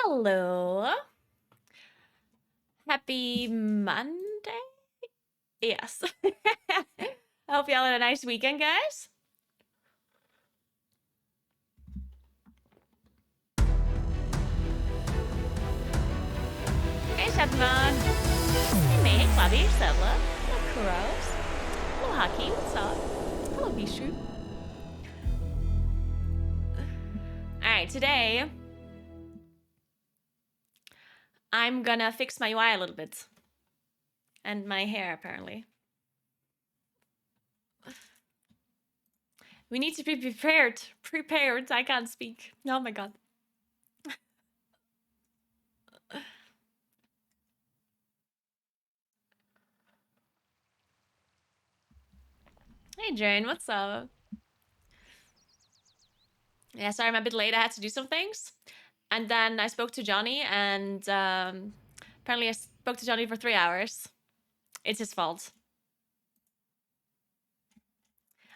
Hello. Happy Monday? Yes. I hope y'all had a nice weekend, guys. Hey, Shetman. Hey, May. Hey, Claudia. Hey, Stella. Hello, Kuros. Hello, Haki. What's up? Hello, Bishu. Alright, today I'm gonna fix my UI a little bit. And my hair, apparently. We need to be prepared. Prepared. I can't speak. Oh my god. Hey, Jane. What's up? Yeah, sorry I'm a bit late. I had to do some things. And then I spoke to Johnny, and apparently I spoke to Johnny for 3 hours. It's his fault.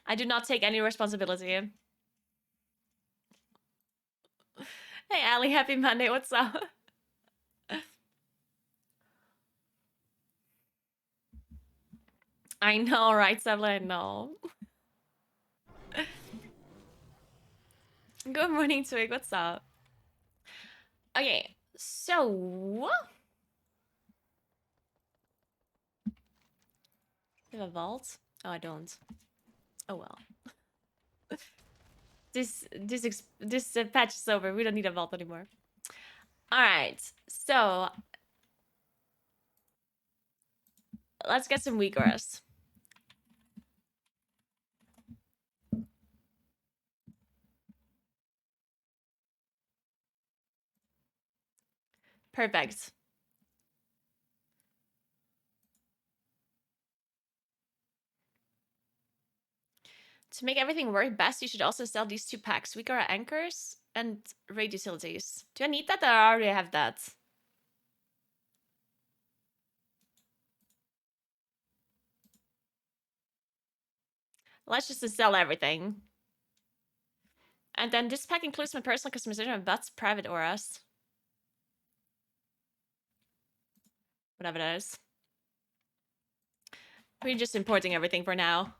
I do not take any responsibility. Hey, Ali, happy Monday. What's up? I know, right, Sabla? I know. Good morning, Twig. What's up? Okay, so... Do you have a vault? Oh, I don't. Oh, well. This patch is over. We don't need a vault anymore. All right, so... Let's get some Uyghurs. Perfect. To make everything work best, you should also sell these 2 packs. Weaker anchors and raid utilities. Do I need that? I already have that. Let's just sell everything. And then this pack includes my personal customization of bots, private auras. Whatever that is. We're just importing everything for now.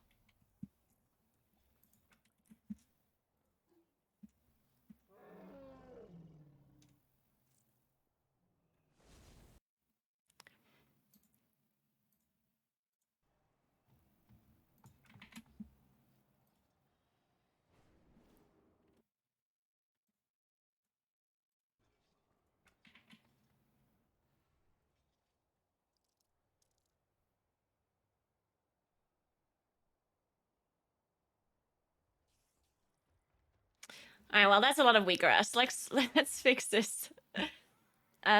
All right, well, that's a lot of Uyghurs. Let's fix this.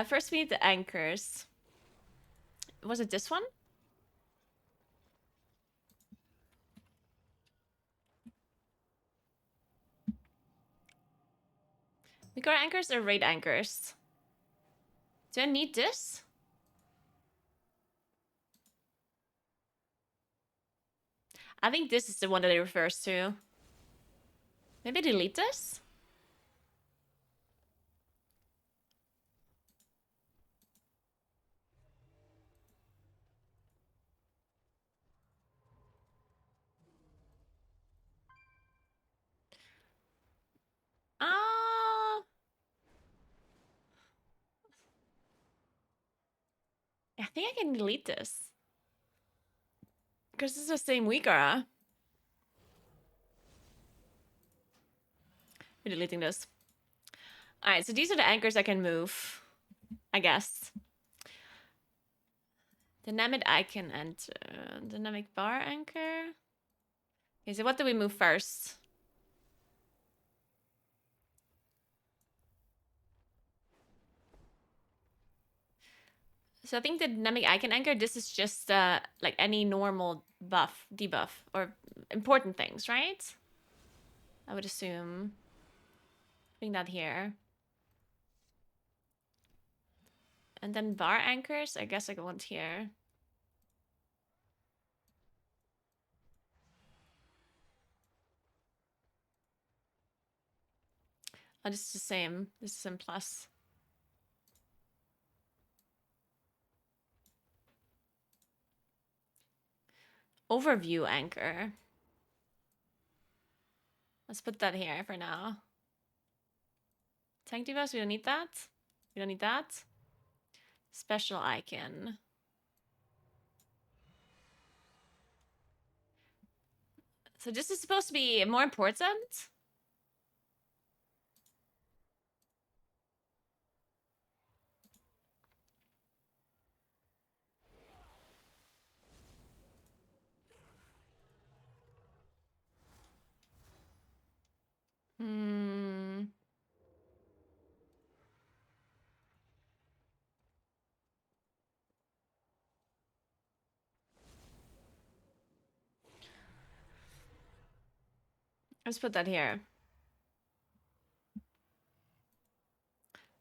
First, we need the anchors. Was it this one? Weaker anchors or raid anchors? Do I need this? I think this is the one that it refers to. Maybe delete this? I think I can delete this. Because it's the same Uyghur. We're deleting this. Alright, so these are the anchors I can move. I guess. Dynamic icon and dynamic bar anchor. Okay, so what do we move first? So I think the dynamic icon anchor, this is just like any normal buff, debuff, or important things, right? I would assume. Putting that here. And then bar anchors, I guess I go on here. Oh, this is the same. This is in plus. Overview anchor. Let's put that here for now. Tank device, we don't need that. We don't need that. Special icon. So this is supposed to be more important? Hmm. Let's put that here.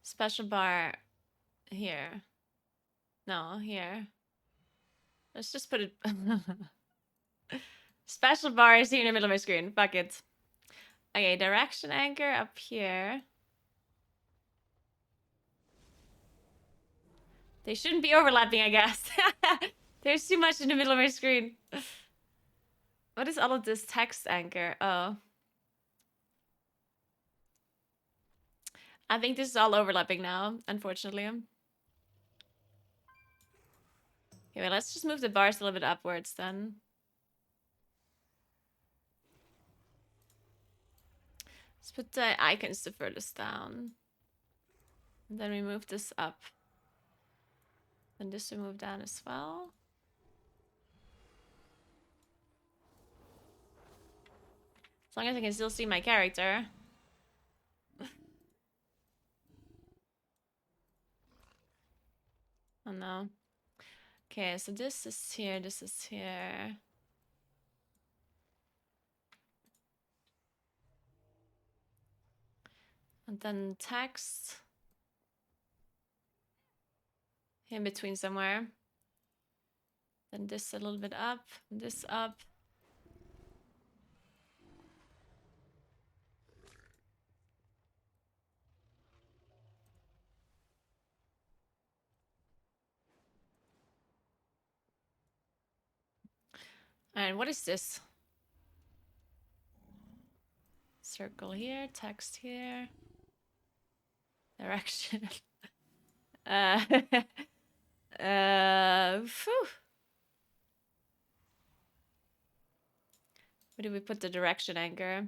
Special bar here. No, here. Let's just put it... Special bar is here in the middle of my screen. Fuck it. Okay, direction anchor up here. They shouldn't be overlapping, I guess. There's too much in the middle of my screen. What is all of this text anchor? Oh. I think this is all overlapping now, unfortunately. Okay, wait, let's just move the bars a little bit upwards then. Let's put the icons the furthest down. And then we move this up. And this will move down as well. As long as I can still see my character. Oh no. Okay, so this is here, this is here. And then text. In between somewhere. Then this a little bit up, this up. And what is this? Circle here, text here. Direction. Phew. Where do we put the direction anchor?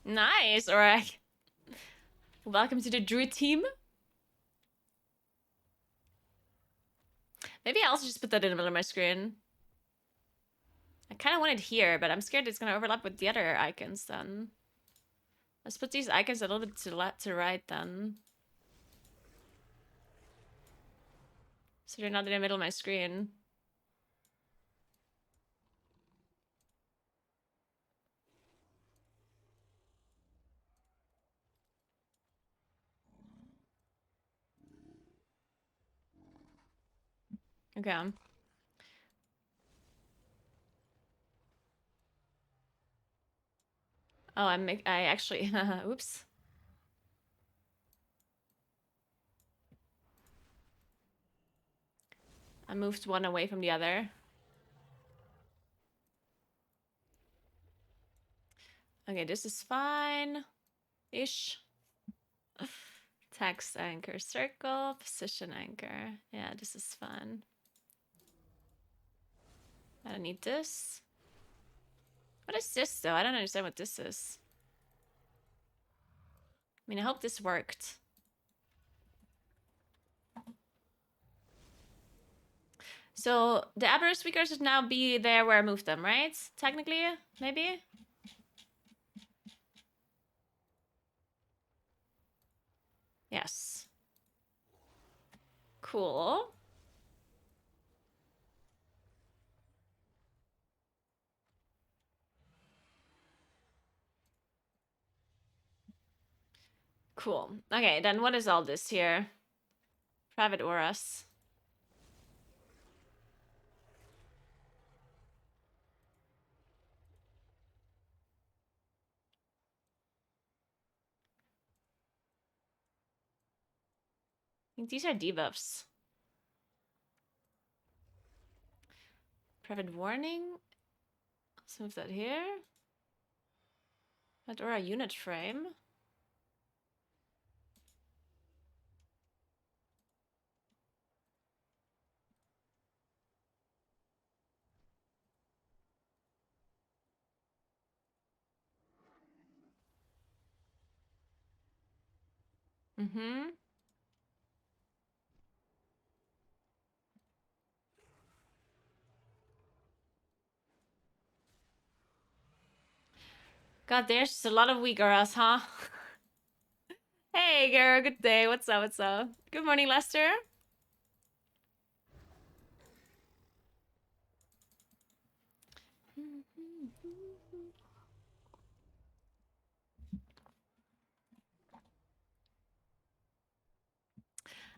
Nice, alright. Welcome to the Druid team. Maybe I'll also just put that in the middle of my screen. I kind of want it here, but I'm scared it's going to overlap with the other icons then. Let's put these icons a little bit to left to right then. So they're not in the middle of my screen. Okay. Oh, I actually, oops. I moved one away from the other. Okay, this is fine-ish. Text anchor circle, position anchor. Yeah, this is fun. I don't need this. What is this though? I don't understand what this is. I mean, I hope this worked. So the Aberrant speakers should now be there where I moved them, right? Technically, maybe? Yes. Cool. Cool. Okay, then what is all this here? Private auras. think these are debuffs. Private warning. Let's move that here. That or a unit frame. Mm-hmm. God, there's just a lot of weak girls, huh? Hey, girl, good day. What's up? What's up? Good morning, Lester.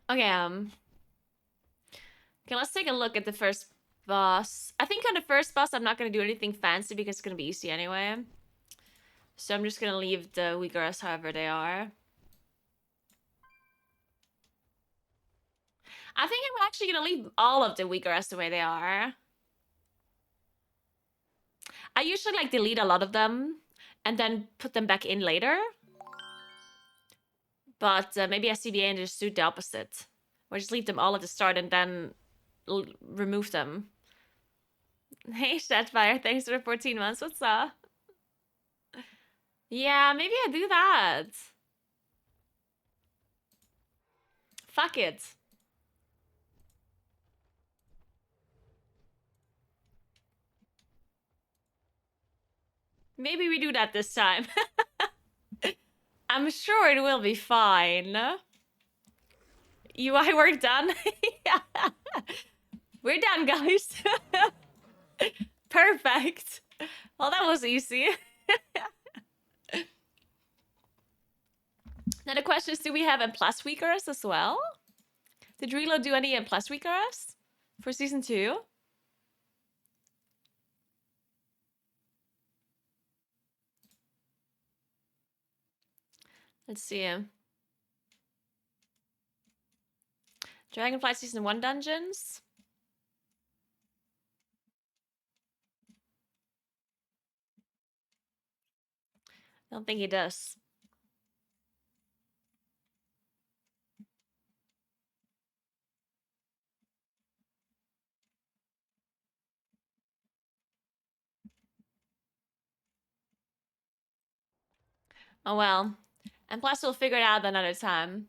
Okay, okay, let's take a look at the first boss. I think on the first boss, I'm not gonna do anything fancy because it's gonna be easy anyway. So I'm just gonna leave the weak girls however they are. I think I'm actually gonna leave all of the weak girls the way they are. I usually like delete a lot of them and then put them back in later. But maybe a CBA and just do the opposite. Or just leave them all at the start and then remove them. Hey, Shatfire, thanks for 14 months. What's up? Yeah, maybe I do that. Fuck it. Maybe we do that this time. I'm sure it will be fine. UI work done? Yeah. We're done, guys. Perfect. Well, that was easy. Now the question is, do we have M+ weakers as well? Did Reload do any M+ weakers for season 2? Let's see. Dragonfly season 1 dungeons. I don't think he does. Oh well. And plus we'll figure it out another time.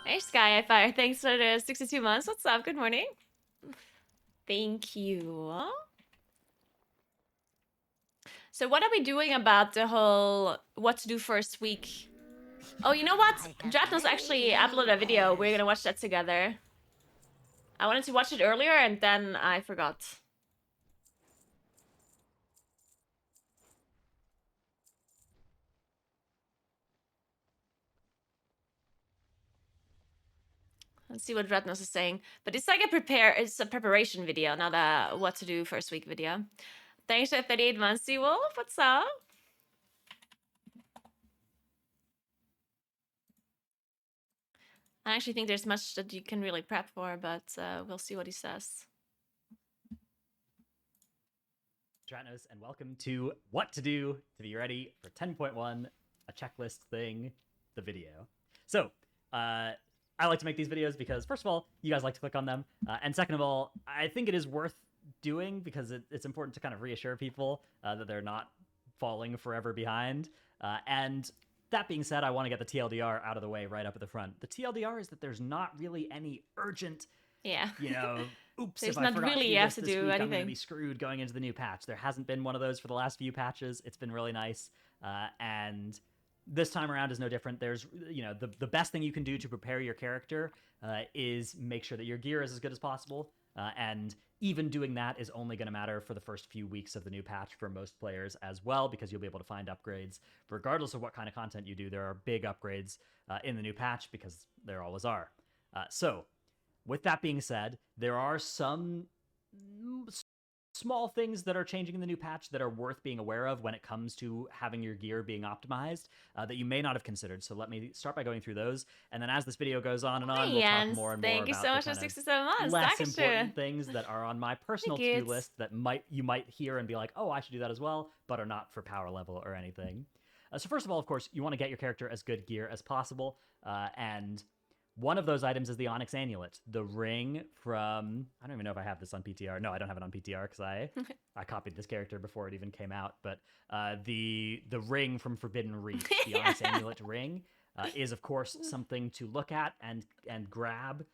Hey Sky Fire, thanks for the 62 months. What's up? Good morning. Thank you. So what are we doing about the whole what to do first week? Oh, you know what? Drapnos actually uploaded a video. We're gonna watch that together. I wanted to watch it earlier and then I forgot. Let's see what Redness is saying. But it's like it's a preparation video, not a what to do first week video. Thanks for 38 months, Wolf. What's up? I actually think there's much that you can really prep for, but we'll see what he says. Dratnos, and welcome to What to Do to be ready for 10.1, a checklist thing, the video. So, I like to make these videos because, first of all, you guys like to click on them, and second of all, I think it is worth doing because it's important to kind of reassure people that they're not falling forever behind. And that being said, I want to get the TLDR out of the way right up at the front. The TLDR is that there's not really any urgent, oops, there's if I not forgot really to do have this to this do week, anything. I'm going to be screwed going into the new patch. There hasn't been one of those for the last few patches. It's been really nice. And this time around is no different. There's, the best thing you can do to prepare your character is make sure that your gear is as good as possible. And even doing that is only going to matter for the first few weeks of the new patch for most players as well, because you'll be able to find upgrades. Regardless of what kind of content you do, there are big upgrades in the new patch because there always are. So, with that being said, there are some small things that are changing in the new patch that are worth being aware of when it comes to having your gear being optimized that you may not have considered. So let me start by going through those. And then as this video goes on and on, Hi we'll talk Jens, more and more thank you so about the much for kind of 67 months. less Dankeschön. important things that are on my Wie personal to-do geht's? list that you might hear and be like, oh, I should do that as well, but are not for power level or anything. So first of all, of course, you want to get your character as good gear as possible. And one of those items is the Onyx Amulet, the ring from, I don't even know if I have this on PTR. No, I don't have it on PTR because I copied this character before it even came out. But the ring from Forbidden Reach, the Onyx Amulet ring, is of course something to look at and grab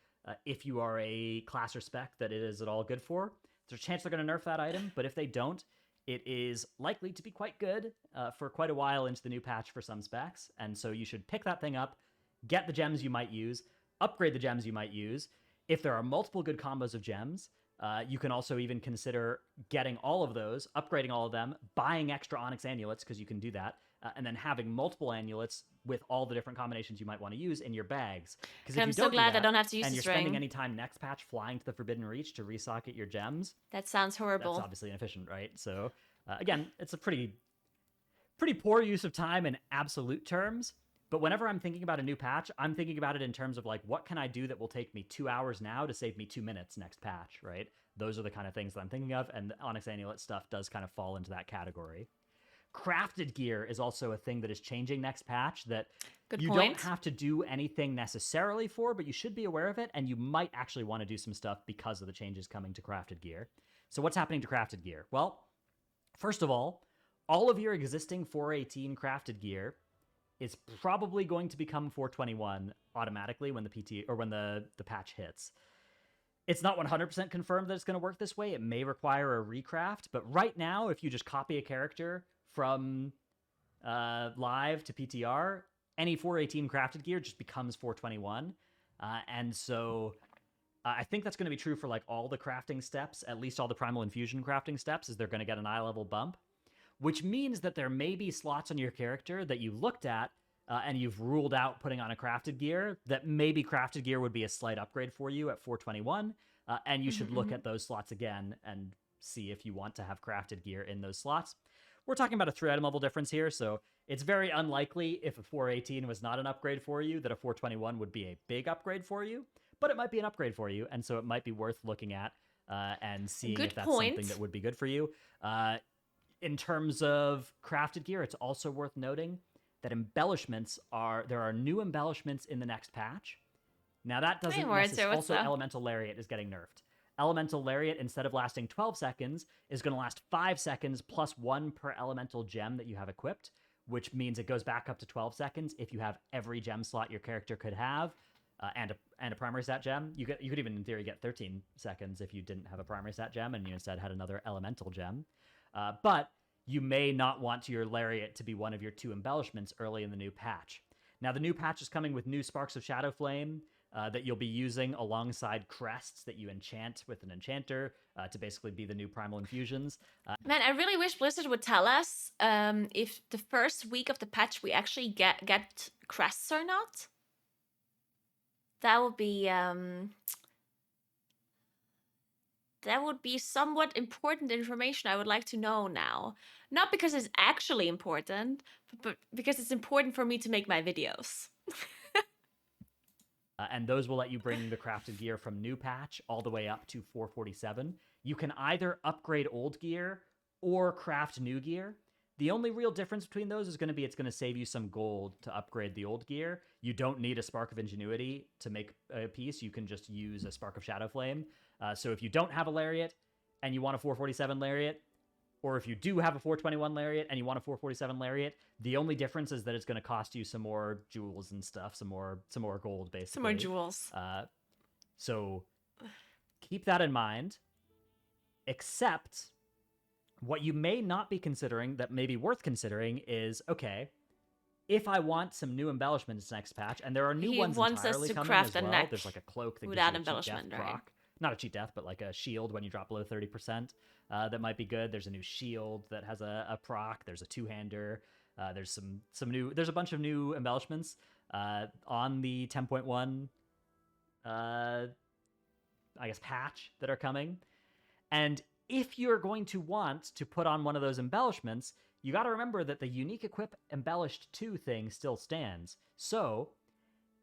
if you are a class or spec that it is at all good for. There's a chance they're going to nerf that item, but if they don't, it is likely to be quite good for quite a while into the new patch for some specs. And so you should pick that thing up, get the gems you might use, upgrade the gems you might use. If there are multiple good combos of gems, you can also even consider getting all of those, upgrading all of them, buying extra Onyx Amulets, because you can do that, and then having multiple amulets with all the different combinations you might want to use in your bags. Because if I'm you so don't glad do that, I don't have to use and you're this spending ring. any time next patch flying to the Forbidden Reach to resocket your gems, That sounds horrible. that's obviously inefficient, right? So again, it's a pretty poor use of time in absolute terms. But whenever I'm thinking about a new patch, I'm thinking about it in terms of like, what can I do that will take me 2 hours now to save me 2 minutes next patch, right? Those are the kind of things that I'm thinking of, and the Onyx Amulet stuff does kind of fall into that category. Crafted gear is also a thing that is changing next patch that Good you point. don't have to do anything necessarily for, but you should be aware of it, and you might actually want to do some stuff because of the changes coming to crafted gear. So what's happening to crafted gear? Well, first of all of your existing 418 crafted gear is probably going to become 421 automatically when the PT or when the patch hits. It's not 100% confirmed that it's going to work this way. It may require a recraft, but right now, if you just copy a character from live to PTR, any 418 crafted gear just becomes 421. And so I think that's going to be true for like all the crafting steps, at least all the Primal Infusion crafting steps, is they're going to get an eye level bump, which means that there may be slots on your character that you looked at and you've ruled out putting on a crafted gear that maybe crafted gear would be a slight upgrade for you at 421, and you should look at those slots again and see if you want to have crafted gear in those slots. We're talking about a 3-item level difference here, so it's very unlikely if a 418 was not an upgrade for you that a 421 would be a big upgrade for you, but it might be an upgrade for you, and so it might be worth looking at and seeing Good if that's point. something that would be good for you. In terms of crafted gear, it's also worth noting that there are new embellishments in the next patch. Now that doesn't necessarily, also Elemental Lariat is getting nerfed. Elemental Lariat, instead of lasting 12 seconds, is going to last 5 seconds plus 1 per elemental gem that you have equipped, which means it goes back up to 12 seconds if you have every gem slot your character could have, and a primary stat gem. You could even in theory get 13 seconds if you didn't have a primary stat gem and you instead had another elemental gem. But you may not want your Lariat to be one of your 2 embellishments early in the new patch. Now, the new patch is coming with new Sparks of Shadow Flame that you'll be using alongside crests that you enchant with an enchanter to basically be the new Primal Infusions. Man, I really wish Blizzard would tell us if the first week of the patch we actually get crests or not. That would be somewhat important information I would like to know now. Not because it's actually important, but because it's important for me to make my videos. And those will let you bring the crafted gear from new patch all the way up to 447. You can either upgrade old gear or craft new gear. The only real difference between those is going to be it's going to save you some gold to upgrade the old gear. You don't need a Spark of Ingenuity to make a piece. You can just use a Spark of Shadow Flame. So if you don't have a Lariat and you want a 447 Lariat, or if you do have a 421 Lariat and you want a 447 Lariat, the only difference is that it's going to cost you some more jewels and stuff, some more gold, basically. Some more jewels. So keep that in mind. Except what you may not be considering that may be worth considering is, okay, if I want some new embellishments next patch, and there are new ones entirely coming as well. There's like a cloak that without gives you a embellishment, cheat death right? proc. Not a cheat death, but like a shield when you drop below 30%. That might be good. There's a new shield that has a proc. There's a 2-hander. There's there's a bunch of new embellishments on the 10.1 I guess patch that are coming. And if you're going to want to put on one of those embellishments, you got to remember that the unique equip embellished 2 thing still stands. So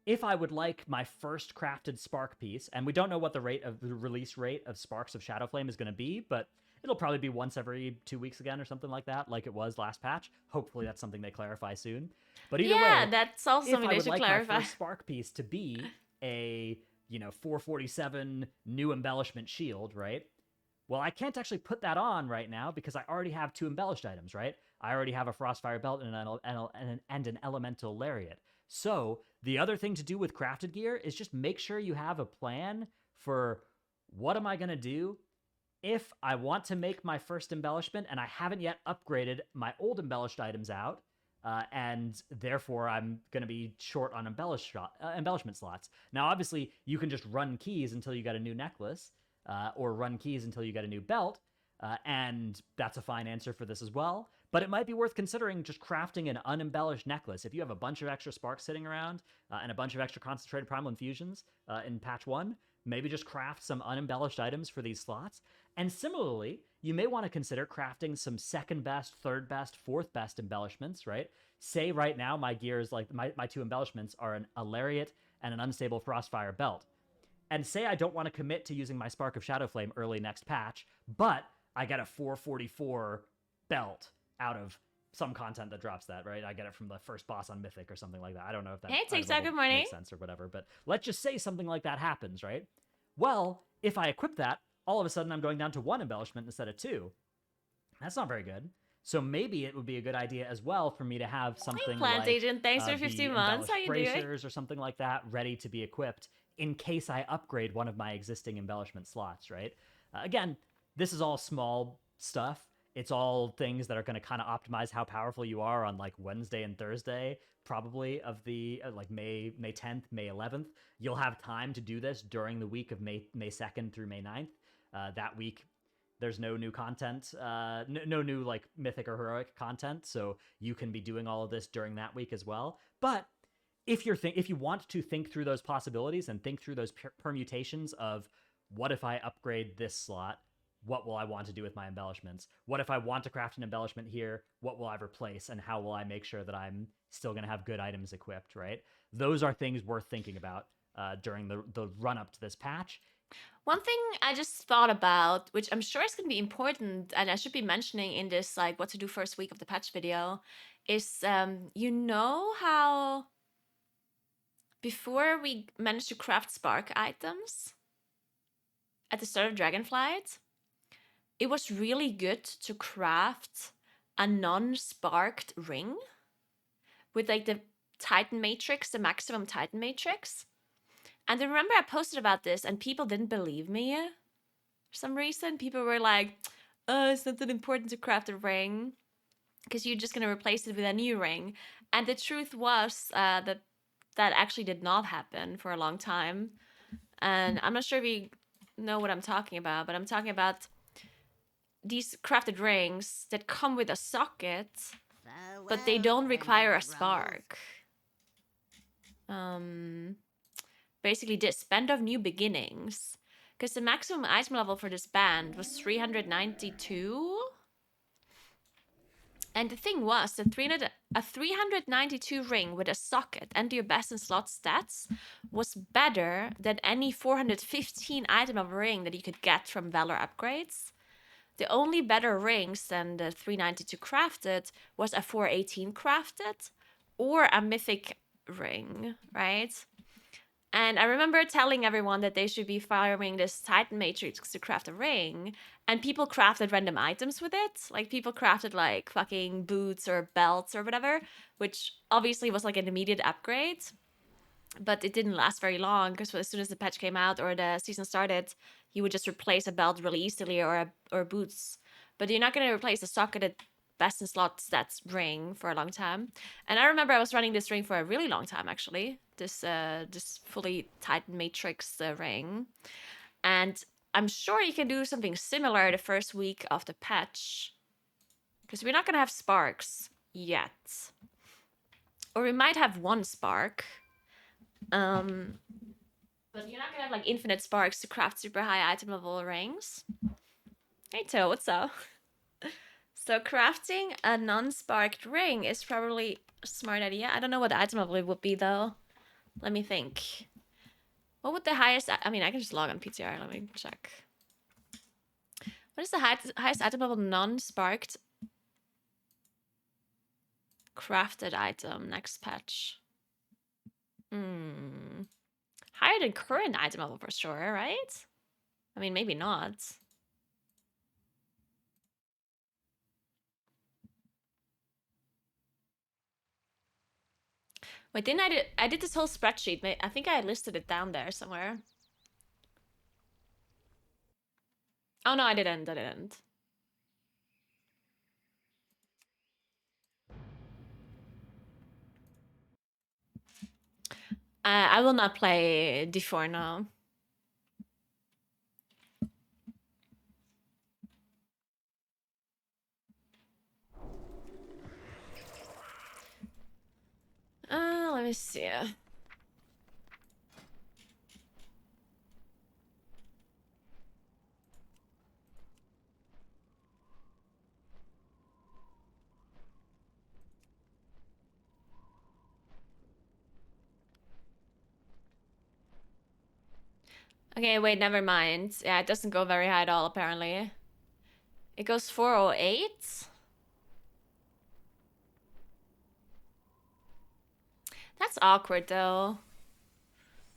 if I would like my first crafted spark piece, and we don't know what the release rate of Sparks of Shadowflame is going to be, but it'll probably be once every 2 weeks again or something like that, like it was last patch. Hopefully that's something they clarify soon. But either Yeah, way, that's also if something I they would should like my clarify. first spark piece to be a 447 new embellishment shield, right? Well, I can't actually put that on right now because I already have 2 embellished items, right? I already have a Frostfire Belt and an Elemental Lariat. So the other thing to do with crafted gear is just make sure you have a plan for what am I going to do if I want to make my first embellishment and I haven't yet upgraded my old embellished items out, and therefore I'm going to be short on embellishment slots. Now, obviously, you can just run keys until you get a new necklace, or run keys until you get a new belt, and that's a fine answer for this as well. But it might be worth considering just crafting an unembellished necklace. If you have a bunch of extra sparks sitting around and a bunch of extra concentrated primal infusions in patch 1, maybe just craft some unembellished items for these slots. And similarly, you may want to consider crafting some second best, third best, fourth best embellishments, right? Say right now my gear is like my 2 embellishments are a lariat and an unstable frostfire belt. And say I don't want to commit to using my Spark of Shadowflame early next patch, but I get a 444 belt out of some content that drops that, right? I get it from the first boss on Mythic or something like that. I don't know if that Hey, item TikTok, level good morning. makes sense or whatever, but let's just say something like that happens, right? Well, if I equip that, all of a sudden I'm going down to 1 embellishment instead of 2. That's not very good. So maybe it would be a good idea as well for me to have something Plant like Agent, thanks for the 15 months. How embellished you doing? bracers or something like that ready to be equipped in case I upgrade one of my existing embellishment slots, right? Again, this is all small stuff. It's all things that are going to kind of optimize how powerful you are on like Wednesday and Thursday, probably of the like May 10th, May 11th. You'll have time to do this during the week of May 2nd through May 9th. That week, there's no new content, no new like mythic or heroic content, so you can be doing all of this during that week as well. But if you want to think through those possibilities and think through those permutations of what if I upgrade this slot, what will I want to do with my embellishments? What if I want to craft an embellishment here? What will I replace, and how will I make sure that I'm still going to have good items equipped? Right? Those are things worth thinking about during the run up to this patch. One thing I just thought about, which I'm sure is going to be important, and I should be mentioning in this like what to do first week of the patch video, is you know how before we managed to craft spark items at the start of Dragonflight, it was really good to craft a non-sparked ring with like the Titan matrix, the maximum Titan matrix. And I remember I posted about this and people didn't believe me for some reason. People were like, oh, it's not that important to craft a ring because you're just going to replace it with a new ring. And the truth was that actually did not happen for a long time. And I'm not sure if you know what I'm talking about, but I'm talking about these crafted rings that come with a socket, but they don't require a spark. Basically this, Band of New Beginnings. Because the maximum item level for this band was 392. And the thing was, a 392 ring with a socket and your best in slot stats was better than any 415 item of ring that you could get from Valor upgrades. The only better rings than the 392 crafted was a 418 crafted or a mythic ring, right? And I remember telling everyone that they should be farming this Titan Matrix to craft a ring. And people crafted random items with it. Like, people crafted, like, fucking boots or belts or whatever. Which obviously was, like, an immediate upgrade. But it didn't last very long. Because as soon as the patch came out or the season started, you would just replace a belt really easily or boots. But you're not going to replace a socketed best in slot stats ring for a long time. And I remember I was running this ring for a really long time, actually. This fully Titan Matrix ring. And I'm sure you can do something similar the first week of the patch. Because we're not going to have sparks yet. Or we might have 1 spark. But you're not going to have like infinite sparks to craft super high item level rings. Hey Toe, what's up? So crafting a non-sparked ring is probably a smart idea. I don't know what the item level it would be though. Let me think. What would the highest... I mean, I can just log on PTR. Let me check. What is the highest item level non-sparked crafted item next patch? Higher than current item level for sure, right? I mean, maybe not. Wait, didn't I did this whole spreadsheet. I think I listed it down there somewhere. Oh no, I didn't. I didn't. I will not play D4 now. Let me see. Okay, wait, never mind. Yeah, it doesn't go very high at all, apparently. It goes 408. That's awkward, though.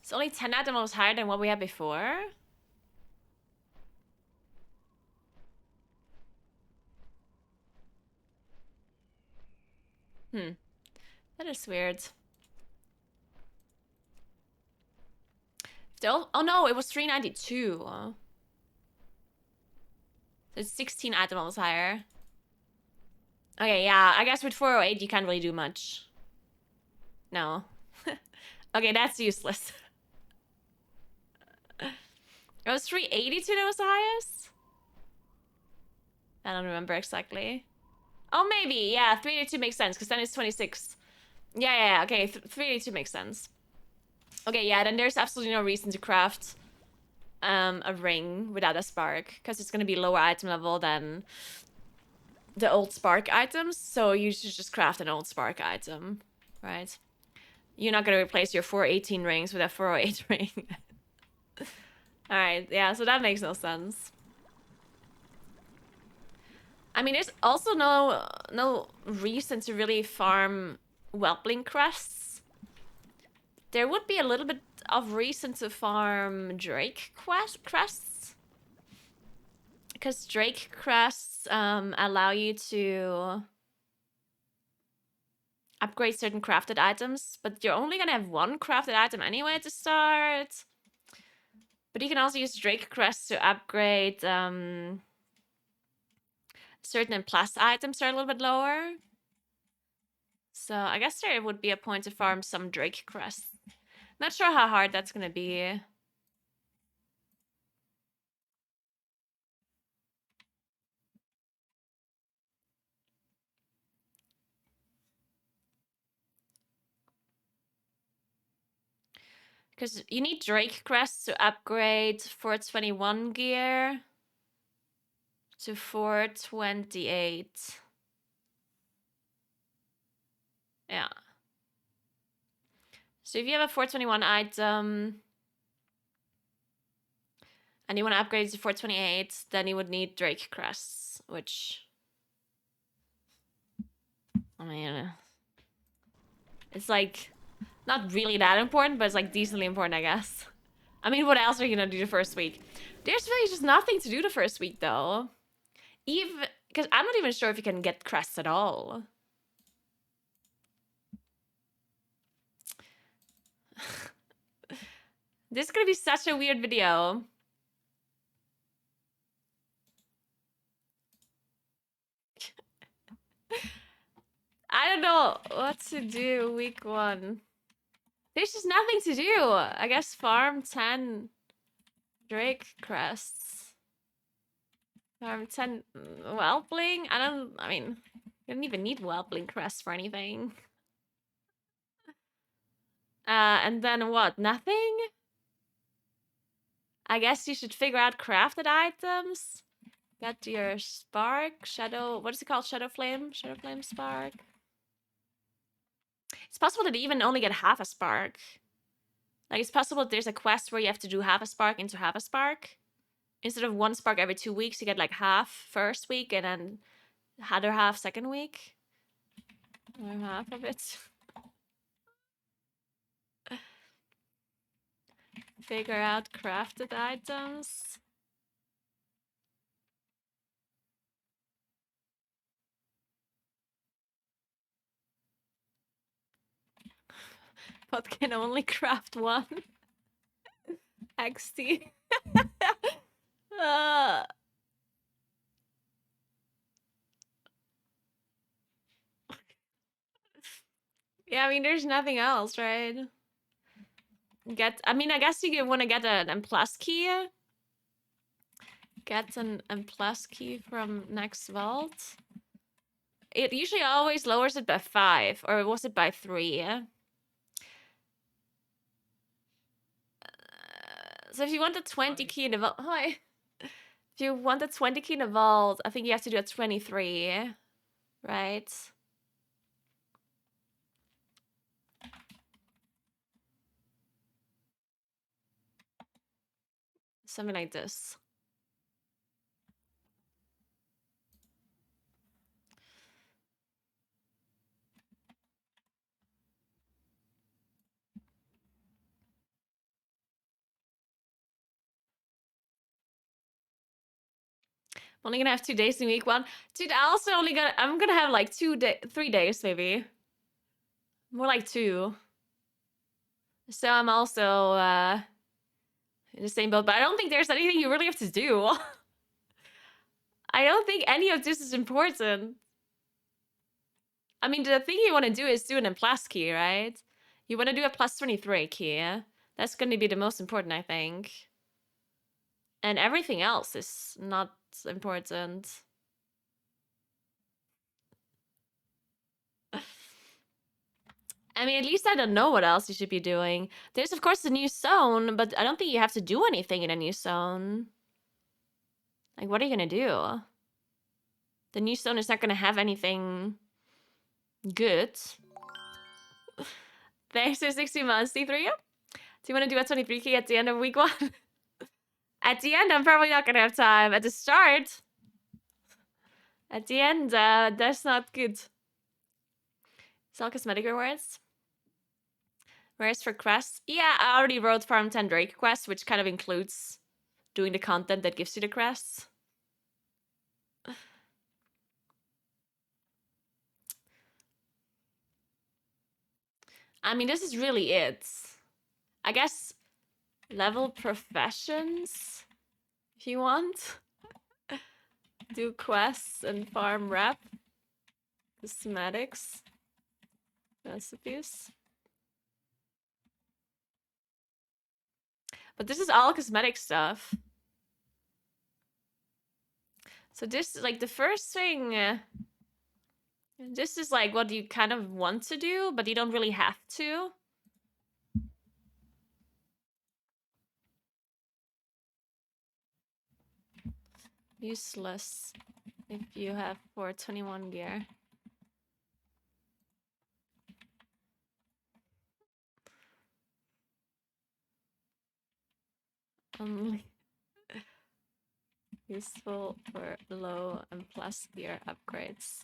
It's only 10 atoms higher than what we had before. That is weird. Still? Oh no, it was 392. It's 16 atoms higher. Okay, yeah, I guess with 408 you can't really do much. No. Okay, that's useless. It was 382 that was the highest? I don't remember exactly. Oh, maybe. Yeah, 382 makes sense, because then it's 26. Yeah, okay, 382 makes sense. Okay, yeah, then there's absolutely no reason to craft a ring without a spark, because it's going to be lower item level than the old spark items, so you should just craft an old spark item, right? You're not going to replace your 418 rings with a 408 ring. Alright, yeah, so that makes no sense. I mean, there's also no reason to really farm Whelpling crests. There would be a little bit of reason to farm Drake crests. Because Drake crests allow you to upgrade certain crafted items, but you're only gonna have one crafted item anyway to start. But you can also use Drake crests to upgrade certain plus items that are a little bit lower. So I guess there would be a point to farm some Drake crests. Not sure how hard that's gonna be. Because you need Drake crests to upgrade 421 gear to 428. Yeah. So if you have a 421 item and you want to upgrade it to 428, then you would need Drake crests, which, I mean, it's like not really that important, but it's like decently important, I guess. I mean, what else are you gonna do the first week? There's really just nothing to do the first week, though. Even because I'm not even sure if you can get crests at all. This is gonna be such a weird video. I don't know what to do week 1. There's just nothing to do. I guess farm 10 Drake crests. Farm 10 Whelpling? I mean, you don't even need Whelpling crests for anything. And then what? Nothing? I guess you should figure out crafted items. Get your spark, shadow, what is it called? Shadow flame spark. It's possible to even only get half a spark. Like, it's possible that there's a quest where you have to do half a spark into half a spark. Instead of one spark every 2 weeks, you get like half first week and then other half second week. Or half of it. Figure out crafted items. But can only craft one. XT. Yeah, I mean, there's nothing else, right? I mean, I guess you want to get an M plus key. Get an M plus key from next vault. It usually always lowers it by 5, or was it by 3? So if you want a 20 key in the vault, hi. If you want a 20 key in the vault, I think you have to do a 23, right? Something like this. I'm only gonna have 2 days in week 1. Dude, I'm gonna have like 3 days maybe. More like 2. So I'm also in the same boat, but I don't think there's anything you really have to do. I don't think any of this is important. I mean, the thing you want to do is do an M plus key, right? You want to do a plus 23 key. That's going to be the most important, I think. And everything else is not important. I mean, at least I don't know what else you should be doing. There's, of course, the new zone, but I don't think you have to do anything in a new zone. Like, what are you going to do? The new zone is not going to have anything good. Thanks for 60 months, D3. Do you want to do a 23k at the end of week 1? At the end, I'm probably not going to have time. At the start, at the end, that's not good. Sell cosmetic rewards. Whereas for quests, yeah, I already wrote Farm 10 Drake quest, which kind of includes doing the content that gives you the quests. I mean, this is really it. I guess level professions, if you want. Do quests and farm rep. Cosmetics. Recipes. But this is all cosmetic stuff. So this is like the first thing. This is like what you kind of want to do, but you don't really have to. Useless if you have 421 gear. Only useful for low and plus gear upgrades.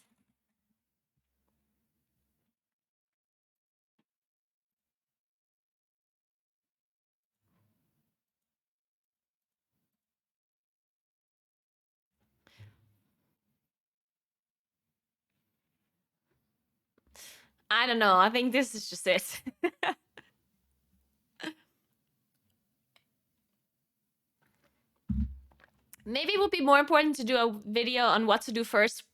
I don't know. I think this is just it. Maybe it would be more important to do a video on what to do first,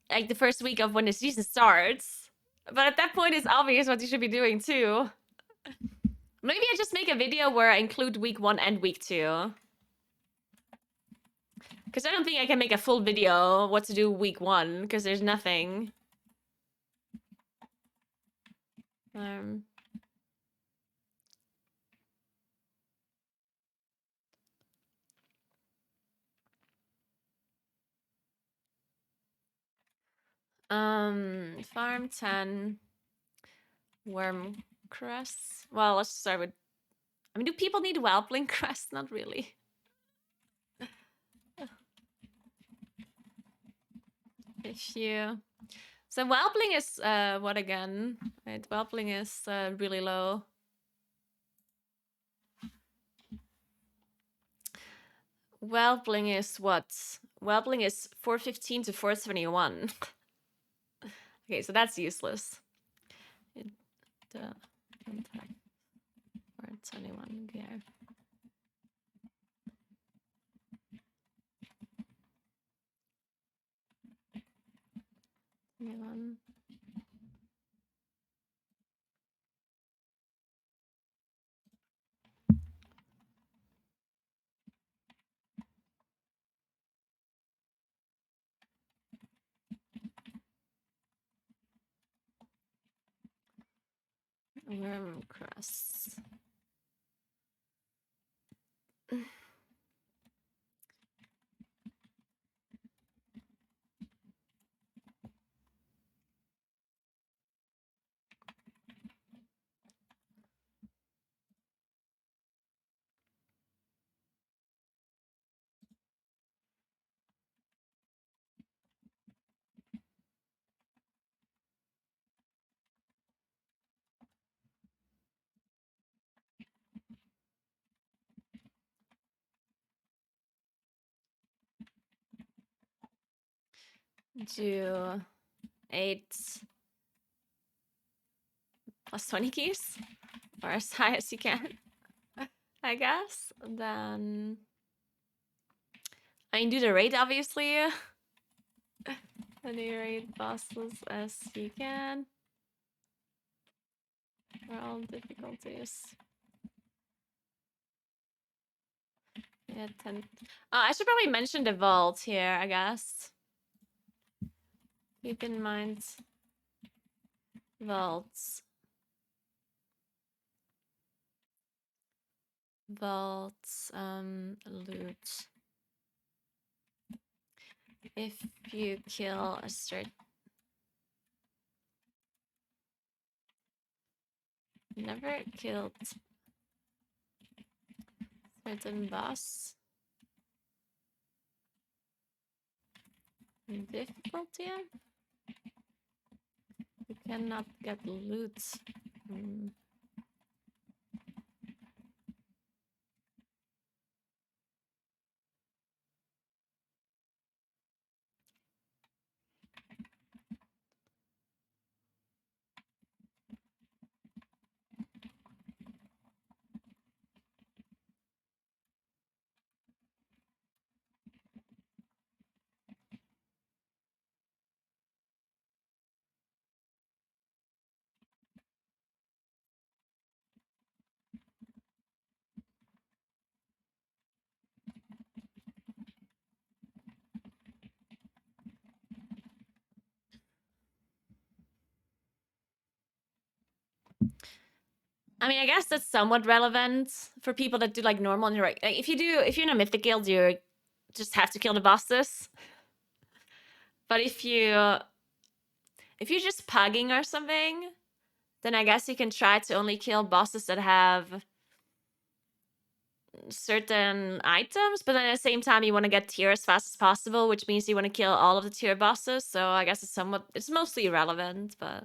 like the first week of when the season starts. But at that point, it's obvious what you should be doing too. Maybe I just make a video where I include week 1 and week 2. Because I don't think I can make a full video what to do week 1, because there's nothing. Farm 10. Worm crest. Well, let's start with. I mean, do people need Whelpling crest? Not really. If you. So Whelpling is what again? Right, Whelpling is really low. Whelpling is what? Whelpling is 415 to 471. Okay, so that's useless. Attack 421 gear. One. Worm crest. Do 8 plus 20 keys, or as high as you can, I guess. Then I mean, do the raid obviously. Any raid bosses as you can for all difficulties. Yeah, 10. Oh, I should probably mention the vault here, I guess. Keep in mind vaults. Vaults, loot. If you kill a certain... Never killed certain boss. Difficulty? You cannot get loot. I mean, I guess that's somewhat relevant for people that do like normal and right. Like, if you're in a mythic guild, you just have to kill the bosses. But if you're just pugging or something, then I guess you can try to only kill bosses that have certain items, but then at the same time you want to get tier as fast as possible, which means you want to kill all of the tier bosses. So I guess it's mostly irrelevant, but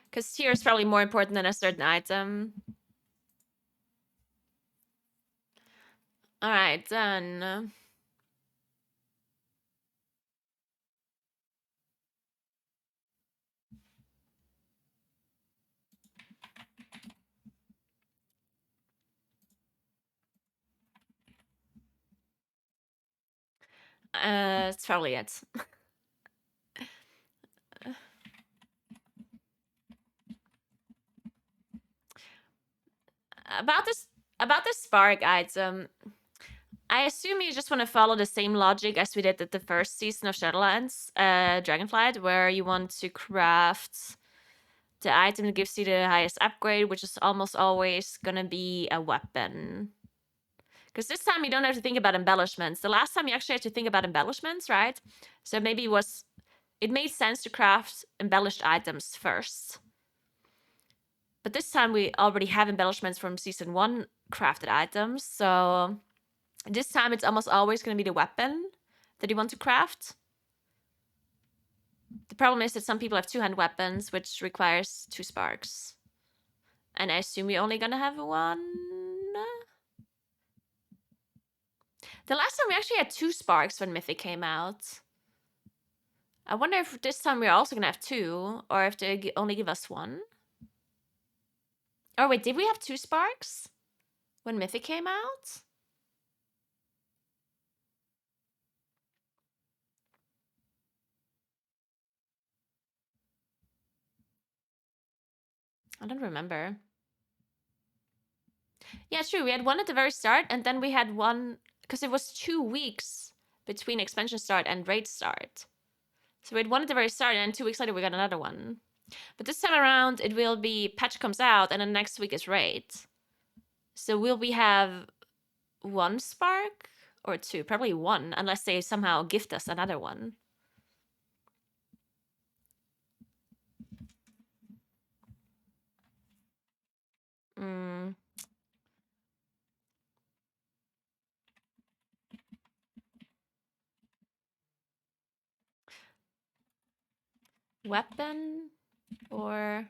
because tier is probably more important than a certain item. All right, done. It's probably it. About this spark item, I assume you just want to follow the same logic as we did at the first season of Shadowlands, Dragonflight, where you want to craft the item that gives you the highest upgrade, which is almost always gonna be a weapon. Because this time you don't have to think about embellishments. The last time you actually had to think about embellishments, right? So maybe it made sense to craft embellished items first. But this time we already have embellishments from season 1 crafted items, so this time it's almost always going to be the weapon that you want to craft. The problem is that some people have 2-hand weapons, which requires 2 sparks. And I assume we're only gonna have 1. The last time we actually had 2 sparks when Mythic came out. I wonder if this time we're also gonna have 2, or if they only give us 1. Oh wait, did we have 2 sparks when Mythic came out? I don't remember. Yeah, true. We had 1 at the very start, and then we had 1 because it was 2 weeks between expansion start and raid start. So we had 1 at the very start, and then 2 weeks later we got another 1. But this time around, it will be patch comes out, and then next week is raid. So will we have 1 spark or 2? Probably 1, unless they somehow gift us another one. Mm. Weapon or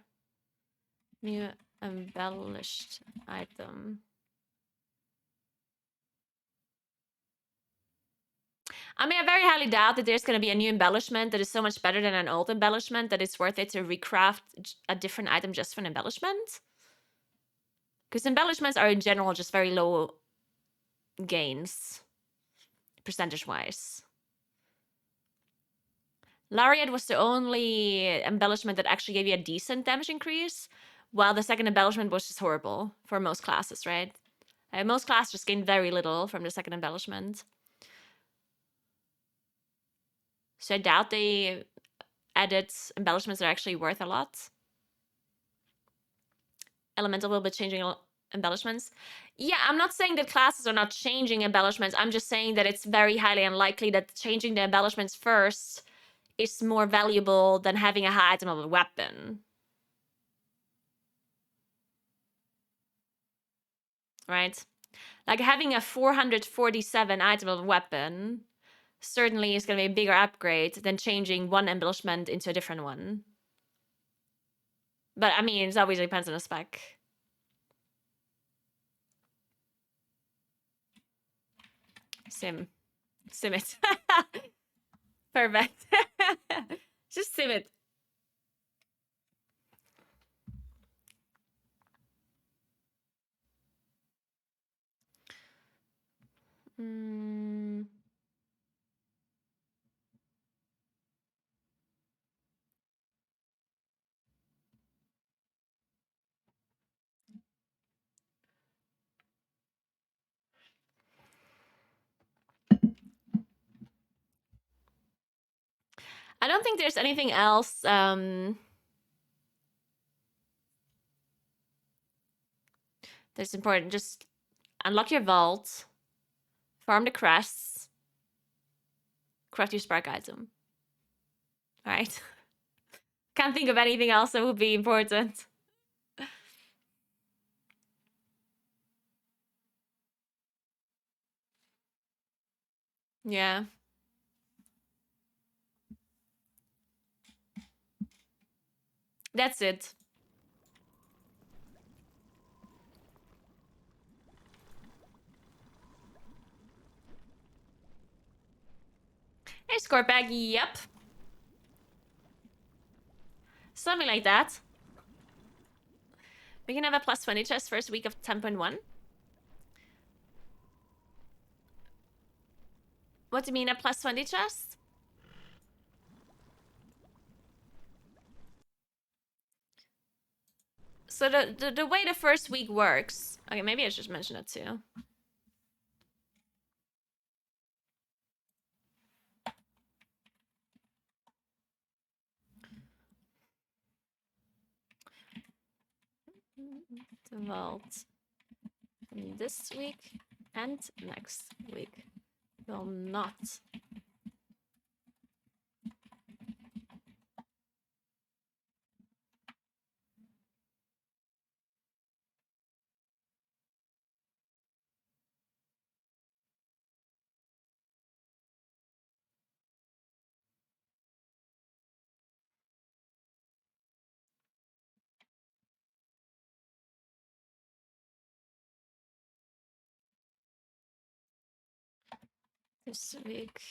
new embellished item? I mean, I very highly doubt that there's going to be a new embellishment that is so much better than an old embellishment that it's worth it to recraft a different item just for an embellishment. Because embellishments are in general just very low gains, percentage-wise. Lariat was the only embellishment that actually gave you a decent damage increase, while the second embellishment was just horrible for most classes, right? Most classes just gained very little from the second embellishment. So I doubt they added embellishments that are actually worth a lot. Elemental will be changing embellishments. Yeah, I'm not saying that classes are not changing embellishments. I'm just saying that it's very highly unlikely that changing the embellishments first is more valuable than having a high item of a weapon. Right? Like having a 447 item of a weapon certainly is going to be a bigger upgrade than changing one embellishment into a different one. But I mean, it always depends on the spec. Sim it. Perfect. Just sim it. Mm. I don't think there's anything else that's important. Just unlock your vault, farm the crests, craft your spark item. All right. Can't think of anything else that would be important. Yeah. That's it. Hey, score bag. Yep. Something like that. We can have a plus 20 chest first week of 10.1. What do you mean a plus 20 chest? So the way the first week works. Okay, maybe I should mention it too. The vault this week. And next week will not. This week.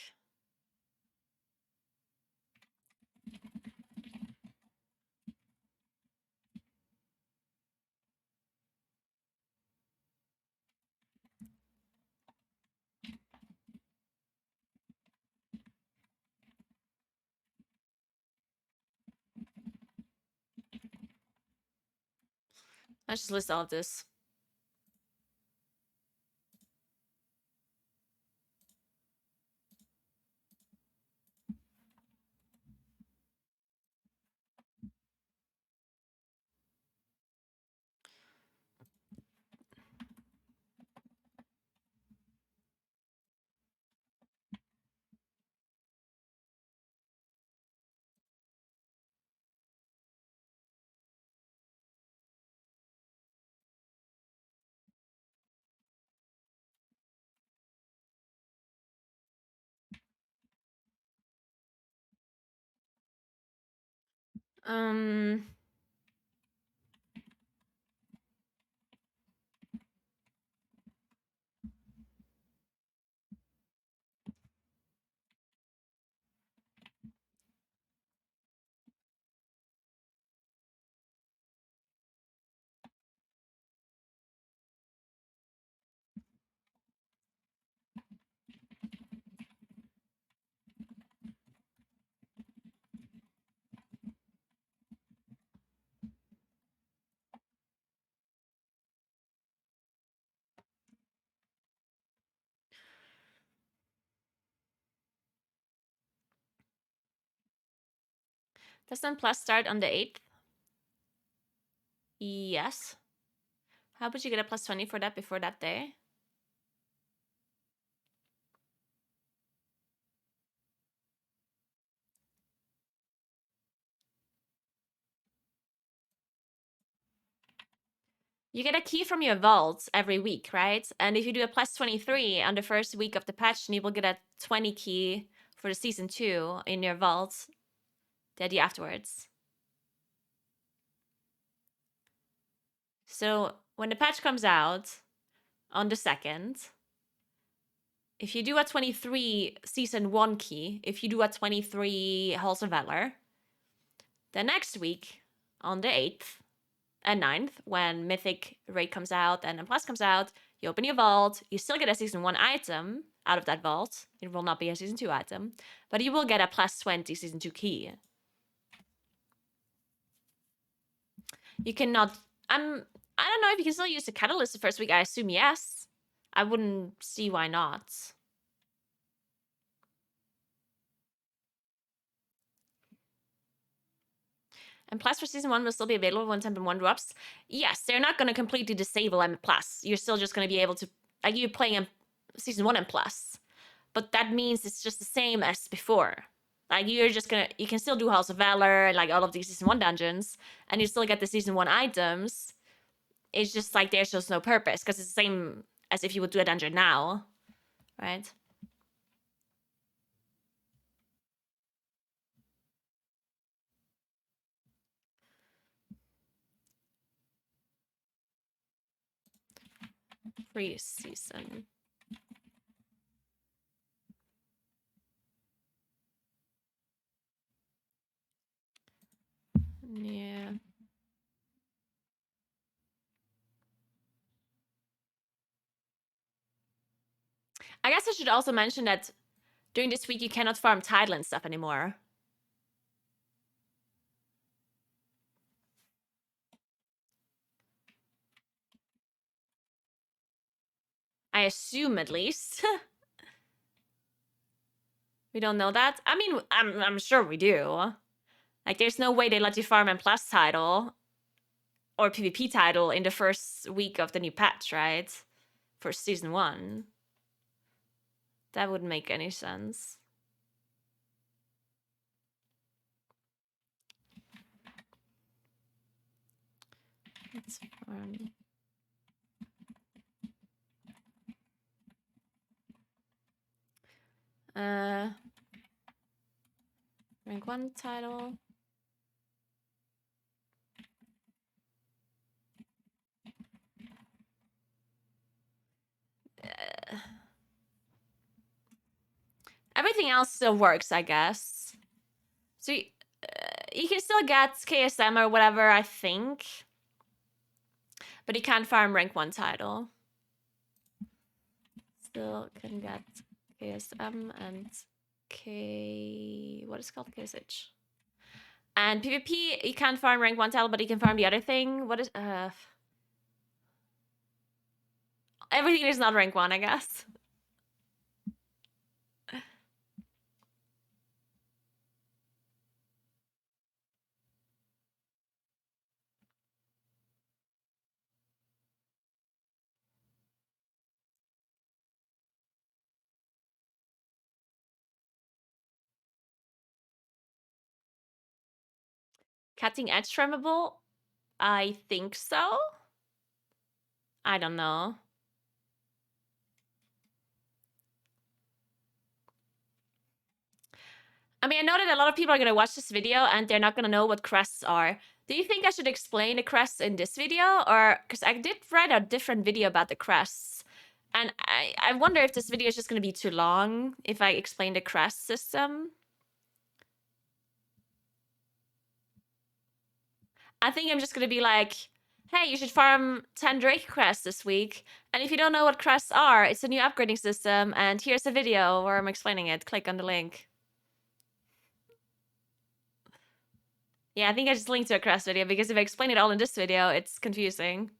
Let's just list all of this. Um, does then plus start on the 8th? Yes. How would you get a plus 20 for that before that day? You get a key from your vault every week, right? And if you do a plus 23 on the first week of the patch, then you will get a 20 key for the season 2 in your vault the day afterwards. So when the patch comes out on the 2nd, if you do a 23 season 1 key, if you do a 23 Halls of Valor, the next week on the 8th and 9th, when Mythic Raid comes out and M Plus comes out, you open your vault, you still get a season 1 item out of that vault. It will not be a season 2 item, but you will get a plus 20 season 2 key. You cannot, I don't know if you can still use the catalyst the first week. I assume yes. I wouldn't see why not. And Plus for Season 1 will still be available when Temp 1 drops. Yes, they're not going to completely disable M Plus. You're still just going to be able to, like, you're playing Season 1 M Plus. But that means it's just the same as before. Like, you're just going to, you can still do House of Valor and, like, all of these Season 1 dungeons, and you still get the Season 1 items. It's just, like, there's just no purpose, because it's the same as if you would do a dungeon now, right? Free season. Yeah. I guess I should also mention that during this week you cannot farm title and stuff anymore. I assume, at least. We don't know that. I mean, I'm sure we do. Like, there's no way they let you farm M Plus title or PvP title in the first week of the new patch, right? for season 1. That wouldn't make any sense. Let's farm. Rank 1 title. Everything else still works, I guess. So you can still get KSM or whatever, I think. But you can't farm rank 1 title. Still can get KSM and what is it called? KSH. And PvP, you can't farm rank 1 title, but you can farm the other thing. What is... everything is not rank 1, I guess. Cutting edge farmable? I think so. I don't know. I mean, I know that a lot of people are going to watch this video and they're not going to know what crests are. Do you think I should explain the crests in this video? Or, because I did write a different video about the crests. And I wonder if this video is just going to be too long if I explain the crest system. I think I'm just going to be like, hey, you should farm 10 Drake crests this week. And if you don't know what crests are, it's a new upgrading system. And here's a video where I'm explaining it. Click on the link. Yeah, I think I just linked to a crest video because if I explain it all in this video, it's confusing.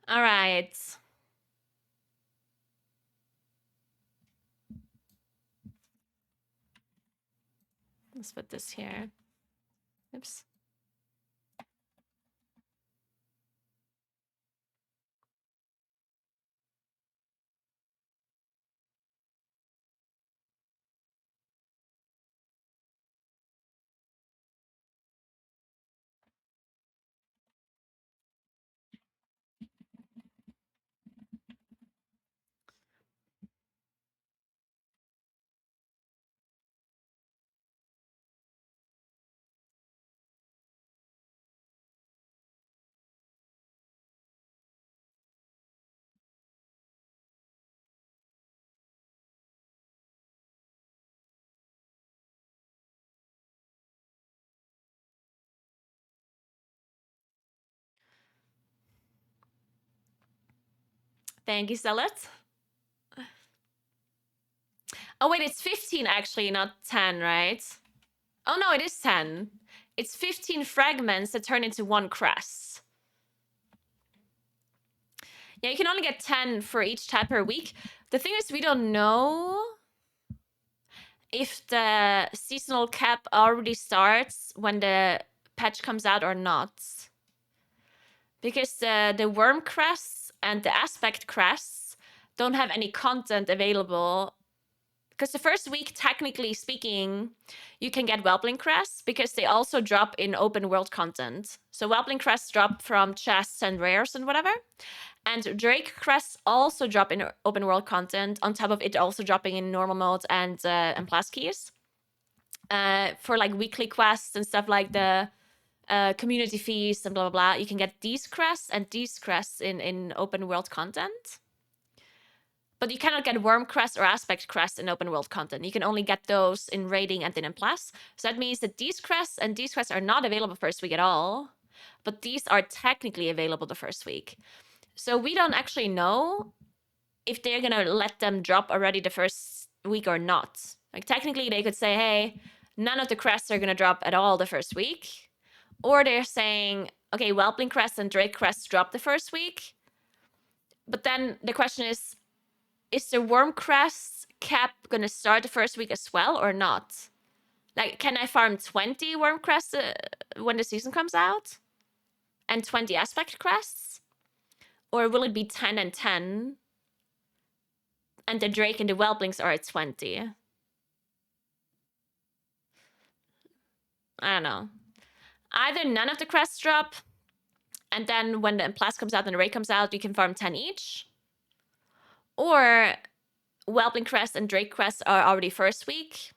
All right. Let's put this here. Oops. Thank you, Zealot. Oh, wait, it's 15 actually, not 10, right? Oh, no, it is 10. It's 15 fragments that turn into 1 crest. Yeah, you can only get 10 for each type per week. The thing is, we don't know if the seasonal cap already starts when the patch comes out or not. Because the worm crests and the aspect crests don't have any content available. Because the first week, technically speaking, you can get Whelpling crests because they also drop in open world content. So Whelpling crests drop from chests and rares and whatever. And Drake crests also drop in open world content, on top of it also dropping in normal mode and plus keys. For like weekly quests and stuff like the community feast and blah, blah, blah. You can get these crests and these crests in open world content. But you cannot get worm crest or aspect crest in open world content. You can only get those in raiding and in plus. So that means that these crests and these crests are not available first week at all. But these are technically available the first week. So we don't actually know if they're going to let them drop already the first week or not. Like technically they could say, hey, none of the crests are going to drop at all the first week. Or they're saying, okay, Whelpling crests and Drake crests drop the first week. But then the question is the Worm crest cap going to start the first week as well or not? Like, can I farm 20 Worm crests when the season comes out? And 20 Aspect crests? Or will it be 10 and 10? And the Drake and the Whelplings are at 20? I don't know. Either none of the crests drop, and then when the Blast comes out and the Ray comes out, you can farm 10 each. Or Whelpling crest and Drake crest are already first week,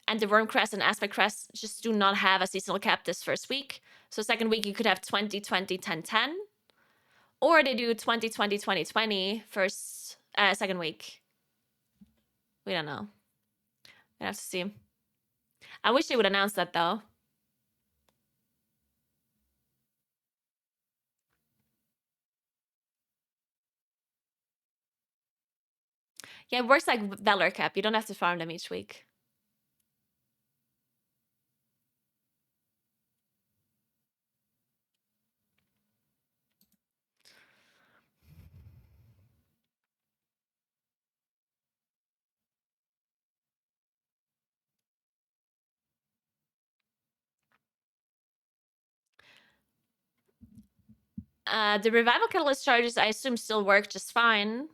and the Worm crest and Aspect crest just do not have a seasonal cap this first week. So second week you could have 20, 20, 10, 10. Or they do 20, 20, 20, 20 second week. We don't know. We have to see. I wish they would announce that though. Yeah, it works like Valor Cap. You don't have to farm them each week. The Revival Catalyst charges, I assume, still work just fine.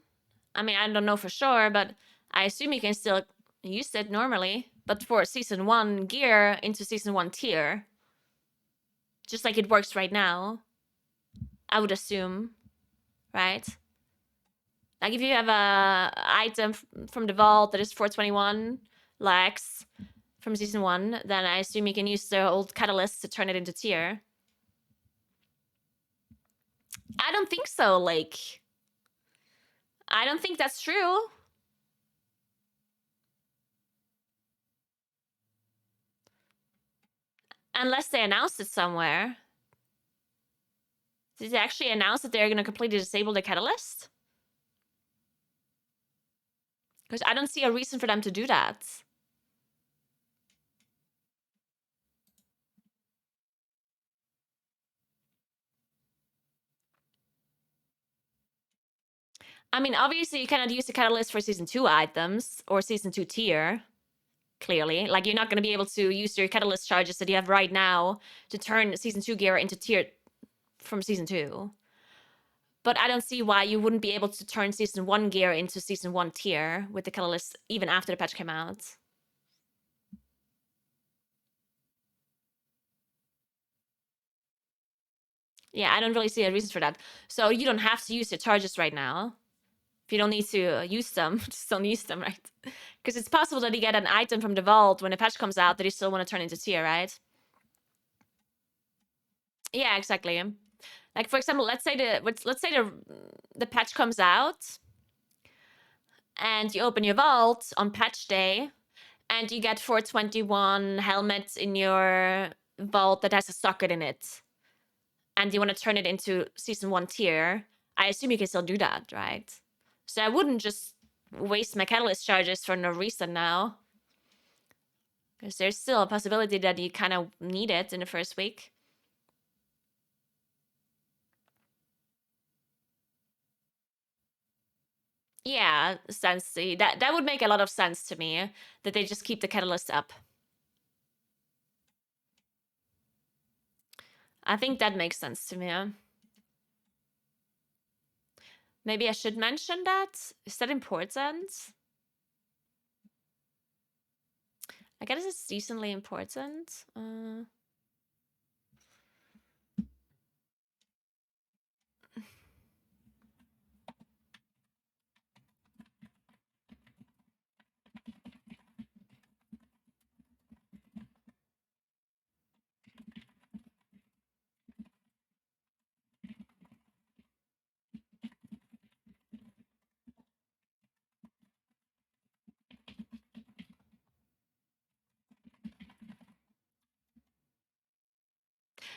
I mean, I don't know for sure, but I assume you can still use it normally. But for Season 1 gear into Season 1 tier, just like it works right now, I would assume, right? Like if you have a item from the vault that is 421 lax from Season 1, then I assume you can use the old catalyst to turn it into tier. I don't think so, like... I don't think that's true. Unless they announced it somewhere. Did they actually announce that they're going to completely disable the catalyst? Because I don't see a reason for them to do that. I mean, obviously you cannot use the catalyst for Season 2 items or Season 2 tier, clearly. Like, you're not going to be able to use your catalyst charges that you have right now to turn Season 2 gear into tier from Season 2. But I don't see why you wouldn't be able to turn Season 1 gear into Season 1 tier with the catalyst even after the patch came out. Yeah, I don't really see a reason for that. So you don't have to use your charges right now. If you don't need to use them, just don't use them, right? Because it's possible that you get an item from the vault when a patch comes out that you still want to turn into tier, right? Yeah, exactly. Like, for example, let's say the patch comes out and you open your vault on patch day and you get 421 helmets in your vault that has a socket in it and you want to turn it into Season 1 tier, I assume you can still do that, right? So I wouldn't just waste my catalyst charges for no reason now. Because there's still a possibility that you kind of need it in the first week. Yeah, sensey. That would make a lot of sense to me, that they just keep the catalyst up. I think that makes sense to me. Maybe I should mention that? Is that important? I guess it's decently important.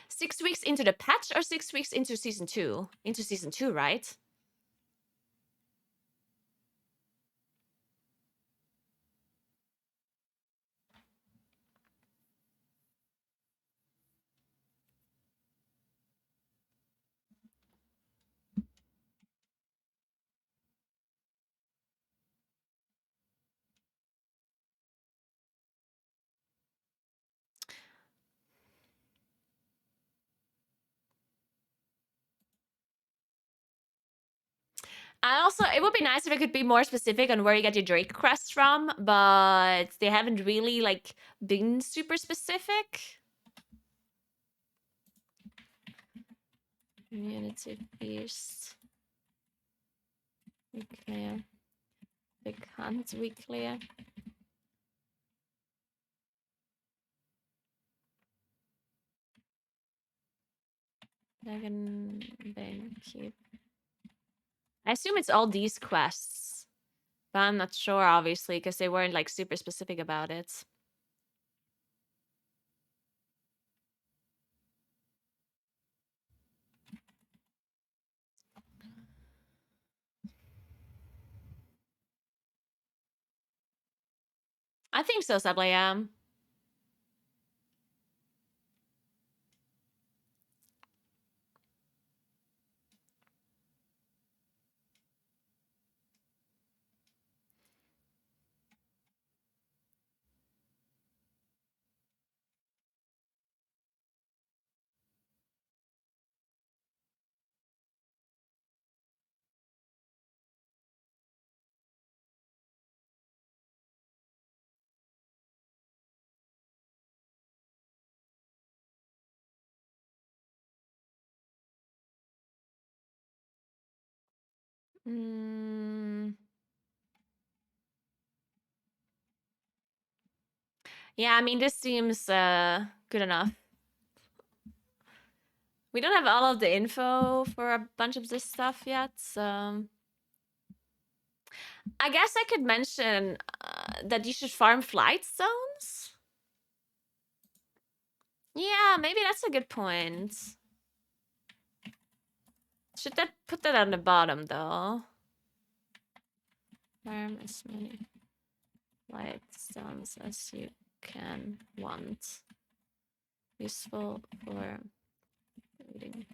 6 weeks into the patch or 6 weeks into Season 2? Into Season 2, right? I also, it would be nice if it could be more specific on where you get your Drake crest from, but they haven't really like been super specific. Community feast. Weekly. Big hunt weekly. Dragon Bane Keep. I assume it's all these quests, but I'm not sure, obviously, because they weren't like super specific about it. I think so, Subway, yeah. Mm. Yeah, I mean, this seems good enough. We don't have all of the info for a bunch of this stuff yet, so... I guess I could mention that you should farm flight stones? Yeah, maybe that's a good point. Should that put that on the bottom, though? Farm as many flight stones as you can want. Useful for reading.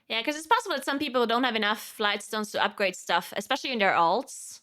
Yeah, because it's possible that some people don't have enough flight stones to upgrade stuff, especially in their alts.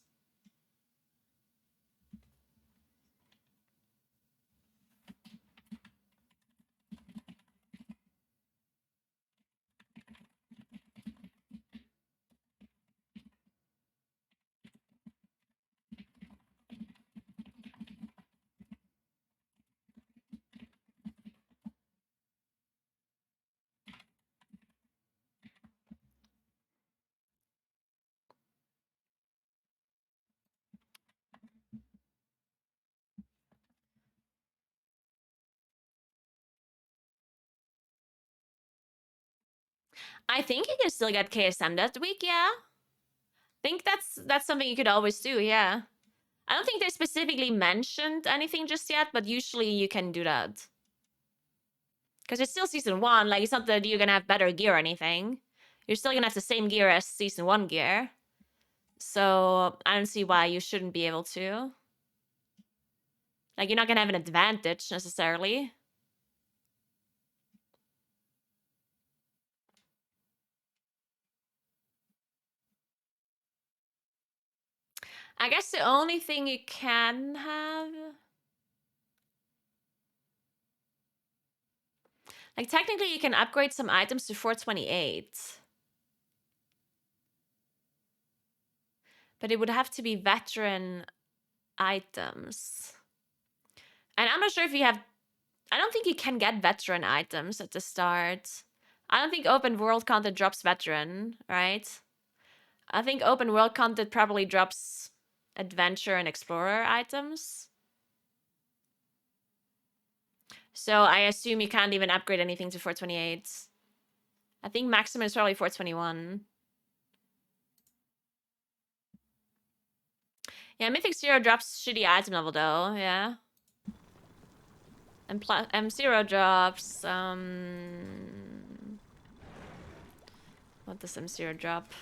I think you can still get KSM that week, yeah. I think that's something you could always do, yeah. I don't think they specifically mentioned anything just yet, but usually you can do that. Because it's still season 1, like it's not that you're gonna have better gear or anything. You're still gonna have the same gear as season 1 gear. So I don't see why you shouldn't be able to. Like, you're not gonna have an advantage necessarily. I guess the only thing you can have... Like, technically you can upgrade some items to 428. But it would have to be veteran items. And I'm not sure if you have... I don't think you can get veteran items at the start. I don't think open world content drops veteran, right? I think open world content probably drops adventure and explorer items. So I assume you can't even upgrade anything to 428. I think maximum is probably 421. Yeah, Mythic Zero drops shitty item level though, yeah. And M0 drops, what does M0 drop?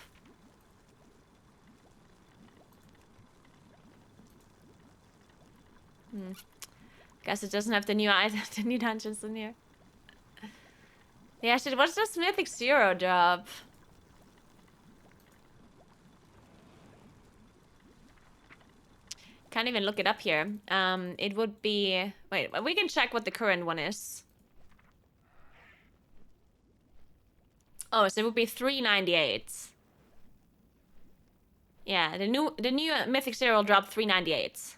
Guess it doesn't have the new item, the new dungeons in here. Yeah, shit, what's this Mythic Zero drop? Can't even look it up here. It would be... Wait, we can check what the current one is. Oh, so it would be 398. Yeah, the new Mythic Zero will drop 398.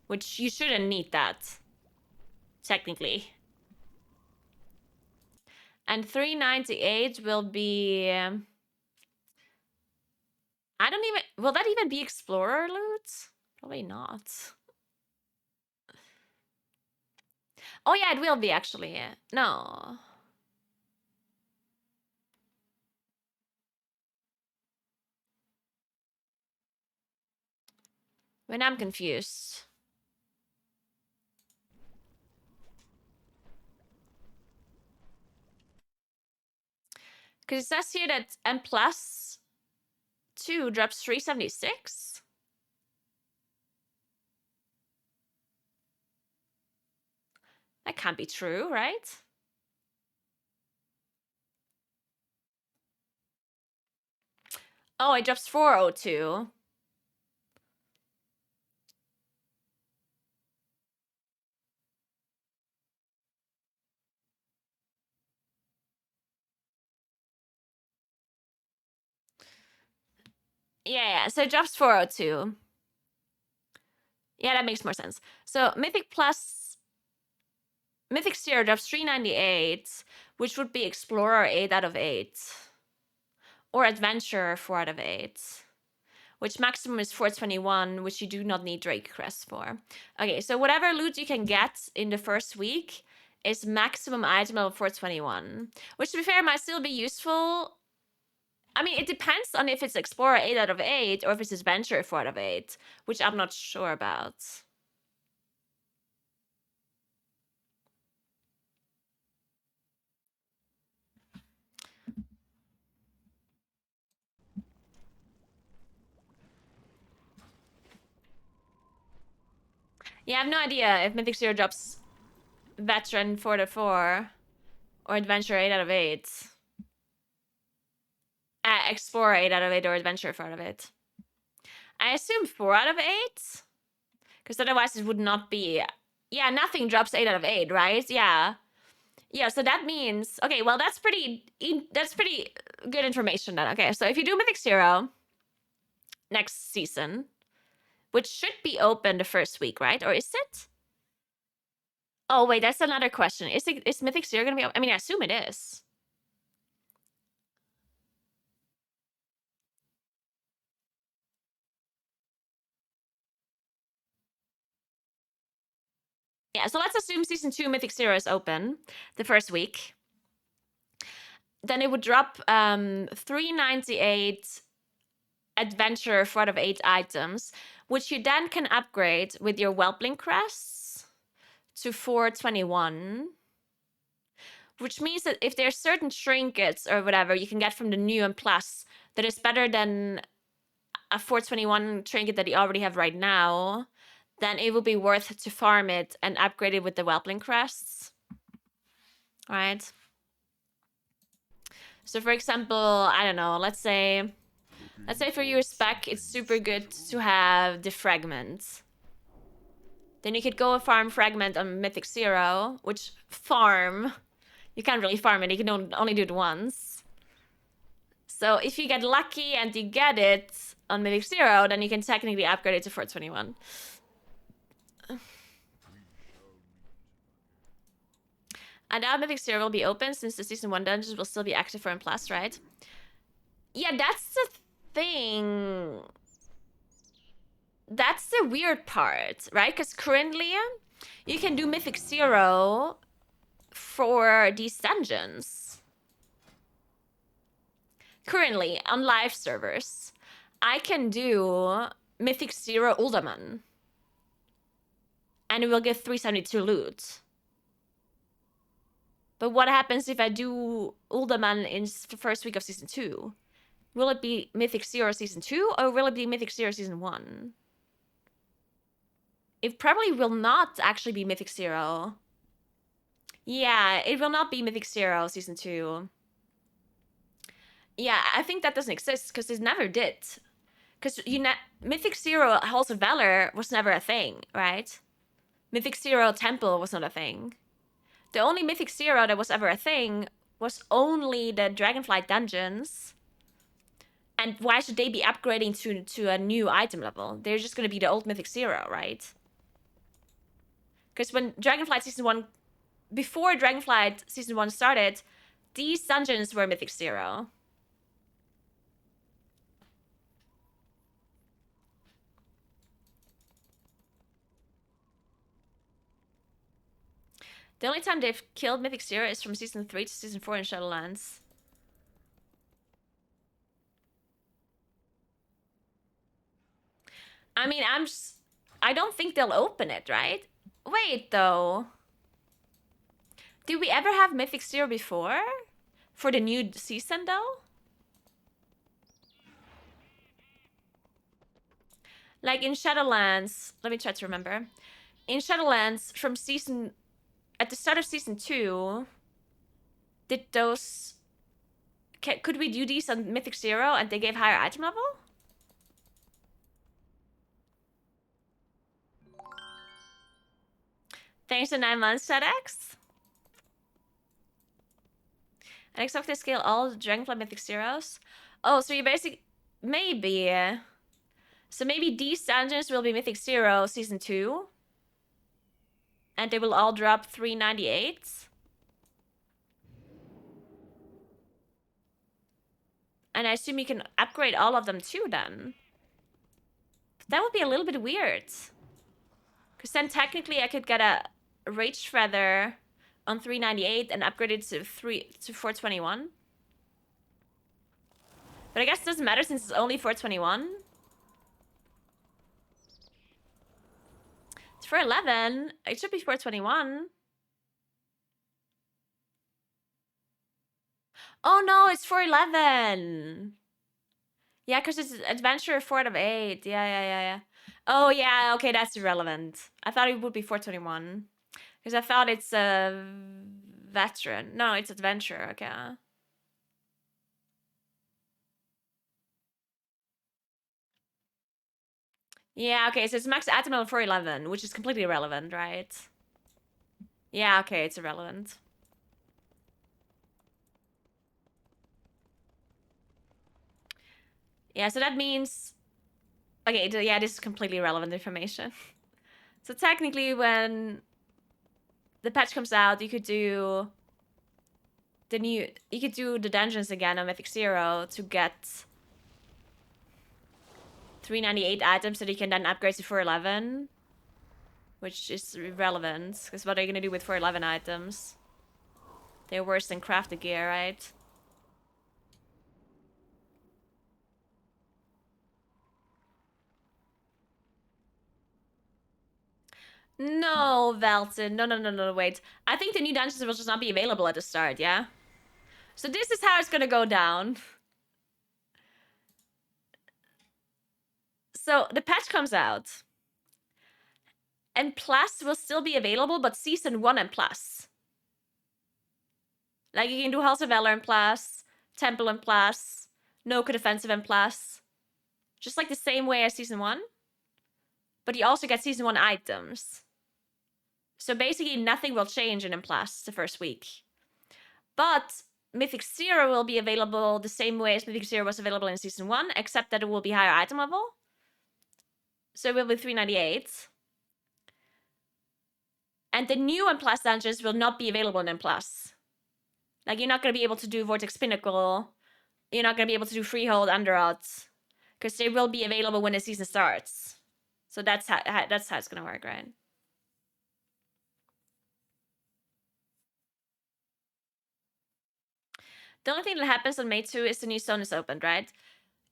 Which you shouldn't need that. Technically. And 398 will be... I don't even... Will that even be Explorer loot? Probably not. Oh yeah, it will be actually. No. When I'm confused. Because it says here that M plus 2 drops 376. That can't be true, right? Oh, it drops 402. Yeah, so it drops 402. Yeah, that makes more sense. So Mythic plus... Mythic Zero drops 398, which would be Explorer 8 out of 8. Or Adventurer 4 out of 8. Which maximum is 421, which you do not need Drake Crest for. Okay, so whatever loot you can get in the first week is maximum item level 421. Which, to be fair, might still be useful. I mean, it depends on if it's Explorer 8 out of 8 or if it's Adventurer 4 out of 8, which I'm not sure about. Yeah, I have no idea if Mythic Zero drops Veteran 4 out of 4 or Adventurer 8 out of 8. Explorer 8 out of 8 or Adventurer 4 out of 8. I assume 4 out of 8? Because otherwise it would not be... Yeah, nothing drops 8 out of 8, right? Yeah. Yeah, so that means... Okay, well, that's pretty good information then. Okay, so if you do Mythic Zero next season, which should be open the first week, right? Or is it? Oh, wait, that's another question. Is Mythic Zero going to be open? I mean, I assume it is. Yeah, so let's assume Season 2 Mythic Zero is open the first week. Then it would drop 398 Adventure 4 out of 8 items, which you then can upgrade with your Whelpling Crests to 421. Which means that if there's certain trinkets or whatever you can get from the new and plus that is better than a 421 trinket that you already have right now, then it will be worth to farm it and upgrade it with the Whelpling Crests. Right? So for example, I don't know, let's say for your spec, it's super good to have the fragment. Then you could go and farm fragment on Mythic Zero, which farm, you can't really farm it, you can only do it once. So if you get lucky and you get it on Mythic Zero, then you can technically upgrade it to 421. And now Mythic Zero will be open since the Season 1 dungeons will still be active for M+, right? Yeah, that's the thing. That's the weird part, right? Because currently, you can do Mythic Zero for these dungeons. Currently, on live servers, I can do Mythic Zero Uldaman. And it will give 372 loot. But what happens if I do Uldaman in the first week of Season 2? Will it be Mythic Zero Season 2 or will it be Mythic Zero Season 1? It probably will not actually be Mythic Zero. Yeah, it will not be Mythic Zero Season 2. Yeah, I think that doesn't exist because it never did. Because Mythic Zero Halls of Valor was never a thing, right? Mythic Zero Temple was not a thing. The only Mythic Zero that was ever a thing was only the Dragonflight dungeons. And why should they be upgrading to a new item level? They're just going to be the old Mythic Zero, right? Because when Dragonflight Season 1, before Dragonflight Season 1 started, these dungeons were Mythic Zero. The only time they've killed Mythic Zero is from Season 3 to Season 4 in Shadowlands. I mean, I don't think they'll open it, right? Wait, though. Did we ever have Mythic Zero before? For the new season, though? Like in Shadowlands, let me try to remember. In Shadowlands, at the start of Season 2, did those... Could we do these on Mythic Zero and they gave higher item level? Thanks to 9 months, TEDx. And expect to scale all Dragonfly Mythic Zeros. Oh, so you basically... Maybe. So maybe these dungeons will be Mythic Zero Season 2. And they will all drop 398. And I assume you can upgrade all of them too, then. But that would be a little bit weird. Because then technically I could get a Rage Feather on 398 and upgrade it to 421. But I guess it doesn't matter since it's only 421. It's 411. It should be 421. Oh no, it's 411. Yeah, because it's Adventure 4 out of 8. Yeah. Oh yeah, okay, that's irrelevant. I thought it would be 421. Because I thought it's a Veteran. No, it's Adventure, okay. Yeah, okay, so it's max item level 411, which is completely irrelevant, right? Yeah, okay, it's irrelevant. Yeah, so that means... Okay, yeah, this is completely irrelevant information. So technically, when the patch comes out, you could do the dungeons again on Mythic Zero to get 398 items that you can then upgrade to 411. Which is irrelevant, because what are you gonna do with 411 items? They're worse than crafted gear, right? No, Velton. No, wait. I think the new dungeons will just not be available at the start, yeah? So this is how it's gonna go down. So the patch comes out. And Plus will still be available, but Season 1 and Plus. Like you can do House of Valor and Plus, Temple and Plus, Noka Defensive and Plus. Just like the same way as Season 1. But you also get Season 1 items. So basically nothing will change in M+ the first week. But Mythic Zero will be available the same way as Mythic Zero was available in Season 1, except that it will be higher item level. So it will be 398. And the new M+ dungeons will not be available in M+. Like, you're not going to be able to do Vortex Pinnacle. You're not going to be able to do Freehold Underoath. Because they will be available when the season starts. So that's how it's going to work, right? The only thing that happens on May 2 is the new zone is opened, right?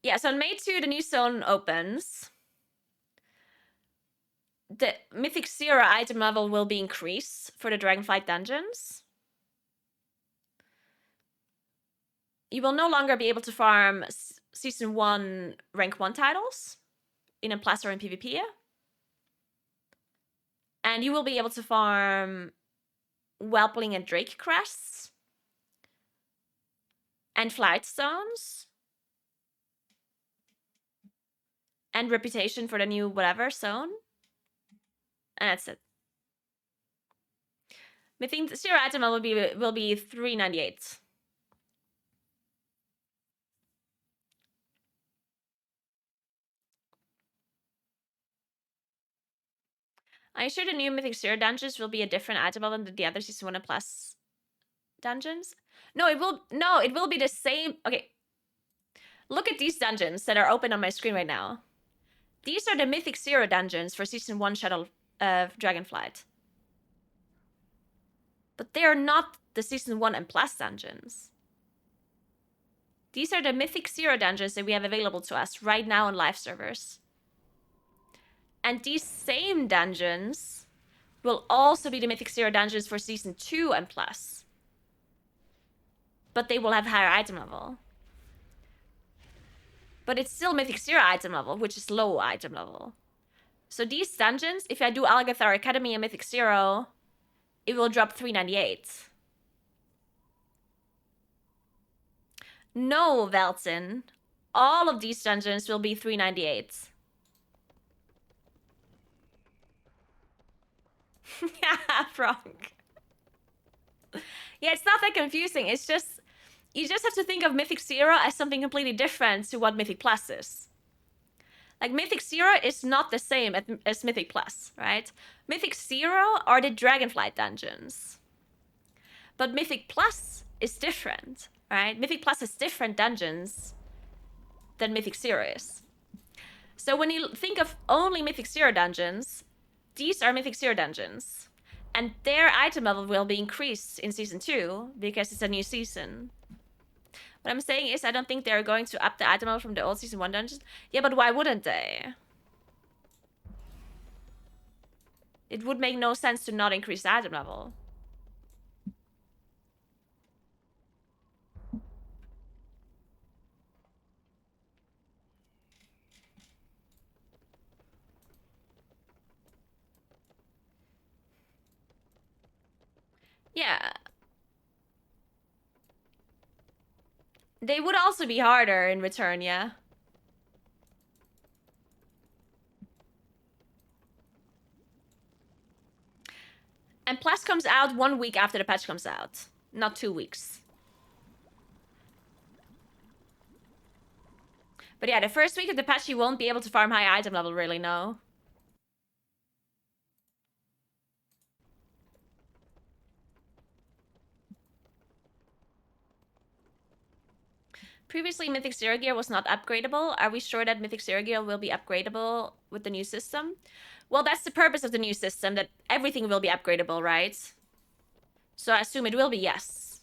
Yeah, so on May 2, the new zone opens. The Mythic Zero item level will be increased for the Dragonflight dungeons. You will no longer be able to farm Season 1 rank 1 titles in a plus or in PvP. And you will be able to farm Whelpling and Drake crests. And Flight Stones. And Reputation for the new whatever zone. And that's it. Mythic Zero item will be 398. Are you sure the new Mythic Zero dungeons will be a different item level than the other Season 1 and Plus dungeons? No, it will be the same. Okay. Look at these dungeons that are open on my screen right now. These are the Mythic Zero dungeons for Season 1 Shadow of Dragonflight. But they are not the Season 1 and Plus dungeons. These are the Mythic Zero dungeons that we have available to us right now on live servers. And these same dungeons will also be the Mythic Zero dungeons for Season 2 and Plus. But they will have higher item level. But it's still Mythic Zero item level, which is low item level. So these dungeons, if I do Algathar Academy and Mythic Zero, it will drop 398. No, Velton. All of these dungeons will be 398. Yeah, Frank. Yeah, it's not that confusing. It's just, you just have to think of Mythic Zero as something completely different to what Mythic Plus is. Like, Mythic Zero is not the same as Mythic Plus, right? Mythic Zero are the Dragonflight dungeons. But Mythic Plus is different, right? Mythic Plus has different dungeons than Mythic Zero is. So when you think of only Mythic Zero dungeons, these are Mythic Zero dungeons. And their item level will be increased in Season 2 because it's a new season. What I'm saying is I don't think they're going to up the item level from the old Season 1 dungeons. Yeah, but why wouldn't they? It would make no sense to not increase the item level. Yeah. They would also be harder in return, yeah. And Plus comes out 1 week after the patch comes out, not 2 weeks. But yeah, the first week of the patch, you won't be able to farm high item level, really, no. Previously, Mythic Zero Gear was not upgradable. Are we sure that Mythic Zero Gear will be upgradable with the new system? Well, that's the purpose of the new system, that everything will be upgradable, right? So I assume it will be, yes.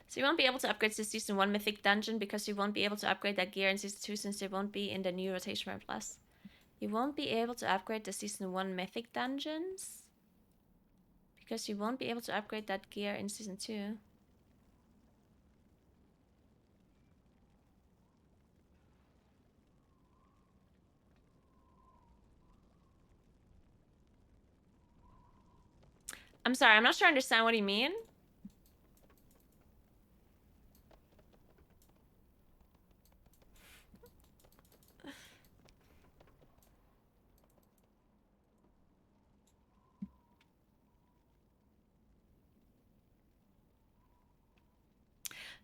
So you won't be able to upgrade to Season 1 Mythic Dungeon because you won't be able to upgrade that gear in Season 2 since it won't be in the new Rotation Rare Plus. You won't be able to upgrade the Season 1 Mythic Dungeons because you won't be able to upgrade that gear in Season 2. I'm sorry, I'm not sure I understand what you mean.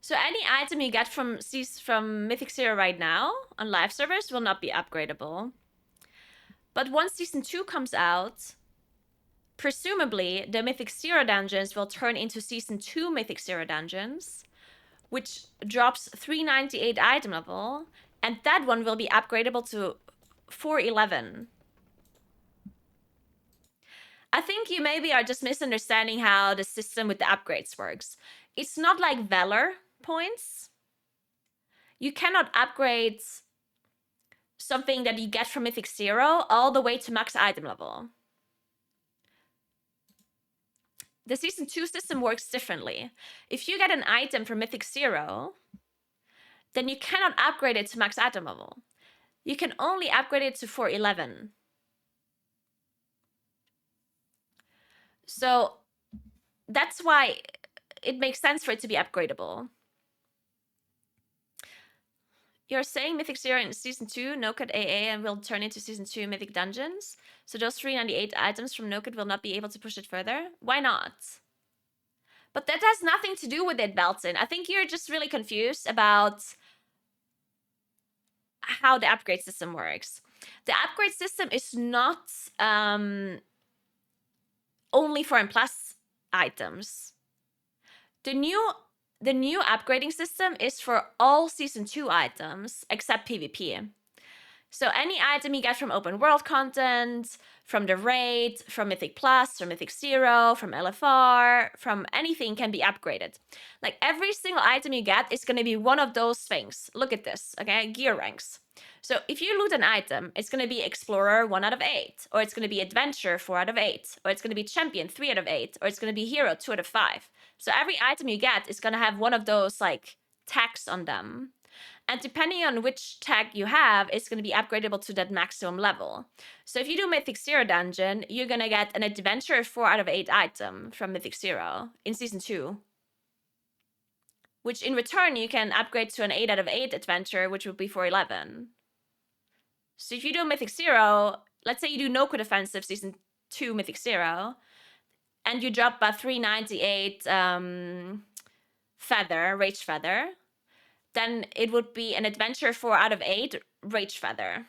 So any item you get from Mythic Zero right now on live servers will not be upgradable. But once Season 2 comes out, presumably the Mythic Zero dungeons will turn into Season 2 Mythic Zero dungeons, which drops 398 item level, and that one will be upgradable to 411. I think you maybe are just misunderstanding how the system with the upgrades works. It's not like Valor points. You cannot upgrade something that you get from Mythic Zero all the way to max item level. The Season 2 system works differently. If you get an item from Mythic Zero, then you cannot upgrade it to max item level. You can only upgrade it to 411. So that's why it makes sense for it to be upgradable. You're saying Mythic Zero in Season 2, no-code AA, and will turn into Season 2 Mythic Dungeons? So those 398 items from no-code will not be able to push it further? Why not? But that has nothing to do with it, Belton. I think you're just really confused about how the upgrade system works. The upgrade system is not only for M+ items. The new upgrading system is for all Season 2 items except PvP. So any item you get from open world content, from the raid, from Mythic Plus, from Mythic Zero, from LFR, from anything can be upgraded. Like every single item you get is going to be one of those things. Look at this, okay? Gear ranks. So if you loot an item, it's going to be Explorer 1 out of 8, or it's going to be Adventure 4 out of 8, or it's going to be Champion 3 out of 8, or it's going to be Hero 2 out of 5. So every item you get is going to have one of those like tags on them. And depending on which tag you have, it's going to be upgradable to that maximum level. So if you do Mythic Zero dungeon, you're going to get an Adventure 4 out of 8 item from Mythic Zero in Season 2. Which in return, you can upgrade to an 8 out of 8 Adventure, which would be 411. So if you do Mythic Zero, let's say you do No-Code Offensive Season 2 Mythic Zero, and you drop a 398 feather, Rage Feather, then it would be an Adventure 4 out of 8 Rage Feather.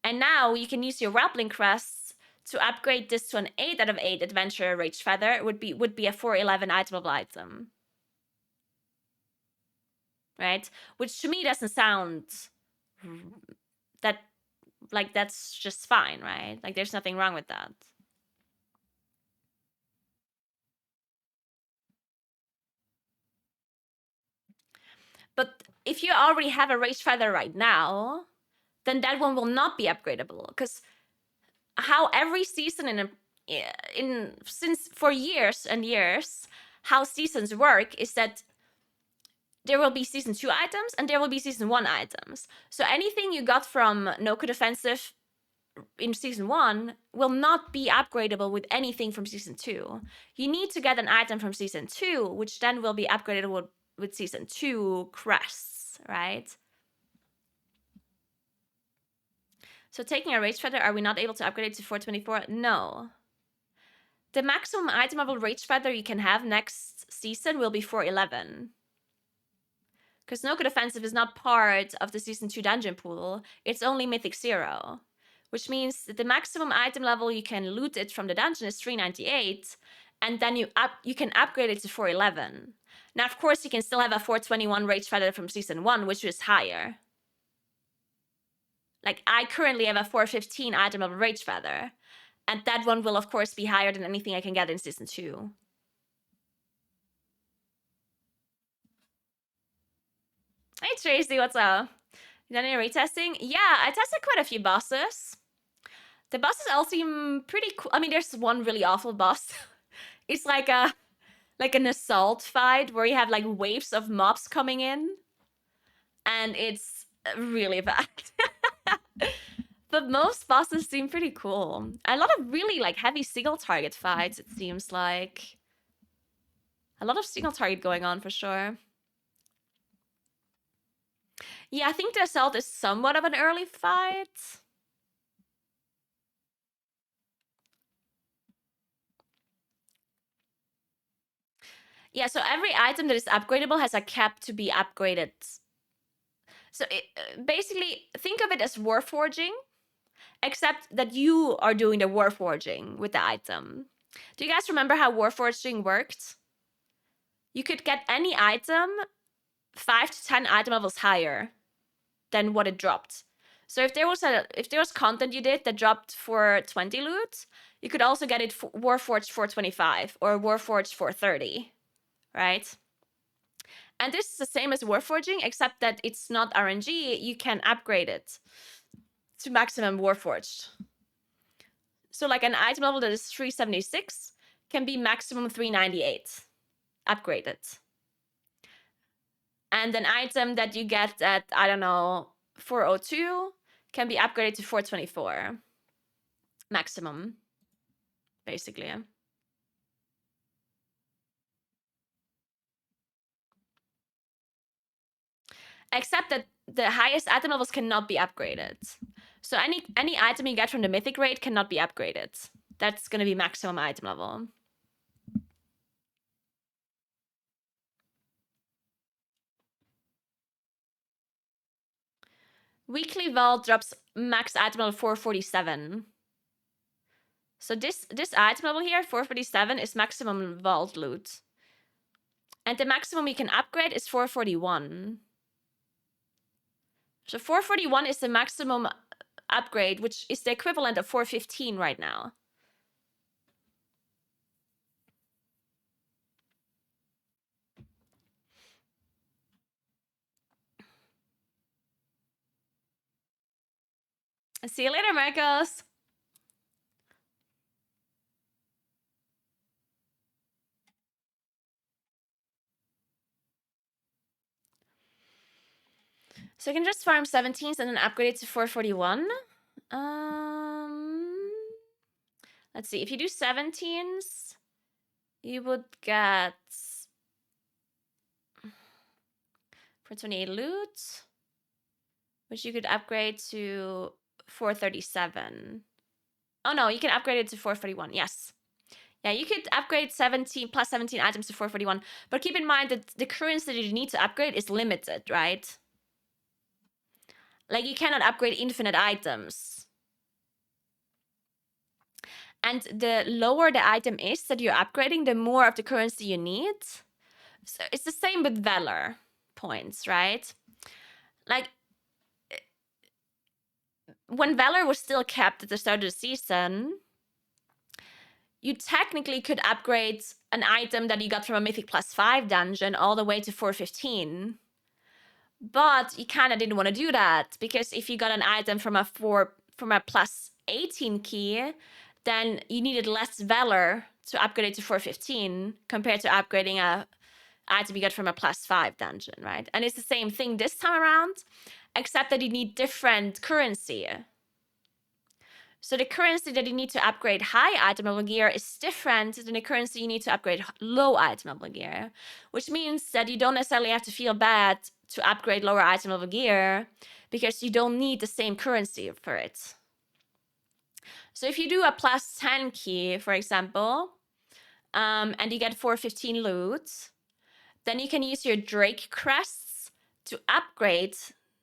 And now you can use your Rappling Crests to upgrade this to an 8 out of 8 Adventure Rage Feather. It would be a 411 itemable item. Right? Which to me doesn't sound that, like, that's just fine, right? Like, there's nothing wrong with that. But if you already have a Rage Feather right now, then that one will not be upgradable. Because how every season since for years and years, how seasons work is that there will be Season 2 items and there will be Season 1 items. So anything you got from No-Code Offensive in Season 1 will not be upgradable with anything from Season 2. You need to get an item from Season 2, which then will be upgradable with Season 2 crests, right? So taking a Rage Feather, are we not able to upgrade it to 424? No. The maximum itemable Rage Feather you can have next season will be 411. Because No-Code Offensive is not part of the Season 2 dungeon pool, it's only Mythic Zero. Which means that the maximum item level you can loot it from the dungeon is 398, and then you can upgrade it to 411. Now, of course, you can still have a 421 Rage Feather from Season 1, which is higher. Like, I currently have a 415 item of Rage Feather, and that one will, of course, be higher than anything I can get in Season 2. Hey, Tracy, what's up? You done any retesting? Yeah, I tested quite a few bosses. The bosses all seem pretty cool. I mean, there's one really awful boss. It's like an assault fight where you have like waves of mobs coming in, and it's really bad. But most bosses seem pretty cool. A lot of really like heavy single target fights, it seems like. A lot of single target going on for sure. Yeah, I think the assault is somewhat of an early fight. Yeah, so every item that is upgradable has a cap to be upgraded. So basically, think of it as warforging, except that you are doing the warforging with the item. Do you guys remember how warforging worked? You could get any item 5 to 10 item levels higher than what it dropped. So if there was content you did that dropped for 20 loot, you could also get it warforged 425 or warforged 430, right? And this is the same as warforging, except that it's not RNG. You can upgrade it to maximum warforged. So like an item level that is 376 can be maximum 398 upgraded. And an item that you get at, I don't know, 402 can be upgraded to 424 maximum. basically. Except that the highest item levels cannot be upgraded. So any item you get from the Mythic raid cannot be upgraded. That's going to be maximum item level. Weekly vault drops max item level 447. So this item level here, 447, is maximum vault loot. And the maximum you can upgrade is 441. So 441 is the maximum upgrade, which is the equivalent of 415 right now. See you later, Marcos. So you can just farm 17s and then upgrade it to 441. Let's see. If you do 17s, you would get 428 loot, which you could upgrade to 437. Oh no, you can upgrade it to 441. Yes. Yeah, you could upgrade 17 plus 17 items to 441. But keep in mind that the currency that you need to upgrade is limited, right? Like, you cannot upgrade infinite items. And the lower the item is that you're upgrading, the more of the currency you need. So it's the same with Valor points, right? Like, when Valor was still kept at the start of the season, you technically could upgrade an item that you got from a Mythic +5 dungeon all the way to 415. But you kind of didn't want to do that, because if you got an item from a +18 key, then you needed less Valor to upgrade it to 415 compared to upgrading a item you get from a +5 dungeon, right? And it's the same thing this time around, except that you need different currency. So the currency that you need to upgrade high item level gear is different than the currency you need to upgrade low item level gear, which means that you don't necessarily have to feel bad to upgrade lower item level gear, because you don't need the same currency for it. So if you do a +10 key, for example, and you get 415 loot, then you can use your Drake crests to upgrade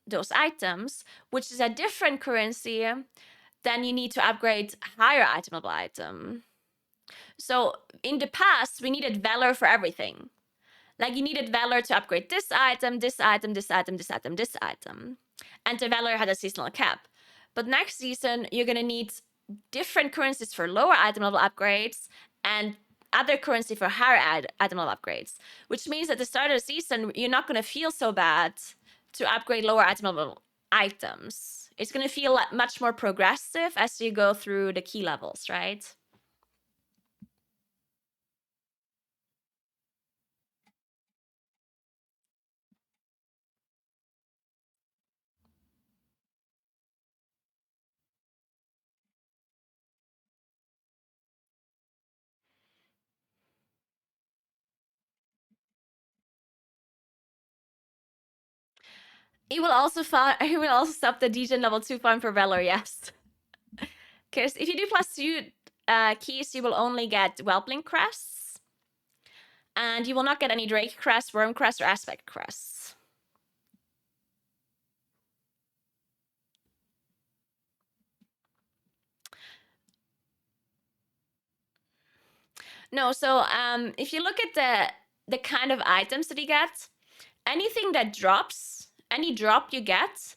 those items, which is a different currency. Then you need to upgrade higher item level item. So in the past, we needed Valor for everything. Like, you needed Valor to upgrade this item, this item, this item, this item, this item. And the Valor had a seasonal cap. But next season, you're going to need different currencies for lower item level upgrades and other currency for higher item level upgrades. Which means at the start of the season, you're not going to feel so bad to upgrade lower item level items. It's going to feel much more progressive as you go through the key levels, right? He will also stop the degen level 2 farm for Valor, yes. Because if you do +2 keys, you will only get Whelpling crests. And you will not get any Drake crest, Worm crest, or Aspect crests. No, so if you look at the kind of items that you get, anything that drops, any drop you get,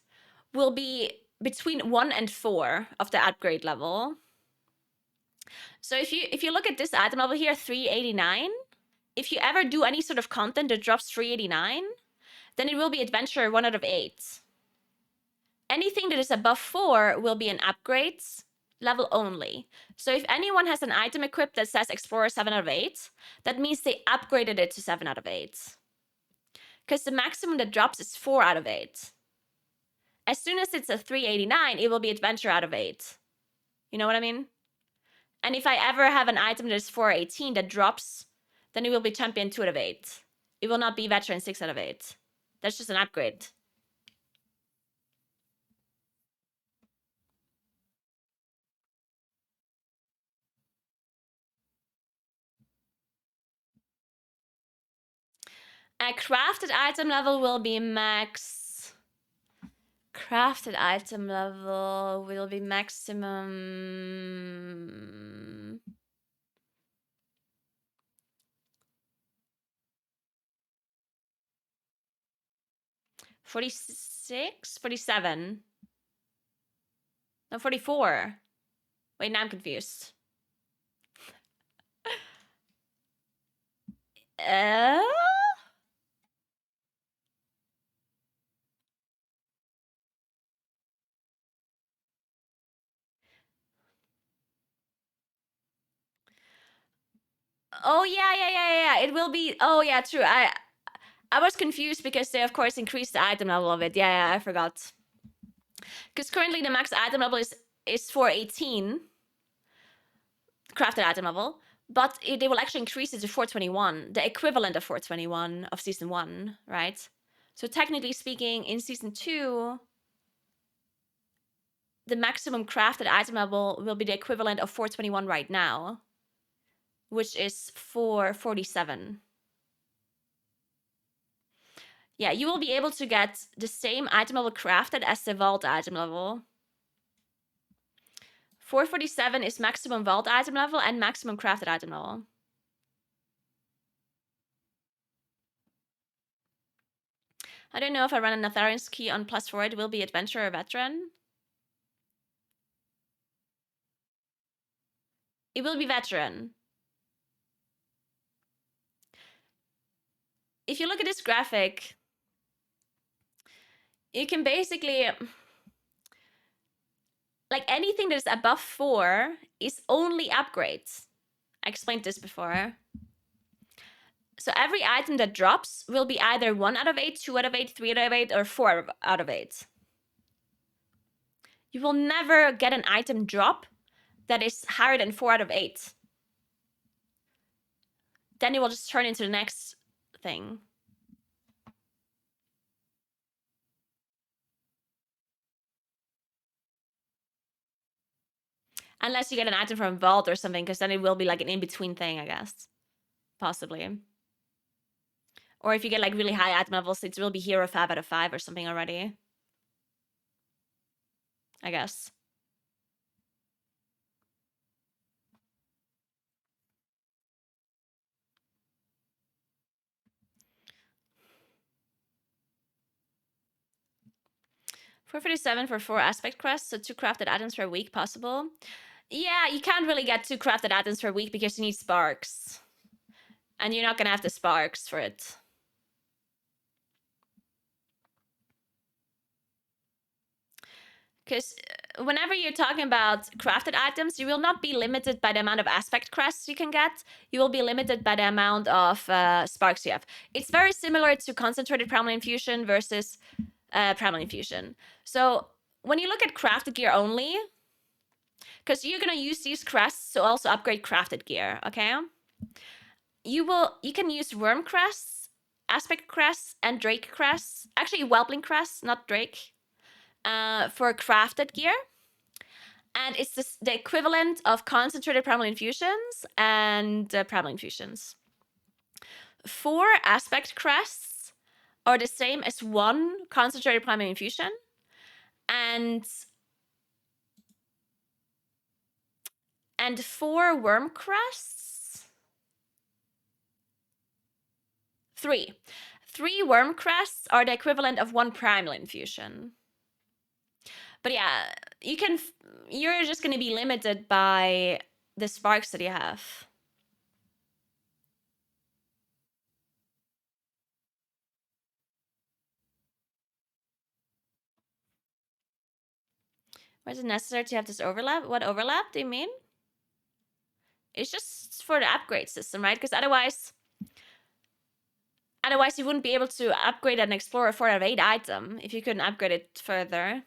will be between 1 and 4 of the upgrade level. So if you look at this item level here, 389, if you ever do any sort of content that drops 389, then it will be Adventure 1 out of 8. Anything that is above 4 will be an upgrade level only. So if anyone has an item equipped that says Explorer 7 out of 8, that means they upgraded it to 7 out of 8. Because the maximum that drops is 4 out of 8. As soon as it's a 389, it will be Adventure out of 8. You know what I mean? And if I ever have an item that is 418 that drops, then it will be champion 2 out of 8. It will not be veteran 6 out of 8. That's just an upgrade. A crafted item level will be max. Crafted item level will be maximum. $46? $47? No, $44. Wait, now I'm confused. Uh? Oh yeah. It will be. Oh yeah, true. I was confused because they of course increased the item level of it. Yeah, I forgot. Because currently the max item level is 418, crafted item level, but they will actually increase it to 421, the equivalent of 421 of season 1, right? So technically speaking, in season 2, the maximum crafted item level will be the equivalent of 421 right now, which is 447. Yeah, you will be able to get the same item level crafted as the vault item level. 447 is maximum vault item level and maximum crafted item level. I don't know if I run an Atharian's key on +4, it will be adventure or veteran. It will be veteran. If you look at this graphic, you can basically, like anything that is above 4 is only upgrades. I explained this before. So every item that drops will be either 1 out of 8, 2 out of 8, 3 out of 8, or 4 out of 8. You will never get an item drop that is higher than 4 out of 8. Then it will just turn into the next thing. Unless you get an item from Vault or something, because then it will be like an in-between thing, I guess. Possibly. Or if you get like really high item levels, it will be hero 5 out of 5 or something already. I guess. $447 for 4 aspect quests, so 2 crafted items per week possible. Yeah, you can't really get 2 crafted items per week because you need sparks. And you're not gonna have the sparks for it. Because whenever you're talking about crafted items, you will not be limited by the amount of aspect crests you can get. You will be limited by the amount of sparks you have. It's very similar to concentrated primal infusion versus primal infusion. So when you look at crafted gear only, because you're gonna use these crests to also upgrade crafted gear, okay? You can use worm crests, aspect crests, and drake crests. Actually, whelpling crests, not drake. For crafted gear. And it's the equivalent of concentrated primal infusions and primal infusions. 4 aspect crests are the same as 1 concentrated primal infusion. And 4 worm crests. 3 worm crests are the equivalent of 1 primal infusion. But yeah, you're just going to be limited by the sparks that you have. Why is it necessary to have this overlap? What overlap do you mean? It's just for the upgrade system, right? Because otherwise you wouldn't be able to upgrade an Explorer 4 out of 8 item if you couldn't upgrade it further.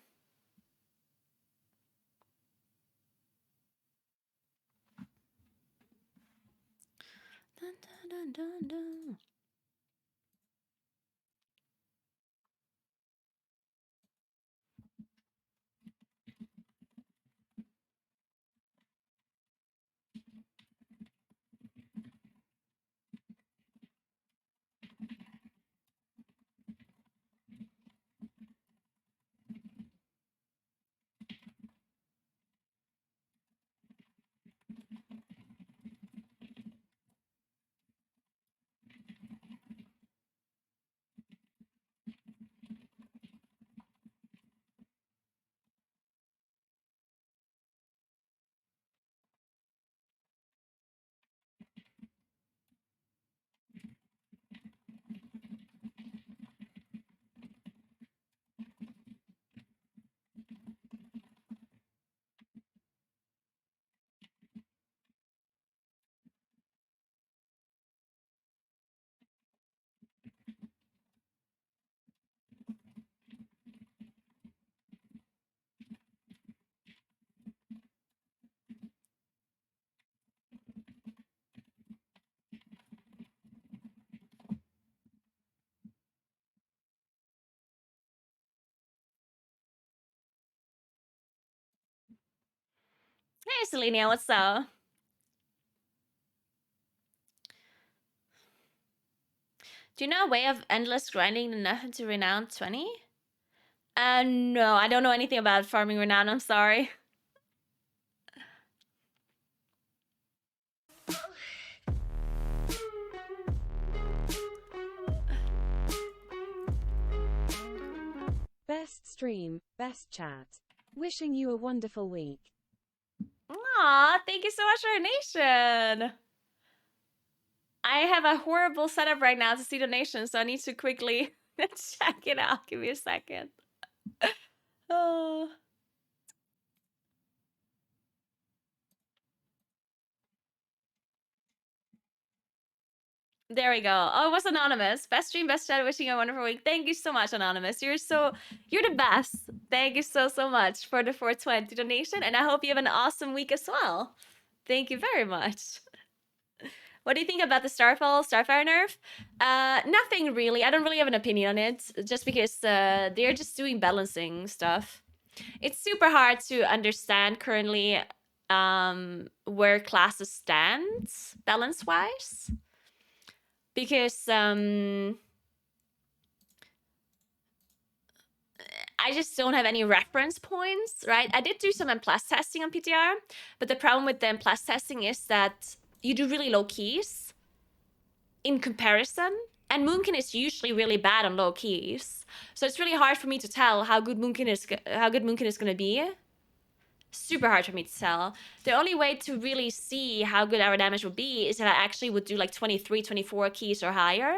dun, dun, dun. Hey, Selenia, what's up? Do you know a way of endless grinding enough to renown 20? No, I don't know anything about farming renown, I'm sorry. Best stream, best chat. Wishing you a wonderful week. Aw, thank you so much for your donation. I have a horrible setup right now to see donations, so I need to quickly check it out. Give me a second. Oh. There we go. Oh, it was Anonymous. Best stream, best chat, wishing you a wonderful week. Thank you so much, Anonymous. You're the best. Thank you so much for the 420 donation, and I hope you have an awesome week as well. Thank you very much. What do you think about the Starfire nerf? Nothing really. I don't really have an opinion on it, just because they're just doing balancing stuff. It's super hard to understand currently where classes stand balance-wise. Because I just don't have any reference points, right? I did do some M+ testing on PTR, but the problem with the M+ testing is that you do really low keys in comparison, and Moonkin is usually really bad on low keys. So it's really hard for me to tell how good Moonkin is going to be. Super hard for me to tell. The only way to really see how good our damage would be is if I actually would do like 23, 24 keys or higher,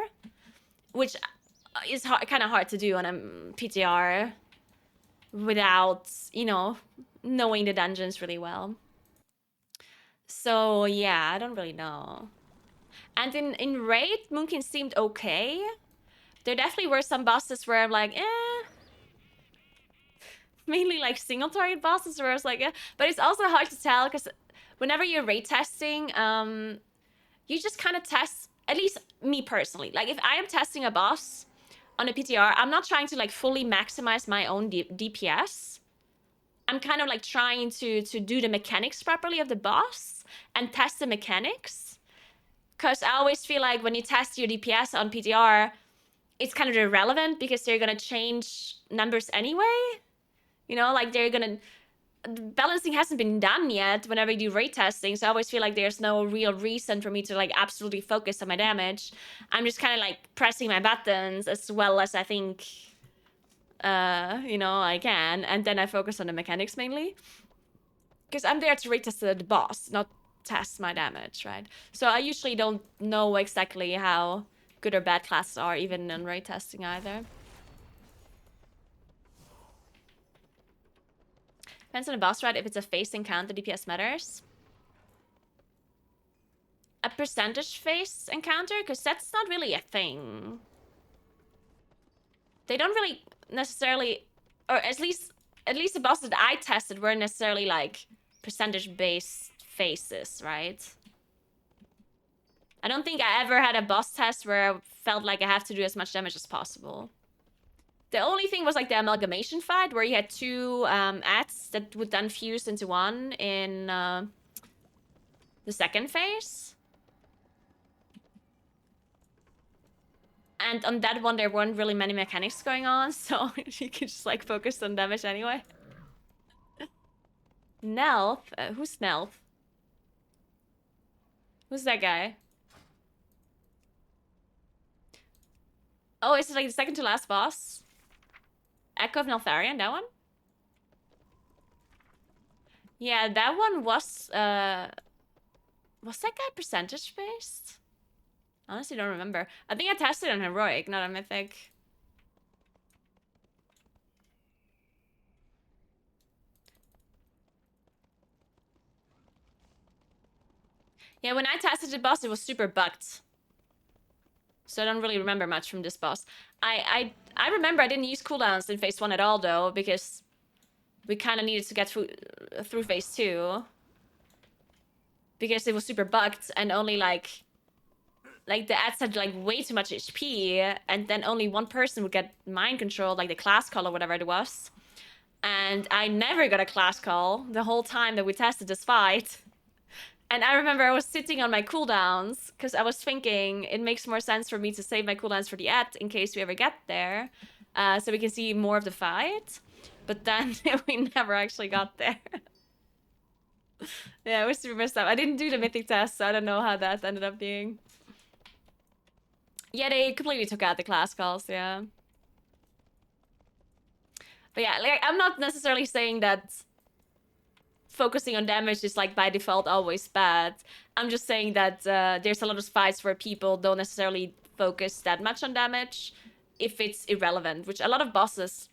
which is kind of hard to do on a PTR without, knowing the dungeons really well. So yeah, I don't really know. And in Raid, Moonkin seemed okay. There definitely were some bosses where I'm like, mainly like single target bosses where I was like, but it's also hard to tell because whenever you're raid testing, you just kind of test, at least me personally, like if I am testing a boss on a PTR, I'm not trying to like fully maximize my own DPS. I'm kind of like trying to do the mechanics properly of the boss and test the mechanics. Because I always feel like when you test your DPS on PTR, it's kind of irrelevant because they're going to change numbers anyway. Like they're going to... Balancing hasn't been done yet whenever you do raid testing, so I always feel like there's no real reason for me to like absolutely focus on my damage. I'm just kind of like pressing my buttons as well as I think I can, and then I focus on the mechanics mainly. Because I'm there to retest the boss, not test my damage, right? So I usually don't know exactly how good or bad classes are, even in raid testing either. Depends on the boss, right? If it's a face encounter, DPS matters. A percentage face encounter? Because that's not really a thing. They don't really necessarily, or at least the bosses that I tested weren't necessarily like percentage-based faces, right? I don't think I ever had a boss test where I felt like I have to do as much damage as possible. The only thing was like the amalgamation fight where you had two ads that would then fuse into one in the second phase. And on that one, there weren't really many mechanics going on, so you could just like focus on damage anyway. Nelf? Who's Nelf? Who's that guy? Oh, is it like the second to last boss? Echo of Neltharion, that one? Yeah, that one was that guy percentage based? Honestly, don't remember. I think I tested on Heroic, not on Mythic. Yeah, when I tested the boss, it was super bugged. So I don't really remember much from this boss. I remember I didn't use cooldowns in phase 1 at all, though, because we kind of needed to get through phase 2. Because it was super bugged, and only, like the ads had, like, way too much HP, and then only one person would get mind control, like the class call or whatever it was. And I never got a class call the whole time that we tested this fight. And I remember I was sitting on my cooldowns because I was thinking it makes more sense for me to save my cooldowns for the ad in case we ever get there, so we can see more of the fight. But then we never actually got there. Yeah, it was super messed up. I didn't do the mythic test, so I don't know how that ended up being. Yeah, they completely took out the class calls, yeah. But yeah, like, I'm not necessarily saying that focusing on damage is like by default always bad. I'm just saying that there's a lot of fights where people don't necessarily focus that much on damage if it's irrelevant, which a lot of bosses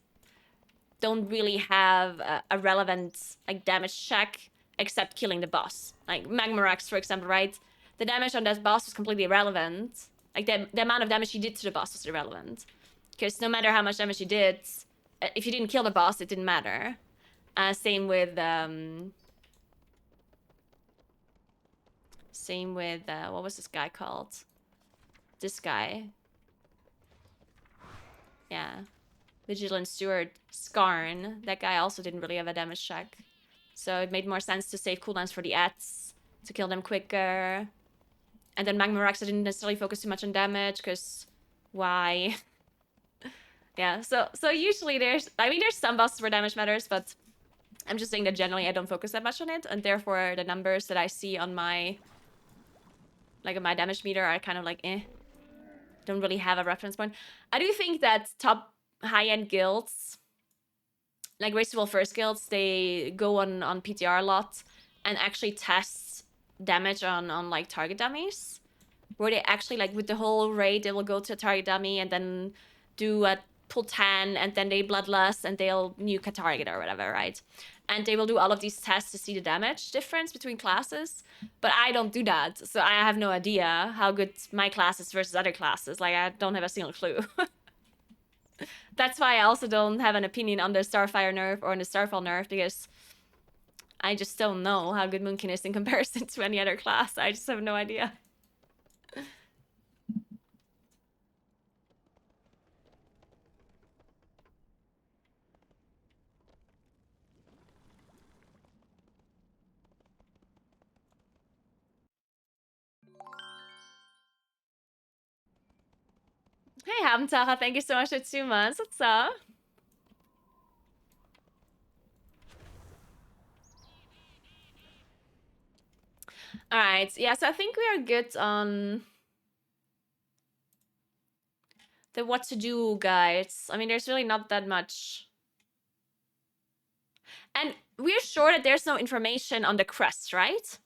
don't really have a relevant like damage check except killing the boss. Like Magmorax, for example, right? The damage on that boss was completely irrelevant. Like the amount of damage you did to the boss was irrelevant. Because no matter how much damage you did, if you didn't kill the boss, it didn't matter. Same with what was this guy called? This guy. Yeah. Vigilant Steward Skarn. That guy also didn't really have a damage check. So it made more sense to save cooldowns for the ads, to kill them quicker. And then Magmorax didn't necessarily focus too much on damage, because why? Yeah, so usually there's some bosses where damage matters, but I'm just saying that generally I don't focus that much on it, and therefore the numbers that I see on my on my damage meter are kind of like don't really have a reference point. I do think that top high-end guilds, like Race to World First guilds, they go on PTR a lot and actually test damage on like target dummies, where they actually like with the whole raid they will go to a target dummy and then do a pull 10 and then they bloodlust and they'll nuke a target or whatever, right? And they will do all of these tests to see the damage difference between classes. But I don't do that, so I have no idea how good my class is versus other classes. Like, I don't have a single clue. That's why I also don't have an opinion on the Starfire nerf or on the Starfall nerf, because I just don't know how good Moonkin is in comparison to any other class. I just have no idea. Hey, Hamtaha, thank you so much for 2 months. What's up? Alright, yeah, so I think we are good on the what to do guides. I mean, there's really not that much. And we're sure that there's no information on the crest, right?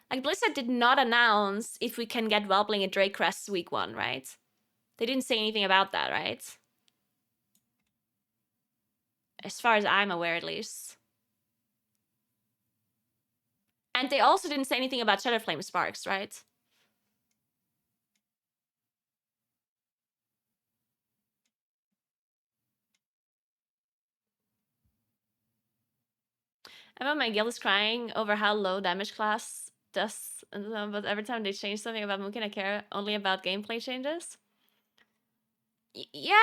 Like, Blizzard did not announce if we can get Whelpling and Drake crests week 1, right? They didn't say anything about that, right? As far as I'm aware, at least. And they also didn't say anything about Shadowflame Sparks, right? I bet my guild is crying over how low damage class does, but every time they change something about Moonkin, I care only about gameplay changes. Yeah,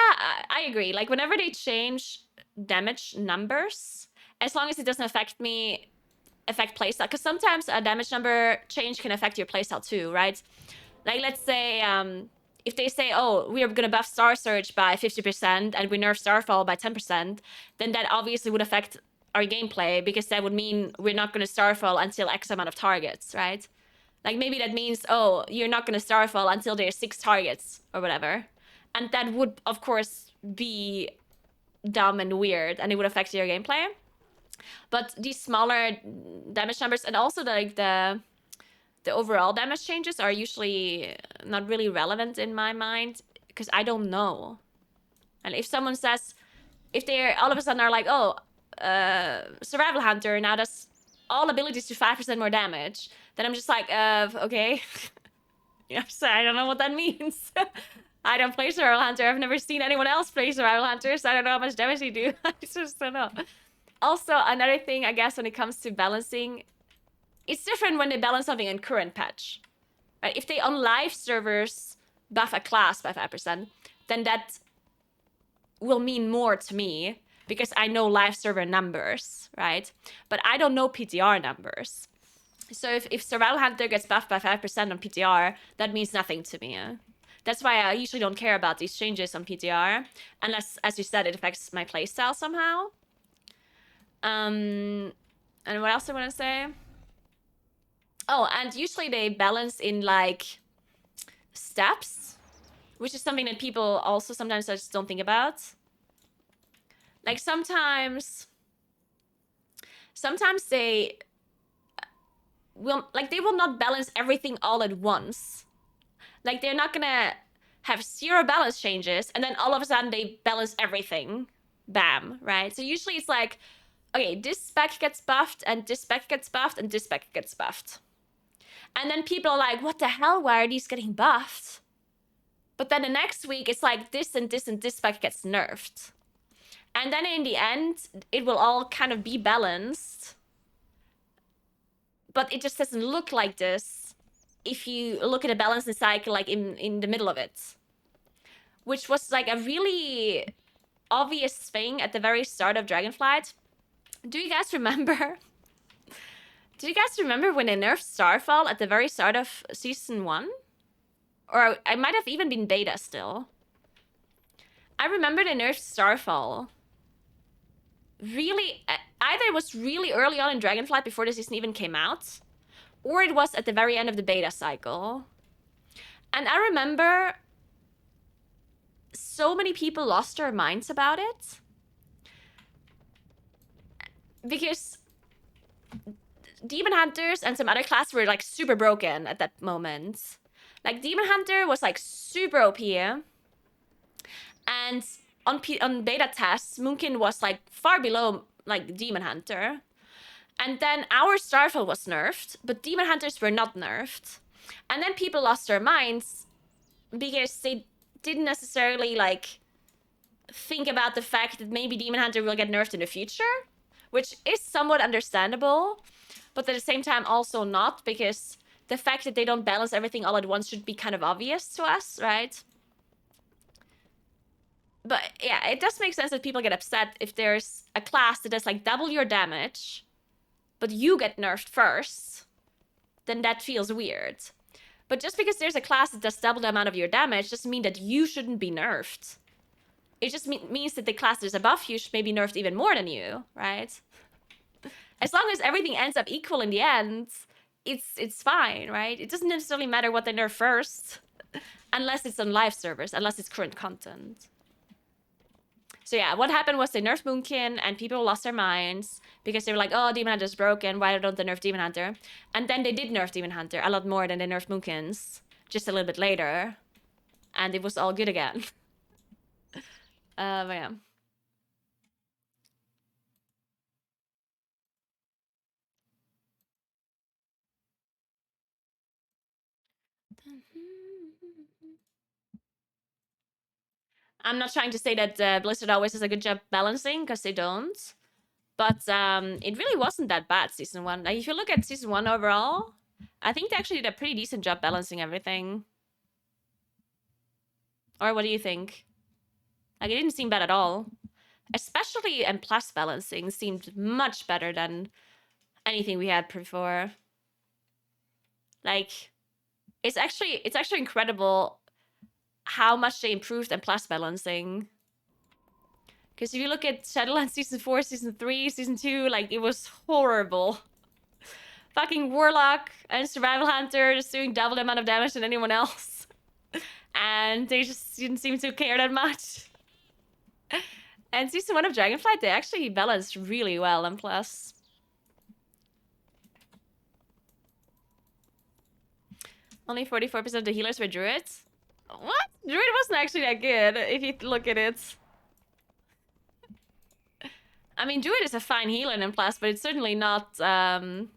I agree. Like, whenever they change damage numbers, as long as it doesn't affect playstyle, because sometimes a damage number change can affect your playstyle too, right? Like, let's say, if they say, oh, we are going to buff Star Surge by 50% and we nerf Starfall by 10%, then that obviously would affect our gameplay, because that would mean we're not going to Starfall until X amount of targets, right? Like, maybe that means, oh, you're not going to Starfall until there's 6 targets or whatever. And that would, of course, be dumb and weird, and it would affect your gameplay. But these smaller damage numbers, and also the overall damage changes, are usually not really relevant in my mind, because I don't know. And if someone says, if they all of a sudden are like, oh, Survival Hunter now does all abilities do 5% more damage, then I'm just like, okay. Yeah, so I don't know what that means. I don't play Survival Hunter. I've never seen anyone else play Survival Hunter, so I don't know how much damage they do. I just don't know. Also, another thing, I guess, when it comes to balancing, it's different when they balance something in current patch. Right? If they on live servers buff a class by 5%, then that will mean more to me, because I know live server numbers, right? But I don't know PTR numbers. So if Survival Hunter gets buffed by 5% on PTR, that means nothing to me. That's why I usually don't care about these changes on PTR, unless, as you said, it affects my playstyle somehow. And what else I want to say? Oh, and usually they balance in, like, steps, which is something that people also sometimes just don't think about. Like, sometimes they will not balance everything all at once. Like, they're not gonna have 0 balance changes, and then all of a sudden they balance everything. Bam, right? So usually it's like, okay, this spec gets buffed, and this spec gets buffed, and this spec gets buffed. And then people are like, what the hell? Why are these getting buffed? But then the next week, it's like this and this and this spec gets nerfed. And then in the end, it will all kind of be balanced. But it just doesn't look like this if you look at a balancing cycle, like, in the middle of it. Which was, like, a really obvious thing at the very start of Dragonflight. Do you guys remember? Do you guys remember when they nerfed Starfall at the very start of Season 1? Or I might have even been beta still. I remember they nerfed Starfall. Really, either it was really early on in Dragonflight before the season even came out, or it was at the very end of the beta cycle. And I remember so many people lost their minds about it. Because Demon Hunters and some other classes were, like, super broken at that moment. Like, Demon Hunter was, like, super OP. And on beta tests, Moonkin was, like, far below, like, Demon Hunter. And then our Starfall was nerfed, but Demon Hunters were not nerfed. And then people lost their minds because they didn't necessarily, like, think about the fact that maybe Demon Hunter will get nerfed in the future, which is somewhat understandable, but at the same time also not, because the fact that they don't balance everything all at once should be kind of obvious to us, right? But yeah, it does make sense that people get upset if there's a class that does, like, double your damage, but you get nerfed first, then that feels weird. But just because there's a class that does double the amount of your damage doesn't mean that you shouldn't be nerfed. It just means that the class that is above you should maybe nerfed even more than you, right? As long as everything ends up equal in the end, it's fine, right? It doesn't necessarily matter what they nerf first, unless it's on live servers, unless it's current content. So yeah, what happened was they nerfed Moonkin and people lost their minds because they were like, oh, Demon Hunter's broken, why don't they nerf Demon Hunter? And then they did nerf Demon Hunter a lot more than they nerfed Moonkins, just a little bit later. And it was all good again. But yeah. I'm not trying to say that Blizzard always does a good job balancing, because they don't. But it really wasn't that bad, Season 1. Like, if you look at Season 1 overall, I think they actually did a pretty decent job balancing everything. Or what do you think? Like, it didn't seem bad at all. Especially M plus balancing seemed much better than anything we had before. Like, it's actually incredible how much they improved M plus balancing. Because if you look at Shadowlands Season 4, Season 3, Season 2, like, it was horrible. Fucking Warlock and Survival Hunter just doing double the amount of damage than anyone else. And they just didn't seem to care that much. And Season 1 of Dragonflight, they actually balanced really well, and plus. Only 44% of the healers were druids? What? Druid wasn't actually that good, if you look at it. I mean, Druid is a fine healer in plus, but it's certainly not, the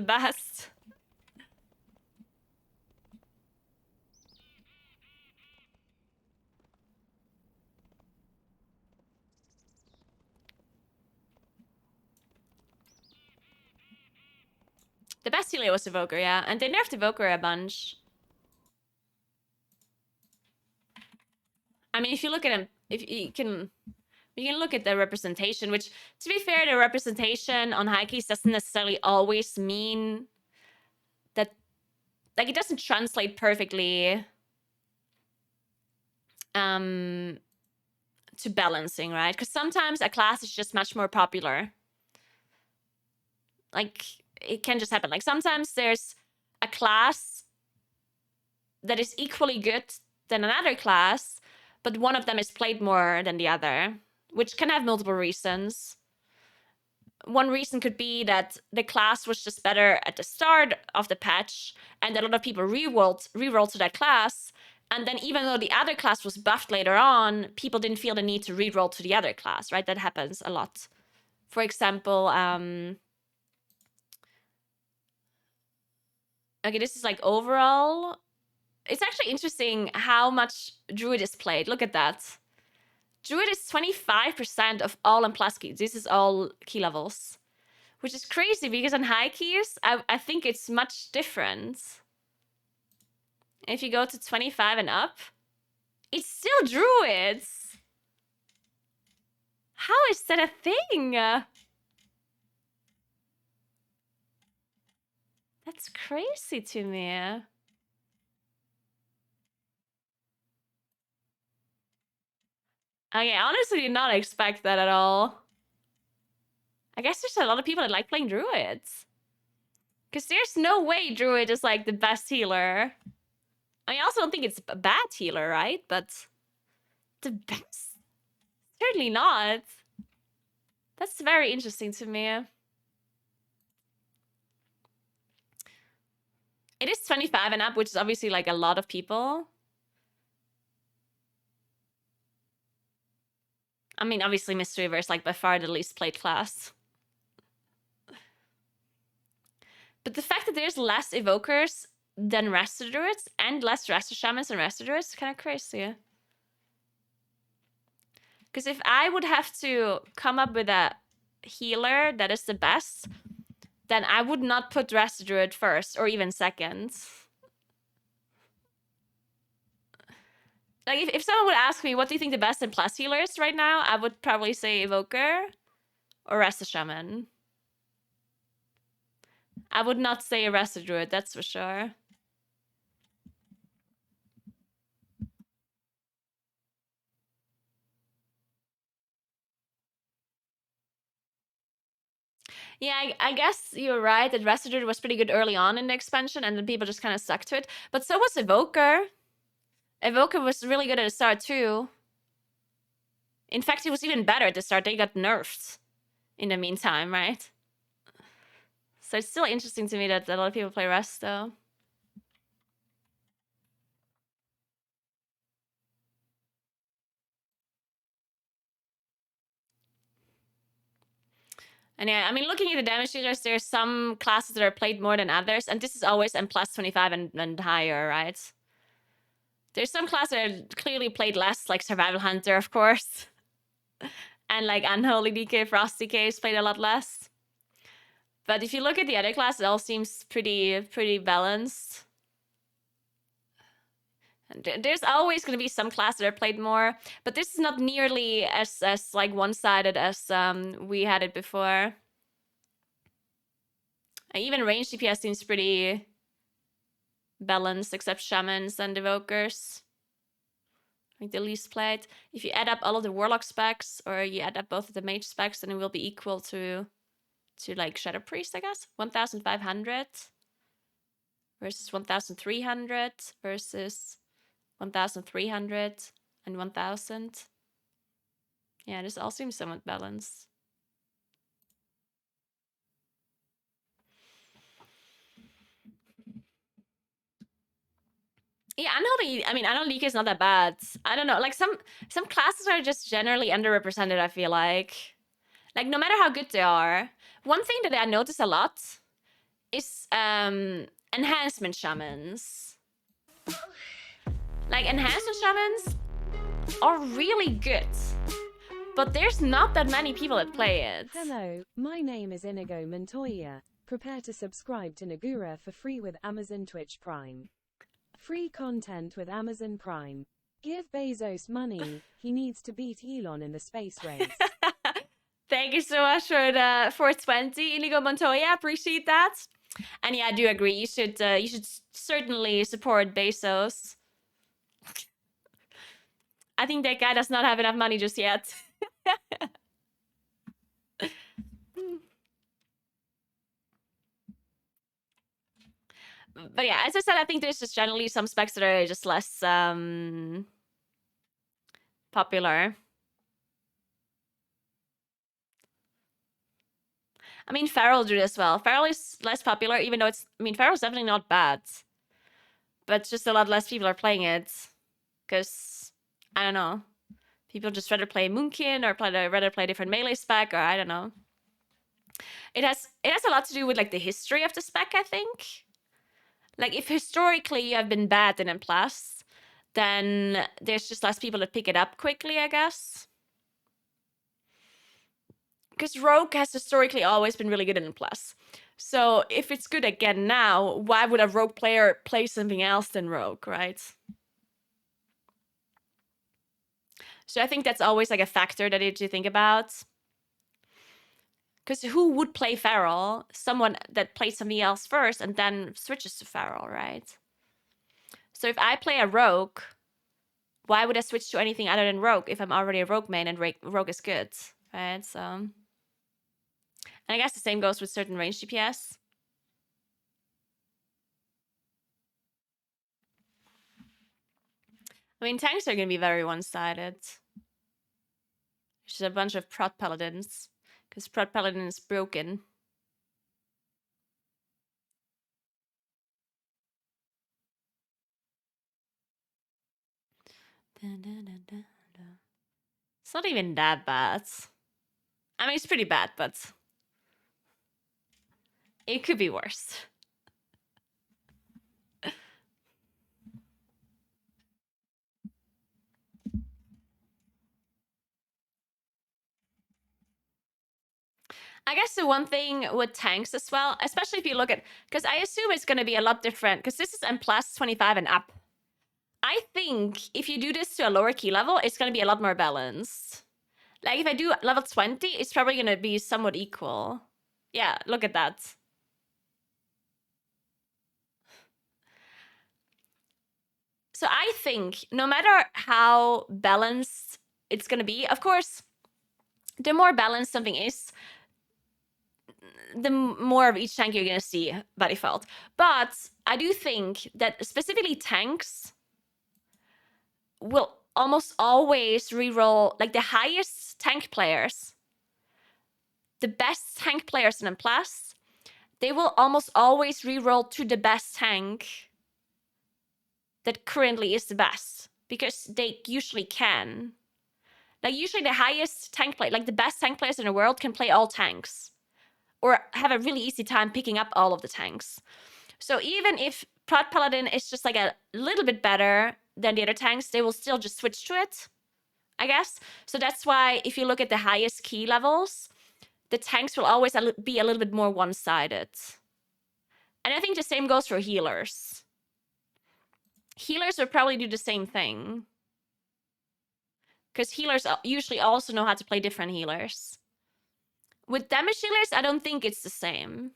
best. The best healer was Evoker, yeah. And they nerfed Evoker a bunch. I mean, if you look at him, if you can look at the representation, which, to be fair, the representation on high keys doesn't necessarily always mean that, like, it doesn't translate perfectly to balancing, right? Because sometimes a class is just much more popular. Like, it can just happen. Like, sometimes there's a class that is equally good than another class, but one of them is played more than the other, which can have multiple reasons. One reason could be that the class was just better at the start of the patch, and a lot of people re-rolled to that class, and then even though the other class was buffed later on, people didn't feel the need to re-roll to the other class, right? That happens a lot. For example, okay, this is like overall. It's actually interesting how much Druid is played. Look at that. Druid is 25% of all M plus keys. This is all key levels. Which is crazy because on high keys, I think it's much different. If you go to 25 and up, it's still Druids. How is that a thing? That's crazy to me. Okay, I honestly did not expect that at all. I guess there's a lot of people that like playing Druids. Because there's no way Druid is like the best healer. I mean, I also don't think it's a bad healer, right? But the best? Certainly not. That's very interesting to me. It is 25 and up, which is obviously like a lot of people. I mean, obviously Mysteryverse is like by far the least played class. But the fact that there's less Evokers than Resto Druids and less Resto Shamans than Resto Druids is kind of crazy. Because if I would have to come up with a healer that is the best, then I would not put Resto Druid first or even second. Like, if someone would ask me, what do you think the best in plus healer is right now? I would probably say Evoker or Resto Shaman. I would not say a Resto Druid, that's for sure. Yeah, I guess you're right that Resto Druid was pretty good early on in the expansion, and then people just kind of stuck to it. But so was Evoker. Evoker was really good at the start, too. In fact, he was even better at the start. They got nerfed in the meantime, right? So it's still interesting to me that a lot of people play Resto. And yeah, I mean, looking at the damage dealers, there's some classes that are played more than others, and this is always M plus 25 and higher, right? There's some classes that are clearly played less, like Survival Hunter, of course. And like Unholy DK, Frost DK is played a lot less. But if you look at the other classes, it all seems pretty balanced. And there's always going to be some classes that are played more, but this is not nearly as like one-sided as we had it before. And even range DPS seems pretty balanced, except shamans and evokers, like the least played. If you add up all of the warlock specs, or you add up both of the mage specs, then it will be equal to like Shadow Priest, I guess. 1,500 versus 1,300 versus 1,300 and 1,000. Yeah, this all seems somewhat balanced. Yeah, Anolika is not that bad. I don't know, like some classes are just generally underrepresented, I feel like. Like, no matter how good they are. One thing that I notice a lot is enhancement shamans. Like, enhancement shamans are really good, but there's not that many people that play it. Hello, my name is Inigo Montoya. Prepare to subscribe to Naguura for free with Amazon Twitch Prime. Free content with Amazon Prime. Give Bezos money. He needs to beat Elon in the space race. Thank you so much for the 420, Inigo Montoya. Appreciate that. And yeah, I do agree. You should certainly support Bezos. I think that guy does not have enough money just yet. But yeah, as I said, I think there's just generally some specs that are just less popular. I mean, Feral do as well. Feral is less popular, even though it's... I mean, Feral's definitely not bad. But just a lot less people are playing it. Because, I don't know. People just rather play Moonkin or rather play different melee spec, or I don't know. It has a lot to do with, like, the history of the spec, I think. Like, if historically you have been bad in M+, then there's just less people that pick it up quickly, I guess. Because Rogue has historically always been really good in M+. So if it's good again now, why would a Rogue player play something else than Rogue, right? So I think that's always like a factor that you have to think about. Because who would play Feral? Someone that plays something else first and then switches to Feral, right? So if I play a Rogue, why would I switch to anything other than Rogue if I'm already a Rogue main and Rogue is good, right? So, and I guess the same goes with certain range DPS. I mean, tanks are going to be very one-sided. There's a bunch of Prot Paladins, because Prot Paladin is broken. It's not even that bad. I mean, it's pretty bad, but it could be worse. I guess the one thing with tanks as well, especially if you look at, because I assume it's going to be a lot different, because this is M+ 25 and up. I think if you do this to a lower key level, it's going to be a lot more balanced. Like if I do level 20, it's probably going to be somewhat equal. Yeah, look at that. So I think no matter how balanced it's going to be, of course, the more balanced something is, the more of each tank you're going to see by default. But I do think that specifically tanks will almost always reroll, like the highest tank players, the best tank players in M+, they will almost always reroll to the best tank that currently is the best, because they usually can. Like usually the highest tank player, like the best tank players in the world can play all tanks, or have a really easy time picking up all of the tanks. So even if Prot Paladin is just like a little bit better than the other tanks, they will still just switch to it, I guess. So that's why if you look at the highest key levels, the tanks will always be a little bit more one-sided. And I think the same goes for healers. Healers would probably do the same thing. Because healers usually also know how to play different healers. With damage dealers, I don't think it's the same.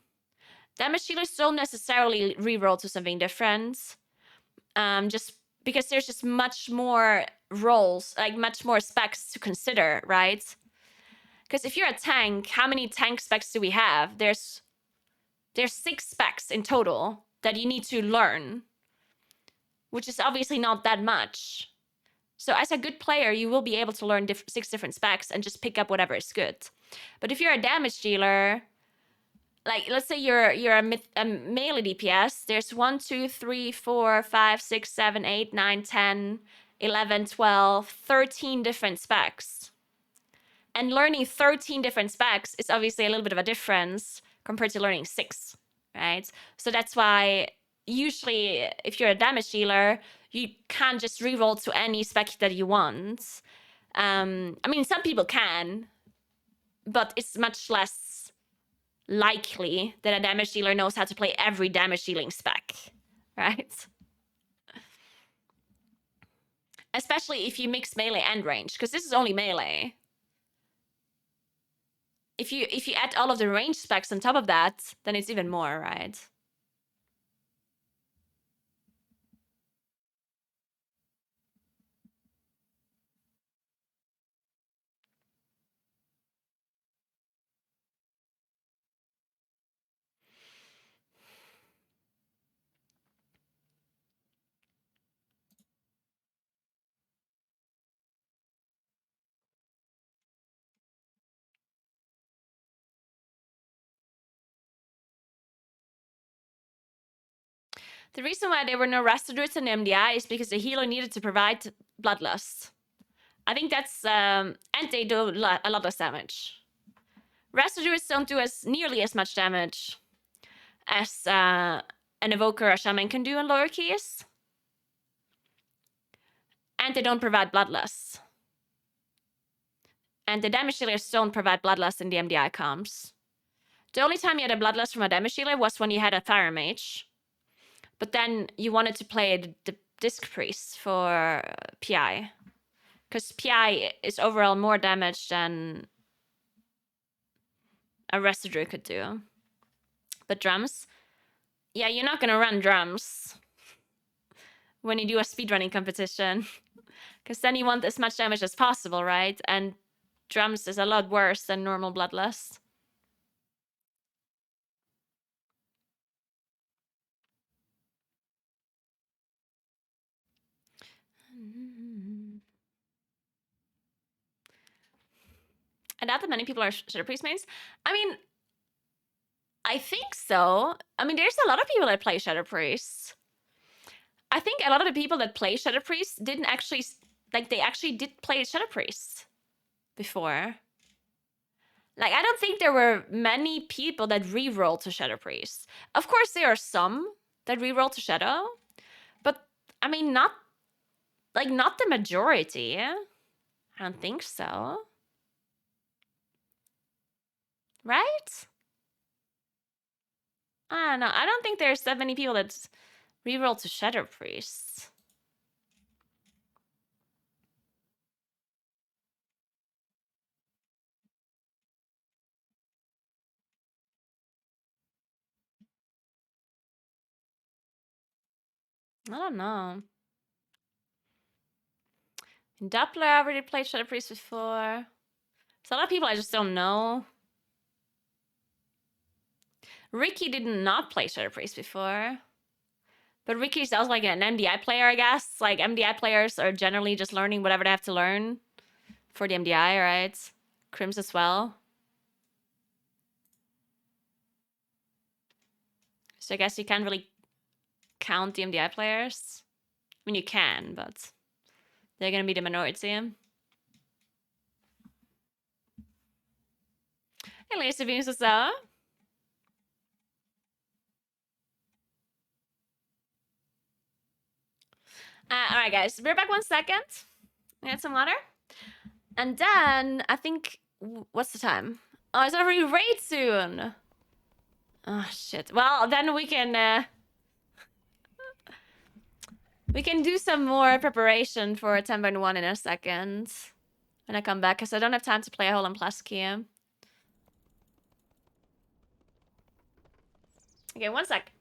Damage dealers don't necessarily reroll to something different. Just because there's just much more rolls, like much more specs to consider, right? Because if you're a tank, how many tank specs do we have? There's 6 specs in total that you need to learn, which is obviously not that much. So as a good player, you will be able to learn 6 different specs and just pick up whatever is good. But if you're a damage dealer, like let's say you're a melee DPS, there's 1, 2, 3, 4, 5, 6, 7, 8, 9, 10, 11, 12, 13 different specs. And learning 13 different specs is obviously a little bit of a difference compared to learning 6, right? So that's why usually if you're a damage dealer, you can't just reroll to any spec that you want. I mean, some people can, but it's much less likely that a damage dealer knows how to play every damage dealing spec, right? Especially if you mix melee and range, because this is only melee. If you add all of the range specs on top of that, then it's even more, right? The reason why there were no Rasta Druids in the MDI is because the healer needed to provide Bloodlust. I think that's... and they do a lot less damage. Rasta Druids don't do nearly as much damage as an Evoker or Shaman can do in lower keys. And they don't provide Bloodlust. And the damage dealers don't provide Bloodlust in the MDI comps. The only time you had a Bloodlust from a damage dealer was when you had a Fire Mage. But then you wanted to play the Disc Priest for PI. Because PI is overall more damage than a Resta Druid could do. But drums? Yeah, you're not gonna run drums when you do a speedrunning competition. Because then you want as much damage as possible, right? And drums is a lot worse than normal Bloodlust. I doubt that many people are Shadow Priest mains. I mean, I think so. I mean, there's a lot of people that play Shadow Priest. I think a lot of the people that play Shadow Priest didn't actually... Like, they actually did play Shadow Priest before. Like, I don't think there were many people that reroll to Shadow Priest. Of course, there are some that reroll to Shadow. But, I mean, not the majority. I don't think so. Right? I don't know. I don't think there's that many people that reroll to Shadow Priest. I don't know. In Doppler, I already played Shadow Priest before. So a lot of people I just don't know. Ricky did not play Shadow Priest before. But Ricky's also like an MDI player, I guess. Like, MDI players are generally just learning whatever they have to learn for the MDI, right? Crims as well. So I guess you can't really count the MDI players. I mean, you can, but they're gonna be the minority. Hey, Laser Beams, what's up? Alright, guys. We're back 1 second. I had some water. And then, I think... What's the time? Oh, it's a re-raid soon. Oh, shit. Well, then we can do some more preparation for 10.1 in a second. When I come back, because I don't have time to play a whole Plaskier. Okay, 1 sec.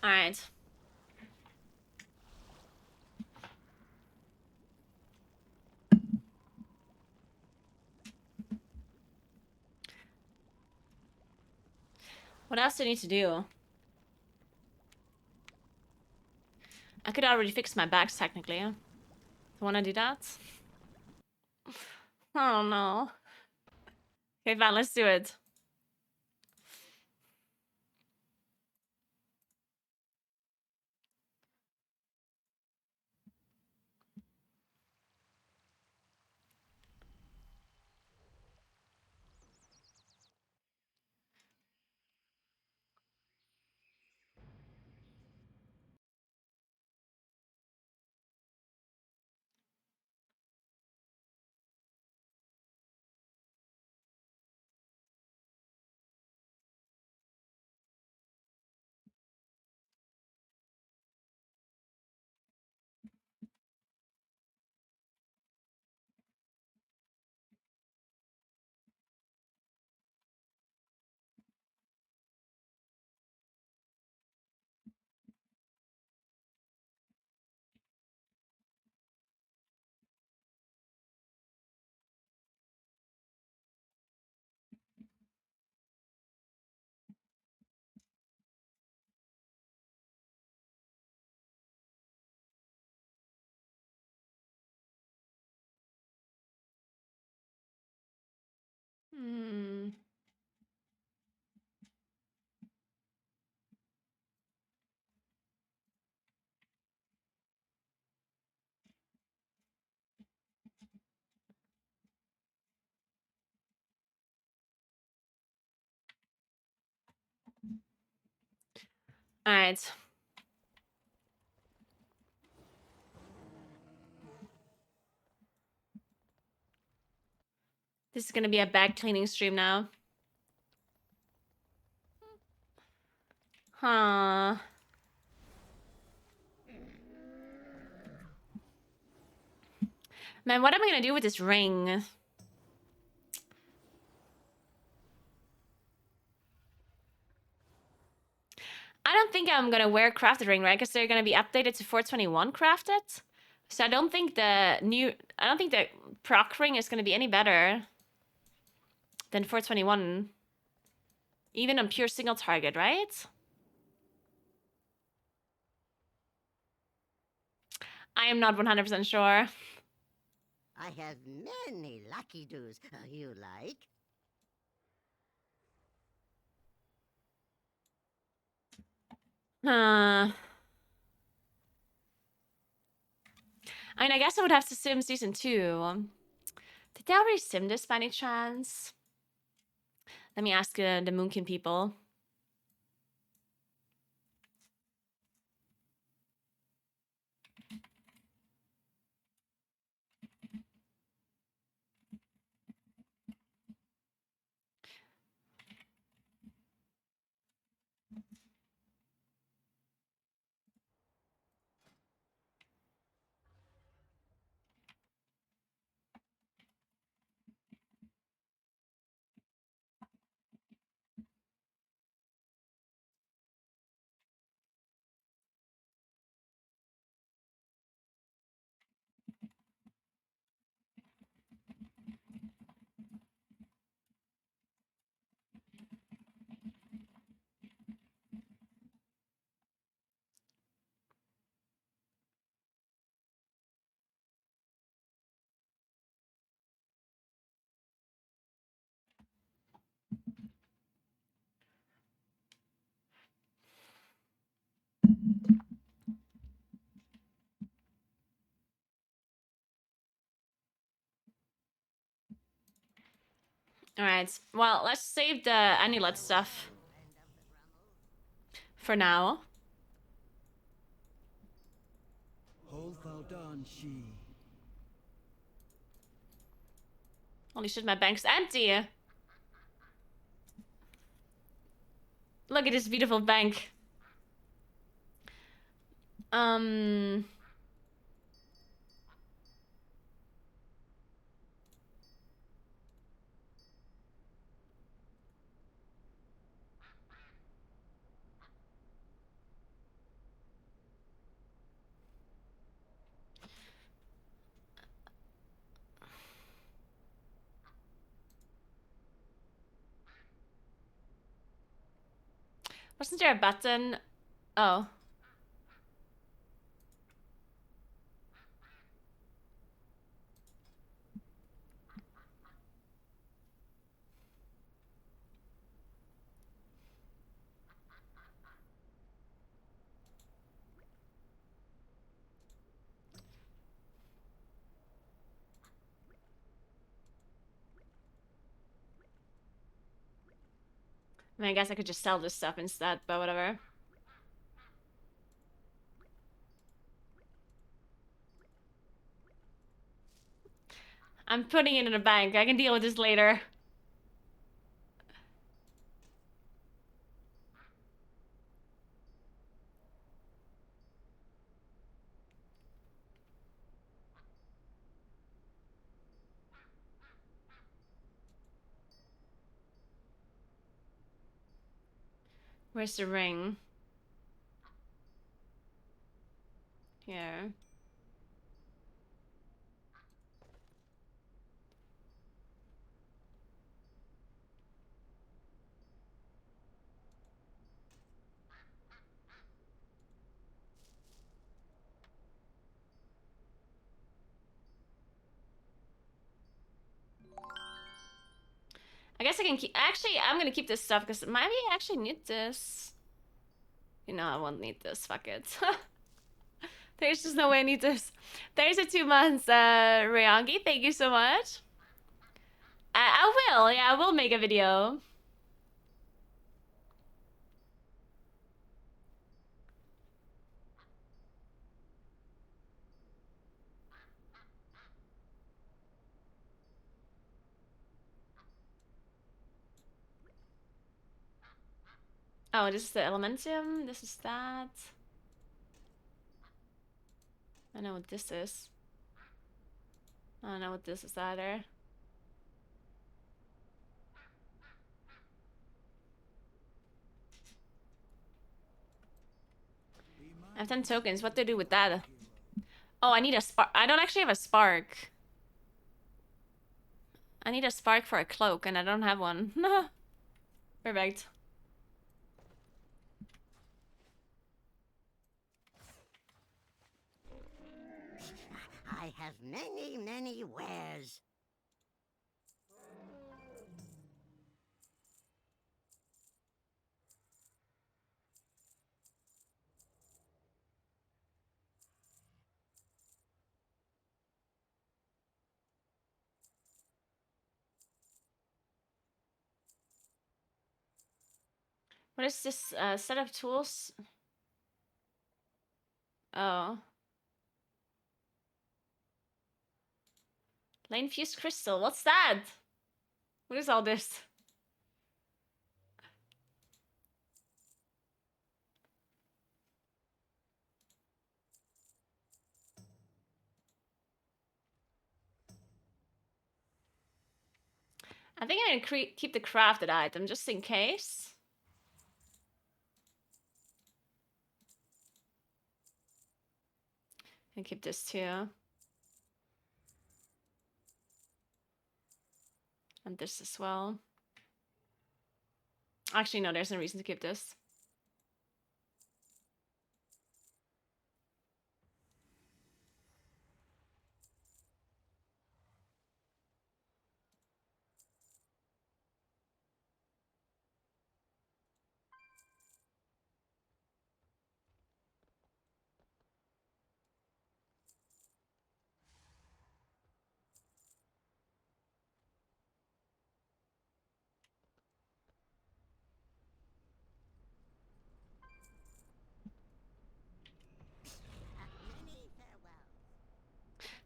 All right. What else do I need to do? I could already fix my bags technically. Wanna do that? I don't know. Okay, fine, let's do it. Hmm. All right. This is gonna be a bag cleaning stream now. Huh. Man, what am I gonna do with this ring? I don't think I'm gonna wear crafted ring, right? Because they're gonna be updated to 421 crafted. So I don't think the proc ring is gonna be any better than 421. Even on pure single target, right? I am not 100% sure. I have many lucky doos you like. I mean, I guess I would have to sim season 2. Did they already sim this by any chance? Let me ask the Moonkin people. All right. Well, let's save the amulet stuff for now. Holy shit, my bank's empty. Look at this beautiful bank. Um... Wasn't there a button? Oh. I mean, I guess I could just sell this stuff instead, but whatever. I'm putting it in a bank. I can deal with this later. Where's the ring? Here. I guess I can keep. Actually, I'm gonna keep this stuff because maybe I actually need this. You know, I won't need this. Fuck it. There's just no way I need this. There's a 2 months, Ryangi. Thank you so much. I will. Yeah, I will make a video. Oh, this is the Elementium. This is that. I know what this is. I don't know what this is either. I have 10 tokens. What to do with that? Oh, I need a spark. I don't actually have a spark. I need a spark for a cloak, and I don't have one. Perfect. I have many, many wares. What is this set of tools? Oh. Lane fused crystal. What's that? What is all this? I think I'm gonna keep the crafted item just in case. And keep this too. And this as well. Actually, no, there's no reason to keep this. Many farewells.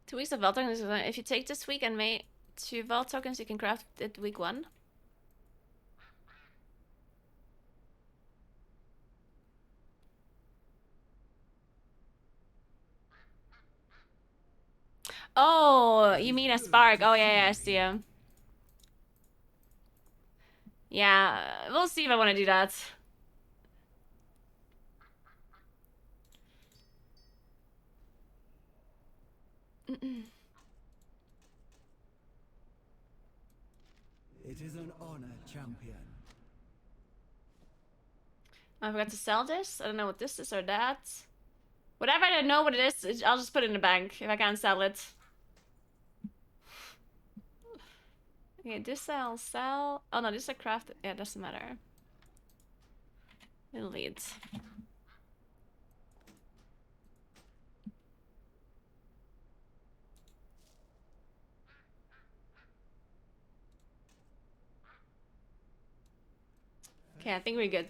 2 weeks of Vault tokens. If you take this week and make 2 Vault tokens, you can craft it week 1. Oh, you mean a spark? Oh yeah, I see him. Yeah, we'll see if I want to do that. It is an honor, champion. I forgot to sell this. I don't know what this is or that. Whatever I don't know what it is, I'll just put it in the bank if I can't sell it. Okay, this I'll sell. Oh no, this I craft. Yeah, doesn't matter. It'll lead. Okay, I think we're good.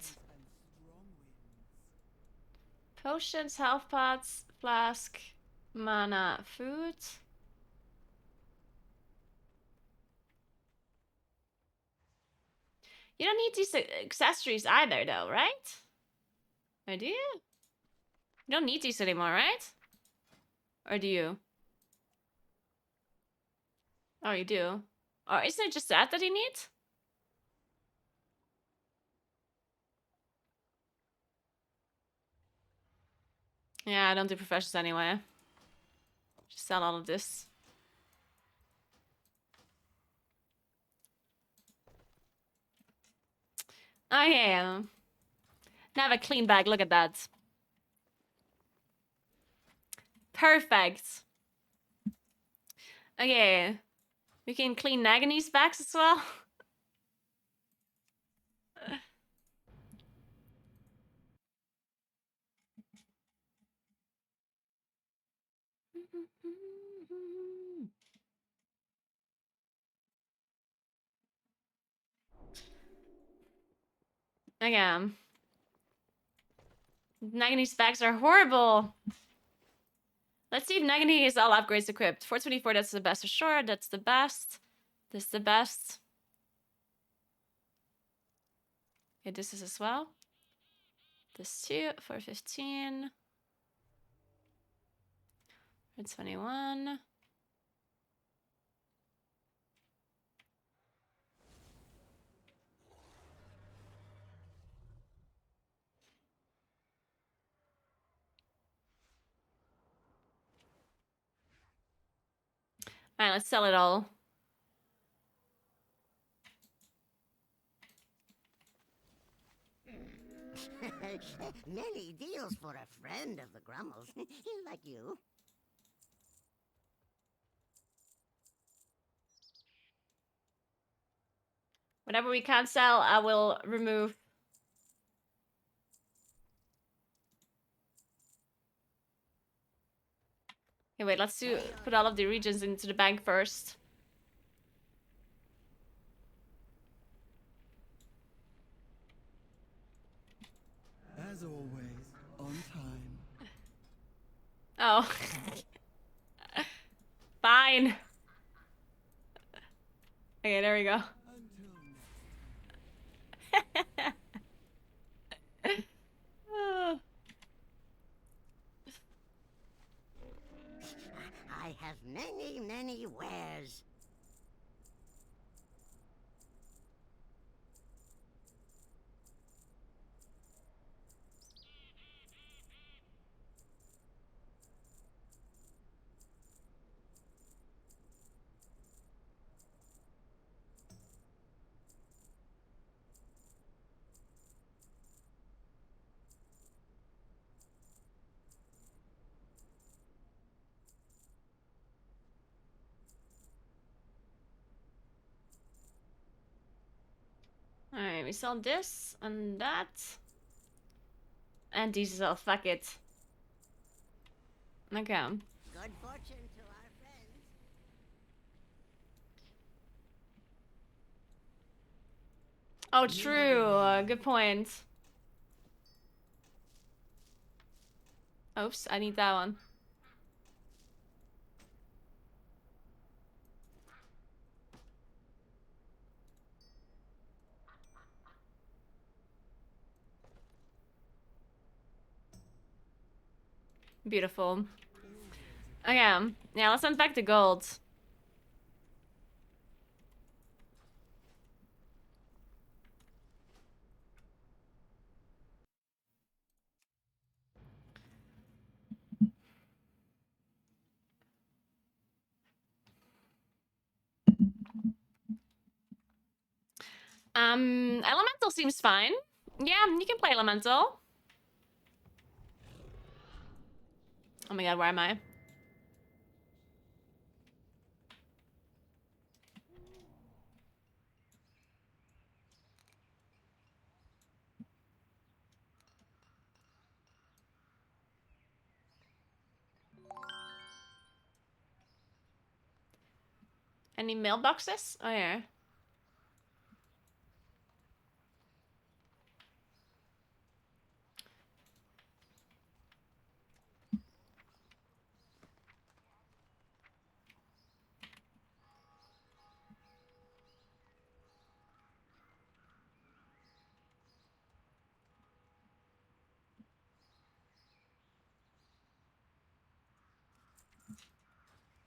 Potions, health pots, flask, mana, food. You don't need these accessories either, though, right? Or do you? You don't need these anymore, right? Or do you? Oh, you do. Or isn't it just that you need? Yeah, I don't do professions anyway. Just sell all of this. Okay. Now I have a clean bag. Look at that. Perfect. Okay. We can clean Nagany's bags as well. Okay. Nagany's bags are horrible. Let's see if Nagany is all upgrades equipped. 424, that's the best for sure. That's the best. This is the best. Okay, this is as well. This too. 415. 421. Alright, let's sell it all. Many deals for a friend of the Grummels. Like you. Whatever we can't sell, I will remove. Okay, wait, let's put all of the regions into the bank first. As always, on time. Oh. Fine. Okay, there we go. I have many wares. Alright, we sell this and that. And these as well, fuck it. Okay. Good fortune to our friends. Oh, true. Good point. Oops, I need that one. Beautiful. Okay, yeah, let's unpack the gold. Elemental seems fine. Yeah, you can play Elemental. Oh my god, where am I? Any mailboxes? Oh yeah.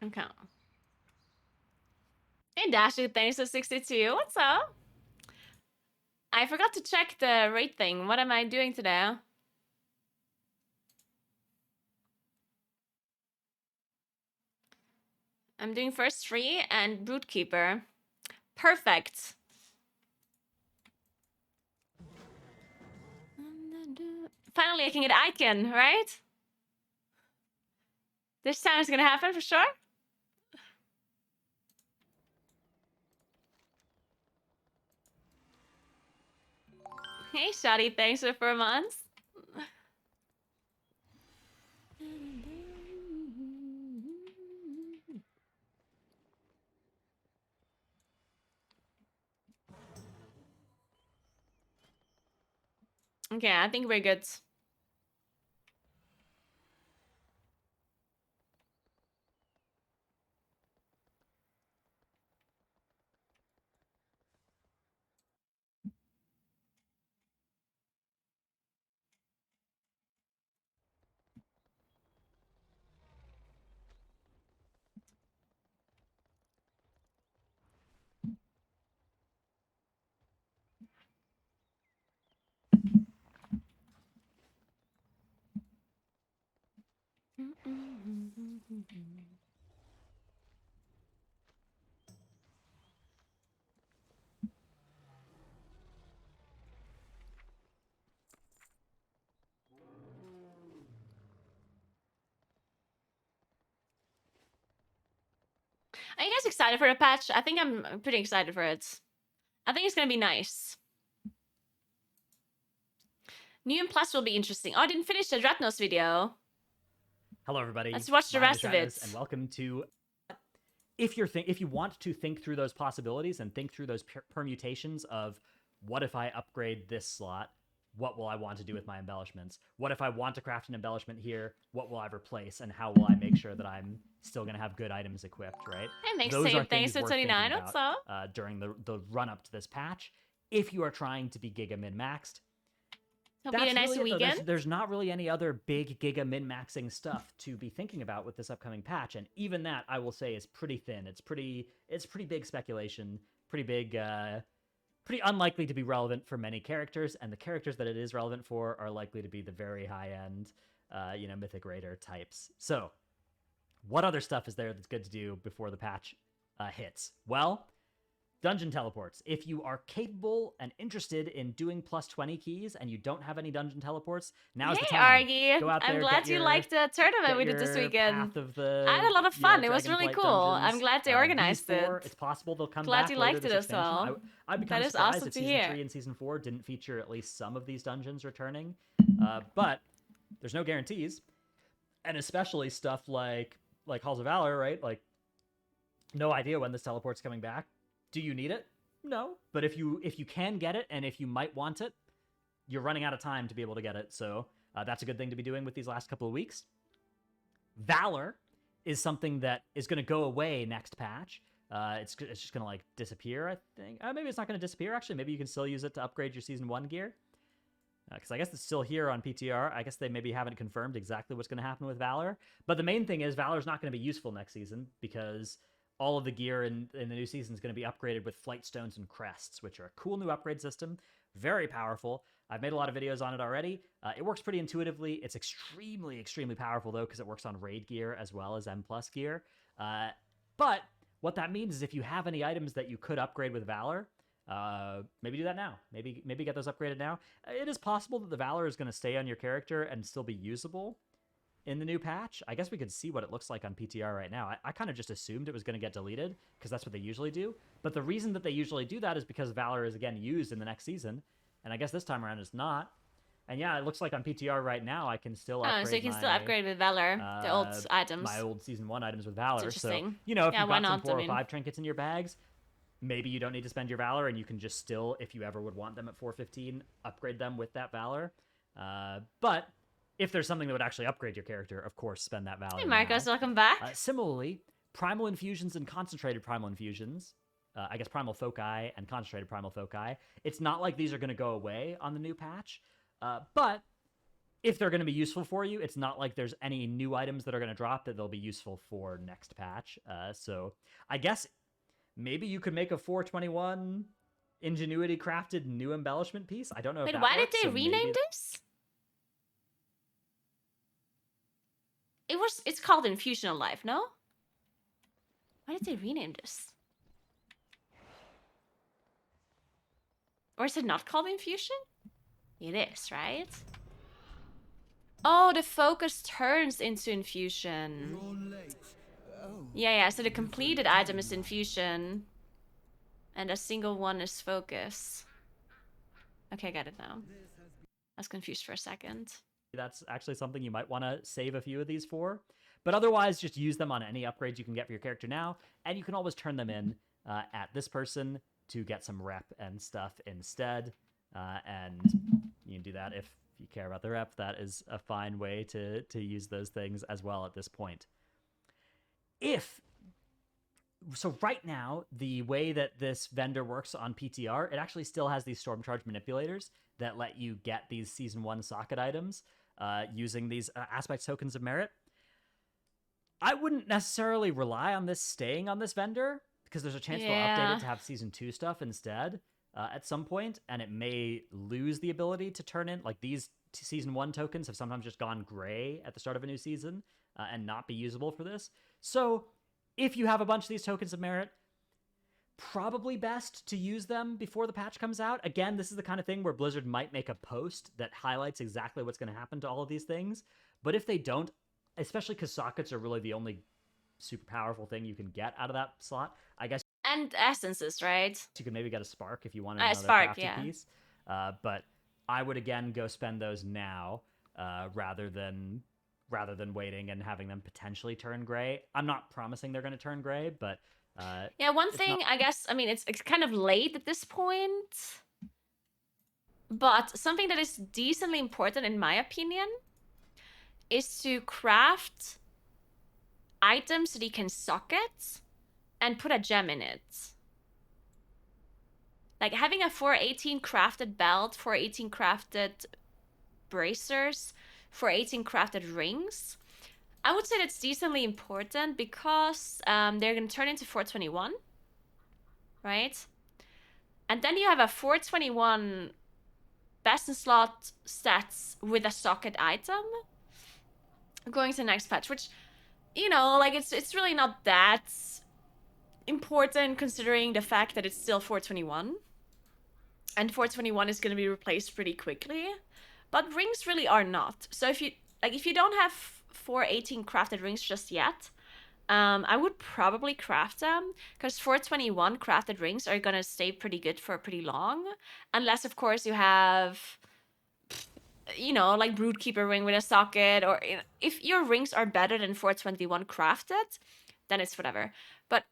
Okay. Hey Dashy, thanks for 62. What's up? I forgot to check the rate thing. What am I doing today? I'm doing first free and Broodkeeper. Perfect. Finally, I can get Icon, right? This time it's gonna happen for sure. Hey, Shoddy, thanks for 4 months. Okay, I think we're good. Are you guys excited for the patch? I think I'm pretty excited for it. I think it's gonna be nice. New and Plus will be interesting. Oh, I didn't finish the Dratnos video. Hello, everybody. Let's watch the My name rest is of it. Ratnos, and welcome to. If you want to think through those possibilities and think through those permutations of what if I upgrade this slot, what will I want to do with my embellishments? What if I want to craft an embellishment here? What will I replace, and how will I make sure that I'm still going to have good items equipped? Right. Hey, Mix Those are Save, thanks things for worth thinking 29. What's about up? during the run up to this patch. If you are trying to be Giga min maxed, Hope you had a nice really it, though. weekend. There's not really any other big Giga min-maxing stuff to be thinking about with this upcoming patch, and even that, I will say, is pretty thin. It's pretty big speculation, pretty big, pretty unlikely to be relevant for many characters, and the characters that it is relevant for are likely to be the very high-end, Mythic Raider types. So, what other stuff is there that's good to do before the patch hits? Well, dungeon teleports. If you are capable and interested in doing plus 20 keys and you don't have any dungeon teleports, now's the time. Argy. Go out there, I'm glad you liked the tournament we did this weekend. I had a lot of fun. It was really cool. I'm glad they organized it. It's possible they'll come glad back you later liked this it as expansion. well. I'd be That kind of is surprised awesome if to Season hear. 3 and Season 4 didn't feature at least some of these dungeons returning. But there's no guarantees. And especially stuff like Halls of Valor, right? Like, no idea when this teleport's coming back. Do you need it? No, but if you can get it, and if you might want it, you're running out of time to be able to get it. So that's a good thing to be doing with these last couple of weeks. Valor is something that is going to go away next patch. It's just going to disappear, I think. Maybe it's not going to disappear, actually. Maybe you can still use it to upgrade your Season 1 gear. Because I guess it's still here on PTR. I guess they maybe haven't confirmed exactly what's going to happen with Valor. But the main thing is Valor's not going to be useful next season because all of the gear in the new season is going to be upgraded with Flight Stones and Crests, which are a cool new upgrade system. Very powerful. I've made a lot of videos on it already. It works pretty intuitively. It's extremely, extremely powerful, though, because it works on raid gear as well as M+ gear. But what that means is if you have any items that you could upgrade with Valor, maybe do that now. Maybe get those upgraded now. It is possible that the Valor is going to stay on your character and still be usable in the new patch. I guess we could see what it looks like on PTR right now. I kind of just assumed it was going to get deleted because that's what they usually do. But the reason that they usually do that is because Valor is, again, used in the next season. And I guess this time around it's not. And yeah, it looks like on PTR right now I can still upgrade so you can still upgrade with Valor, the old items. my old Season 1 items with Valor. So, interesting. you know, if Yeah, you've why got some not? 4 I or mean- 5 trinkets in your bags, maybe you don't need to spend your Valor, and you can just still, if you ever would want them at 415, upgrade them with that Valor. But if there's something that would actually upgrade your character, of course, spend that Valor Hey, Marcos, now. welcome back. Similarly, Primal Infusions and Concentrated Primal Infusions, I guess Primal Foci and Concentrated Primal Foci, it's not like these are going to go away on the new patch, but if they're going to be useful for you, it's not like there's any new items that are going to drop that they'll be useful for next patch. So I guess maybe you could make a 421 Ingenuity crafted new embellishment piece. I don't know if Wait, that why works, did they so rename maybe... this? It's called Infusion of Life, no? Why did they rename this? Or is it not called Infusion? It is, right? Oh, the focus turns into Infusion. You're late. Oh. Yeah, so the completed item is Infusion. And a single one is Focus. Okay, I got it now. I was confused for a second. That's actually something you might want to save a few of these for. But otherwise, just use them on any upgrades you can get for your character now. And you can always turn them in at this person to get some rep and stuff instead. And you can do that if you care about the rep. That is a fine way to use those things as well at this point. So right now, the way that this vendor works on PTR, it actually still has these Storm Charge manipulators that let you get these Season 1 socket items using these Aspect Tokens of Merit. I wouldn't necessarily rely on this staying on this vendor, because there's a chance they'll update it to have Season 2 stuff instead at some point, and it may lose the ability to turn in, like these Season 1 tokens have sometimes just gone gray at the start of a new season and not be usable for this. So if you have a bunch of these tokens of merit, probably best to use them before the patch comes out. Again, this is the kind of thing where Blizzard might make a post that highlights exactly what's going to happen to all of these things. But if they don't, especially because sockets are really the only super powerful thing you can get out of that slot, I guess And essences, right? you could maybe get a spark if you wanted another spark, crafted yeah. piece. But I would again go spend those now rather than waiting and having them potentially turn gray. I'm not promising they're going to turn gray, but Yeah, one thing, I guess, I mean, it's kind of late at this point. But something that is decently important, in my opinion, is to craft items that you can socket and put a gem in it. Like having a 418 crafted belt, 418 crafted bracers, 418 crafted rings. I would say that's decently important because they're going to turn into 421, right? And then you have a 421 best in slot stats with a socket item going to the next patch, which, you know, like it's really not that important considering the fact that it's still 421. And 421 is going to be replaced pretty quickly. But rings really are not. So if you don't have 418 crafted rings just yet, I would probably craft them, because 421 crafted rings are gonna stay pretty good for pretty long, unless of course you have, you know, like Broodkeeper ring with a socket, or you know, if your rings are better than 421 crafted, then it's whatever. But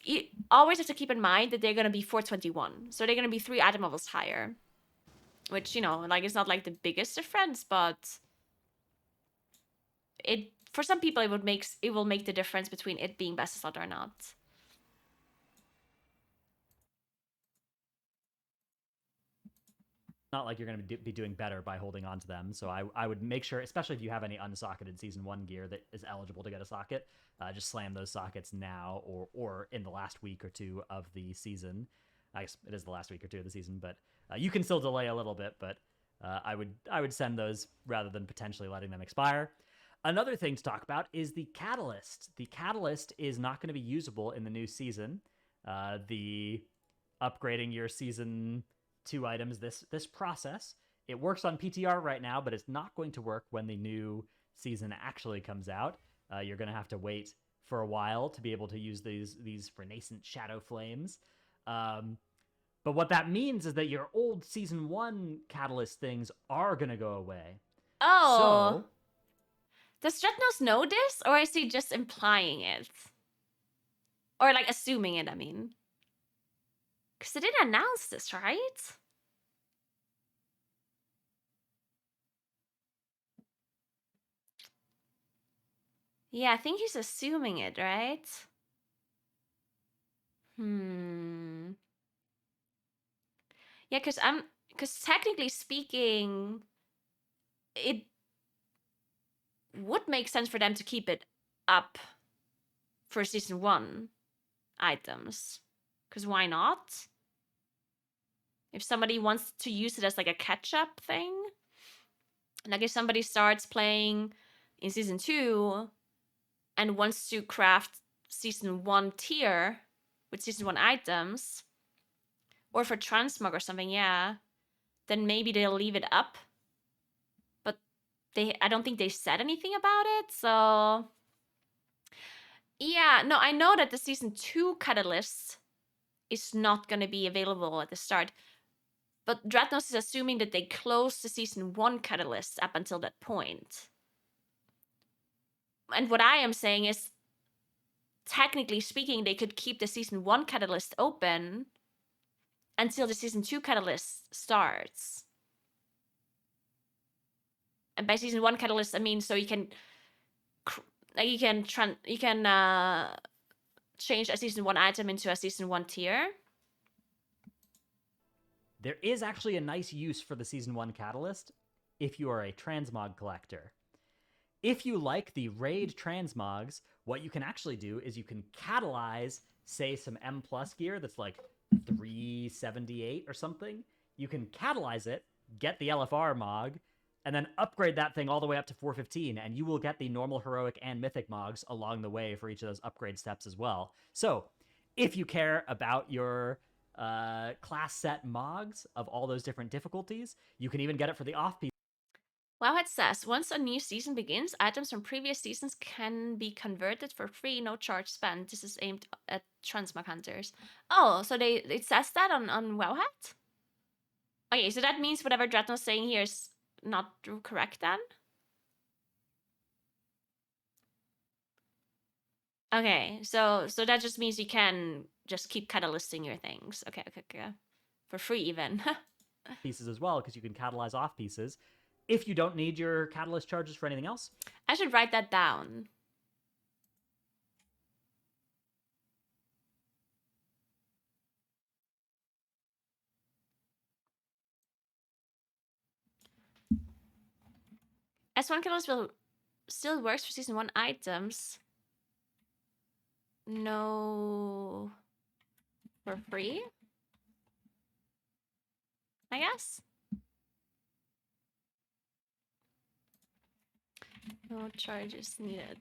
you always have to keep in mind that they're gonna be 421, so they're gonna be 3 item levels higher, which, you know, like it's not like the biggest difference, but it, for some people, it will make the difference between it being best slot or not. not like you're going to be doing better by holding on to them. So I would make sure, especially if you have any unsocketed Season 1 gear that is eligible to get a socket, just slam those sockets now or in the last week or two of the season. I guess it is the last week or two of the season, but you can still delay a little bit, but I would send those rather than potentially letting them expire. Another thing to talk about is the Catalyst. The Catalyst is not going to be usable in the new season. The upgrading your season 2 items, this process. It works on PTR right now, but it's not going to work when the new season actually comes out. You're going to have to wait for a while to be able to use these renascent shadow flames. But what that means is that your old season 1 catalyst things are going to go away. Oh. So, does Stratnos know this, or is he just implying it? Or like assuming it, I mean. Because they didn't announce this, right? Yeah, I think he's assuming it, right? Yeah, because technically speaking, it would make sense for them to keep it up for season 1 items. Because why not? If somebody wants to use it as like a catch-up thing, like if somebody starts playing in season 2 and wants to craft season 1 tier with season 1 items, or for transmog or something, yeah, then maybe they'll leave it up. But I don't think they said anything about it, so yeah, no, I know that the season 2 catalyst is not going to be available at the start, but Dratnos is assuming that they closed the season 1 catalyst up until that point. And what I am saying is, technically speaking, they could keep the season 1 catalyst open until the season 2 catalyst starts. And by season 1 catalyst, I mean so you can change a season 1 item into a season 1 tier. there is actually a nice use for the season 1 catalyst if you are a transmog collector. If you like the raid transmogs, what you can actually do is you can catalyze, say, some M plus gear that's like 378 or something. You can catalyze it, get the LFR mog, and then upgrade that thing all the way up to 415, and you will get the normal, heroic, and mythic mogs along the way for each of those upgrade steps as well. So, if you care about your class set mogs of all those different difficulties, you can even get it for the off piece. Wow, it says, once a new season begins, items from previous seasons can be converted for free, no charge spent. This is aimed at transmog hunters. Oh, so it says that on Wowhat? Okay, so that means whatever Dratno's saying here is not correct then? Okay, so that just means you can just keep catalysting your things. Okay. For free even. Pieces as well, because you can catalyze off pieces. If you don't need your catalyst charges for anything else, I should write that down. S1 catalyst will still works for season 1 items. No, for free, I guess. No charges needed.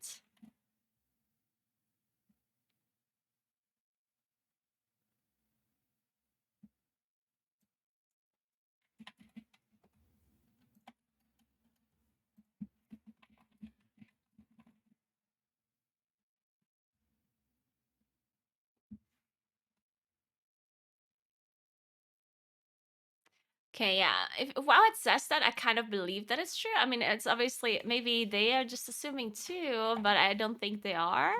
Okay, yeah. While it says that, I kind of believe that it's true. I mean, it's obviously, maybe they are just assuming too, but I don't think they are.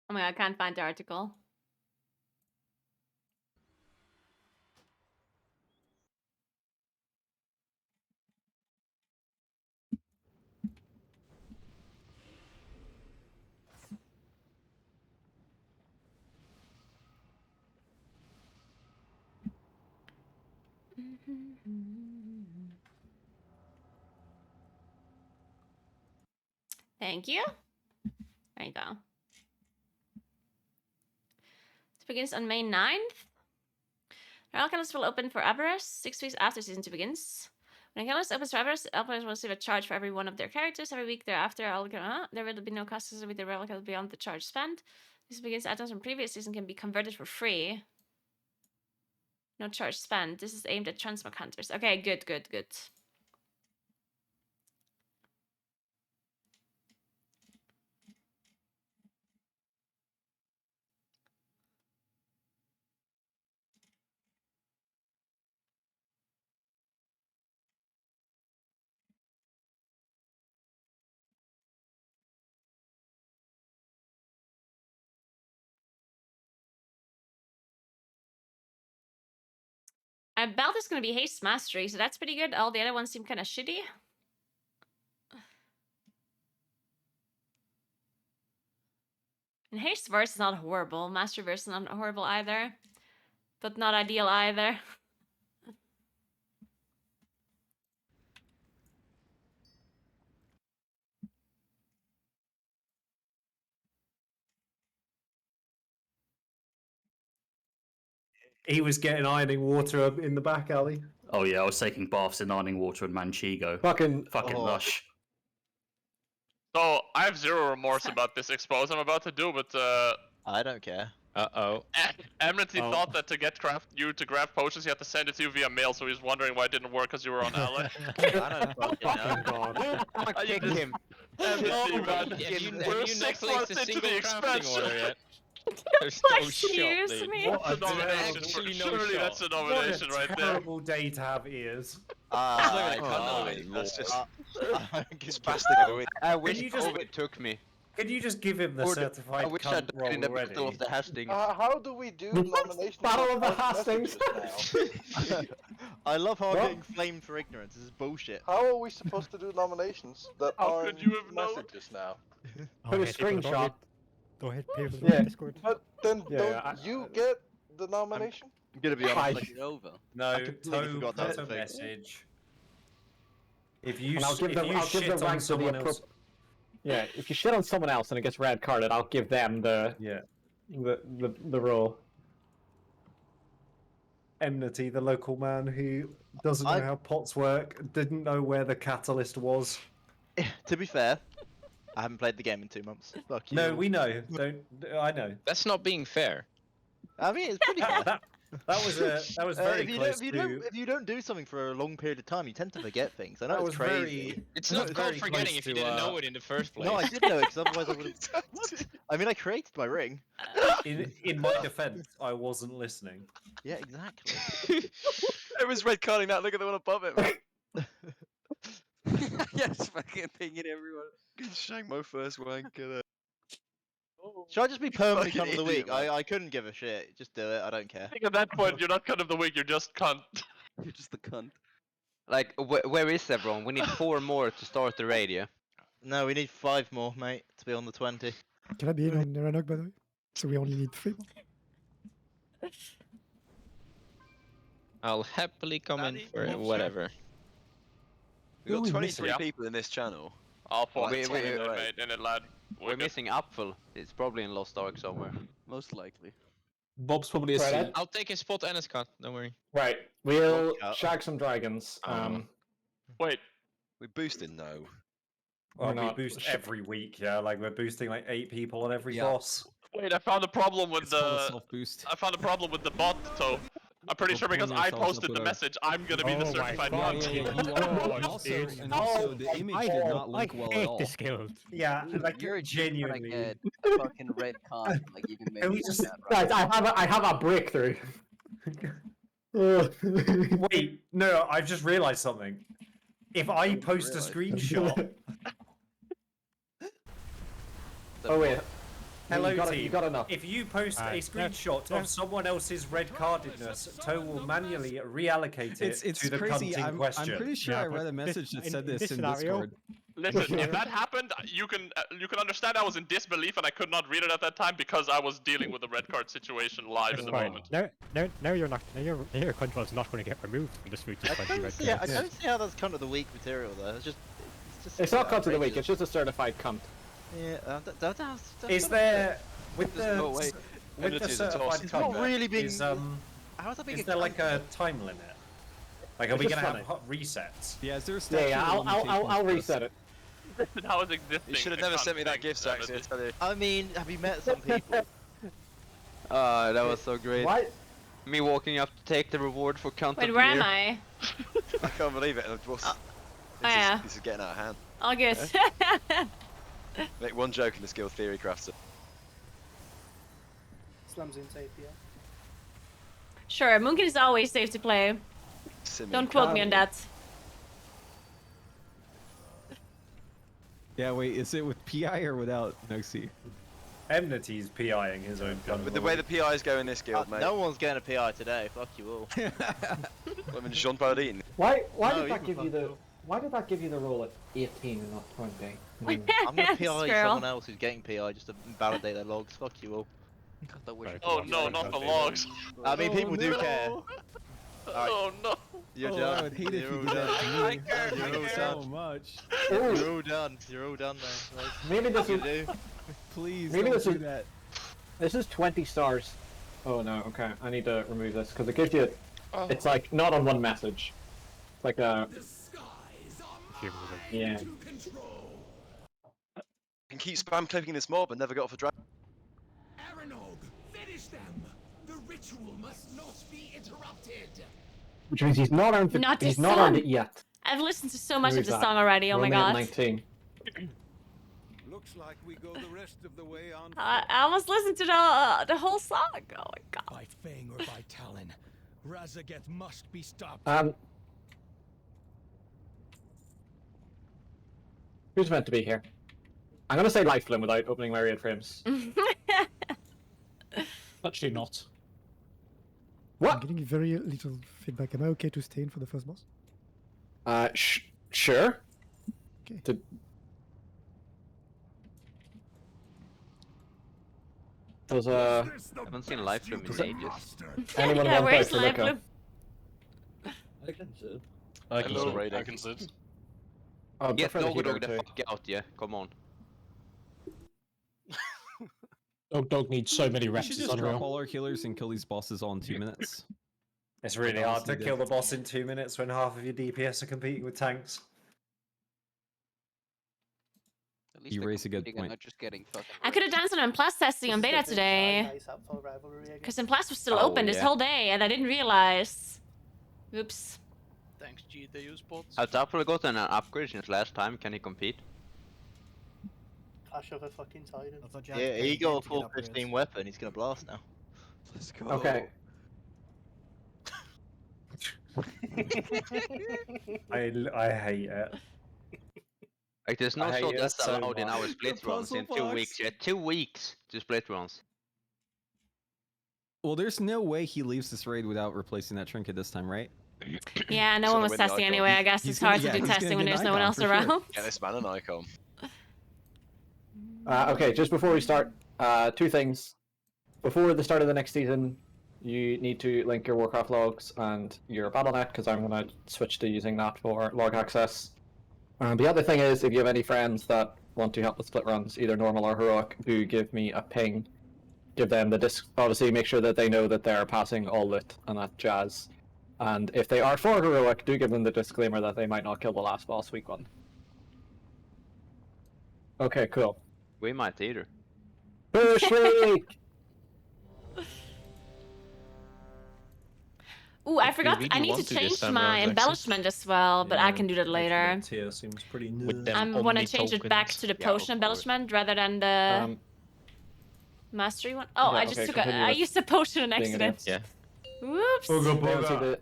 Oh my god, I can't find the article. Thank you. There you go. It begins on May 9th. Our calendars will open for Aberus 6 weeks after season 2 begins. When a calendar opens for Aberus, players will receive a charge for every one of their characters. Every week thereafter, there will be no cost with the relic beyond the charge spent. This begins items from previous season can be converted for free. No charge spent. This is aimed at transmog hunters. Okay, good. Belt is going to be Haste Mastery, so that's pretty good. All the other ones seem kind of shitty. And Haste Verse is not horrible. Master Verse is not horrible either. But not ideal either. He was getting ironing water in the back alley. Oh yeah, I was taking baths in ironing water in Manchego. Fucking Lush. So I have zero remorse about this expose I'm about to do, but I don't care. Enmity thought that to get you to craft potions, you had to send it to you via mail, so he was wondering why it didn't work because you were on Ally. I don't fucking know. I Kick him. Enmity, man. We're 6 months into the expansion. There's no shot, Excuse dude. me. What a Actually no Surely shot. that's a nomination what a right there. terrible day to have ears. I That's just spastic. I wish you just- COVID took me. Can you just give him the I certified wish cunt I'd roll died in the already? battle of the Hastings. How do we do nominations? Battle of the on Hastings. messages now? I love how I'm What? getting flamed for ignorance. This is bullshit. How are we supposed to do nominations that How are could you have known? messages now? Put a screenshot. Don't hit people Yeah. on Discord. But then Yeah, don't I- you get the nomination? I'm gonna be Hi. honest. Over. No, completely Toe forgot that put was a a thing. message. If you And I'll give them- if you I'll give shit the on rank to the someone else, Yeah, if you shit on someone else and it gets red carded, I'll give them the yeah, the role. Enmity, the local man who doesn't know how pots work, didn't know where the catalyst was. To be fair, I haven't played the game in 2 months. Fuck you. No, we know. Don't. I know. That's not being fair. I mean, it's pretty fair. That was very close if you don't do something for a long period of time, you tend to forget things. I know That it's was crazy. very. It's that not was called very forgetting close if you to, didn't know it in the first place. No, I did know it because otherwise I would have. What? I mean, I created my ring. In my defense, I wasn't listening. Yeah, exactly. Everyone's red carding that. Look at the one above it. Yes, fucking pinging everyone. Shank my first wank. Should I just be permanently Fucking cunt of the idiot, week? man. I couldn't give a shit. Just do it. I don't care. I think at that point, you're not cunt of the week, you're just cunt. You're just the cunt. Like, where is everyone? We need 4 more to start the radio. No, we need 5 more, mate, to be on the 20. Can I be in on Ranok, by the way? So we only need 3 more. I'll happily come in for whatever. We got Ooh, 23 yeah. people in this channel. I'll fall Wait, in it, in it, lad. We're missing Apfel. It's probably in Lost Ark somewhere. Most likely. Bob's probably asleep. I'll take his spot and his cut. Don't worry. Right, we'll Oh, shag some dragons. Wait, We boosted no. Well, We're we not- boost every week, yeah. Like we're boosting like 8 people on every Yeah. boss. wait, I found a problem with It's called a the... self-boost. I found a problem with the bot, so... I'm pretty sure because I posted the message, I'm gonna be the certified cunt. And also, the image did not look well at all. Yeah, like You're genuinely. get fucking red card. Like even Can we maybe just- Guys, I have a breakthrough. Wait, no, I've just realised something. If I post a screenshot, Oh wait. hello you got, team. You got enough. If you post a screenshot of someone else's red cardedness, Toe will manually reallocate it It's to the crazy. cunt in question. I'm pretty sure I read a message that said this in Discord. Listen, if that happened, you can understand I was in disbelief and I could not read it at that time because I was dealing with the red card situation live in the moment. Now you're not. Now your control's not going to get removed from this week. I don't see how that's cunt of the week material though. It's just. It's not cunt of the week. It's just a certified cunt. Yeah. Is there with the certified it's not really being. How's that being? Is there like a time limit? Like, are we gonna have hot resets? Yeah, is there a statute? Yeah, I'll reset it. That was existing. You should have never sent me that gift, actually. I tell you. I mean, have you met some people? That was so great. What? Me walking up to take the reward for cunt. Wait, where am I? I can't believe it. This is getting out of hand. All good. Make one joke in the skill theory crafter. Slums in safe, yeah. Sure, Moonkin is always safe to play. Don't quote me on that. Yeah, wait, is it with PI or without Noxie? Enmity's PIing his own gun. With the way the PIs go in this guild, mate. No one's getting a PI today. Fuck you all. I mean, Jean Paulin. Why did that give you the? Why did that give you the roll at 18 and not 20? I'm gonna PI someone else who's getting PI just to validate their logs. Fuck you all. Oh no, not the logs. I mean, people do care. Oh no. You're I done. would hate if you You're did that to me. I care, You're I all care. so much. You're all done. You're all done now. Like, Maybe this you is. do. Please Maybe don't this do is. that. This is 20 stars. Oh no. Okay, I need to remove this because it gives you. It's like not on one message. It's like a. Yeah. You can keep spam clicking this mob and never get off a drag. Finish them. The ritual must not be interrupted. Which means he's not earned. Not He's this not song. earned it yet. I've listened to so much of Who's this that? song already. Oh We're my only at god. 19. Looks like we go the rest of the way on. I almost listened to the whole song. Oh my god. By Fang or by Talon, Razageth must be stopped. Who's meant to be here? I'm gonna say Lifeline without opening myriad frames. Actually not. What? I'm getting very little feedback. Am I okay to stay in for the first boss? Sure. Okay. Does I haven't seen Lifeline in ages. anyone Yeah, want where's to look Lifeline? I can sit. Hello, rating. I can sit. Oh, Get prefer the healer Dog the too. fuck out, yeah. Come on. Dog needs so many We reps. should It's just drop unreal. all our killers and kill these bosses all in 2 minutes. It's really hard to Honestly, kill the boss in 2 minutes when half of your DPS are competing with tanks. At least You they're raise a good competing and point. not just getting fucking I could have done some in Plus testing on beta today. Because in Plus was still Oh, open this yeah. whole day and I didn't realize. Oops. Thanks, G. They use bots. Has Apple gotten an upgrade since last time? Can he compete? Clash of a fucking titan. Yeah, he got a full 15 weapon. He's gonna blast now. Let's go. Okay. I hate it. Like, there's no I hate shot it that's so allowed in much. our split runs in 2 weeks. Yeah, 2 weeks to split runs. Well, there's no way he leaves this raid without replacing that trinket this time, right? Yeah, no He's one gonna was win the testing icon. anyway. I guess He's it's hard gonna- to yeah, do he's testing gonna when get there's an no one icon, else for sure. around. Get this man an icon. Okay, just before we start, 2 things. Before the start of the next season, you need to link your Warcraft logs and your BattleNet, because I'm going to switch to using that for log access. The other thing is, if you have any friends that want to help with split runs, either normal or heroic, do give me a ping. Give them the disc. Obviously, make sure that they know that they're passing all lit and that jazz. And if they are for heroic, do give them the disclaimer that they might not kill the last boss week 1. Okay, cool. We might either. Push week! Ooh, I forgot. really I need to want to this change time my around, Alexis. embellishment as well, but I can do that later. Tier seems pretty With new. them I want to Omni change it back tokens. to the Yeah, potion of embellishment rather than the mastery one. Oh, Yeah, I just okay, took continue I with used the potion on being an accident. Yeah. Whoops. Maybe see the-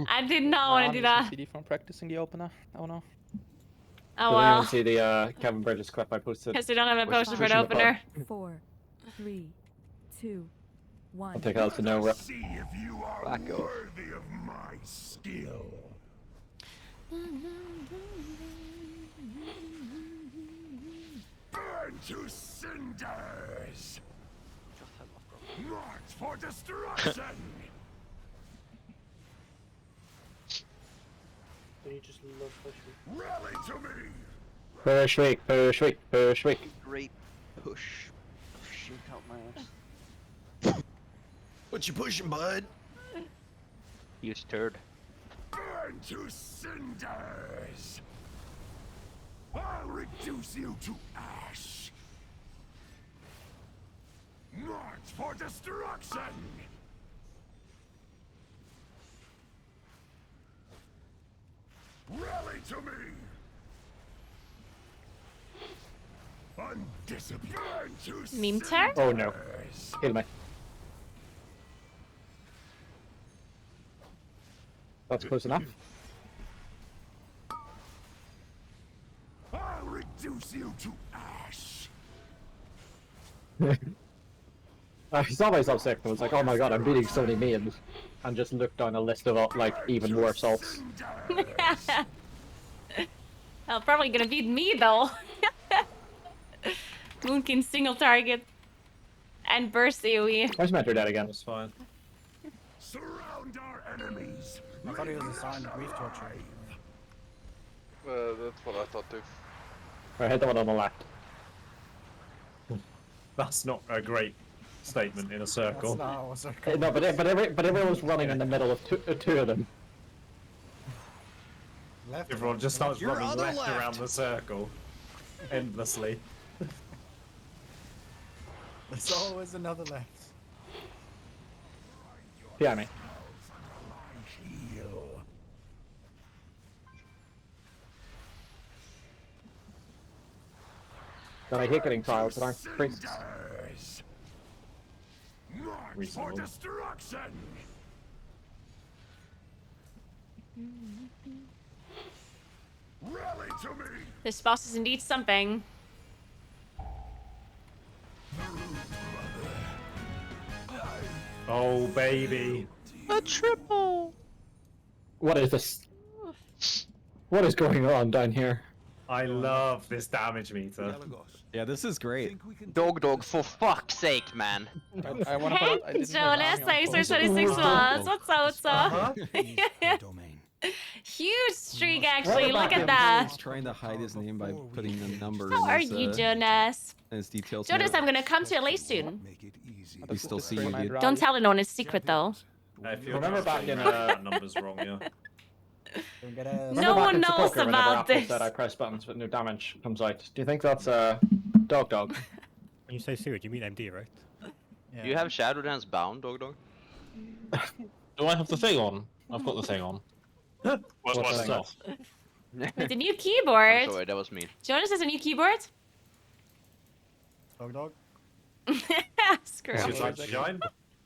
I did not want to do that. CD from practicing the opener. Oh no. Oh Did anyone well. see the Kevin Bridges clip I posted? Guess we don't have a Which is potion for the pushing the opener. 4, 3, 2, 1. I'll take it out to no. See if you are Back off. worthy of my skill. to cinders! March for destruction! You just love pushing. Rally to me! Push weak, push weak, push weak. Great push. Shake out my ass. What you pushing, bud? You turd. Burn to cinders! I'll reduce you to ash! March for destruction! Rally to me! Undisciplined to Meme tag? Oh no. Kill me. That's close enough. I'll reduce you to ash! I saw myself sick and was like, oh my god, I'm beating so many memes. And just looked down a list of like even worse ults. Well, probably gonna beat me though. Moonkin single target and burst AoE. Where's Mentor dead again? That's fine. Surround our enemies! I thought he was assigned grief torture. That's what I thought too. Alright, hit the one on the left. That's not a great statement in a circle. No, but everyone was running in the middle of two of them. Left. Everyone just starts Your running other left left. around the circle endlessly. There's always another left. Yeah, me. Then I hate getting trials that aren't priests. March for destruction! Rally to me! This boss is indeed something. Oh baby. A triple. What is this? What is going on down here? I love this damage meter. Yeah, this is great. Dog, for fuck's sake, man. I wanna put Hey, Jonas, thanks for 26 months. What's up, what's up? Huge streak, actually. Look at that. He's trying to hide his name by putting a number How in are his, you, Jonas? in his details. Jonas, I'm gonna come to LA soon. We still see you, dude. Don't tell anyone, it's secret though. If you're Remember back in that number's wrong, yeah. No one knows about this. That I press buttons but no damage comes out. Do you think that's dog? When you say sewage, you mean MD, right? Do you have Shadow Dance bound, dog? Do I have the thing on? I've got the thing on. What's that? With the new keyboard. Sorry, that was me. Jonas has a new keyboard. Dog. Screw Is him. it like shine?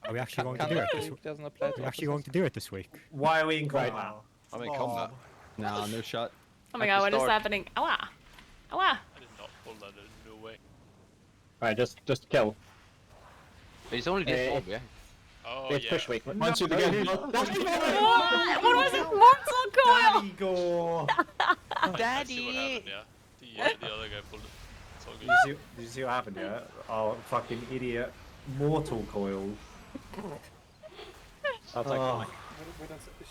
Are we actually going to do it this week? Are we actually going to do it this week? Why are we in combat? I'm in combat. Nah, no shot. Oh my god, what is happening? Awa! Awa! I did not pull that in, no way. Alright, just kill. It's only this mob, yeah. Oh, It's yeah. push weak. Once you begin. What was it? Mortal coil! Daddy gore! I see what Daddy! happened, yeah. The other guy pulled it. It's all good. Did you see what happened, yeah? Oh, fucking idiot. Mortal coil. That's like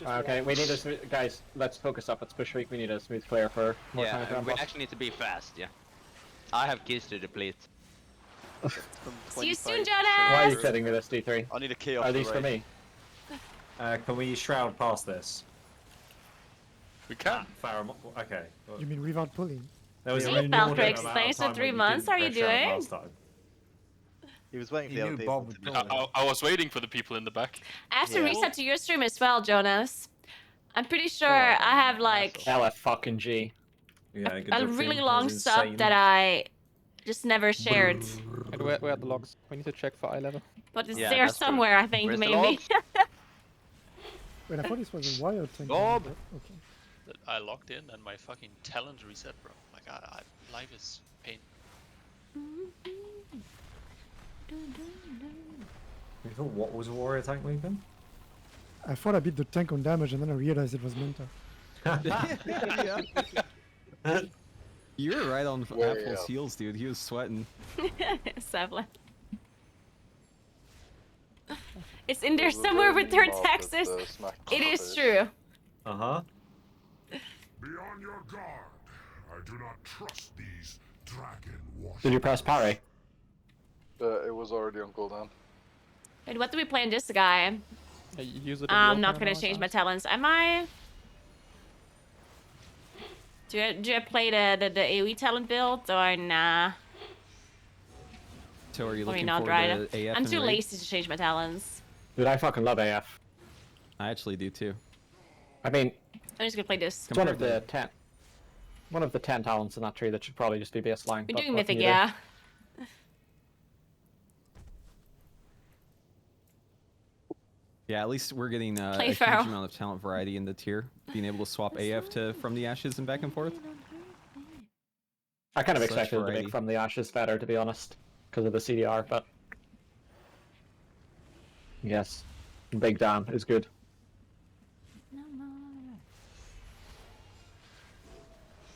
okay, we need a smooth, guys. Let's focus up. Let's push weak. We need a smooth clear for more time Yeah, to we boss. actually need to be fast, yeah. I have keys to deplete. See you soon, Why are you Jonas! setting me this D3? I need a key off Are the these for raid. me? Can we shroud past this? We can. Farum, okay. You mean without pulling? There was Hey, an inordinate Falcrix, amount of thanks for time 3 when months. didn't How are you press shroud doing? last time. He was waiting He for the knew other Bob people would to pull it. I was waiting for the people in the back. I have to Yeah. reset to your stream as well, Jonas. I'm pretty sure I have like LF fucking G. Yeah, good a job, really team. long That was sub insane. that I just never shared. Where are the logs? We need to check for eye level. But it's Yeah, there that's true. somewhere, I think, Where's the maybe. logs? Wait, I thought this was a wired thing. Bob! Okay. That I logged in and my fucking talent reset, bro. Like, life is pain. You thought what was a warrior tank weapon? I thought I beat the tank on damage and then I realized it was Mentor. You were right on Way Apple's up. heels, dude. He was sweating. Savla. It's in there There's a somewhere very with new her mob Texas. that, smacked It the is face. true. Uh-huh. Be on your guard. I do not trust these dragon washers. Did you press parry? It was already on cooldown. Wait, what do we play in this guy? Use it in the I'm open not and gonna all change my that. talents, am I? Do I play the AoE talent build or nah? So are you Probably looking not, for right? the AF I'm and too raid? lazy to change my talents. Dude, I fucking love AF. I actually do too. I mean, I'm just gonna play this. it's one of the 10. One of the 10 talents in that tree that should probably just be baseline. We're but doing what can Mythic, you do? yeah. Yeah, at least we're getting a Play huge Pharaoh. amount of talent variety in the tier. Being able to swap AF to From the Ashes and back and forth. I kind of Such expected it to variety. make From the Ashes better, to be honest, because of the CDR, but yes, Big Dan is good.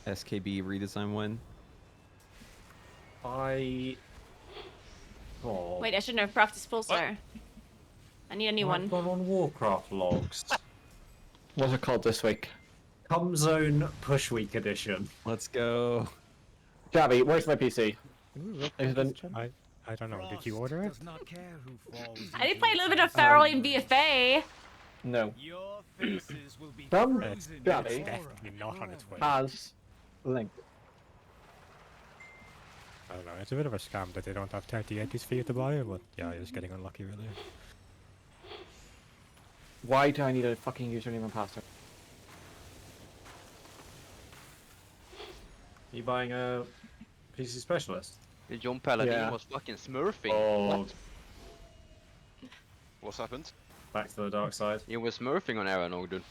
SKB redesign win. Oh. Wait, I shouldn't have propped this pulsar. I need a new one. I've gone on Warcraft logs. What's it called this week? Come Zone Push Week Edition. Let's go. Jabby, where's my PC? I don't know. Did you order it? I did play a little bit of Pharaoh in VFA. No. Your faces will be Some frozen in Jabby Definitely not on its way. has link. I don't know. It's a bit of a scam that they don't have 3080s for you to buy, but yeah, you're just getting unlucky, really. Why do I need a fucking username and password? You buying a PC Specialist? The John Paladin Yeah. was fucking smurfing. Oh, What's happened? back to the dark side. You were smurfing on Aranog, dude.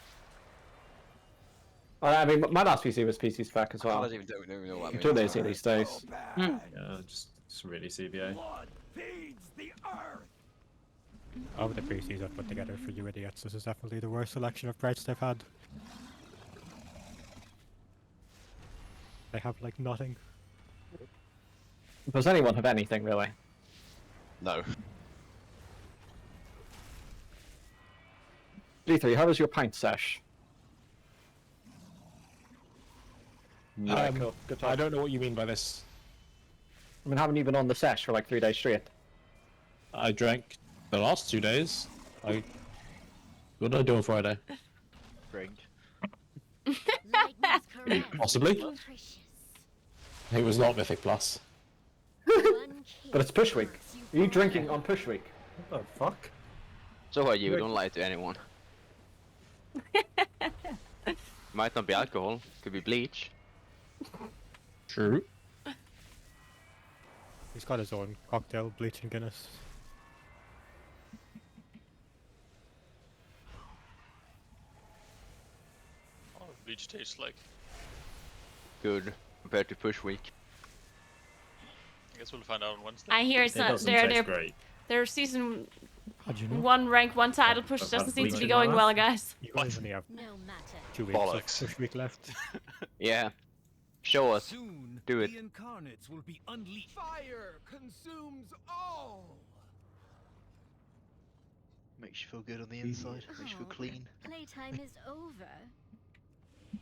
I mean, my last PC was PC spec as I well. don't even know what I mean. Too lazy these days. Yeah, just really CBA. blood feeds the earth. Of the PCs I've put together for you idiots, this is definitely the worst selection of prices they've had. They have like nothing. Does anyone have anything, really? No. D3, how was your pint sesh? Cool. Good I talk. don't know what you mean by this. I mean, haven't you been on the sesh for like 3 days straight? I drank the last 2 days. What did I do on Friday? Drink. Possibly. It was not Mythic Plus. But it's push week. Are you drinking on push week? What the fuck? So are you, don't lie to anyone. Might not be alcohol, could be bleach. True. He's got his own cocktail, bleach and Guinness. What does bleach taste like? Good, compared to push week. I guess we'll find out on Wednesday. I hear it's It not doesn't their taste great. their season How'd you know? 1 rank 1 title push I've had doesn't seem to bleach be in going my well, life. guys. You guys only have No matter. 2 weeks Bollocks. of push week left. Yeah. Show us. Soon, Do it. the incarnates will be unleashed. Fire consumes all. Makes you feel good on the inside. Makes you feel clean. Playtime is over.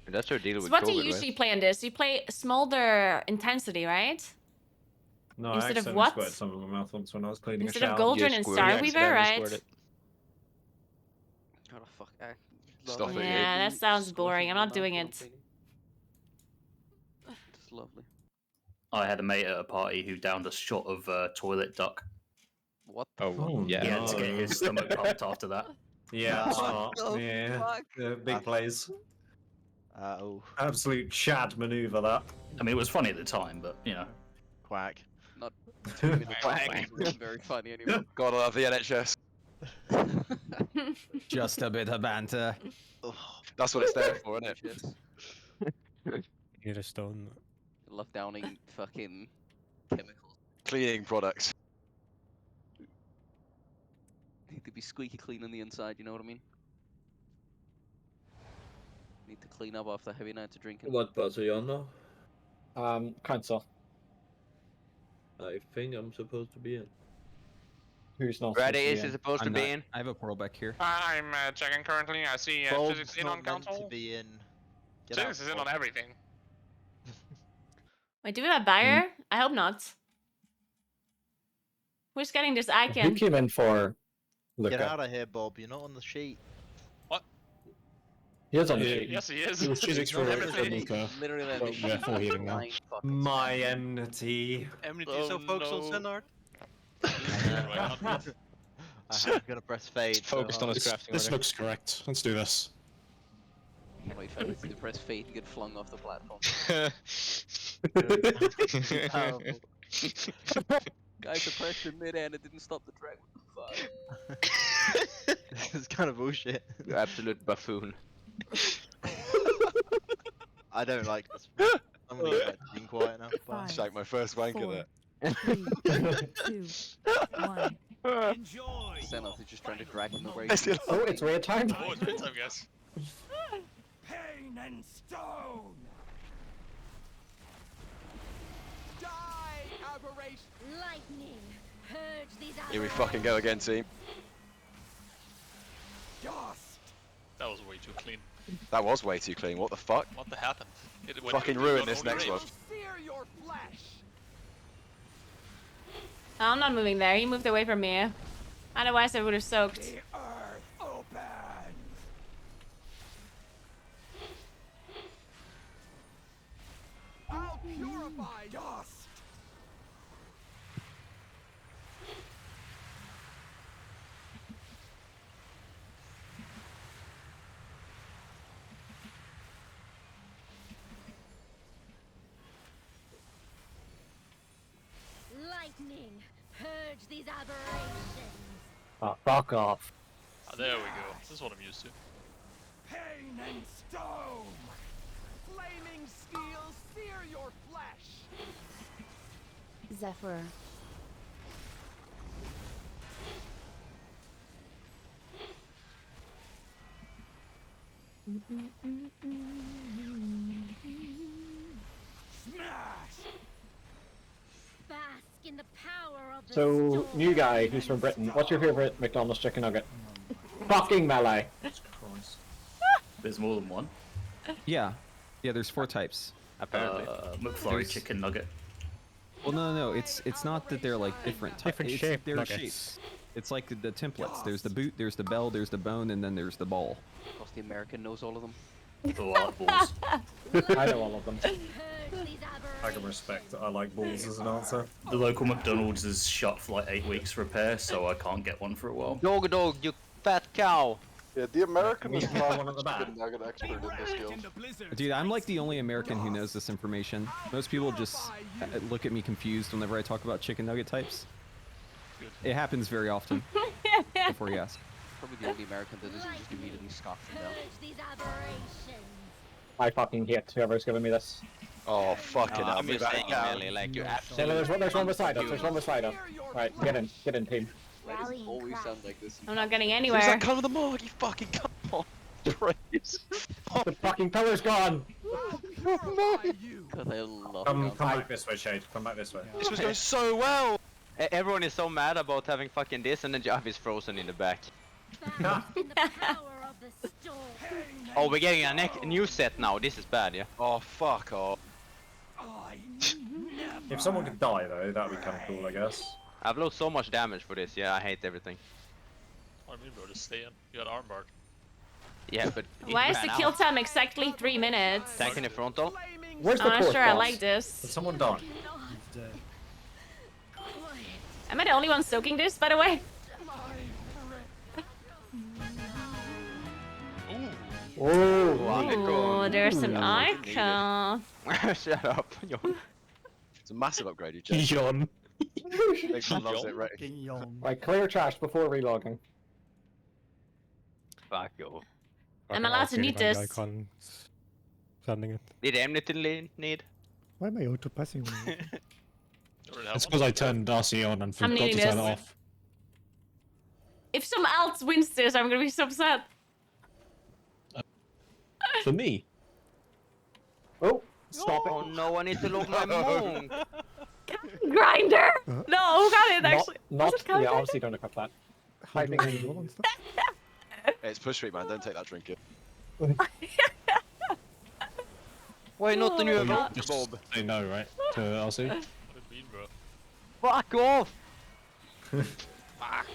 That's our deal So with what do COVID, you usually right? play in this? You play Smolder Intensity, right? No, I Instead of accidentally what? squirted some in my mouth once when I was cleaning Instead a of shower. Goldrun and squirt it. Starweaver, right? Oh fuck. Stop it. Yeah, that sounds boring. I'm not doing it. It's lovely. I had a mate at a party who downed a shot of toilet duck. What? Oh, Yeah, he had to get his stomach pumped after that. Yeah, that's smart. the Yeah, fuck? big plays. Oh. Absolute Chad maneuver that. I mean, it was funny at the time, but you know. Quack. Not Quack. very funny anymore. Gotta love the NHS. Just a bit of banter. That's what it's there for, isn't it? You need a stone. Love downing fucking chemicals. Cleaning products. Need to be squeaky clean on the inside, you know what I mean? Need to clean up after heavy nights of drinking. What buzz are you on now? Council. I think I'm supposed to be in. Who's not Ready supposed is to be he in? supposed to I'm be not. in? I have a portal back here. I'm checking currently. I see physics Bob's in on not meant to console. be in. Get Physics out, is in Bob. on everything. Wait, do we have buyer? I hope not. Who's getting this Who icon? came in for Get Luca? out of here, Bob. You're not on the sheet. He is on the Yeah. sheet. Yes, he is. It was physics for Everything. Luca. Literally let But me we're full healing now. My enmity. Emily, do you still focus on Senard? I'm gonna press fade. Focused on his crafting. This looks correct. Let's do this. Wait for it to press fate and get flung off the platform. Powerful. Guys, I pressed in mid and it didn't stop the track. What the fuck? This is kind of bullshit. You absolute buffoon. I don't like this. I'm gonna get back to being quiet now. Bye. It's like my first wanker there. 3, 2, 1. Enjoy! Xenos is just trying to drag him away. Oh, it's raid time. Oh, it's great time, guys. Pain and stone! Die, aberration! Lightning. Purge these Here we fucking go again, team. Dust! That was way too clean. That was way too clean. What the fuck? What the happened? It went Fucking completely ruin on this only next range. one. Sear your flesh! I'm not moving there. He moved away from me. Otherwise, I would have soaked. The earth opens! I'll purify dust! Lightning. Purge these aberrations. Oh, fuck off. Ah, there we go. This is what I'm used to. Pain and stone! Flaming steel, sear your flesh! Zephyr. Smash! Bask in the power of the So, storm. new guy who's from Britain. What's your favourite McDonald's chicken nugget? Fucking melee. There's more than one. Yeah. Yeah, there's 4 types. Apparently. McFlurry There's- chicken nugget. Well, no, it's not that they're like different types. Different shape They're nuggets. shapes. It's like the templates. There's the boot, there's the bell, there's the bone, and then there's the ball. Because the American knows all of them. The wild balls. I know all of them. Purge these I can respect I like balls as an answer. The local McDonald's is shut for like 8 weeks repair, so I can't get one for a while. Dog, you fat cow. Yeah, the American is is not not one at the back. chicken nugget expert in this guild. Dude, I'm like the only American who knows this information. Most people just look at me confused whenever I talk about chicken nugget types. It happens very often. Before you ask. Probably the only American that doesn't just immediately scoff them down. Purge these aberrations. I fucking hate whoever's giving me this. Oh, fucking hell. I'm Move just that saying, down. Emily, like you Taylor, absolutely. there's one beside us. There's one beside us. Right, get in, team. Why does it always sound like this? I'm not getting Who's anywhere. that colour the morgue? You fucking come on. Praise. The fucking pillar's gone. God, I love Come guns. back this way, Shade. Come back this way. This was going so well. Everyone is so mad about having fucking this, and then Jeff is frozen in the back. Bask in the power of the storm. Oh, we're getting a new set now. This is bad, yeah. Oh, fuck off. If someone could die though, that'd be kind of cool, I guess. I've lost so much damage for this. Yeah, I hate everything. What do you mean, bro? Just stay in. You got armbar. Yeah, but Why is the kill time exactly 3 minutes? Tank in the frontal. Where's the I'm not fourth sure I boss? like this. Did someone die? Am I the only one soaking this, by the way? Oh, there's an icon. Shut up, Jon. It's a massive upgrade, you just. Jon. Nickson loves it, right? Right, clear trash before relogging. Fuck you. I'm allowed to need this. Icon sending it. Did Emily need? Why am I auto passing? It's because I turned Darcy on and I'm forgot to needing turn it this. off. If someone else wins this, I'm gonna be so upset. For me? Oh, Stop it. Oh no, I need to log my monk. Grinder! No, who got it actually? Not, Was it Cow yeah, Grinder? obviously don't equip that. How do I roll and stuff? Hey, it's push street, man. Don't take that drink. Why not the new Oh my God. event, Bob? Say no, right? To LC? What do you mean, bro? Fuck off! Fuck off.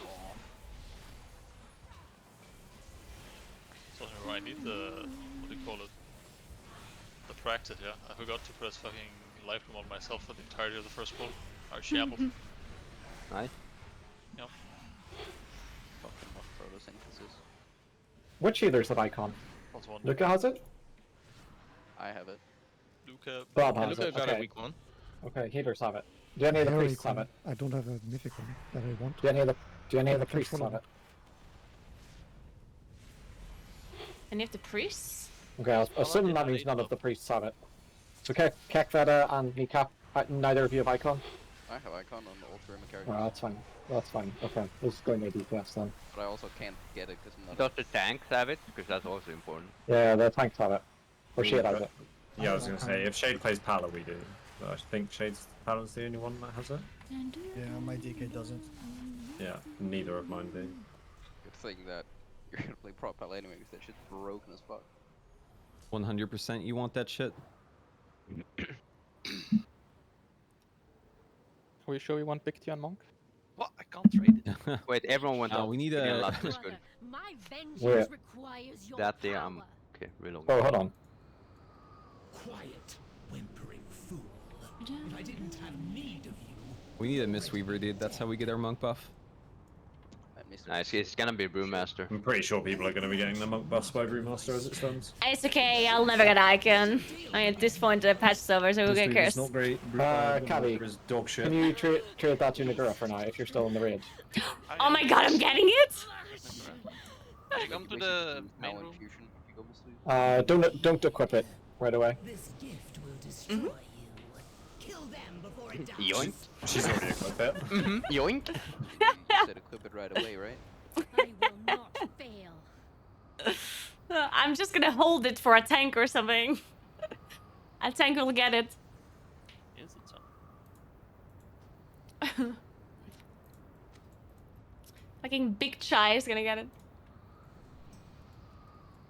So I need the, what do you call it? The practice, yeah. I forgot to press fucking life room on myself for the entirety of the first pull. I shambled. Nice. Yep. Fucking off photosynthesis. Which healers have icon? That's one. Luca has it? I have it. Luca. Bob Yeah, has Luca it. got Okay. a weak one. Okay, healers have it. Do any of the Very priests have common. it? I don't have a mythic one that I want. Do any of the I can't priests follow have it. it? Any of the priests? Okay, I'll assume that means none of the priests have it. So Kekveda and Kneecap, neither of you have icon? I have icon on all three of my characters. Well, that's fine. That's fine. Okay, let's go into DPS then. But I also can't get it because I'm not. Does the tanks have it? Because that's also important. Yeah, the tanks have it. Or Shade has it. Yeah, I was gonna say if Shade plays Pala, we do. But I think Pala's the only one that has it. Yeah, my DK doesn't. Yeah, neither of mine do. Good thing that you're gonna play prop pal anyway because that shit's broken as fuck. 100% you want that shit? Are you sure you want Big T on Monk? What? I can't trade it. Wait, everyone went off. We need Again, a... last was good. My vengeance Where? requires your That there, power. okay, reload. Oh, hold on. Quiet, whimpering fool. If I didn't have need of you. We need a Mistweaver, dude. That's how we get our monk buff. I missed Nice, it's gonna be Brewmaster. I'm pretty sure people are going to be getting the monk buffs by Brewmaster as it stands. It's okay, I'll never get icon. I mean, at this point the patch is over, so we'll get It's cursed. not great. Cabby, is dog shit. can you trade that to Naguura for now if you're still in the raid? Oh my god, I'm getting it! Can you come to the main room? infusion if you go Mistweaver. Don't equip it right away. This gift will destroy you. Kill them before it dies. Yoink. She's already equipped it. Yoink. You said equip it right away, right? I will not fail. I'm just gonna hold it for a tank or something. A tank will get it. Is it so? Fucking Big Chai is gonna get it.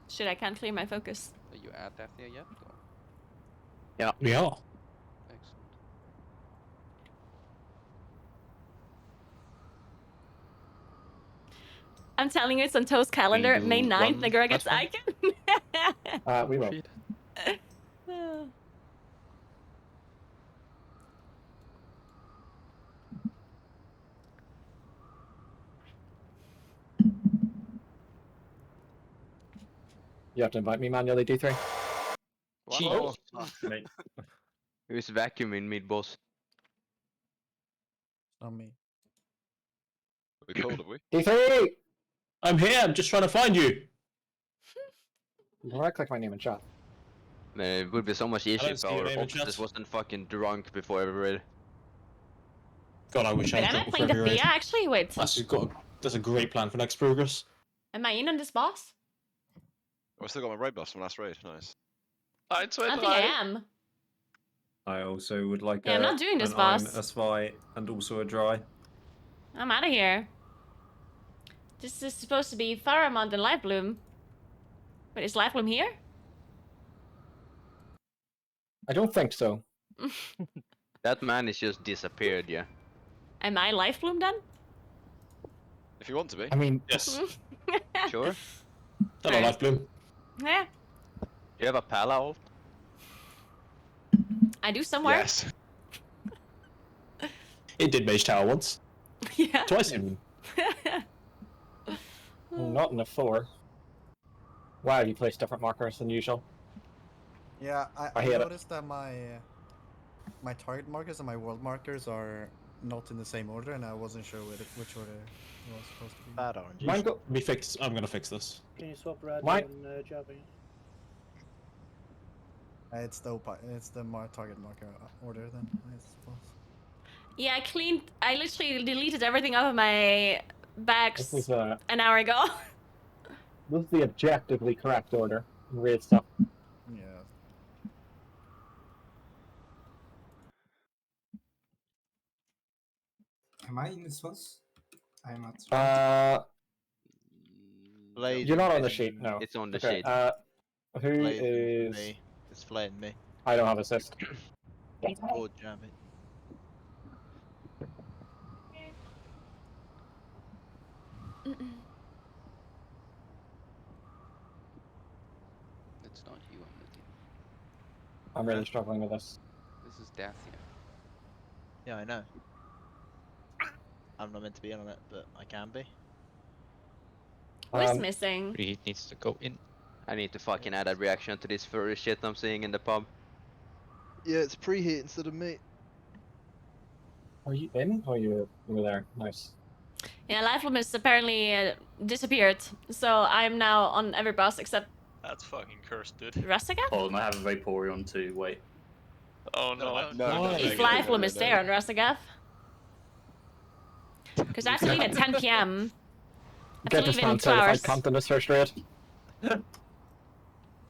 Shit, I can't clear my focus. Are you at Daphnia yet? Or? Yeah. Yeah. Excellent. I'm telling you, it's on Toast calendar, do May 9th, one Naguura gets last icon. We will. You have to invite me manually, D3. Cheers. Mate. Who's vacuuming mid boss? Not me. We called, have we? D3! I'm here, I'm just trying to find you. Right click my name in chat. Man, it would be so much easier don't if see your our name in options chat. wasn't fucking drunk before every raid. God, I wish I Wait, had am I drunk playing before every Thea raid. actually? Wait, That's a great plan for next progress. am I in on this boss? Oh, I still got my raid buffs from last raid. Nice. I don't think I am. I also would like Yeah, I'm not doing this, an iron, boss. a spy, and also a dry. I'm out of here. This is supposed to be Faramond and Lightbloom. Wait, is Lightbloom here? I don't think so. That man is just disappeared, yeah. Am I Lightbloom then? If you want to be. I mean, yes. Sure. Hello, Lifebloom. Yeah, Do you have a Pala ult? I do somewhere. Yes. It did Mage Tower once. Yeah. Twice even. Not in a 4. Wow, you place different markers than usual. Yeah, I I hate it. noticed that my target markers and my world markers are not in the same order, and I wasn't sure which order it was supposed to be. Bad orange. I'm gonna fix this. Can you swap red Mine- and Java? It's the target marker order then, I suppose. Yeah, I literally deleted everything off of my bags This is an hour ago. this is the objectively correct order. Weird stuff. Yeah. Am I in this ones? I'm not. Blaze You're not on is- the sheet, no. It's on the Okay, sheet. Who Blaze is... me. It's flaying me. I don't have assist. Oh, damn it. It's not you, I'm with you. I'm really struggling with this. This is Dacia. Yeah, I know. I'm not meant to be in on it, but I can be. Who's missing? Preheat needs to go in. I need to fucking add a reaction to this furry shit I'm seeing in the pub. Yeah, it's preheat instead of me. Are you in? Oh, you were there. Nice. Yeah, Life Limits apparently disappeared, so I'm now on every boss except That's fucking cursed, dude. Rustica? Oh, and I have a Vaporeon too. Wait. Oh no. If Life Limits there on Rustica? Because I have to leave at 10 PM. I Get have to this leave in man 2 certified hours. cunt in this first raid.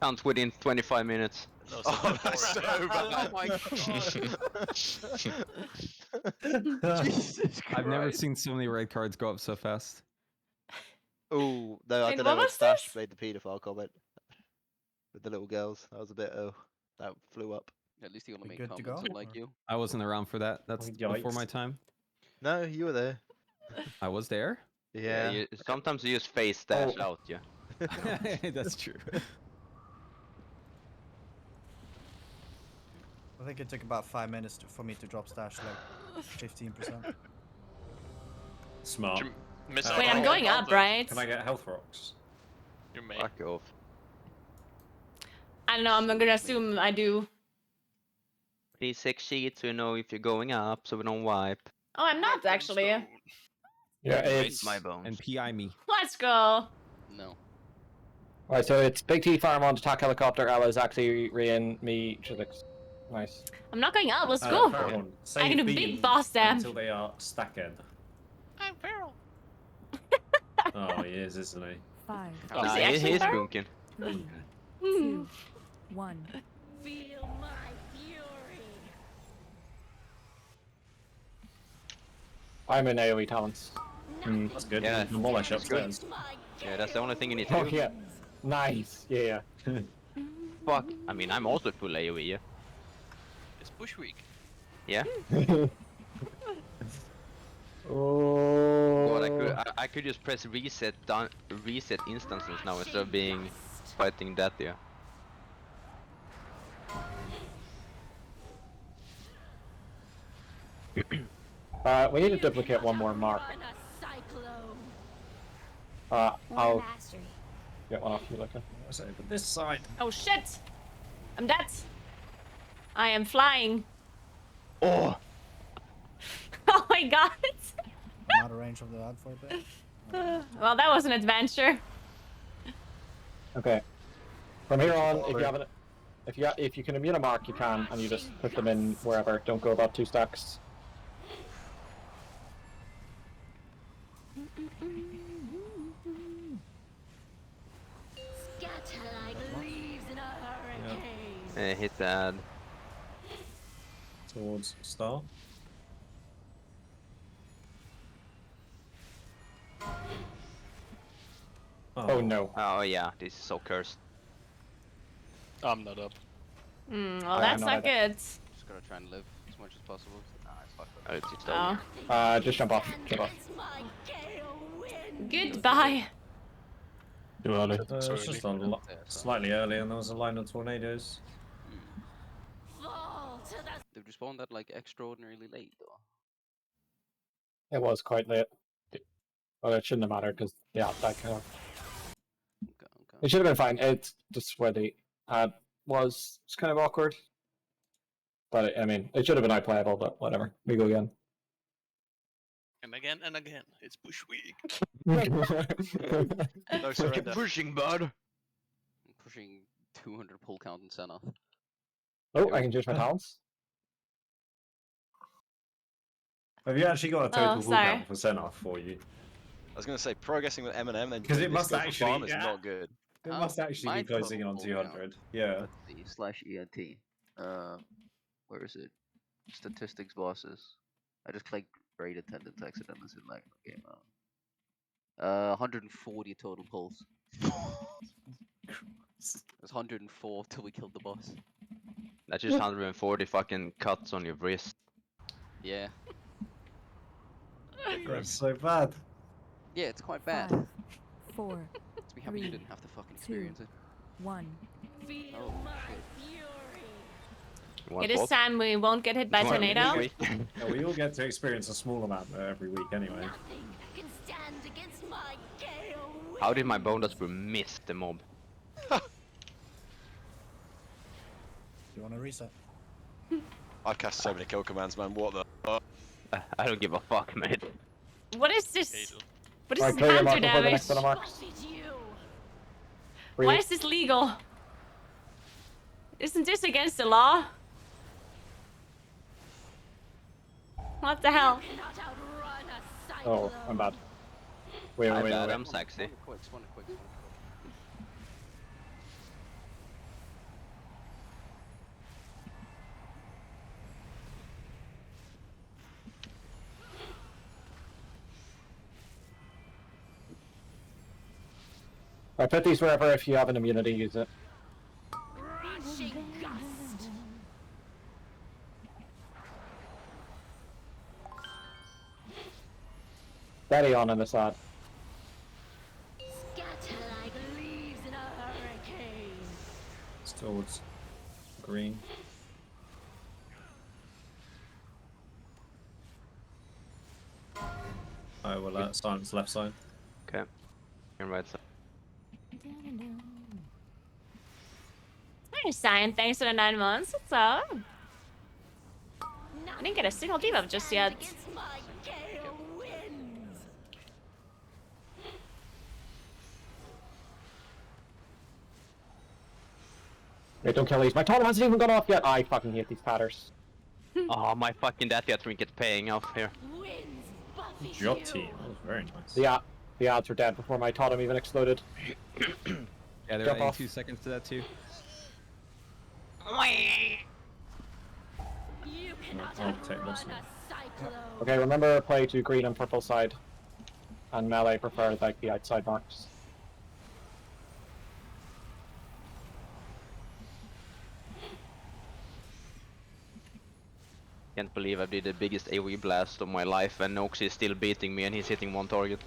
Counts within 25 minutes. Oh, that's so bad. Oh my god. Jesus Christ. I've never seen so many red cards go up so fast. Oh, no, I Wait, don't what know. was Stash this? made the paedophile comment with the little girls. That was a bit. Oh, that flew up. At least you want to We make good to comments go? unlike you. I wasn't around for that. That's Oh, before my yikes. time. No, you were there. I was there. Yeah. Sometimes you just face stash Oh. out, yeah. That's true. I think it took about 5 minutes for me to drop stash, like 15%. Smart. Wait, I'm going up, right? Can I get health rocks? You may. Fuck off. I don't know, I'm gonna assume I do. Please succeed so you know if you're going up so we don't wipe. Oh, I'm not actually. Yeah, Raise it's... my bones. And PI me. Let's go. No. Right, so it's Big T, Fireman, attack helicopter, allies, actually, Rian, me, Chizix. Nice. I'm not going up, let's go. I can do big boss damage. Until they are stacked. I'm feral. Oh, he is, isn't he? 5, Oh, Nah, is he actually he's feral? bunking. 3, Hmm. 2, 1. Feel my fury. I'm in AoE talents. That's good. Yeah, Demolish that's good. upstairs. Yeah, that's the only thing you need to Oh, do. yeah. Nice. Yeah. Fuck. I mean, I'm also full AoE, yeah. It's Bush Week. Yeah. Oh. God, I could just press reset instances now instead of being fighting that, yeah. We need to duplicate one more mark. On a cyclone. I'll Mastery. get one off you later. Let's open this side. Oh shit! I'm dead. I am flying. Oh! Oh my god! I'm out of range of the ad for a bit. Well, that was an adventure. Okay. From here on, if you have an, if you can immune a mark, you can, and you just put them in wherever. Don't go about 2 stacks. Scatter like leaves in a hurricane. Hit the ad. Towards star. Oh no. Oh yeah, this is so cursed. I'm not up. Well, that's not good. Just gotta try and live as much as possible. Nah, it's fucked up. Oh, it's just over. Oh. Just jump off. Jump off. Goodbye. Too early. It's just on slightly early, and there was a line of tornadoes. They've respawned that like extraordinarily late though. It was quite late. Well, it shouldn't have mattered because yeah, that kind of. It should have been fine. It's just where the ad was. It's kind of awkward. But I mean, it should have been unplayable. But whatever. We go again. And again and again. It's Bush Week. No surrender. Pushing, bud. I'm pushing 200 pull count and send off. Oh, I can choose my talents. Have you actually got a total sorry. cooldown for send off for you? I was going to say, progressing with Eminem, then Because it doing must this skillful actually- farm is yeah. not good. It must actually be closing in on 200. Yeah. /ENT. Where is it? Statistics bosses. I just click great attendance accidentals in like game. 140 total pulls. It was 104 till we killed the boss. That's just 140 fucking cuts on your wrist. Yeah. That's so bad. Yeah, it's quite bad. 5, 4, Let's be happy you didn't have to fucking experience it. 1. Oh, shit. It is time we won't get hit by a tornado. Yeah, we all get to experience a small amount every week anyway. How did my bonus miss the mob? You want to reset? I've cast so many kill commands, man. What the fuck? I don't give a fuck, mate. What is this? What is Right, this clear your counter mark before the damage? next battle marks. Why is this legal? Isn't this against the law? What the hell? Oh, I'm bad. Wait, wait, I'm sexy. I put these wherever if you have an immunity, use it. Steady on this side. It's towards green. I will silence left side. Okay. And right side. Hey, Cyan, thanks for the 9 months. What's up? I didn't get a single debuff just yet. Wait, don't kill these. My totem hasn't even gone off yet. I fucking hate these patterns. Oh, my fucking death trinket is paying off here. Your team. That was very nice. The odds were dead before my totem even exploded. Yeah, they're Jump adding off. 2 seconds to that too. I'll take this one. Okay, remember play to green and purple side. And melee prefer like the outside marks. Can't believe I did the biggest AoE blast of my life and Nox is still beating me and he's hitting one target.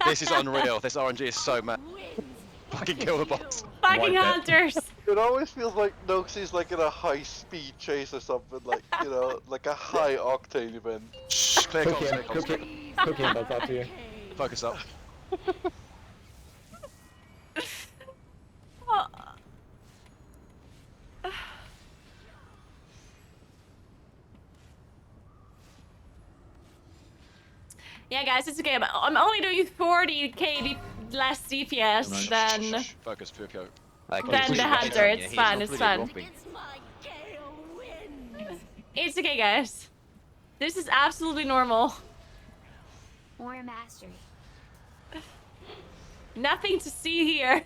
This is unreal. This RNG is so mad. Fucking kill the boss. Fucking hunters! It always feels like Noxie's like in a high-speed chase or something, like, you know, like a high-octane event. Shh, clear comms, clear comms. Cookie does that to you. Focus up. Yeah, guys, it's okay. I'm only doing 40k less DPS than Focus, Fuko. the hunter. It's fun. It's fun. It's okay, guys. This is absolutely normal. More mastery. Nothing to see here.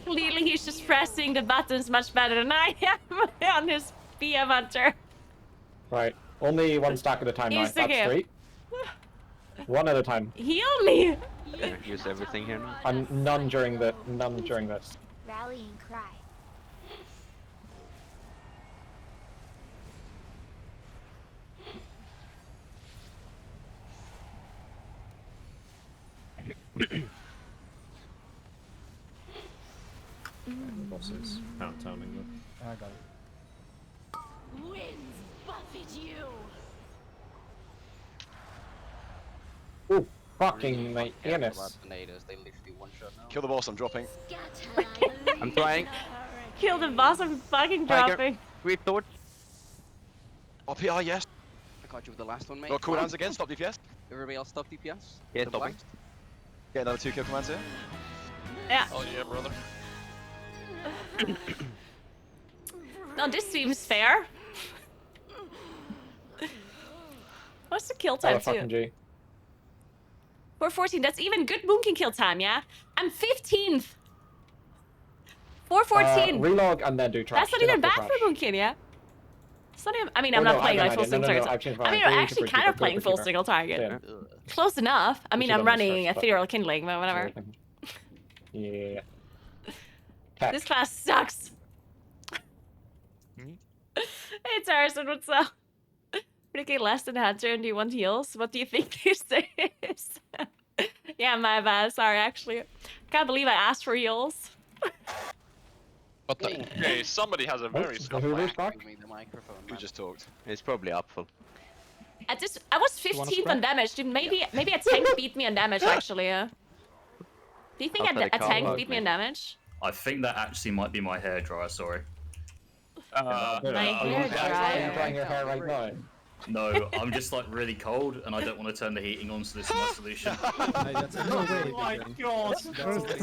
Clearly, he's just pressing the buttons much better than I am on his BM hunter. Right. Only one stack at a time now. He's That's okay. 3. One at a time. Heal me! Gonna use everything here now. And none during this. Rally and cry. Bosses. Countdowning them. I got it. Winds buffet you. Ooh, fucking my anus. Kill the boss, I'm dropping. I'm trying. Kill the boss, I'm fucking dropping. Sweep torch. RPI, yes. I caught you with the last one, mate. Got cooldowns again, stop DPS. Everybody else stop DPS? Yeah, The stopping. black? Get another 2 kill commands here. Yeah. Oh yeah, brother. No, this seems fair. What's the kill time, fucking too? G. 414, that's even good Moonkin kill time, yeah? I'm 15th. 414. Relog and then do trash. That's not Do even do bad trash. for Moonkin, yeah? It's not even, I mean, Oh, I'm no, not playing I like have full an idea. single No, no, target. I've changed I mine. mean, Go I'm to actually Keeper, kind of go to playing full Keeper. single target. Same. Close enough. I mean, Keep I'm on the running search ethereal kindling, but whatever. button. Yeah. This class sucks. Hey, Tarson, what's up? Pretty less than Hunter, and do you want heals? What do you think this is? Yeah, my bad. Sorry, actually. Can't believe I asked for heals. What the? Okay, somebody has a very the Hoover's back. Who just talked? It's probably up full. I was 15th on damage. Dude, maybe a tank beat me on damage, actually. Do you think a tank beat me on damage? I think that actually might be my hairdryer. Sorry. My hairdryer. Are you drying your hair right now? No, I'm just like really cold, and I don't want to turn the heating on, so this is my solution. Oh my god!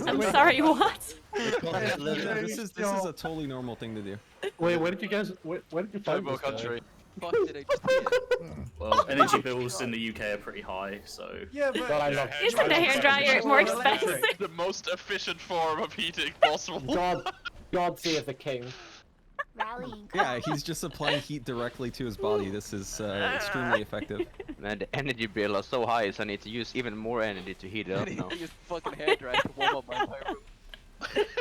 I'm sorry, what? This is a totally normal thing to do. Wait, where did you guys? Where did you find More this guy? country. Fuck did I just hear? Well, energy bills in the UK are pretty high, so. Yeah, but God, I love. Isn't the hairdryer more expensive? The most efficient form of heating possible. God save the king. Yeah, he's just applying heat directly to his body. This is extremely effective. Man, the energy bill is so high, so I need to use even more energy to heat it up now. Use fucking hairdryer to warm up my entire room.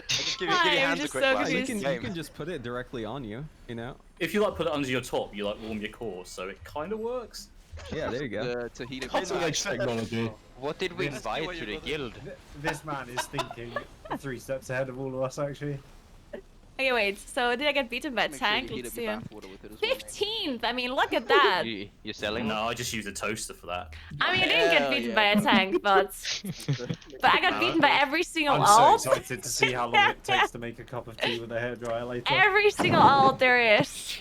Just give your hands a quick blast. You can just put it directly on you, you know? If you like put it under your top, you like warm your core, so it kind of works. Yeah, there you go. To heat it. technology. What did we invite to the guild? This man is thinking 3 steps ahead of all of us, actually. Okay, wait. So did I get beaten by a Make sure tank? you heat Let's up your see. bathwater with it as well. 15th. I mean, look at that. You selling? No, I just used a toaster for that. I mean, I didn't get beaten by a tank, but I got beaten by every single I'm alt. so excited to see how long it takes to make a cup of tea with a hairdryer later. Every single alt there is.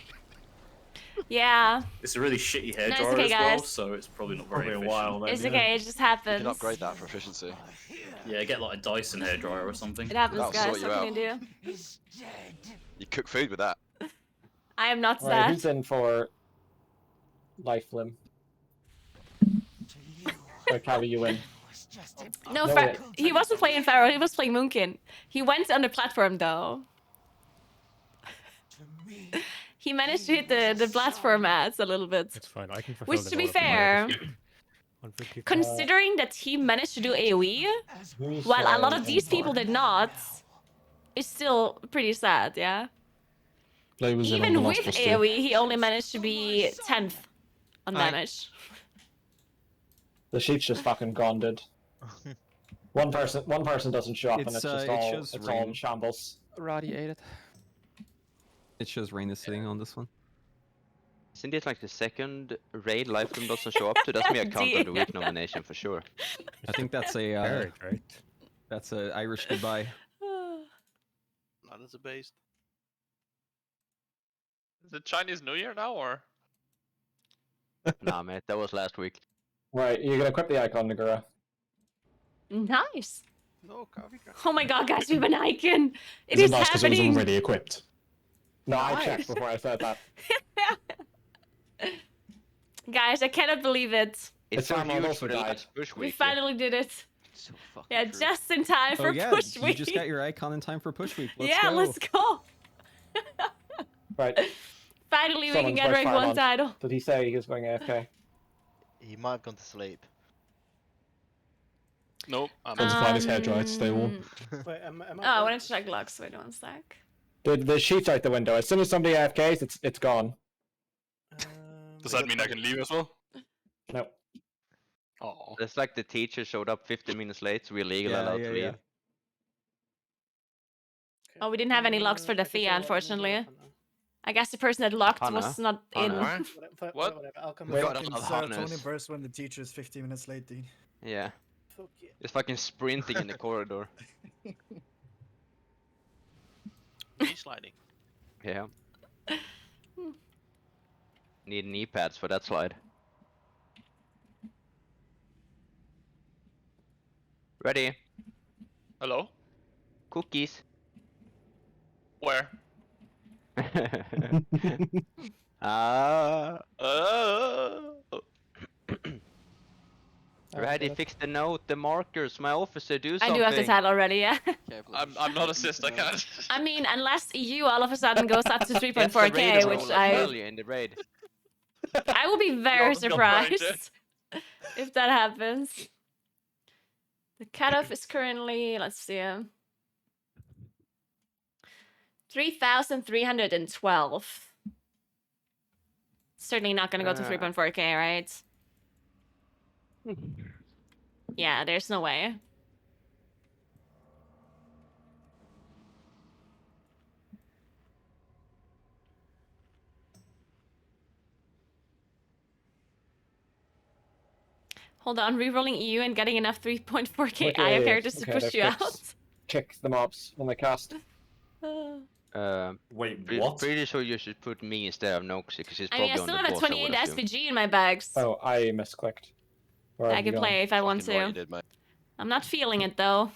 Yeah. It's a really shitty No, it's hairdryer okay, as well, guys. so it's probably not very Probably a efficient. while then. It's yeah. okay. It just You happens. can upgrade that for efficiency. Yeah, get like a Dyson hairdryer or something. It happens, That'll guys. sort you What can you out. do? You cook food with that. I am not Right, sad. who's in for life limb? Or carry you in? No, No, Fa he wasn't playing Pharaoh. He was playing Moonkin. He went on the platform though. He managed to hit the platform ads a little bit. It's fine. I can fulfill Which, this to be order for fair, Mythic. considering that he managed to do AoE, while a lot of these people did not, is still pretty sad, yeah? Play was in on Even the with last boss too. AoE, he only managed to be 10th on Aye. damage. The sheet's just fucking gone, dude. One person doesn't show up, and it's just it all shows it's all in rain. shambles. Radiated. It shows Rain is sitting on this one. Isn't it like the second raid Lifetime doesn't show up to? That's me a count of the week nomination for sure. I think that's a Very great. that's a Irish goodbye. Not as a based. Is it Chinese New Year now, or? Nah, mate, that was last week. Right, you're gonna equip the icon, Naguura. Nice. No, coffee. Oh my god, guys, we have an icon. It Is is it nice because it was happening. already equipped? No, I checked before I said that. Guys, I cannot believe it. It's so Farmer huge also for the died. last push We week. finally did it. So fucking Yeah, true. just in time for Oh yeah, push you week. just got your icon in time for push week. Let's Yeah, go. let's go. Right. Finally, we can Someone's get by rank 1 Farmont. title. Did he say he was going AFK? He might have gone to sleep. Nope. I'm Let's apply this hairdryer to stay warm. Wait, Oh, I wanted to check logs. Wait one sec. The sheet's out the window. As soon as somebody AFKs, it's gone. Does that mean I can leave as well? No. Oh. It's like the teacher showed up 15 minutes late, so we're legally allowed to leave. Oh, we didn't have any logs for the Thea, unfortunately. I guess the person that locked Hannah? was not in. Hannah? What? Whatever, I'll come We back. got a lot of It's only harness. burst when the teacher is 15 minutes late, Dean. Yeah. Fuck yeah. It's fucking sprinting in the corridor. sliding. Yeah. Need knee pads for that slide. Ready? Hello? Cookies. Where? Ah. I Ready, fix the note, the markers, my officer, do something. I do have the title already, yeah. I'm not assist, I can't. I mean, unless EU all of a sudden goes up to Get the 3.4k, raid which roll I earlier in the raid. I will be very Love your brain, surprised if that happens. The cutoff is currently, let's see, 3,312. Certainly not going to go to 3.4k, right? Yeah, there's no way. Hold on, rerolling EU and getting enough 3.4k IO characters to push you out. Kick the mobs when they cast. Wait, Pretty sure you should put me instead of Noxy, because he's I probably mean, I still on have the a boss, 28 I would assume. SVG in my bags. Oh, I misclicked. Where I have can you gone? play if I want Fucking right to. you did, mate. I'm not feeling it though.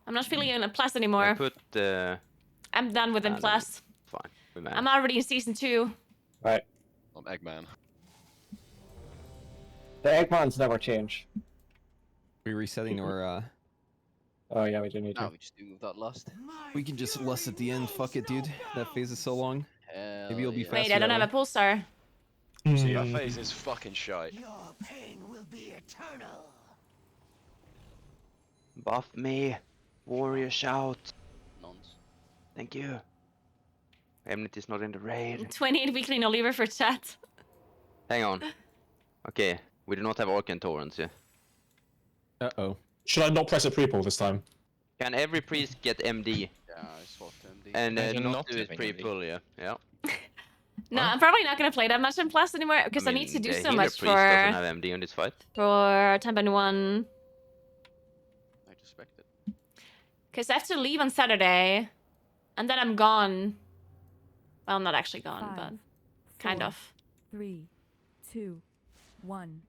I'm not feeling it in a plus anymore. I put the... I'm done with in plus. Fine, we I'm managed. already in season 2. Right. I'm Eggman. The Eggmans never change. We resetting or Oh yeah, we do need to. Now we just do that last. we can just lust at the end. Fuck it, dude. That phase is so long. Maybe you'll be faster. Wait, I don't that have way. a pulsar. See, that phase is fucking shite. Your pain will be eternal. Buff me. Warrior shout. Nonce. Thank you. Emnet is not in the raid. 28 weekly no lever for chat. Hang on. Okay, we do not have Arcane Torrents, yeah. Uh-oh. Should I not press a pre-pull this time? Can every priest get MD? Yeah, I swapped MD. And I not cannot do it have pre-pull, yeah. Yeah. No, I'm probably not gonna play that much in plus anymore because I, mean, need to do the so healer much priest doesn't have MD on this fight. for 10.1. I expected. Because I have to leave on Saturday, and then I'm gone. Well, I'm not actually gone, but kind of. 3, 2, 1.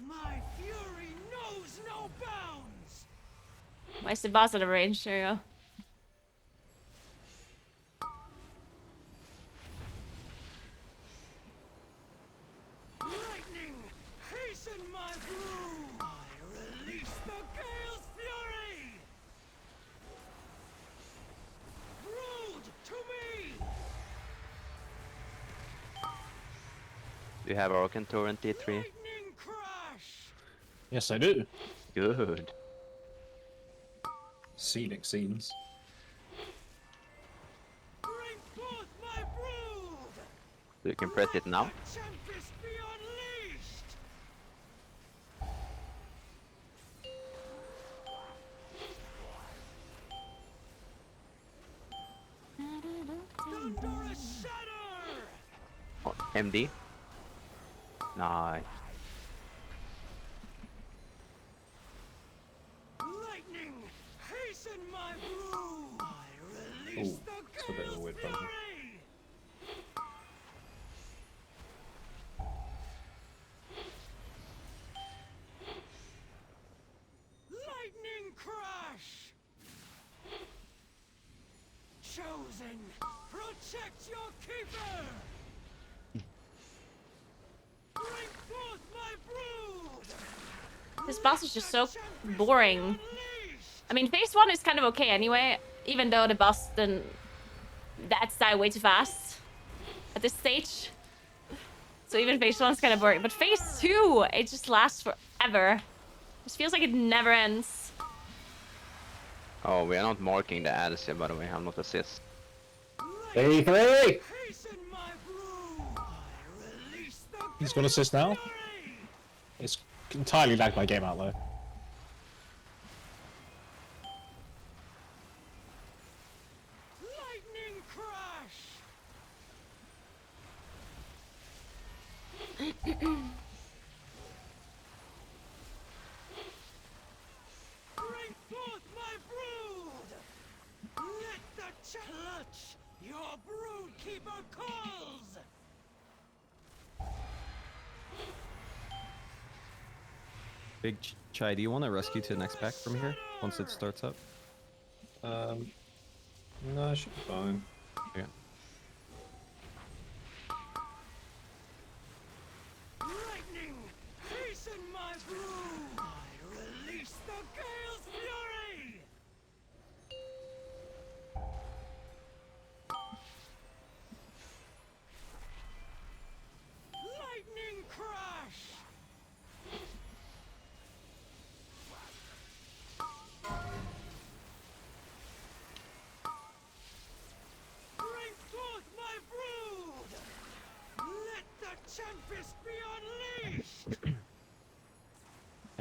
My fury knows no bounds. Why is the boss out of range? There you go. Lightning, hasten my brew. I release the gale's fury. Brood to me. Do you have Arcane Torrent D3? Lightning crash. Yes, I do. Good. Scenic scenes. Bring forth my brood. So you can press it now. Tempest be unleashed. Thunderous shatter. Oh, MD? Nice. Lightning, hasten my brew. I release Ooh, the it's a bit of a weird button. fury. Lightning crash. Chosen, protect your keeper. Bring forth my brood. This boss is just so boring. I mean, phase 1 is kind of okay anyway, even though the boss then that's die way too fast at this stage. So even phase 1 is kind of boring, but phase 2, it just lasts forever. It feels like it never ends. Oh, we are not marking the ads here, by the way. I'm not assist. Hey, Hasten my brew. I release the He's got assist now. It's entirely lagged my game out though. lightning crash. Bring forth my brood. Let the clutch your brood keeper calls. Big Chai, do you want to rescue to the next pack from here once it starts up? No, I should be fine. Yeah. Lightning, hasten my brood.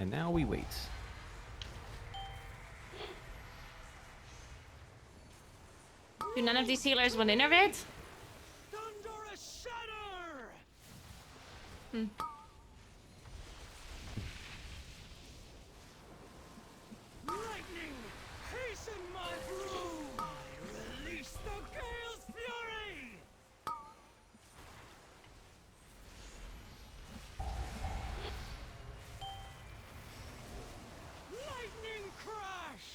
And now we wait. Do none of these healers want innervate? Hmm. Lightning, hasten my brew! I release the gale's fury! Lightning crash!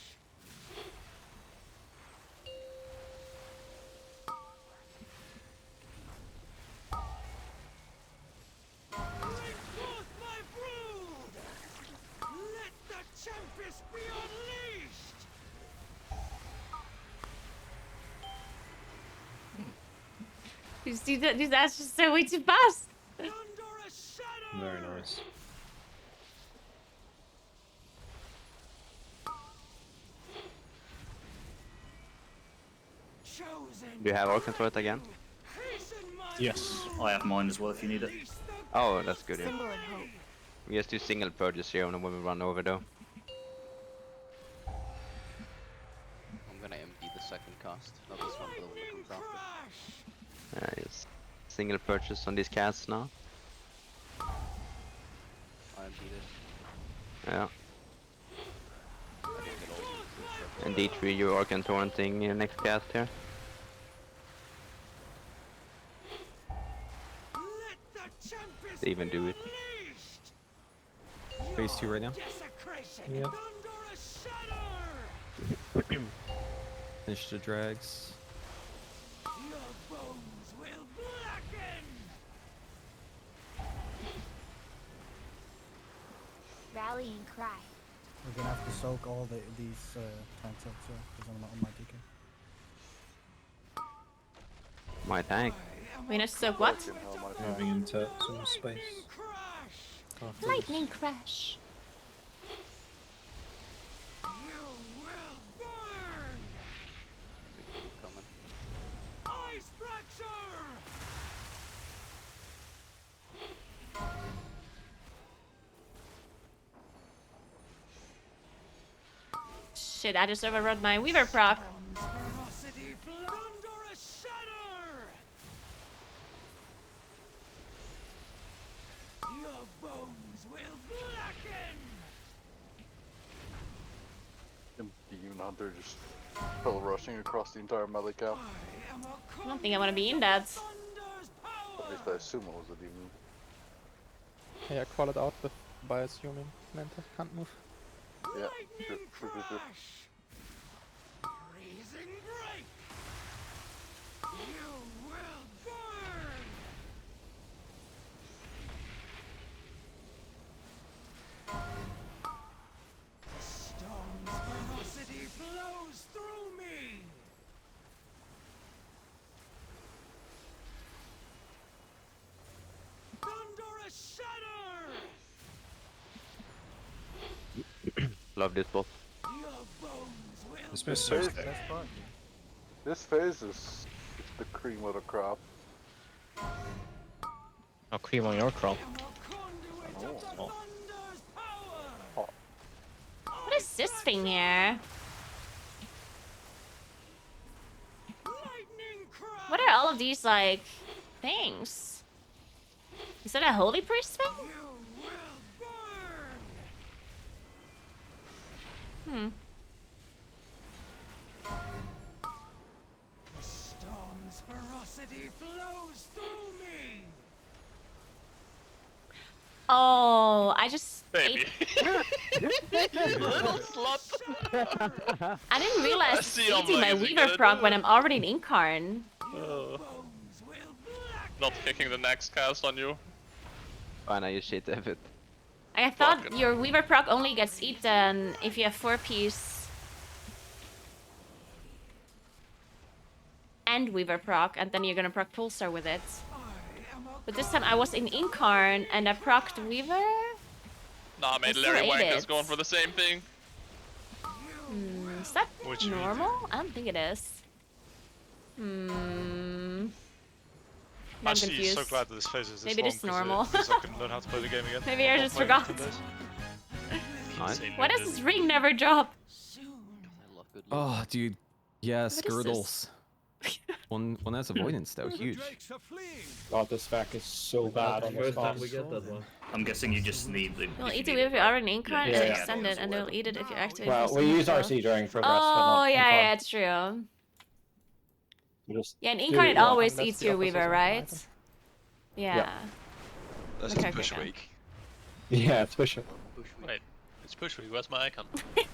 Bring forth my brood! Let the tempest be unleashed! You see that? That's just so way too fast. Very nice. Do you have Orc Control again? Yes. I have mine as well if you need it. Oh, that's good. Yeah. We just do single purges here when we run over though. I'm gonna empty the second cast, not this one, but the one that comes after. Just single purchase on these casts now. I emptied it. Yeah. I didn't get all of it. And D3 you Orc and Torrenting your next cast here. They even do it. Phase 2 right now. Yeah. Finish the drags. Rallying cry. We're gonna have to soak all these tanks up, so because I'm not on my DK. My tank. We need to soak what? Moving into some space. After Lightning crash. Ice fracture! Shit, I just overrode my Weaver proc. Ferocity thunderous shatter! Your bones will blacken! The Demon Hunter just fell rushing across the entire melee camp. I don't think I want to be in that. At least I assume it was a demon. Yeah, call it out with by assuming Manta can't move. Yeah, sure. Freezing break! You will burn! The storm's ferocity flows through me! Thunderous shatter! Love this boss. This is so sick. This phase is the cream of the crop. Oh, cream on your crop. Oh. What is this thing here? What are all of these, like, things? Is that a holy priest thing? Hmm. The storm's ferocity flows through me! Oh, I just Baby. Little slut. I didn't realize I see it's I'm eating my lazy, Weaver get it? proc when I'm already an Incarn. Not picking the next cast on you. Fine, I use shit of it. I thought your Weaver proc only gets eaten if you have 4-piece and Weaver proc, and then you're gonna proc Pulsar with it. But this time I was in Incarn and I procced Weaver. Nah, mate, still Larry ate Wank it. is going for the same thing. Is that Which you normal? I don't think it is. I'm Actually, confused. so glad that this phase is this Maybe long it is normal. because I can learn how to play the game again. Maybe I Not just playing it forgot. in 10 days. Nice. Why does this ring never drop? Oh, dude. Yeah, What is Skirtles. One has avoidance though, huge. God, this spec is so bad on this boss. I'm guessing you just need the. You'll if eat you it need with your Iron Ink card Yeah, and yeah. extend it, and they'll eat it if you activate Well, this we on use yourself. RC during progress, but Oh, not yeah, in yeah, it's true. Yeah, an incarnate yeah, always that's eats the your opposite Weaver, of an right? item. Yeah. That's Okay, just push okay. week. Yeah, it's pushing. Wait, it's push week. Where's my icon?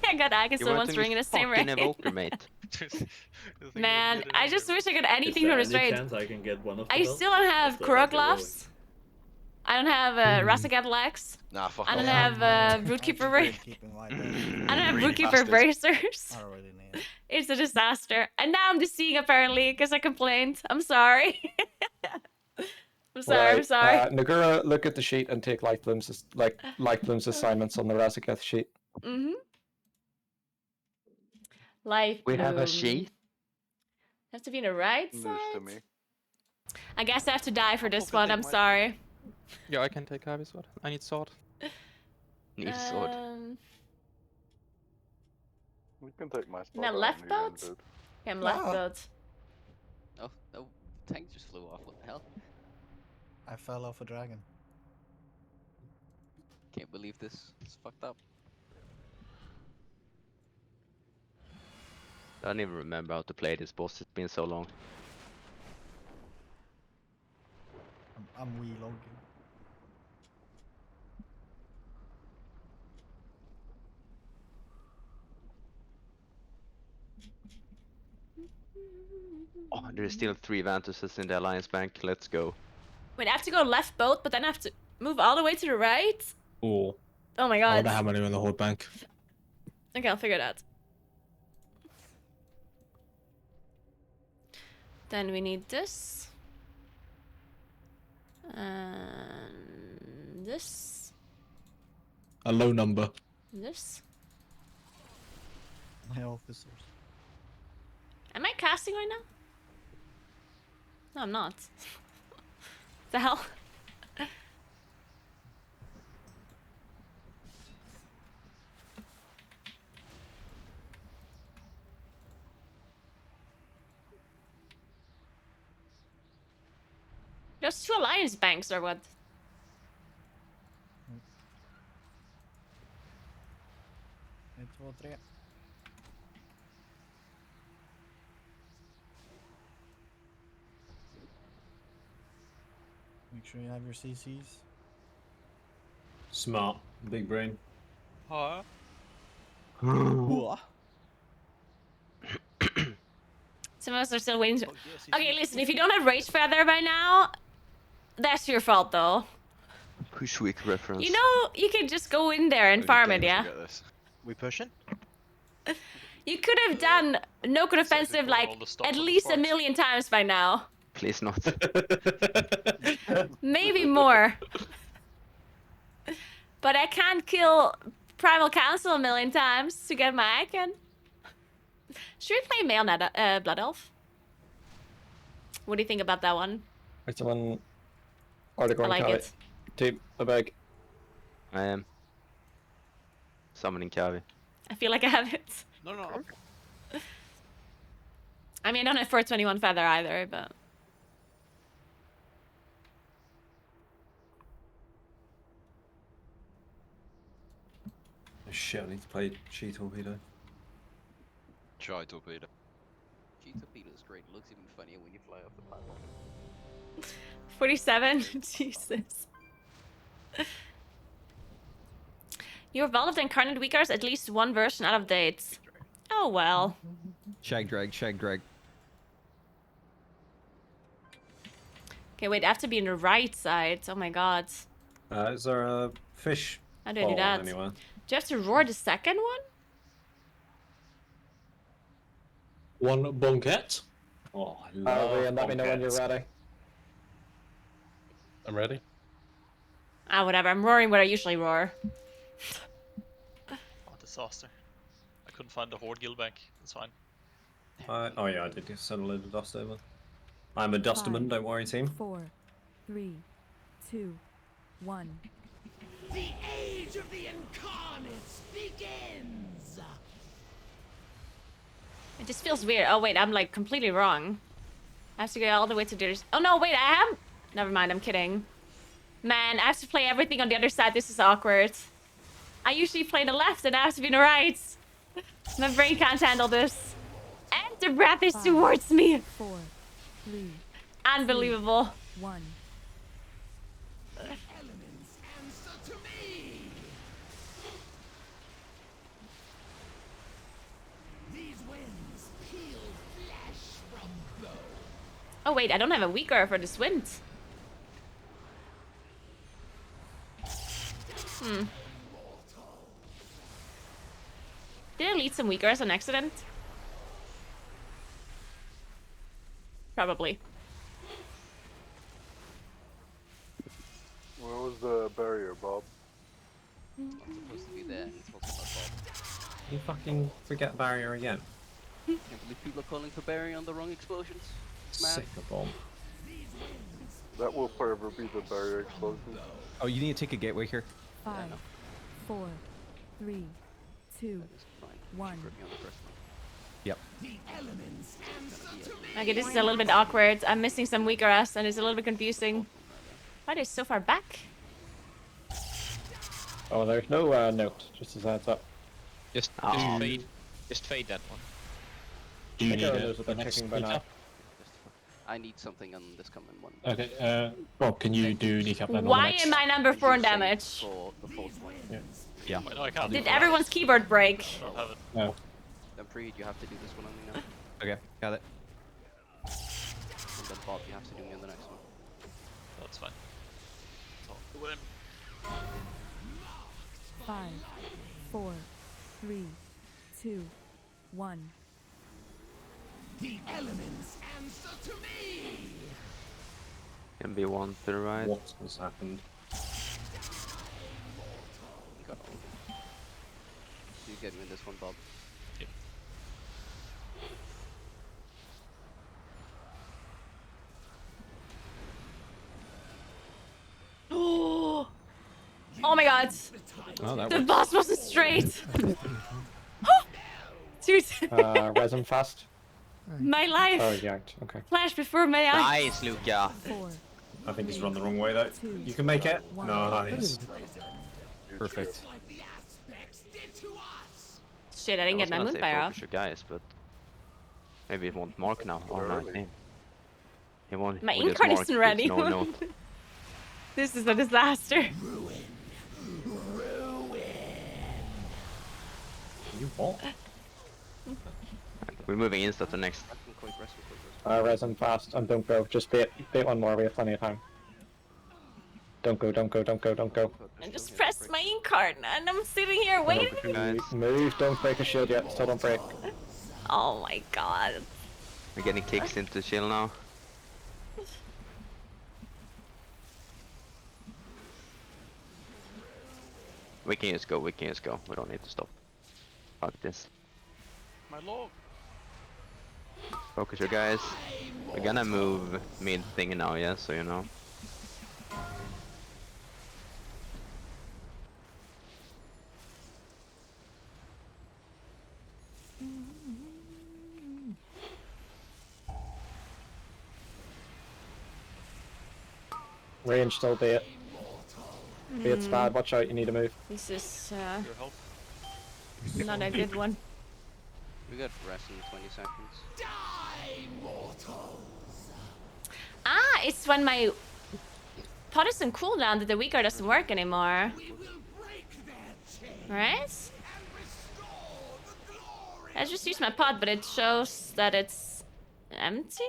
I got Agus You and weren't one's in ringing the this same fucking ring. evoker, mate. Man, I just wish I got anything from this raid. I can get one of I still don't have Kuro gloves. I don't have Rasagat legs. Nah, fuck I don't off. have Broodkeeper I don't have Broodkeeper bracers. I already need it. It's a disaster. And now I'm just seeing apparently because I complained. I'm sorry. I'm sorry. I'm sorry. Naguura, look at the sheet and take Lightbloom's assignments on the Razaketh sheet. Mm-hmm. Life. We have a bloom. sheet. Have to be in the right News side. to me. I guess I have to die for this one. I'm sorry. Yeah, I can take Heavy Sword. I need sword. Need sword. You can take my spot. Am I out left in the end, boat? dude. Yeah, I'm left No. boat. Oh, no, tank just flew off. What the hell? I fell off a dragon. Can't believe this. It's fucked up. I don't even remember how to play this boss. It's been so long. I'm relogging. Oh, there's still 3 Vantuses in the Alliance Bank. Let's go. Wait, I have to go left boat, but then I have to move all the way to the right? Ooh. Oh my I god. wonder how many are in the whole bank. Okay, I'll figure it out. Then we need this. And this. A low number. This. My officers. Am I casting right now? No, I'm not. The hell? There's 2 alliance banks or what? Ett, två, tre. Make sure you have your CCs. Smart. Big brain. Huh? Some of us are still waiting to... Okay, listen, if you don't have Rage Feather by now, that's your fault though. Push week reference. You know, you can just go in there and farm it, yeah? We pushing? You could have done no good offensive like at least 1,000,000 times by now. Please not. Maybe more. But I can't kill Primal Council 1,000,000 times to get my icon. Should we play Male Blood Elf? What do you think about that one? It's one article I like it. Team, a bag. I am. Summoning Kavi. I feel like I have it. No. I mean, I don't have 421 Feather either, but... Oh, shit, I need to play Chi Torpedo. Chi Torpedo. Chi Torpedo is great. It looks even funnier when you fly off the platform. 47? Jesus. Your Evolved Incarnate Weaker is at least one version out of date. Oh well. Shag drag, shag drag. Okay, wait, I have to be on the right side. Oh my god. Is there a fish? How do I do that? Anyway? Do you have to roar the second one? One bunket. Oh, I love Ian, let me know when you're bunkets. ready. I'm ready. Ah, whatever. I'm roaring what I usually roar. Oh, disaster. I couldn't find the Horde Guild bank. That's fine. Oh yeah, I did just send a load of dust over. I'm a dusterman, don't worry, team. 4, 3, 2, 1. The age of the incarnates begins. It just feels weird. Oh wait, I'm like completely wrong. I have to go all the way to the other. Oh no, wait, I am. Never mind, I'm kidding. Man, I have to play everything on the other side. This is awkward. I usually play the left and I have to be the right. My brain can't handle this. And the breath is towards me. 4, 3, Unbelievable. 1. Elements answer to me. These winds peel flesh from bone. Oh wait, I don't have a weaker for this wind. Did I lead some weaker as an accident? Probably. Where was the barrier, Bob? Not supposed to be there. It's supposed to be above. You fucking forget barrier again. Can't believe people are calling for burying on the wrong explosions. Man. Sick of bomb. That will forever be the barrier explosion. Oh, you need to take a gateway here. 5, 4, 3, 2, 1. Yep. Okay, this is a little bit awkward. I'm missing some weaker us and it's a little bit confusing. Why are they so far back? Oh, there's no note. Just as a heads up. Just fade. Just fade that one. Do I you think need others have been next kicking by now. kneecap? I need something on this coming one. Okay, Bob, can you do kneecap then on the Why next? am I number 4 in damage? For the fourth one. Yeah. No, I can't. Did everyone's keyboard break? I don't have it. No. Then Preed, you have to do this one on me now. Okay, got it. And then Bob, you have to do me on the next one. That's fine. Talk to him. 5, 4, 3, 2, 1. The elements answer to me. Can be one to the right. What has happened? You get me in this one, Bob. Yep. Oh my god. Oh, that The works. boss wasn't straight. Dude. Resin fast. My life Oh, yanked. Okay. flashed before my eyes. Nice, Luca. 4. I think he's run the wrong way though. You can make it. Nice. Perfect. Shit, I didn't get my moonfire off. Focus your guys, but maybe it won't mark now on my name. It won't. My will just ink card mark isn't with ready. No note. This is a disaster. You what? We're moving insta to next. Resin fast and don't go. Just bait one more. We have plenty of time. Don't go. Don't go. Don't go. Don't go. I just pressed my ink card and I'm sitting here waiting. Move. Don't break a shield yet. Still don't break. Oh my god. We're getting kicks into chill now. We can just go. We can just go. We don't need to stop. Fuck this. My lord. Focus your guys. We're gonna move mid thing now, yeah, so you know. Range still bait. Bait's bad. Watch out. You need to move. This is Your help. not a good one. We got rest in 20 seconds. Ah, it's when my pot is on cooldown that the weaker doesn't work anymore. Right? I just used my pot, but it shows that it's empty.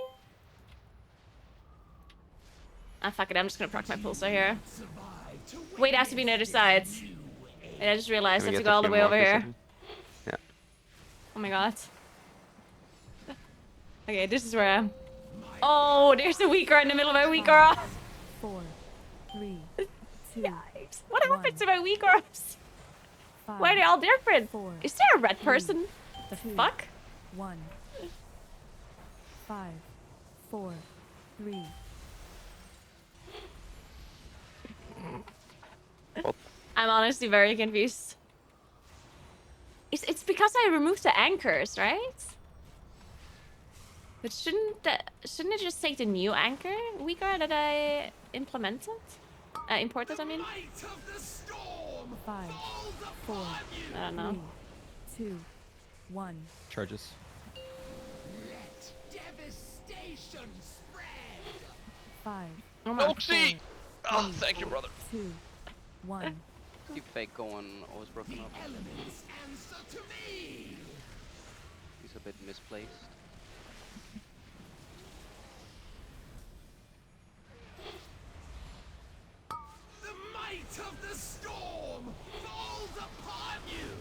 Ah, fuck it, I'm just gonna proc my pulsar here. Wait, I have to be on the other side. And I just realized I have to go all the way over here. Yeah. Oh my god. Okay, this is where I'm. Oh, there's a weaker in the middle of my weaker. 4, 3, 2. What happened to my weakers? Why are they all different? Is there a red person? The fuck? 1. 5, 4, 3. I'm honestly very confused. because I removed the anchors, right? But shouldn't it just take the new anchor weaker that I implemented? Imported, I mean. 5, 4, I don't know. 3, 2, 1. Charges. Let devastation spread. 5. Oh my Noxie! Oh, thank you, brother. 2, 1. Keep fake going, always broken up. Elements answer to me. He's a bit misplaced. The might of the storm falls upon you.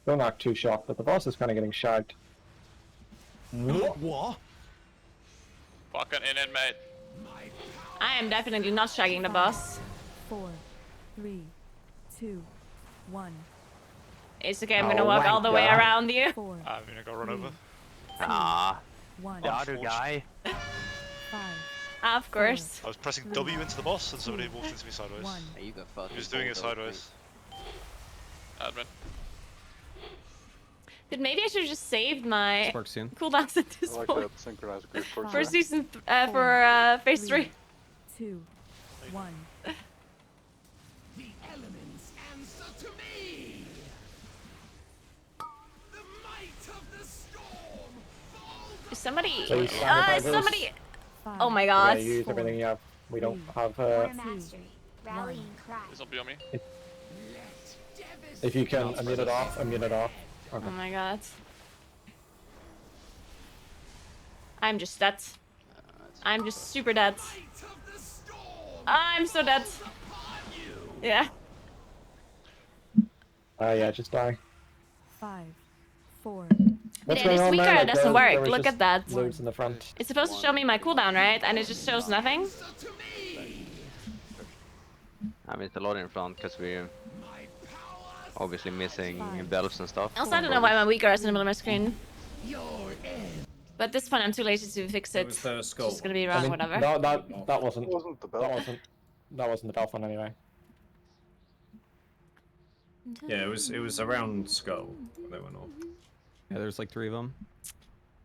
Don't act too shocked, but the boss is kind of getting shagged. What? Fucking in, mate. I am definitely not shagging the boss. 4, 3, 2, 1. It's okay, I'm gonna walk all the way around you. 4, I'm gonna go run over. Ah, 1. the other guy. 5. Of course. I was pressing W into the boss and somebody walked into me sideways. Hey, you got fucked. He was doing it sideways. Admin. But maybe I should have just saved my Spark soon. cooldowns at this I like point. that synchronized group for For sure. season, for phase 3. 2, 1. The elements answer to me. The might of the storm falls. Somebody, So you standard drivers? somebody. Oh my You god. gotta use everything you have. We don't have. Rallying cry. This will be on me. If you can immune it off, immune it off. Okay. Oh my god. I'm just dead. I'm just super dead. I'm so dead. Yeah. Yeah, just die. 5, 4. What's Yeah, going this on weaker there? Like, doesn't there work. was Look just at that. loads in the front. It's supposed to show me my cooldown, right? And it just shows nothing. I mean, it's a lot in front because we're obviously missing belts and stuff. Also, I don't know why my weaker isn't on my screen. But at this point, I'm too lazy to fix it. It's just gonna be wrong, I mean, whatever. that wasn't. Wasn't the belt. That wasn't the belt one anyway. Yeah, it was around Skull. They went off. Yeah, there's like 3 of them.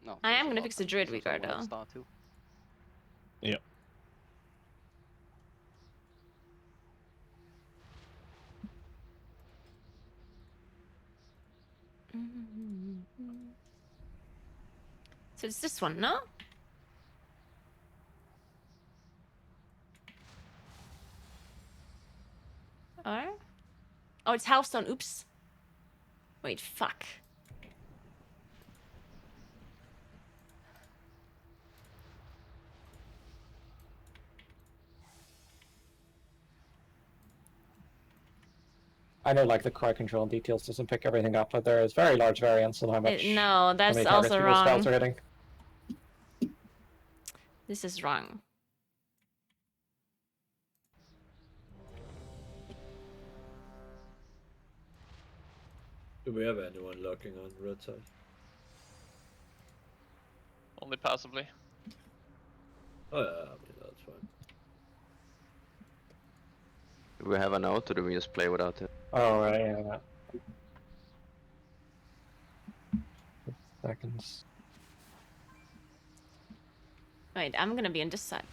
No. I am gonna fix the druid weaker though. Yep. So it's this one, no? Or? Oh, it's Healthstone. Oops. Wait, fuck. I know, like the crowd control details doesn't pick everything up, but there is very large variance on how much. No, how that's many targets also people's wrong. spells are hitting. This is wrong. Do we have anyone lurking on the red side? Only passively. Oh yeah, I mean that's fine. Do we have a note or do we just play without it? Oh right, yeah. Seconds. Wait, I'm gonna be on this side.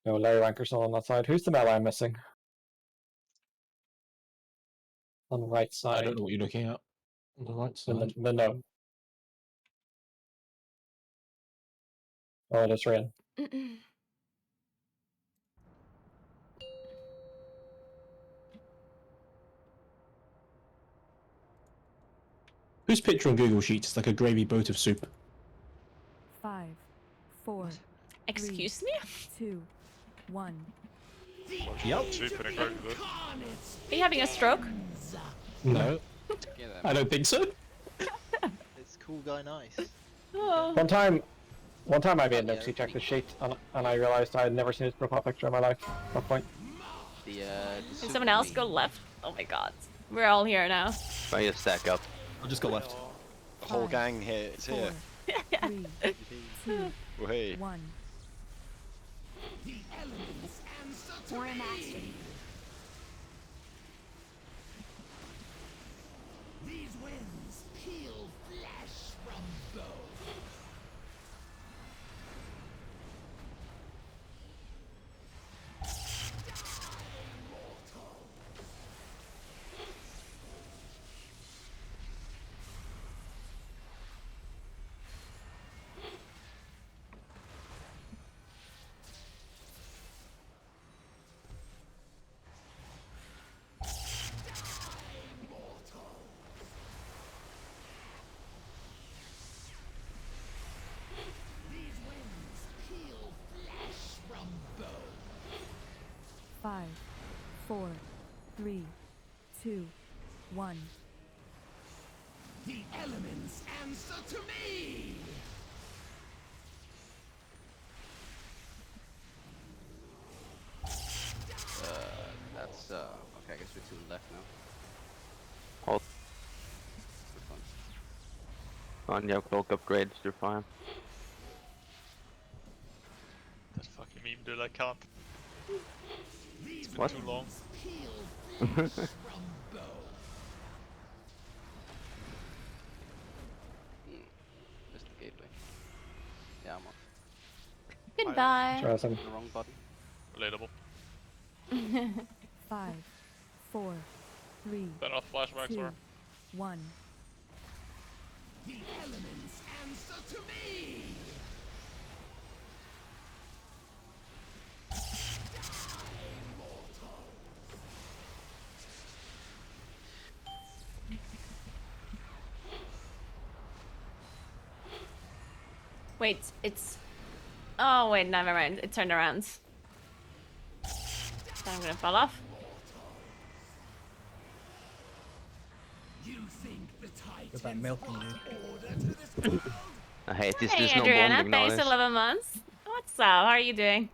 No, Larry Ranker's not on that side. Who's the melee I'm missing? On the right side. I don't know what you're looking at. On the right side. The no. Oh, it is Rain. Whose picture on Google Sheets is like a gravy boat of soup? 5, 4. Excuse me? 2, 1. Yep. Are you having a stroke? No. I don't think so. Cool guy, nice. Oh. One time I made yeah, Noxie check the sheet, and I realized I had never seen his profile picture in my life. What point? The Can someone else go left? Oh my god. We're all here now. I just stack up. I'll just go left. The whole gang here is here. 3, 2, Wait. 1. The elements answer to Or an me. action. These winds peel flesh from bone. These winds peel flesh from bone. 5, 4, 3, 2, 1. The elements answer to me. That's okay. I guess we're to the left now. Hold. On your cloak upgrades, you're fine. That fucking meme, dude, I can't. It's been What? too long. Peel flesh from bone. Missed the gateway. Yeah, I'm off. Goodbye. Sure, awesome. The wrong button. Relatable. 5, 4, 3, Better off flashbacks 2, or 1. The elements answer to me. Wait, it's... Oh, wait, never mind. It turned around. Then I'm gonna fall off. You think the Get that milking, dude. I hate this. Hey, There's no Adriana, bonding thanks nowadays. for 11 months. What's up? How are you doing?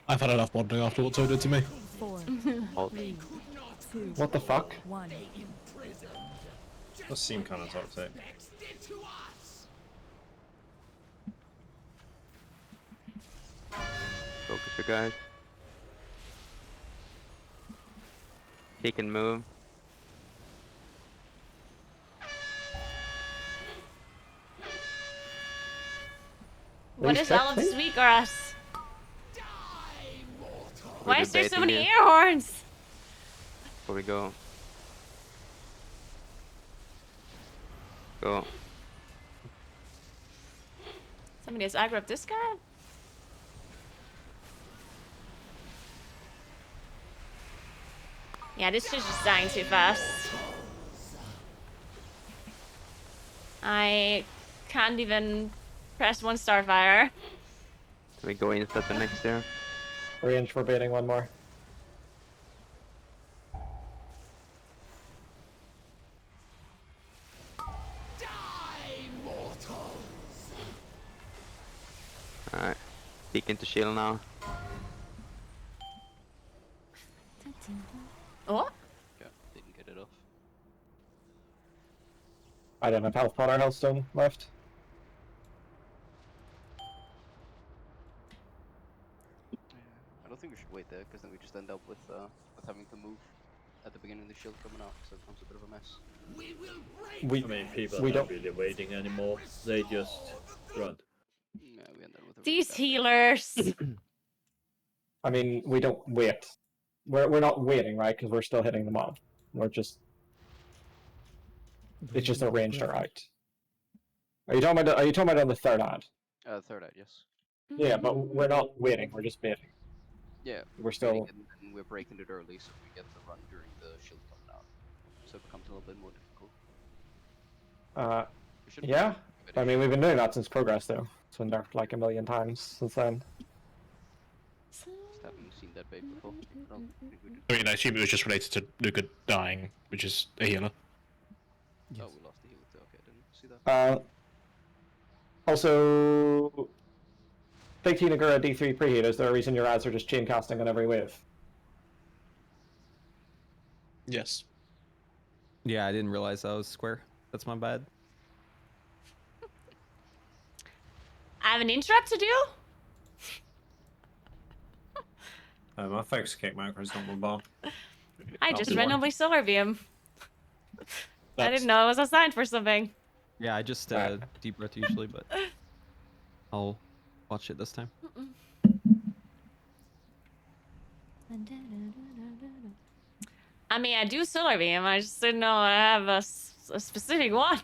I've had enough bonding after what Toe did to me. 4, Hold. 3, 2, What the fuck? 1. Does seem kind of toxic. Focus your guys. He can move. What Please is check, all of this please. week or us? Why We're is there so debating many here. air horns? Before we go. Go. Somebody has aggro up this guy? Yeah, this shit's just dying too fast. I can't even press one Starfire. Can we go inside the next there? Range for baiting one more. Alright. Peek into shield now. Oh? Yeah, didn't get it off. I don't have health pot or healthstone left. I don't think we should wait there, because then we just end up with having to move at the beginning of the shield coming out, so it becomes a bit of a mess. I mean, people we are don't- not really waiting anymore. They just run. Yeah, we ended with a These healers. I mean, we don't wait. We're not waiting, right? Because we're still hitting the mob. We're just... It's just a ranged out. Are you talking about on the third ad? Third eye, yes. Yeah, but we're not waiting. We're just baiting. Yeah, We're still... and we're breaking it early, so we get the run during the shield coming out. So it becomes a little bit more difficult. We shouldn't Yeah. be I mean, we've been doing that since progress, though. It's been nerfed like a million times since then. Just haven't seen that bait before. I don't think we did. I mean, I assume it was just related to Luca dying, which is a healer. Oh, we lost the heal too. Okay, I didn't see that. Also, Big T Naguura D3 preheat. Is there a reason your ads are just chain casting on every wave? Yes. Yeah, I didn't realize that was square. That's my bad. I have an interrupt to do. My focus kick macro is not my bar. I just randomly solar beam. I didn't know it was assigned for something. Yeah, I just deep breath usually, but I'll watch it this time. I mean, I do solar beam. I just didn't know I have a specific one.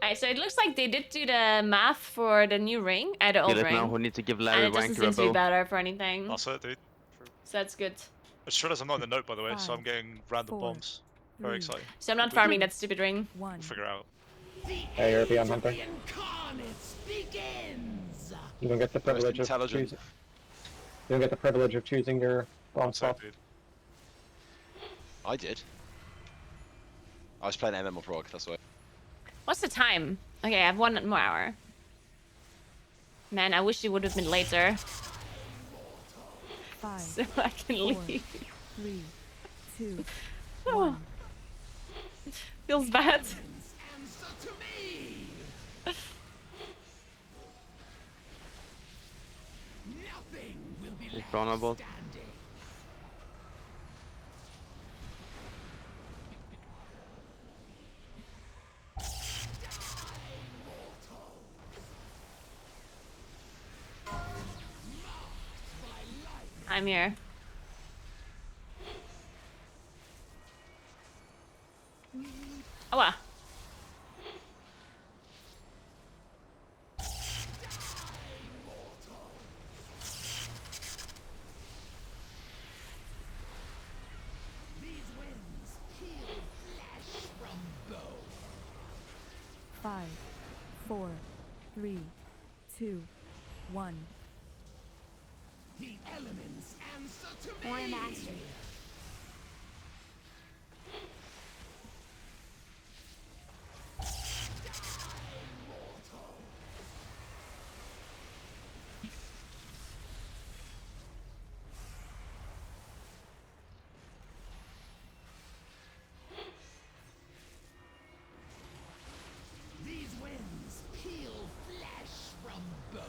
Alright, so it looks like they did do the math for the new ring, the old Kill it ring. now. We need to give And Larry it doesn't Wanker seem a to be bow. better for anything. That's it, dude. So that's good. I just realized I'm not in the note, by the way, so I'm getting random bombs. Very exciting. So I'm not farming that stupid ring. We'll figure out. Hey, you're a BM hunter. You don't get the privilege of choosing. You don't get the privilege of choosing your bomb spot. I did. I was playing MM of Rogue, that's why. What's the time? Okay, I have 1 more hour. Man, I wish it would have been later. 5, so I can 4, leave. 3, 2, Oh. 1. Feels bad. He's vulnerable. I'm here. Oh, wow. Five, 4, 3, 2, 1. The elements answer to War me. mastery. These winds peel flesh from bone.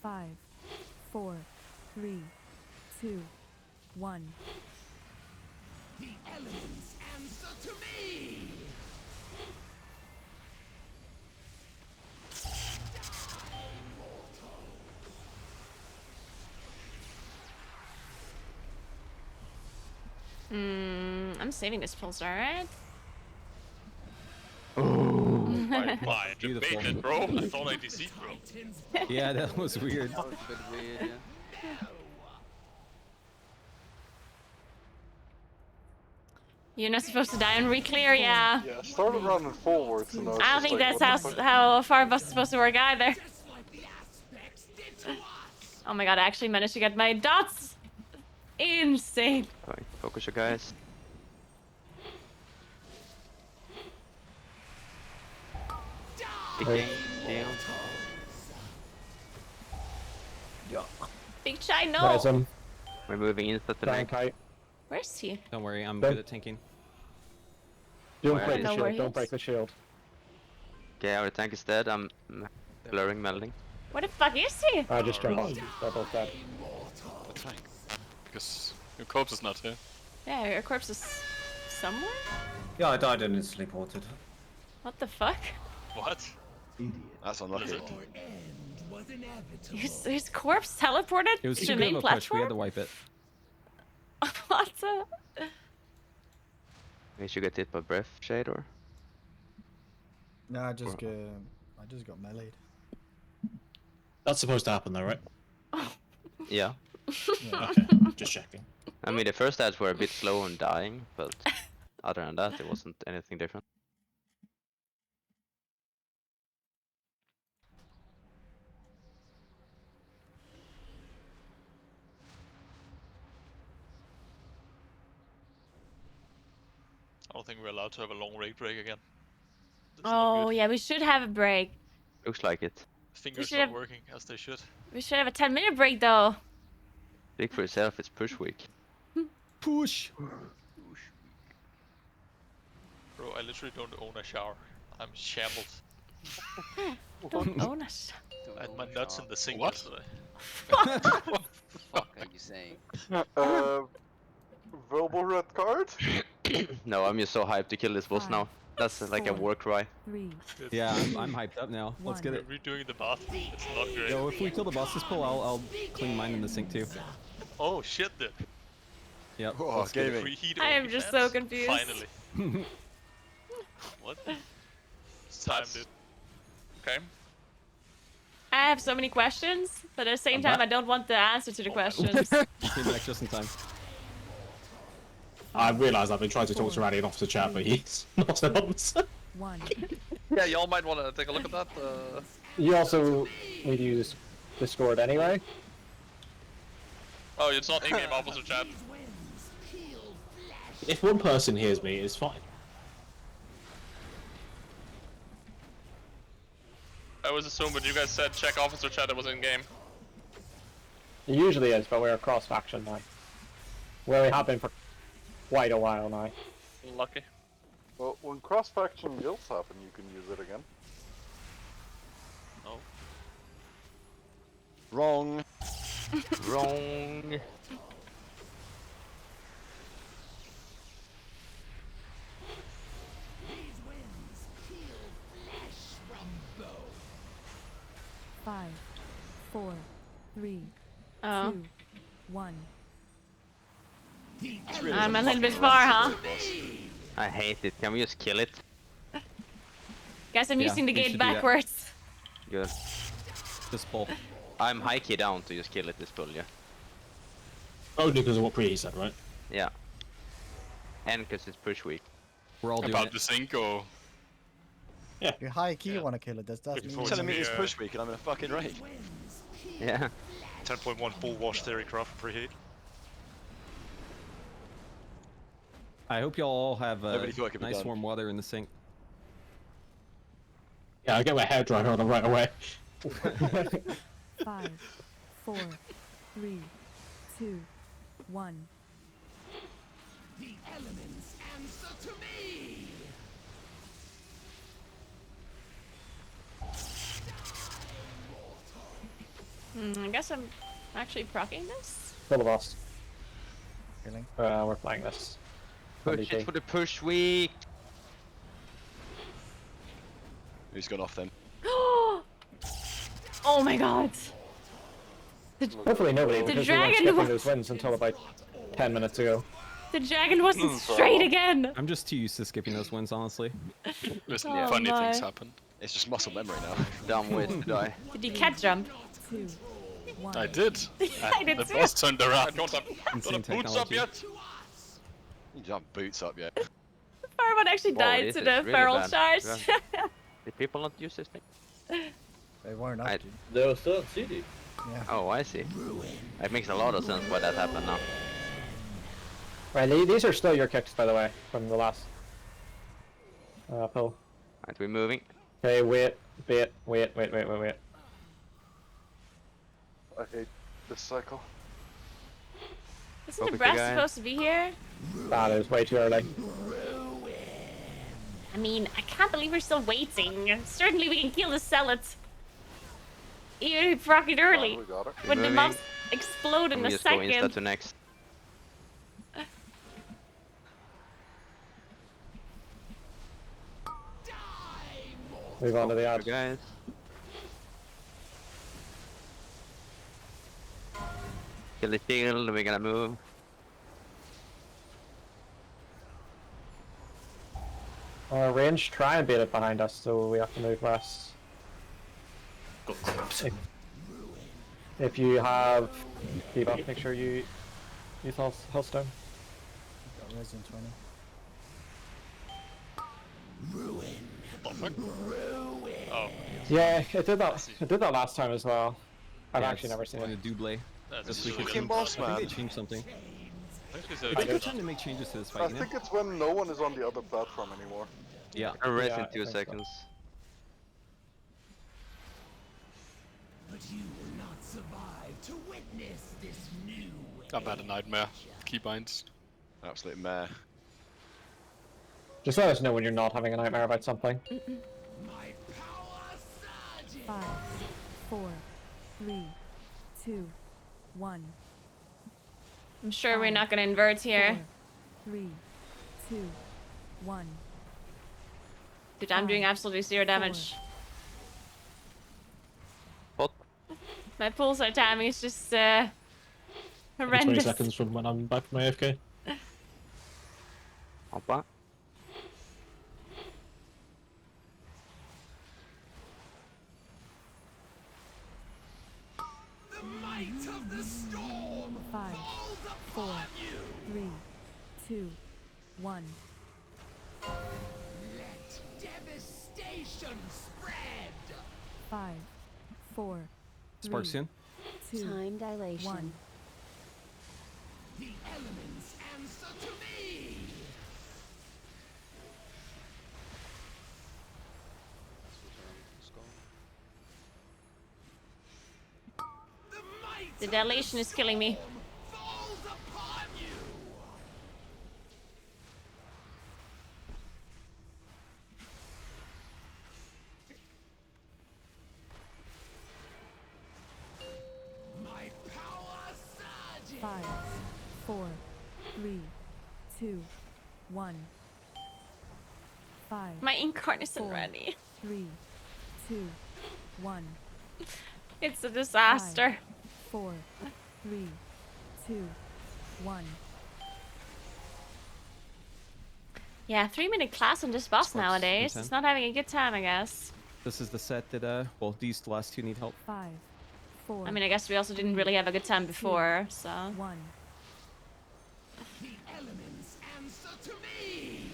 Five, 4, 3, 2, 1. The elements answer to me. I'm saving this pulsar, right? My Beautiful. baited, bro. I thought I deceived, bro. Yeah, that was weird. That was a bit weird, yeah. You're not supposed to die on re-clear, yeah. Yeah, I started running forwards and I was I don't just think like, that's what the fuck? how far bus is supposed to work either. Oh my god, I actually managed to get my dots! Insane! Alright, focus your guys. Picking, shield. Big Chai, no! Guys, We're moving insta to Giant next. kite. Where's he? Don't worry, I'm Don't- good at tanking. Don't Where break is the he? shield. Don't break the shield. Okay, our tank is dead. I'm blurring, melding. Where the fuck is he? I just jumped on. They're both dead. That's fine. Because your corpse is not here. Yeah, your corpse is somewhere? Yeah, I died and instantly ported. What the fuck? What? That's unlucky. His corpse teleported It was to too the good main of a push. We platform? had to wipe it. What the? We should get hit by breath shade or. No, I just got meleeed. That's supposed to happen though, right? Yeah. Okay, just checking. I mean, the first ads were a bit slow and dying, but other than that, it wasn't anything different. I don't think we're allowed to have a long raid break again. Oh yeah, we should have a break. Looks like it. Fingers should not have- working as they should. We should have a 10-minute break though. Speak for yourself, it's push week. Push! Bro, I literally don't own a shower. I'm shambled. Don't own us. I had my nuts in the sink What? yesterday. What the fuck are you saying? Verbal red card? No, I'm just so hyped to kill this boss now. That's like a war cry. 3, Yeah, I'm hyped up now. Let's get it. We're redoing the bath. It's not great. Yo, if we kill the boss this pull, I'll clean mine in the sink too. Oh shit, dude. Yep. Oh, let's get it. gaming. Preheat I am only just fans? so confused. Finally. What? It's time, dude. Okay. I have so many questions, but at the same time, I don't want the answer to the questions. Came back just in time. I realise I've been trying to talk to Randy off the chat, but he's not an answer. 1. Yeah, y'all might want to take a look at that. You also need to use Discord anyway. Oh, it's not in-game officer chat. If one person hears me, it's fine. I was assuming, but you guys said check officer chat, it was in-game. It usually is, but we're cross faction now. Where we have been for quite a while now. Lucky. Well, when cross-faction guilds happen, you can use it again. No. Wrong. Wrong. Five, 4, 3, Oh. 2, 1. I'm a little bit far, huh? I hate it. Can we just kill it? Guess I'm Yeah, using the we gate should do that. backwards. Good. Just pull. I'm high key down to just kill it this pull, yeah. Only because of what Pre said, right? Yeah. And because it's push week. We're all doing About it. the sync or... You high key want to kill it. That's You're mean. telling me it's push week and I'm in a fucking raid. Yeah. 10.1 full wash theory craft preheat. I hope y'all all have Nobody thought it could be nice done. warm water in the sink. Yeah, I get my hairdryer on right away. 5, 4, 3, 2, 1. The elements answer to me! I guess I'm actually proccing this. Kill the boss. Killing. We're playing this. Push it for the push week. Who's gone off then? Oh my god. Hopefully nobody, The because we weren't dragon skipping was- those wins until about 10 minutes ago. The dragon wasn't straight again. I'm just too used to skipping those wins, honestly. Listen, Oh funny my. things happen. It's just muscle memory now. Dumb ways to die. Did you cat jump? 2, 1. I did. I did The too. boss turned around. Don't have Insane boots up technology. yet? You don't have boots up yet. Farman actually Whoa, died this to is the really feral bad. charge. Yeah. Did people not use this thing? They weren't up I- to. They were still CD. Yeah. Oh, I see. It makes a lot of sense why that happened now. Right, these are still your kicks, by the way, from the last pull. Right, we're moving. Okay, wait. I hate this cycle. Isn't the Focus, brass guys. supposed to be here? That is way too early. I mean, I can't believe we're still waiting. Certainly we can kill the zealot. Even if we proc it early. We got it. When the Moving. mobs explode in We a just go insta second. to next. Move on to the You ad. guys. Kill the shield, we're gonna move. Our range, try and beat it behind us, so we have to move less. If you have debuff, make sure you Use Hellstone. Got Resident 20. Oh. Yeah, it did that. It did that last time as well. I've Yeah, actually never seen on it. the double. That's This week really it's good. in, boss, I think they man. changed something. I think It's a good time to make changes to this I fight, you know? think it's when no one is on the other platform anymore. Yeah. I rest Yeah, in I 2 think so. seconds. But you will not survive to witness this new I've had a nightmare. Keybinds. Absolute mare. Just let us know when you're not having a nightmare about something. My power surges. 5, 4, 3, 2, 1. I'm sure we're not gonna invert here. 3, 2, 1. Dude, I'm doing absolutely 0 damage. What? My pulsar timing is just 20 horrendous. seconds from when I'm back from AFK. Hoppa. The might of the storm 5, falls 4, upon you. 3, 2, 1. Let devastation spread. 5, 4, 3, Spark soon. 2, Time dilation. 1. The elements answer to me. The might The dilation is killing me. falls upon you. My power surges. 5, 4, 3, 2, 1. 5, My incarn isn't 4, ready. 3, 2, 1. It's a disaster. 4, 3, 2, 1. Yeah, 3-minute class on this boss Sparks nowadays. D10. It's not having a good time, I guess. This is the set that, well, these last two need help. 5, 4. I mean, I guess we also didn't really have a good time before, so. 1. The elements answer to me.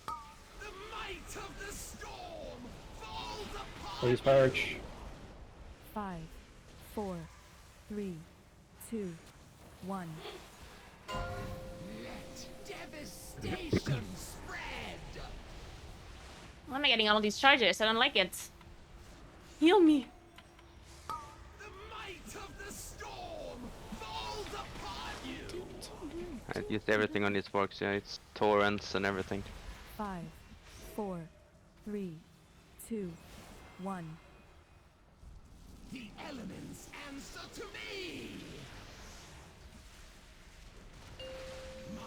The might of the storm falls upon Please purge. 5, 4, 3, 2, 1. Let devastation spread. Why am I getting all of these charges? I don't like it. Heal me. The might of the storm falls upon you. I used everything on this works, yeah, it's torrents and everything. 5, 4, 3, 2, 1. The elements answer to me.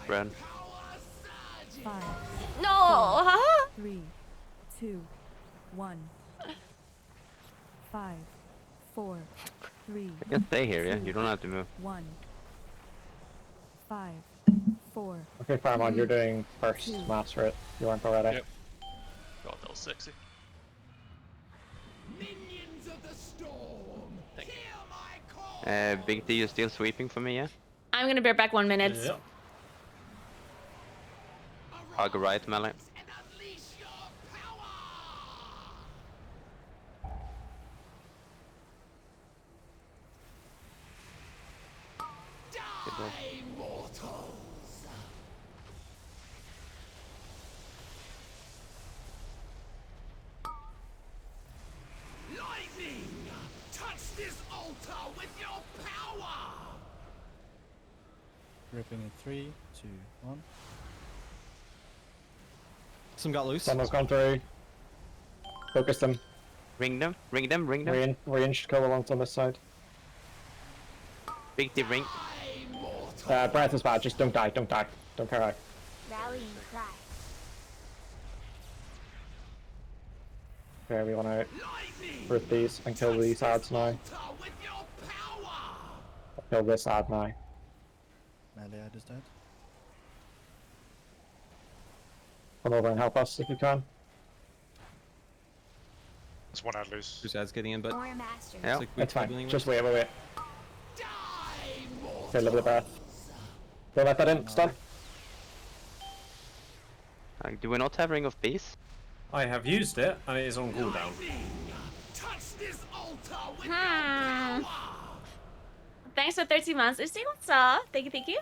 Brad. Power surges. 5, No! Huh? 3, 2, 1. 5, 4, 3, You can stay here, yeah? You don't have to move. 1. 5, 4. Okay, Paramount, you're doing first master it. You weren't already. Yep. God, that was sexy. Minions of the storm. Thank you. Hear my call. Big D, you still sweeping for me, yeah? I'm gonna be back 1 minute. Yeah. Hug right, melee. And unleash your power. Die, mortals. Lightning, touch this altar with your power. Ripping in 3, 2, 1. Some got loose. Someone's gone through. Focus them. Ring them, ring them, ring them. Ranged go along on this side. Big D, ring. Breath is bad, just don't die, don't die. Don't care. Rallying cry. Okay, we wanna rip these and kill these ads now. With your power. Kill this ad now. Melee ad is dead. Come over and help us if you can. There's one ad loose. Whose ad's getting in, but Or master. Yeah. it's like we It's fine. doubling Just with- wait. Die, mortals. Okay, level the breath. Don't let that in. Stun. Do we not have Ring of Peace? I have used it, and it is on cooldown. Thanks for 13 months. Uzi, what's up? Thank you, thank you.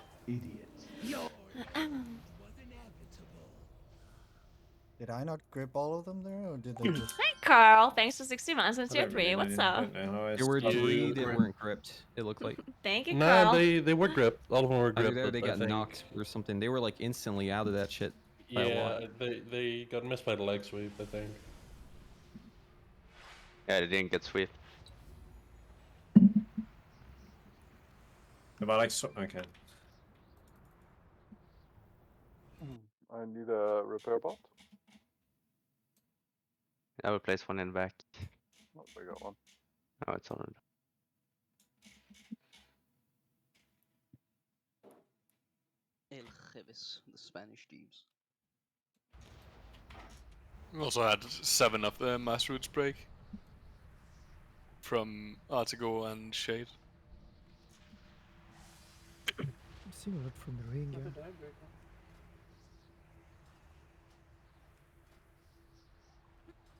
Did I not grip all of them there, or did they just? Hey, Carl. Thanks for 60 months and I tier don't 3. really What's know, up? don't know how There were else to 3 that grip. weren't gripped, it looked like. Thank you, Nah, Carl. they were gripped. All of them were gripped. Either they but I got think- knocked or something. They were like instantly out of that shit by a Yeah, lot. they got missed by the leg sweep, I think. Yeah, they didn't get sweep. But like, okay. I need a repair bot. I will place one in the back. Oh, I got one. Oh, it's on. El Jeves, the Spanish Jeeves. We also had 7 of the Mass Roots break from Artigo and Shade. I'm seeing a lot from the ring, yeah.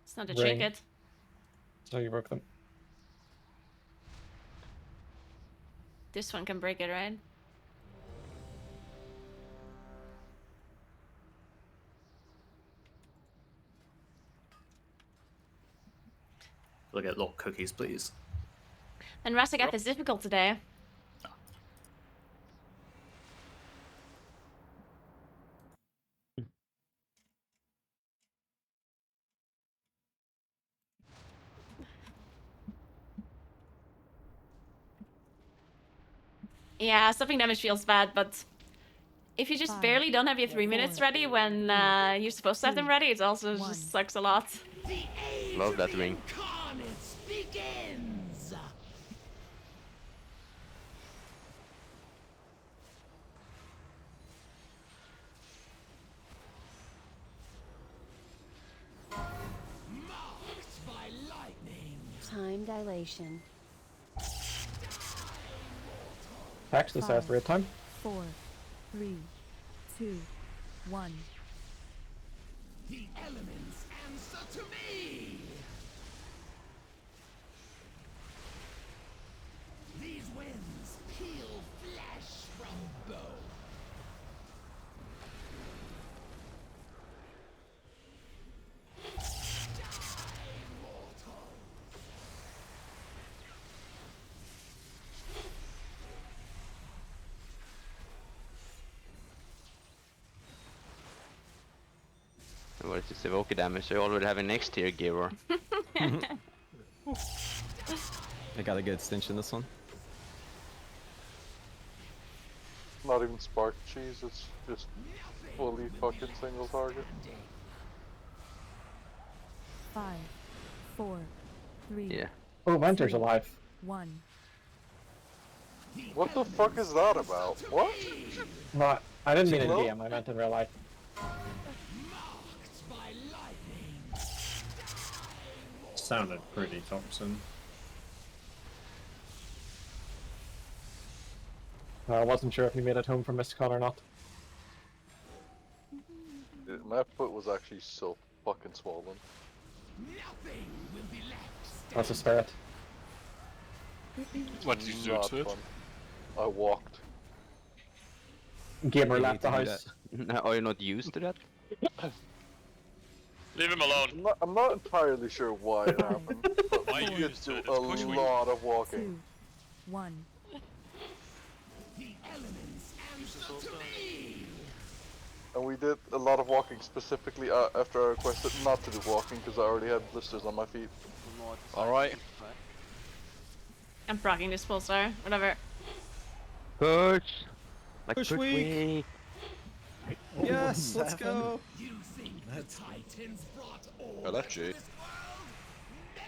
It's not a Ring. trinket. So you broke them. This one can break it, right? Look at lock cookies, please. And Rasagath is difficult today. Yeah, stopping damage feels bad, but if you just barely don't have your 3 minutes ready when you're supposed to have them ready, it also just sucks a lot. Love that ring. Begins. Marked by lightning. Time dilation. Text this as real time. 4, 3, 2, 1. The elements answer to me. These winds peel flesh from bone. What is this evoker damage? So you already have a next tier giver. I got a good extension this one. Not even spark cheese, it's just fully fucking single target. 5, 4, 3, Yeah. Oh, Mentor's alive. 1. What the fuck is that about? What? Not. I didn't mean in Hello? game. I meant in real life. Sounded pretty Thompson. I wasn't sure if you made it home from Mysticon or not. My foot was actually so fucking swollen. That's a spirit. What did you do Not to it? fun. I walked. Gamer You left need the to do house. Are you not used to that? Leave him alone. I'm not entirely sure why it happened, but Why we you did used do to it? a It's push week. lot of walking. 2, 1. The elements answer to me. And we did a lot of walking specifically after I requested not to do walking because I already had blisters on my feet. Alright. I'm proccing this pulsar, whatever. Push! Like Push push weak. weak. Yes, let's go. You think the Titans brought order Oh, that's to you. this world? No.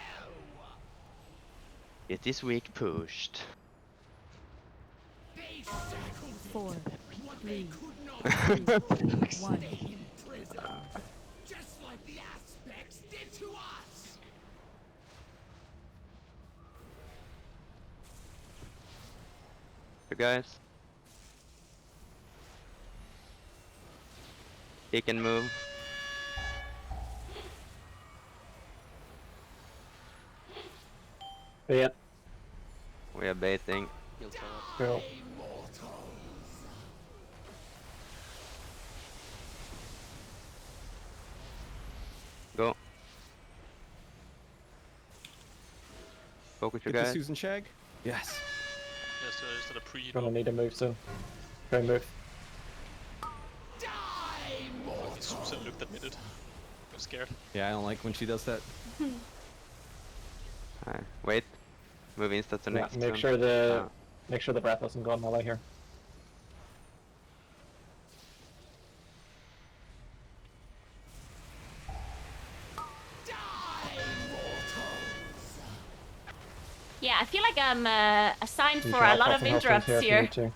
It is weak pushed. They shackled 4, what they 3, could not 2, do. 1. Stay in prison, just like the aspects did to us. So guys, He can move. Yeah. We are baiting. He'll show up. Cool. Go. Focus your Get the guys. Susan Shag? Yes. Yeah, so is that a pre? Gonna need a move soon. Go move. Susan looked admitted. I'm scared. Yeah, I don't like when she does that. Wait. Move insta to Yeah, next. make turn. sure the breath doesn't go on while I hear. Yeah, I feel like I'm assigned You for can a lot of offer help interrupts if you here. need to.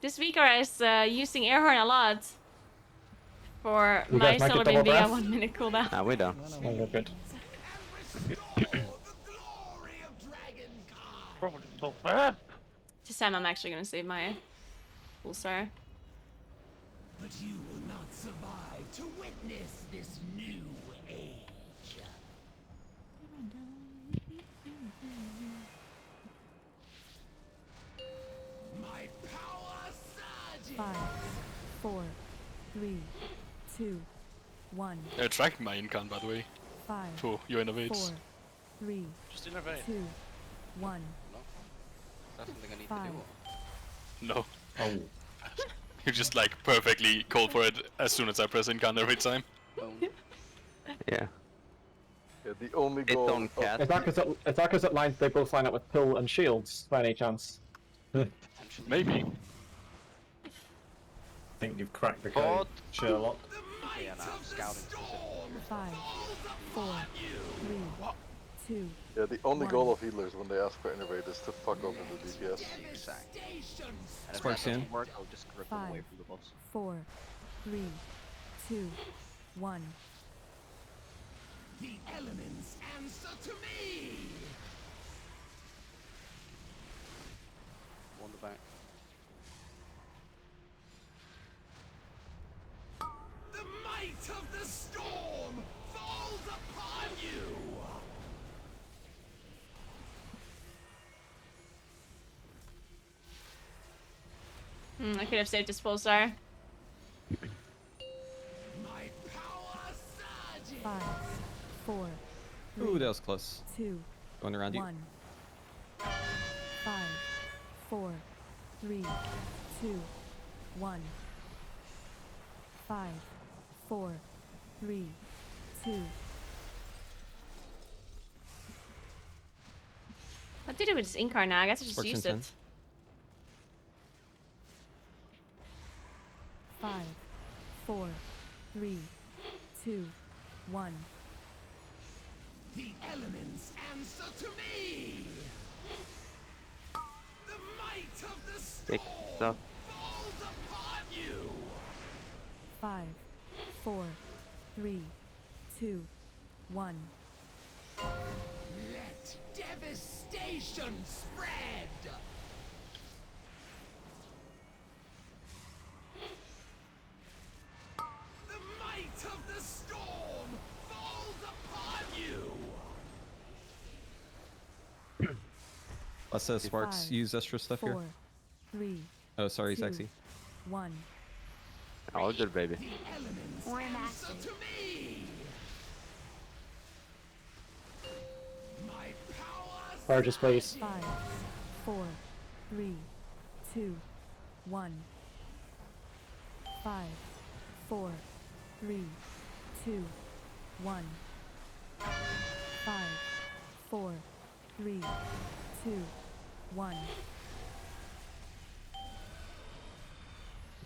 This Vikar is using Airhorn a lot for You my guys make it solar double beam being a breath? 1 minute cooldown. Nah, we don't. No, you're good. To Sam, I'm actually gonna save my full star. But you will not survive to witness this new age. My power surges. 5, 4, 3, 2, 1. Tracking my income, by the way. 5, For your innovates. 4, 3, Just innovate. 2, 1. That's something I need 5. to do. No. Oh. You just like perfectly call for it as soon as I press income every time. Yeah. Yeah, the only It's goal. on cat. It's not because it lines they both line up with pill and shields by any chance. Maybe. I think you've cracked the But- code, Sherlock. Yeah, no, I'm scouting specifically. 5, 4, 3, 2. Yeah, the only 1. goal of healers when they ask for innovate is to fuck over the DPS. Exactly. And if Spark that soon. doesn't work, I'll just rip them away 5, from the boss. 4, 3, 2, 1. The elements answer to me. On the back. The might of the storm falls upon you. I could have saved his full star. My power surges. 5, 4, 3, Ooh, that was close. 2, Going around you. 1. 5, 4, 3, 2, 1. 5, 4, 3, 2. What did he do with his Incar now? I guess I just Sparks used in it. 5, 4, 3, 2, 1. The elements answer to me. The might of the Pick storm stuff. falls upon you. 5, 4, 3, 2, 1. Let devastation spread. The might of the storm falls upon you. Let's Sparks 5, use extra stuff here. 4, 3, Oh, sorry, 2, Sexy. 1. All good, baby. The elements answer to me. My power Burgess, please. 5, 4, 3, 2, 1. 5, 4, 3, 2, 1. 5, 4, 3, 2, 1.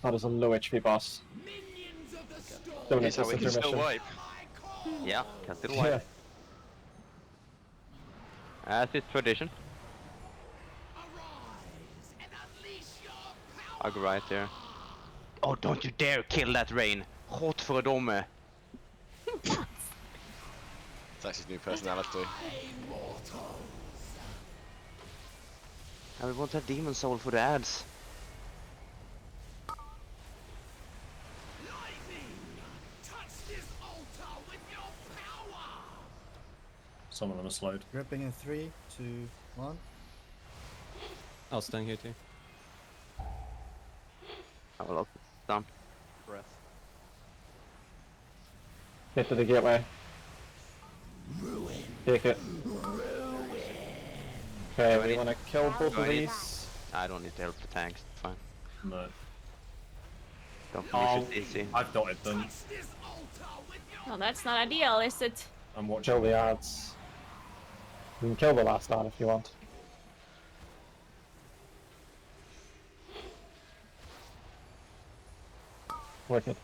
That is a low HP boss. Minions of the storm. Don't Here's how we can still wipe. Yeah, can still Yeah. wipe. As is tradition. Arise and unleash your power. I'll go right there. Oh, don't you dare kill that rain! Godverdomme! It's actually his new personality. I want a demon soul for the ads. Some of them are slowed. Gripping in 3, 2, 1. I'll stun here too. I will up. Down. Breath. Get to the gateway. Take it. Okay, we want to kill both Do of I need- these. I don't need to help the tanks. It's fine. No. Don't Oh, push it easy. I've dotted them. Well, that's not ideal, is it? I'm watching. Kill the ads. You can kill the last ad if you want. Wicked.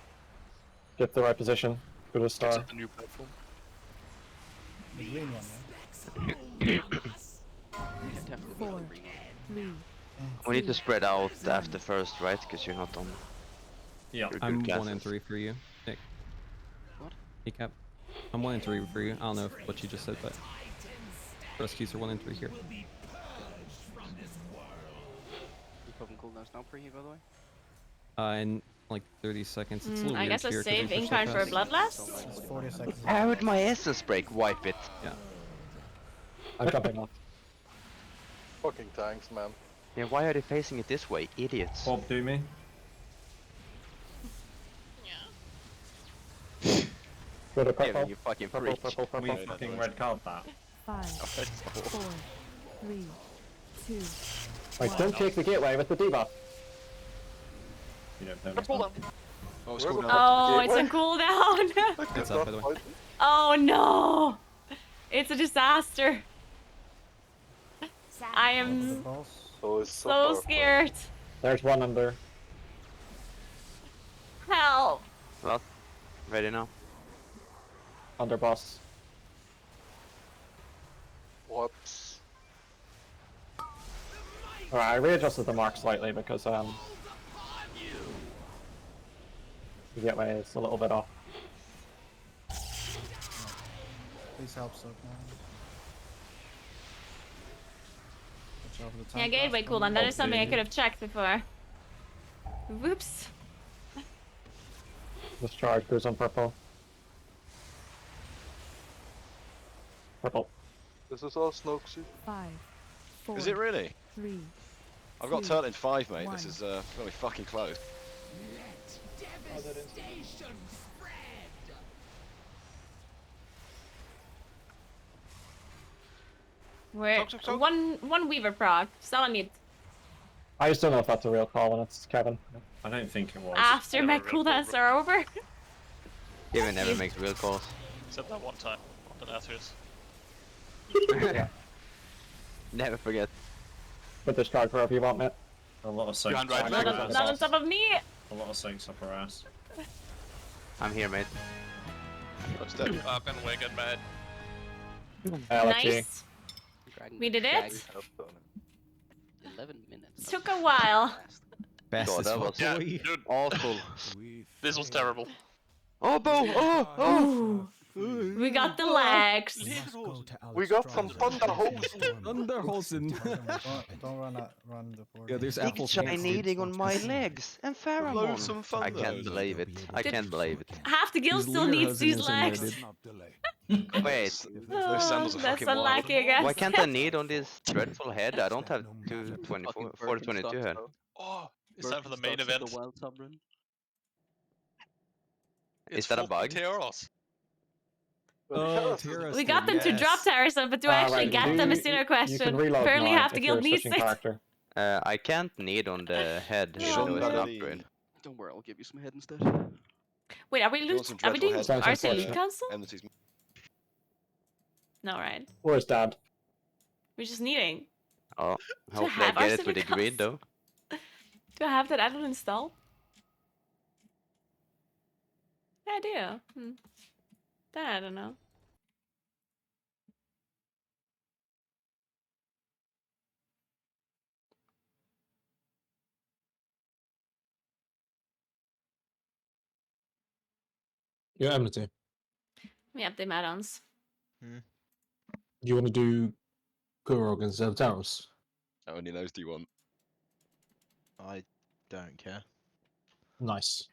Get the right position. Go to Is star. it the new platform? The green one, Four, three, We need to spread out after first, right? Because you're not on. Yeah. your I'm good 1 and classes. 3 for you, Nick. What? Recap. I'm 1 and 3 for you. I don't know what you just said, but rescues are 1 and 3 here. You popping cooldowns now, Pre, by the way? In like 30 seconds. It's a little I weird guess here a 'cause we save push so Incarn for a fast. Bloodlust? 40 seconds. How would my essence break wipe it? Yeah. I'm jumping off. Fucking tanks, man. Yeah, why are they facing it this way? Idiots. Bob, do me. Go to Kevin, purple. you fucking Purple, freak. purple, Can we purple. fucking red card that? 5, 4, 3, 2, Right, don't take the gateway with the debuff. You don't know. Oh, it's cool now. Oh, it's on cooldown. It's up, by the way. Oh no! It's a disaster. I am So it's so scared. There's one under. Help! Well, ready now. Under boss. What? Alright, I readjusted the mark slightly because the gateway is a little bit off. Please help soak now. Watch out for the Yeah, tank gateway blast cooldown. That is something I Okay. could have checked before. Whoops. This charge goes on purple. Purple. This is all Snooksy. 5, 4, Is it really? 3, I've got 2, turtle in 5, mate. one. This is gonna be fucking close. We're one Weaver proc. Still on it. I just don't know if that's a real call when it's Kevin. I don't think it was. After my cooldowns are over. Kevin never makes real calls. Except that one time on the Nathrius. Never forget. Put this charge wherever you want, mate. A lot of soaks. Behind right Not leg. on, not on top of me. A lot of soaks up our ass. I'm here, mate. Up and wicked bad. Nice. We did it. 11 minutes. Took a while. Fastest that was Yeah, way. dude, awful. this was terrible. Oh, Bo! Oh! Ooh. We got the legs. We got some thunderholes. Thunderhosen. Don't run the board. Yeah, there's Big apples. shine eating on my legs and pheromones. some I can't believe it. I can't believe it. Half the guild still needs these legs. Wait, Those sandals are That's fucking wild. unlucky, I guess. why can't I need on this dreadful head? I don't have 422 head. Oh, it's time for the main event. The wild sub run. Is that a bug? Teros. Oh, Terrace. We got them to drop towers, but do I actually right, get them is the other You question. can reload Apparently mine half the if you're guild needs switching it. character. I can't need on the head. No. So it's an upgrade. Don't worry, I'll give you some head instead. Wait, are we You want some are we dreadful doing heads? Sounds RC Loot unfortunate. Council? Enmity's No, right. Where's Dad? We're just needing. Oh, Do I hopefully I have get RC it with the Loot grid though. Do I have that add-on installed? Yeah, I do. That I don't know. Yeah, Enmity. We have the add-ons. You want to do Gurog and Zeldaros? How many of those do you want? I don't care. Nice.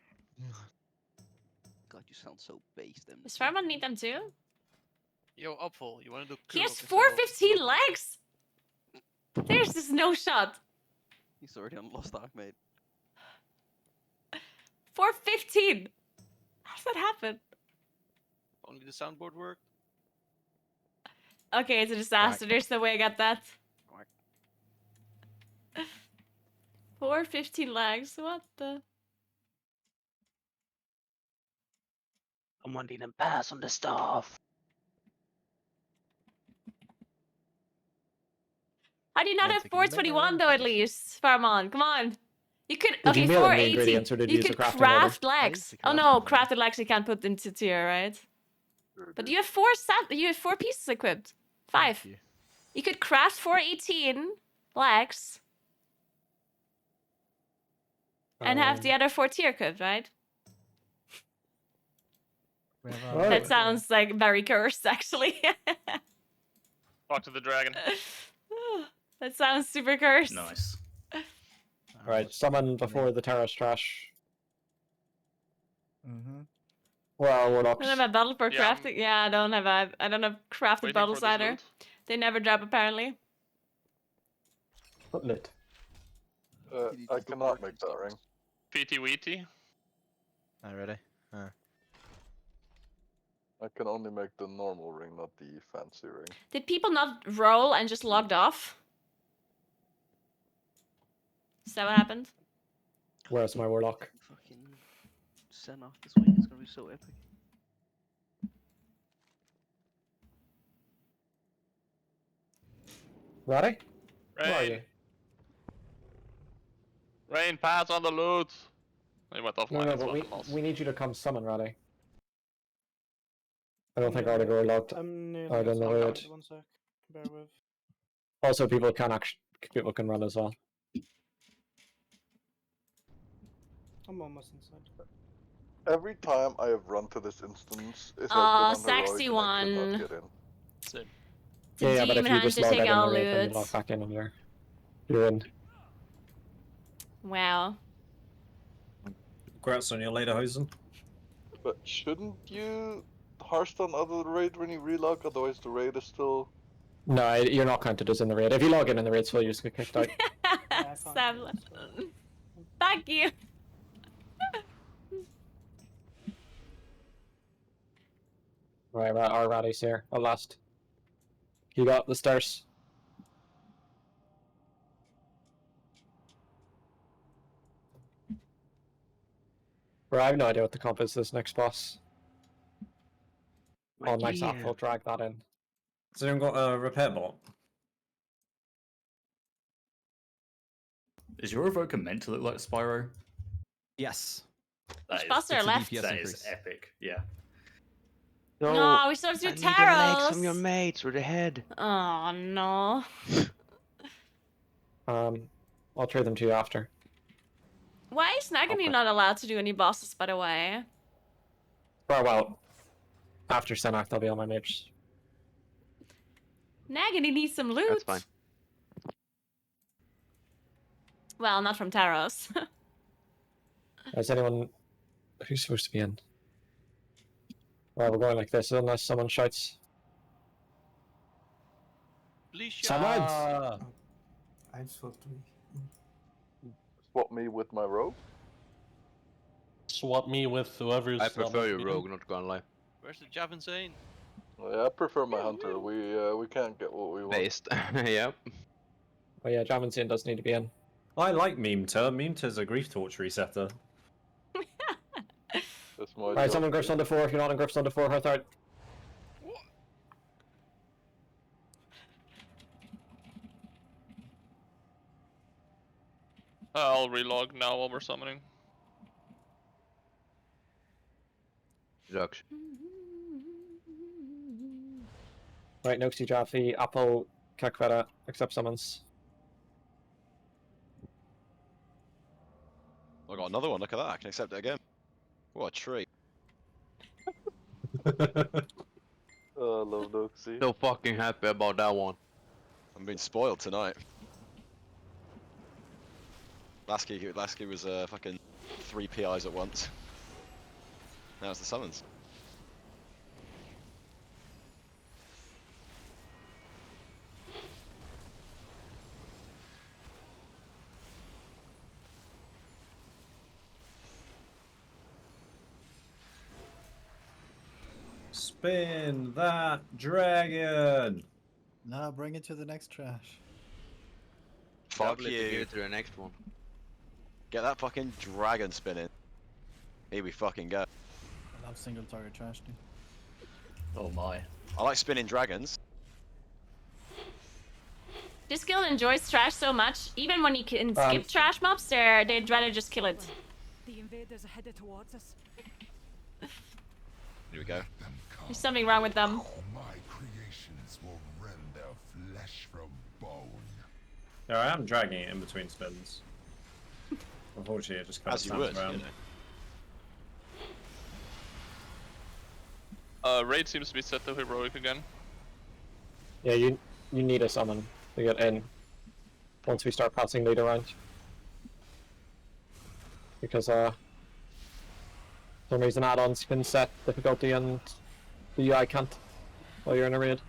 God, you sound so based. Does Fairmont need them too? Yo, Upful, you wanna do He has Kurok instead of 415 legs? There's just no shot. He's already on Lost Ark, mate. 415! How's that happen? Only the soundboard worked. Okay, it's a disaster. There's no way I got that. 415 legs, what the? Someone didn't pass on the stuff. How do you not have Mythic, can you make my 421 ring, though, at please? least? Farmon, come on. You could, Did okay, you mail him the 480. ingredients or did you You use a could crafting craft order? legs. Oh no, crafted legs you can't put into tier, right? But you have you have 4 pieces equipped. 5. You could craft 418 legs. And have the other 4 tier equipped, right? That sounds like very cursed, actually. Talk to the dragon. That sounds super cursed. Nice. Alright, summon before the terrace trash. Mm-hmm. Well, I warlocks. don't have a bottle for Yeah, crafting. Yeah, I don't have crafted waiting bottles for this either. loot. They never drop apparently. What lit? I cannot make that ring. PT Weety. Oh, really? I can only make the normal ring, not the fancy ring. Did people not roll and just logged off? Is that what happened? Where's my warlock? Fucking send off this week. It's gonna be so epic. Ready? Where are you? Rain. Rain, pass on the loot. He went offline No, no, as but well. we need you to come summon, Raddy. I don't think I already got logged. I don't know it. 1 sec. Bear with. Also, people can run as well. I'm almost inside. Every time I have run to this instance, it has Aw, been on heroic sexy and I could one. not get in. Same. It's a Yeah, but if demon you just hunter, log take out all in the raid, then you loot. log back in and you're in. Wow. Congrats on your lederhosen. But shouldn't you Hearthstone out of the raid when you relog? Otherwise the raid is still... No, you're not counted as in the raid. If you log in the raid, so you just get kicked out. Sam. Fuck you. Right, our Raddy's here. At last. You got the stairs. Bro, I have no idea what the comp is this next boss. Oh, nice Yeah. apple, drag that in. Has anyone got a repair bot? Is your evoker meant to look like Spyro? Yes. That Which boss are it's a left? DPS that increase. is epic. Yeah. No, we still have to I do need the legs Taros. from your mates or the head. Oh no. I'll trade them to you after. Why is Nagini not allowed to do any bosses, by the way? Well, after Sennac, they'll be on my mages. Nagini needs some loot. That's fine. Well, not from Taros. Is anyone... Who's supposed to be in? Well, we're going like this, unless someone shouts. Someone! I swapped me. Swap me with my rogue? Swap me with whoever's. I prefer your rogue, not gonna lie. Where's the Jav Insane? Yeah, I prefer my hunter. We can't get what we want. Based. Yep. Oh yeah, Jaminsian does need to be in. I like Memeter. Memeter's a grief torture resetter. That's my Alright, job. someone Griff's under 4. If you're not in Griff's under 4, hearth out. I'll relog now while we're summoning. Jux. Right, Noxy Jaffe, Apple, Kakvera, accept summons. I got another one. Look at that. I can accept it again. What a treat. Oh, I love Noxy. So fucking happy about that one. I'm being spoiled tonight. Lasky was fucking 3 PIs at once. Now it's the summons. Spin that dragon. No, bring it to the next trash. Fuck Double it to give you. it to the next one. Get that fucking dragon spinning. Here we fucking go. I love single target trash, dude. Oh my. I like spinning dragons. This guild enjoys trash so much, even when you can skip trash mobs, they'd rather just kill it. The invaders are headed towards us. Here we go. There's something wrong with them. My creations will rend their flesh from bone. Yeah, I am dragging it in between spins. Unfortunately, it just kind of As you stands would, around. you know. Raid seems to be set to heroic again. Yeah, you need a summon to get in once we start passing lead around. Because for some reason add-ons can set difficulty and the UI can't while you're in a raid.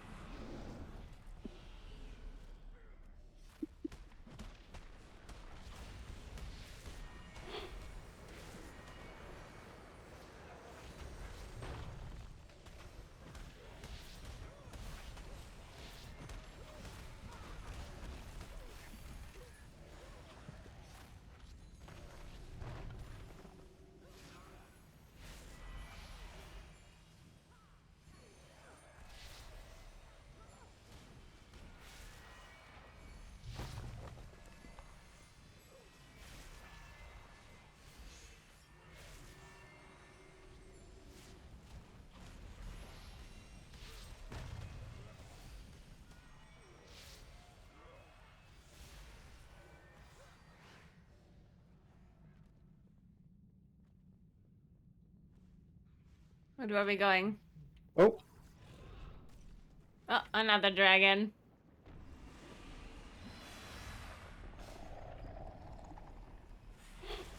Where are we going? Oh. Oh, another dragon.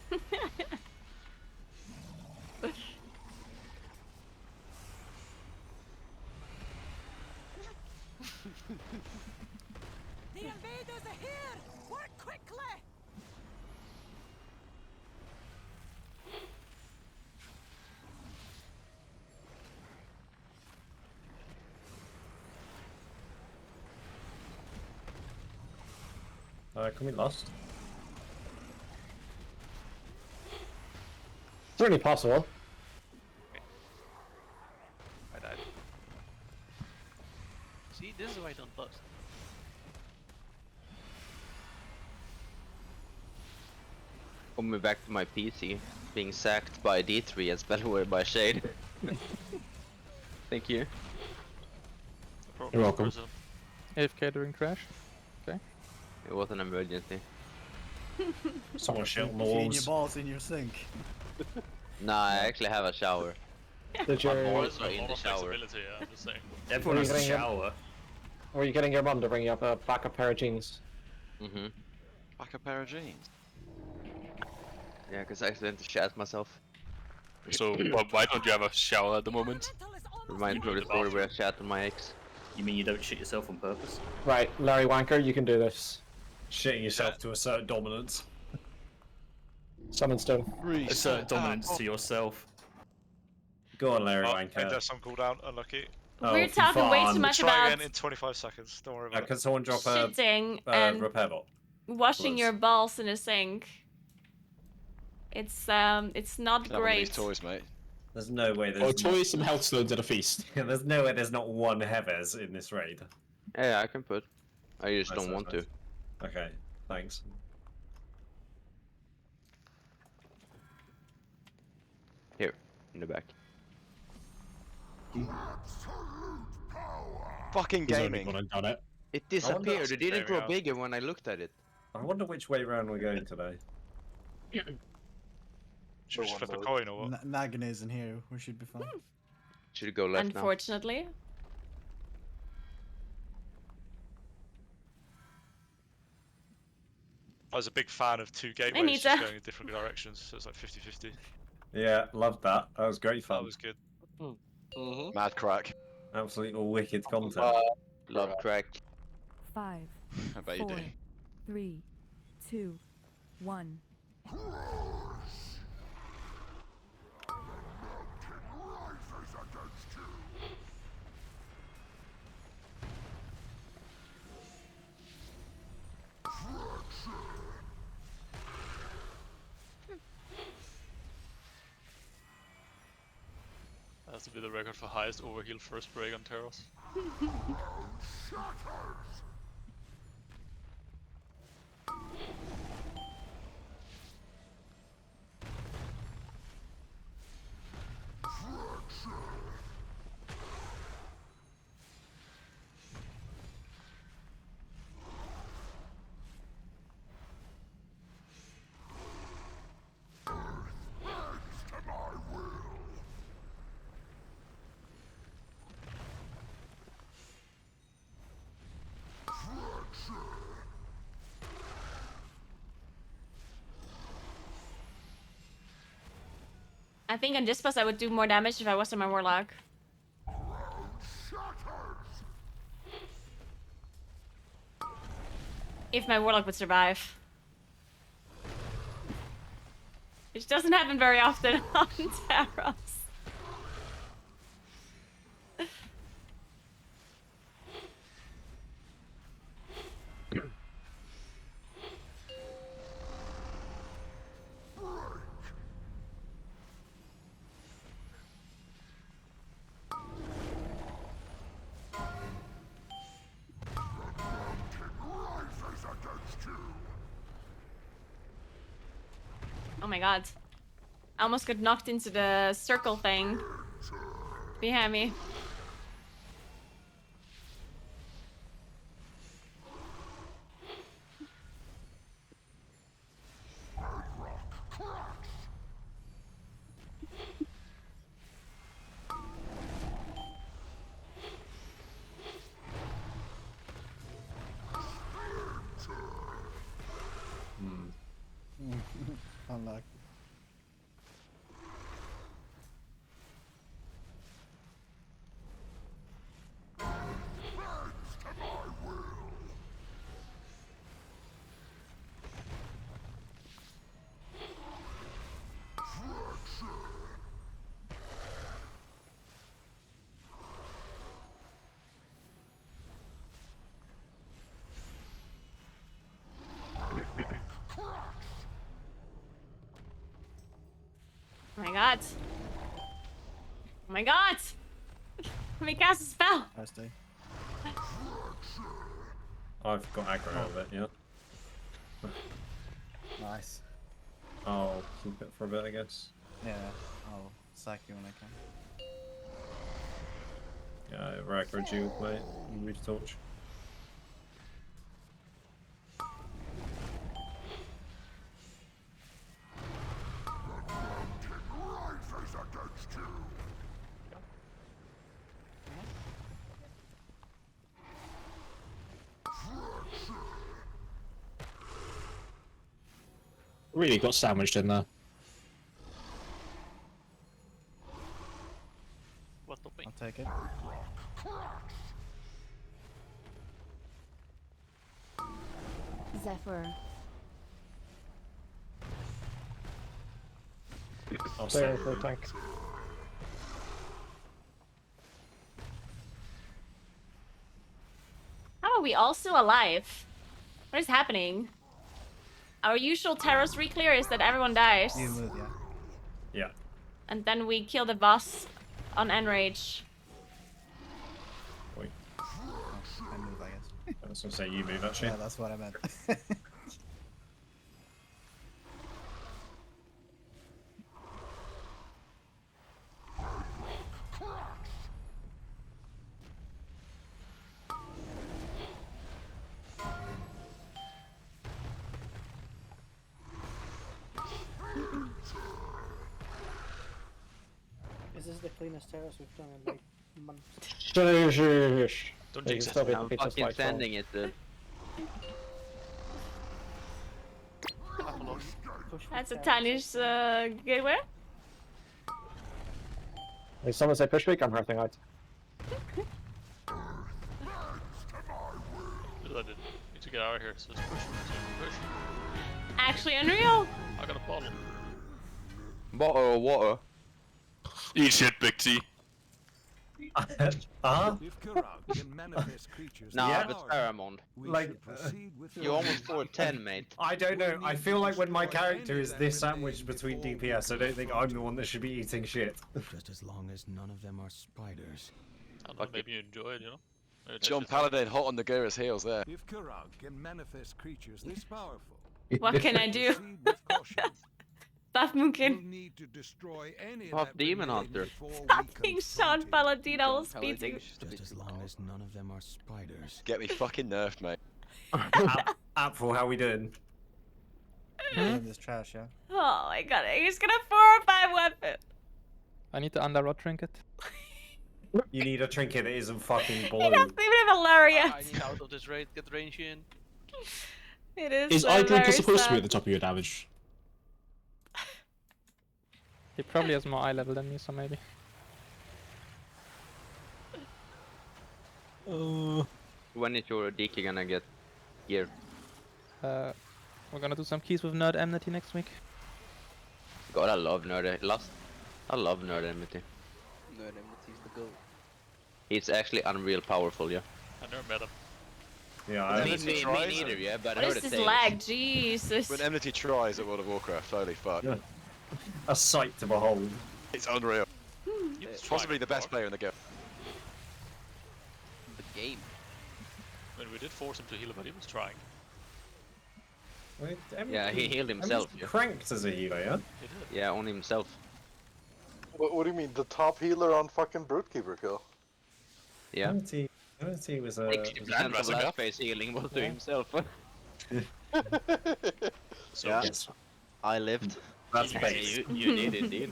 The invaders are here! Work quickly! Can we lost? Certainly possible. I died. See, this is why I don't bust. Coming back to my PC, being sacked by D3 and spellware by Shade. Thank you. You're welcome. AFK during crash. Okay. It was an emergency. Someone shit on the Clean your walls. balls in your sink. Nah, I actually have a shower. Did My your... balls are in the shower. Yeah, I'm just saying. Everyone has a shower. Or are you getting your mum to bring you up a backup pair of jeans? Mm-hmm. Like a pair of jeans. Yeah, because I accidentally shat myself. So why don't you have a shower at the moment? Reminds me of the story where I shat on my ex. You mean you don't shit yourself on purpose? Right, Larry Wanker, you can do this. Shitting yourself to a certain dominance. Summon stone. Assert dominance to yourself. Go on, Larry Oh, Wanker. and there's some cooldown, unlucky. We're talking way too much Try about again in 25 seconds, don't worry about Can someone drop a shitting and repair bot? washing your balls in a sink. It's not great. These toys, mate. There's no way there's... Or toys, some health stones at a feast. There's no way there's not one Heves in this raid. Yeah, I can put. I just don't want to. Okay, thanks. Here, in the back. Fucking He's only gaming. gone and done it. It disappeared. It didn't grow bigger when I looked at it. I wonder which way round we're going today. Should we just flip a coin or what? Nagan isn't here. We should be fine. Should go left now. Unfortunately. I was a big fan of two gateways Anita. just going in different directions, so it's like 50-50. Yeah, loved that. That was great fun. That was good. Mad crack. Absolutely wicked content. Love crack. 5, I bet you 4, do. 3, 2, 1. has to be the record for highest overheal first break on Terros. I think on Dispos I would do more damage if I was on my Warlock. If my Warlock would survive. Which doesn't happen very often on Terros. Oh my god. I almost got knocked into the circle thing behind me. Unlucky. Oh my god. Oh my god! Let me cast a spell! Last day. I've got aggro of it, yeah. Nice. I'll keep it for a bit, I guess. Yeah, I'll sack you when I can. Yeah, aggro you with my reach torch. Really got sandwiched in there. What topping? I'll take it. Zephyr. I'll There for a tank. How are we all still alive? What is happening? Our usual Terros reclear is that everyone dies. You move, yeah. Yeah. And then we kill the boss on Enrage. Wait. Oh, I move, I guess. I was gonna say you move actually. Yeah, that's what I meant. Is this the cleanest terrace we've done in like months? Shush. Don't Hey, jinx stop it. it, I'm pizza fucking spike sending it, dude. That's a Tanish gateway. If someone say push week, I'm hurting out. I did. Need to get out of here, so let's push. Push. Actually unreal. I got a bottle. Bottle of water. Eat shit, Big T. Nah, Yeah. but Pheromone. Like, You're almost 410, mate. I don't know. I feel like when my character is this sandwiched between DPS, I don't think I'm the one that should be eating shit. Just as long as none of them are spiders. I don't know, maybe you enjoy it, you know? Maybe it John takes your time. Paladin hot on Naguura's heels there. If Kurag can manifest creatures this powerful, What can I do? Buff Mookin. need to destroy any Buff Demon Hunter. Fucking Sean Paladino speeding. Just as long as none of them are spiders. Get me fucking nerfed, mate. Apple, how we doing? In this trash, yeah. Oh my god, he's gonna 4 or 5 weapon. I need the under rod trinket. You need a trinket that isn't fucking blue. He doesn't even have a lariat. I need out of this raid, get range in. It is. Is eye drinker very supposed to be sad. at the top of your damage? He probably has more eye level than me, so maybe. When is your DK gonna get gear? We're gonna do some keys with Nerd Enmity next week. God, I love Nerd. I love Nerd Enmity. Nerd Enmity's the goat. It's actually unreal powerful, yeah. I never met him. Yeah, Me neither, yeah, but I What heard is it this say. lag? Jesus. When Enmity tries at World of Warcraft, holy fuck. Yeah. A sight to behold. It's unreal. It's possibly the best player in the game. The game. I mean, we did force him to heal, but he was trying. Wait, Yeah, he healed himself. He's Yeah. cranked as a healer, yeah? He did. Yeah, on himself. What do you mean? The top healer on fucking Broodkeeper kill? Yeah. Enmity was a... 60% of last phase healing was to himself. So, Yeah. Yes. I lived. That's Yeah, base. you did indeed.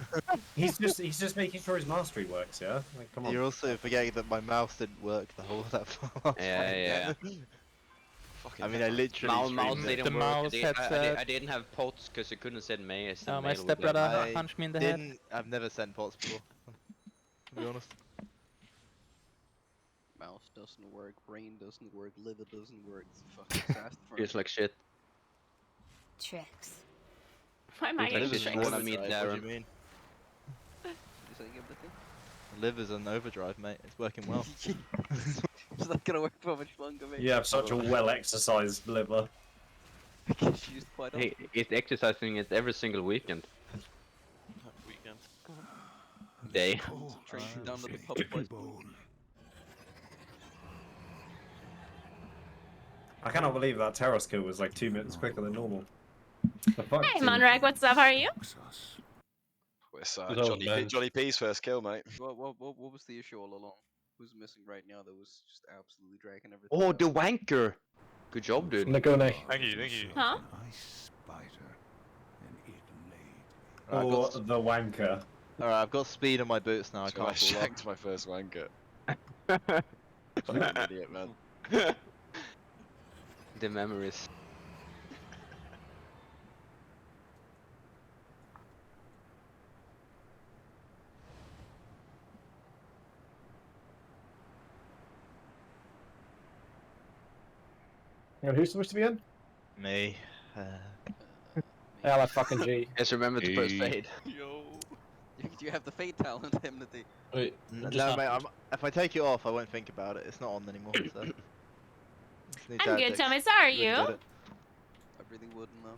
He's just making sure his mastery works, yeah? Like, come on. You're also forgetting that my mouse didn't work the whole of that last Yeah, fight. Fucking I mean, I literally Mouse streamed it. didn't The work. mouse I didn't have pots because you couldn't send maze. My mail with stepbrother I punched me in the head. I've never sent pots before, to be honest. Mouse doesn't work, brain doesn't work, liver doesn't work. It's fucking fast. Feels like shit. Tricks. Why am I Like getting this tricks? wanna meet What do Darren. you mean? You saying everything? Liver's an overdrive, mate. It's working well. It's not gonna work for much longer, mate. You have such a well-exercised liver. It gets used quite often. He's exercising it every single weekend. Weekend. Day. Train down to the pub twice a week. I cannot believe that Terror skill was like 2 minutes quicker than normal. The fuck, Hey, dude? Monrag, what's up? How are you? It's Good old man. Johnny P's first kill, mate. What was the issue all along? Who's missing right now that was just absolutely dragging everything? Oh, out? the wanker! Good job, dude. Nagune. Thank you, thank you. Huh? Ice spider, and it laid. I've Or got, the wanker. alright, I've got speed on my boots now. I I can't fall off. shanked my first wanker. Fucking idiot, man. The memories. You know who's supposed to be in? Me. Yeah, like fucking G. Just remember to first aid. Yo. You have the fate talent, Enmity. Wait, No, mate, if I take it off, I won't think about it. It's not on anymore, so... Just need I'm good, tactics. Thomas. How are Really you? did it. I really wouldn't know.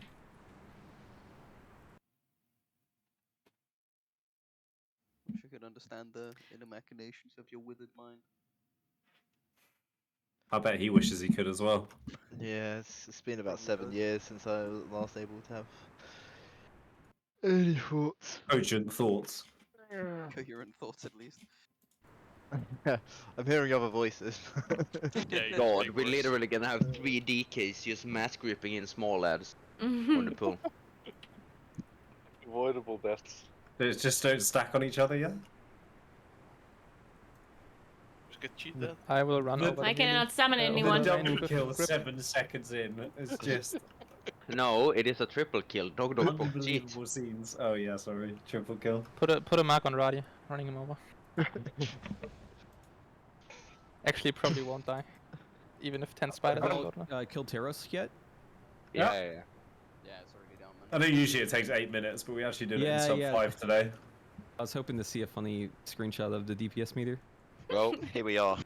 Wish I could understand the inner machinations of your withered mind. I bet he wishes he could as well. Yeah, it's been about 7 years since I was last able to have any thoughts. Cogent thoughts. Coherent thoughts, at least. I'm hearing other voices. God, we're literally gonna have 3 DKs just mass gripping in small lads on the pool. Avoidable deaths. They just don't stack on each other, yeah? Just get cheat then. I will run over. I the cannot summon The anyone. double kill 7 seconds in is just No, it is a triple kill. Dog dog dog cheat. unbelievable scenes. Oh yeah, sorry. Triple kill. Put a mark on Radia, running him over. Actually, probably won't die. Even if 10 spiders don't go to Killed Terros yet? Yeah. Yeah, it's already down, man. I know usually it takes 8 minutes, but we actually did it in sub 5 today. I was hoping to see a funny screenshot of the DPS meter. Well, here we are.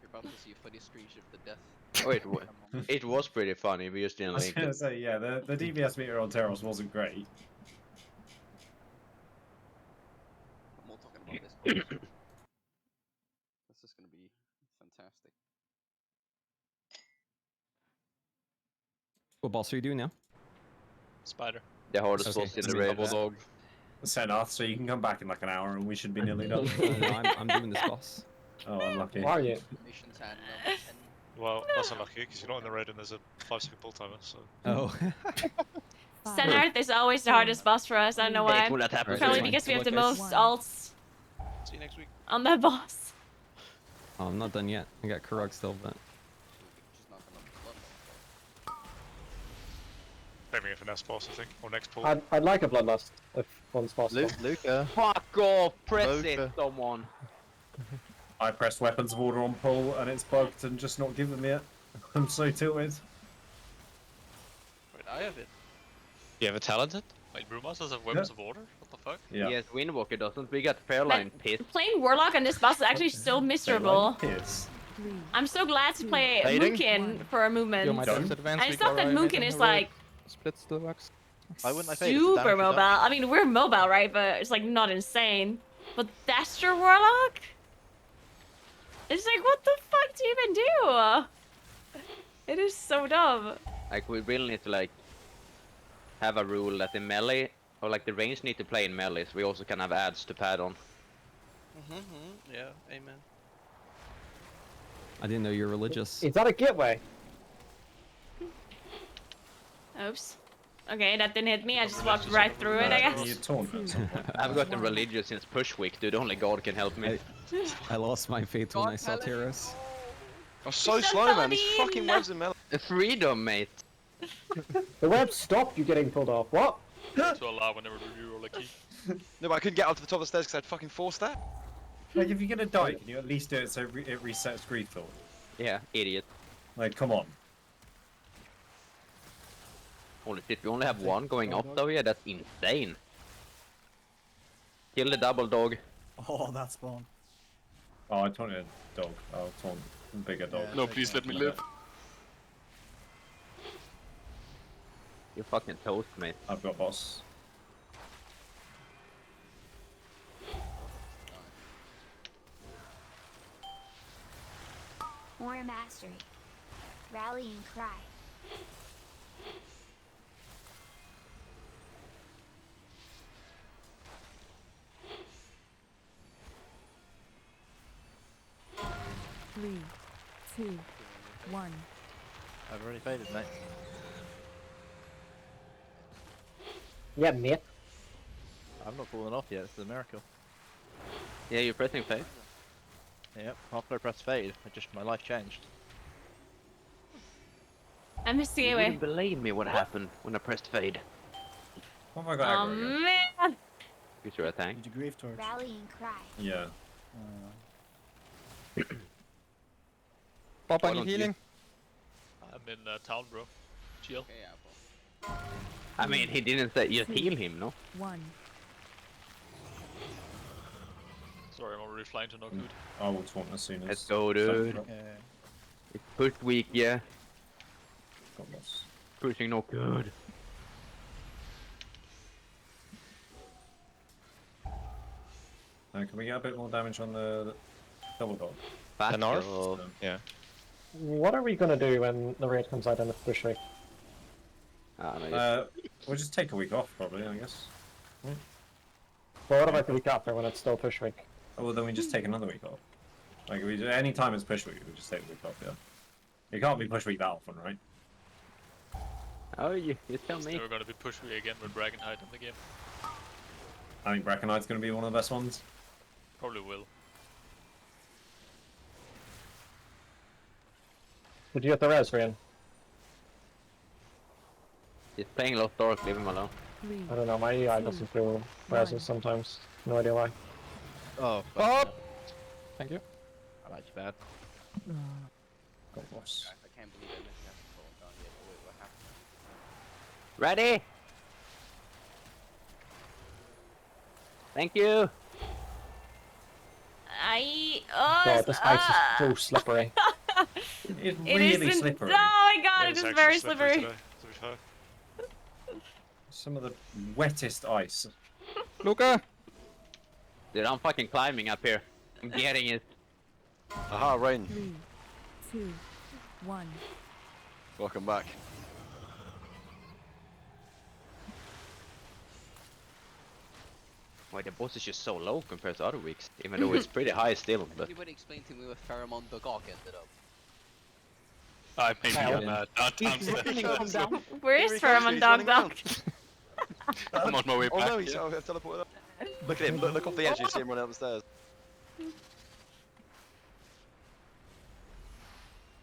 You're about to see a funny screenshot of death. Oh, it was pretty funny. We just I didn't was link gonna it. say, yeah, the DPS meter on Teros wasn't great. I'm all talking about this boss. This is gonna be fantastic. What boss are you doing now? Spider. The hardest Okay, boss in I the mean, raid. Double dog. Senath, so you can come back in like an hour and we should be nearly done. No, I'm doing this boss. Oh, unlucky. Why are you? Missions and 10. Well, that's unlucky because you're not in the raid and there's a 5-second pull timer. So. Oh. Senarth is always the hardest boss for us. I don't know why. Hate when that happens. Probably Fine. because we have the Look, most guys. alts See you next week. on that boss. Oh, I'm not done yet. I got Kurog still, but Maybe a finesse boss, I think, or next pull. I'd like a bloodlust if one's possible. Luca. Fuck off! Press Luca. it, someone. I pressed weapons of order on pull and it's bugged and just not given me it. I'm so tilted. Wait, I have it. You have a talented? Wait, Brewmasters have weapons of order? What the fuck? Yeah. Yes, Windwalker doesn't. We got Fairline pissed. Playing Warlock on this boss is actually so miserable. Yes. I'm so glad to play Fading? Mookin for a movement. Yo, my Done. advanced And it's not that recovery Mookin making is a like split still works. Why wouldn't I fade? It's a super damage mobile. reduction. I mean, we're mobile, right? But it's like not insane. But that's your Warlock? It's like, what the fuck do you even do? It is so dumb. Like, we really need to, like, have a rule that the melee, or like the range need to play in melee, so we also can have ads to pad on. Yeah, amen. I didn't know you were religious. Is that a gateway? Oops. Okay, that didn't hit me. I just walked right through it, I guess. You taunt at some point. I've gotten religious since push week, dude. Only God can help me. I lost my faith when I saw Teros. I'm so He's slow, man. These Paladin! fucking webs in melee. Freedom, mate. The web stopped you getting pulled off. What? To allow whenever you roll a key. No, but I couldn't get up to the top of the stairs because I'd fucking forced that. Like, if you're gonna die, can you at least do it so it resets grief thought? Yeah, idiot. Like, come on. Holy shit, we only have one going up though, yeah, that's insane. Kill the double dog. Oh, that spawn. Oh, I taunted a dog. I'll taunt a bigger dog. No, please let me live. You fucking toast, mate. I've got boss. More mastery. Rallying cry. Three, two, one. I've already faded, mate. Yeah, mate. I'm not falling off yet. It's a miracle. Yeah, you're pressing fade. Yep. After I pressed fade, my life changed. I missed the You gateway. wouldn't believe me what happened when I pressed fade. Oh my god, Oh aggro again. man. You sure attack? Did you grief torch? Rallying cry. Yeah. Pop Why on don't you- healing. I'm in town, bro. Chill. Okay, Apple. I mean, he didn't say just heal him, no? One. Sorry, I'm already flying to no good. I will taunt as soon as. Let's go, dude. Drop. It's push week, yeah. Got boss. Pushing no good. Can we get a bit more damage on the double dog? Fast north? job. Yeah. What are we gonna do when the raid comes out in the push week? Ah, no, We'll just take a week off, probably, I guess. Well, what about the week after when it's still push week? Oh, well, then we just take another week off. Like, any time it's push week, we just take the week off, yeah. It can't be push week that often, right? Oh, you tell It's me. never gonna be push me again with Dragonhide in the game. I think Brackenhide's going to be one of the best ones. Probably will. Did you get the res, Ryan? He's playing a lot dark, leave him alone. I don't know, my AI doesn't do reses sometimes. No idea why. Oh, Pop! Thank you. I like you bad. Got boss. I can't believe I missed that fall down yet. Wait, what happened? Ready? Thank you. God, this ice is so slippery. It's It really isn't. slippery. Oh my god, it It's is actually very slippery slippery. today, to be fair. Some of the wettest ice. Luca! Dude, I'm fucking climbing up here. I'm getting it. Aha, rain. 3, 2, 1. Welcome back. Why the boss is just so low compared to other weeks, even though it's pretty high still. But Anybody explain to me where Pheromone the Gawk ended up? I maybe on downtown stairs. Where is Pheromone Dog? I'm on my way Oh back. no, he's teleported up. Look at him, look off the edge, you see him running up the stairs.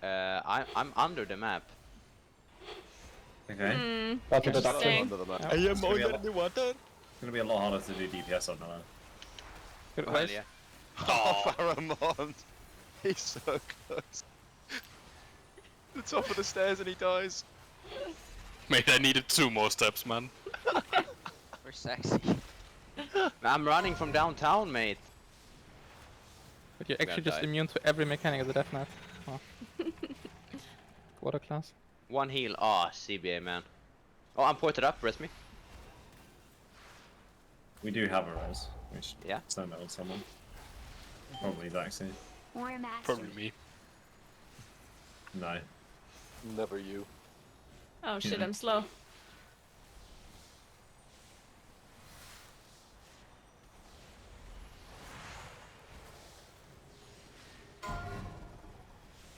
I'm under the map. Okay. That's a good Interesting. Under the map. I am under the water. It's gonna be a lot harder to do DPS on that. Good Well, place. yeah. Oh, Pheromone. He's so close. The top of the stairs and he dies. Mate, I needed 2 more steps, man. We're sexy. I'm running from downtown, mate. But you're Gonna actually just die. immune to every mechanic of the Death Knight. Oh. Water class. 1 heal. Ah, CBA, man. Oh, I'm ported up. Rest me. We do have a res. We should Yeah. send that on someone. Probably Zaxi. Probably me. No. Never you. Oh shit, Yeah. I'm slow.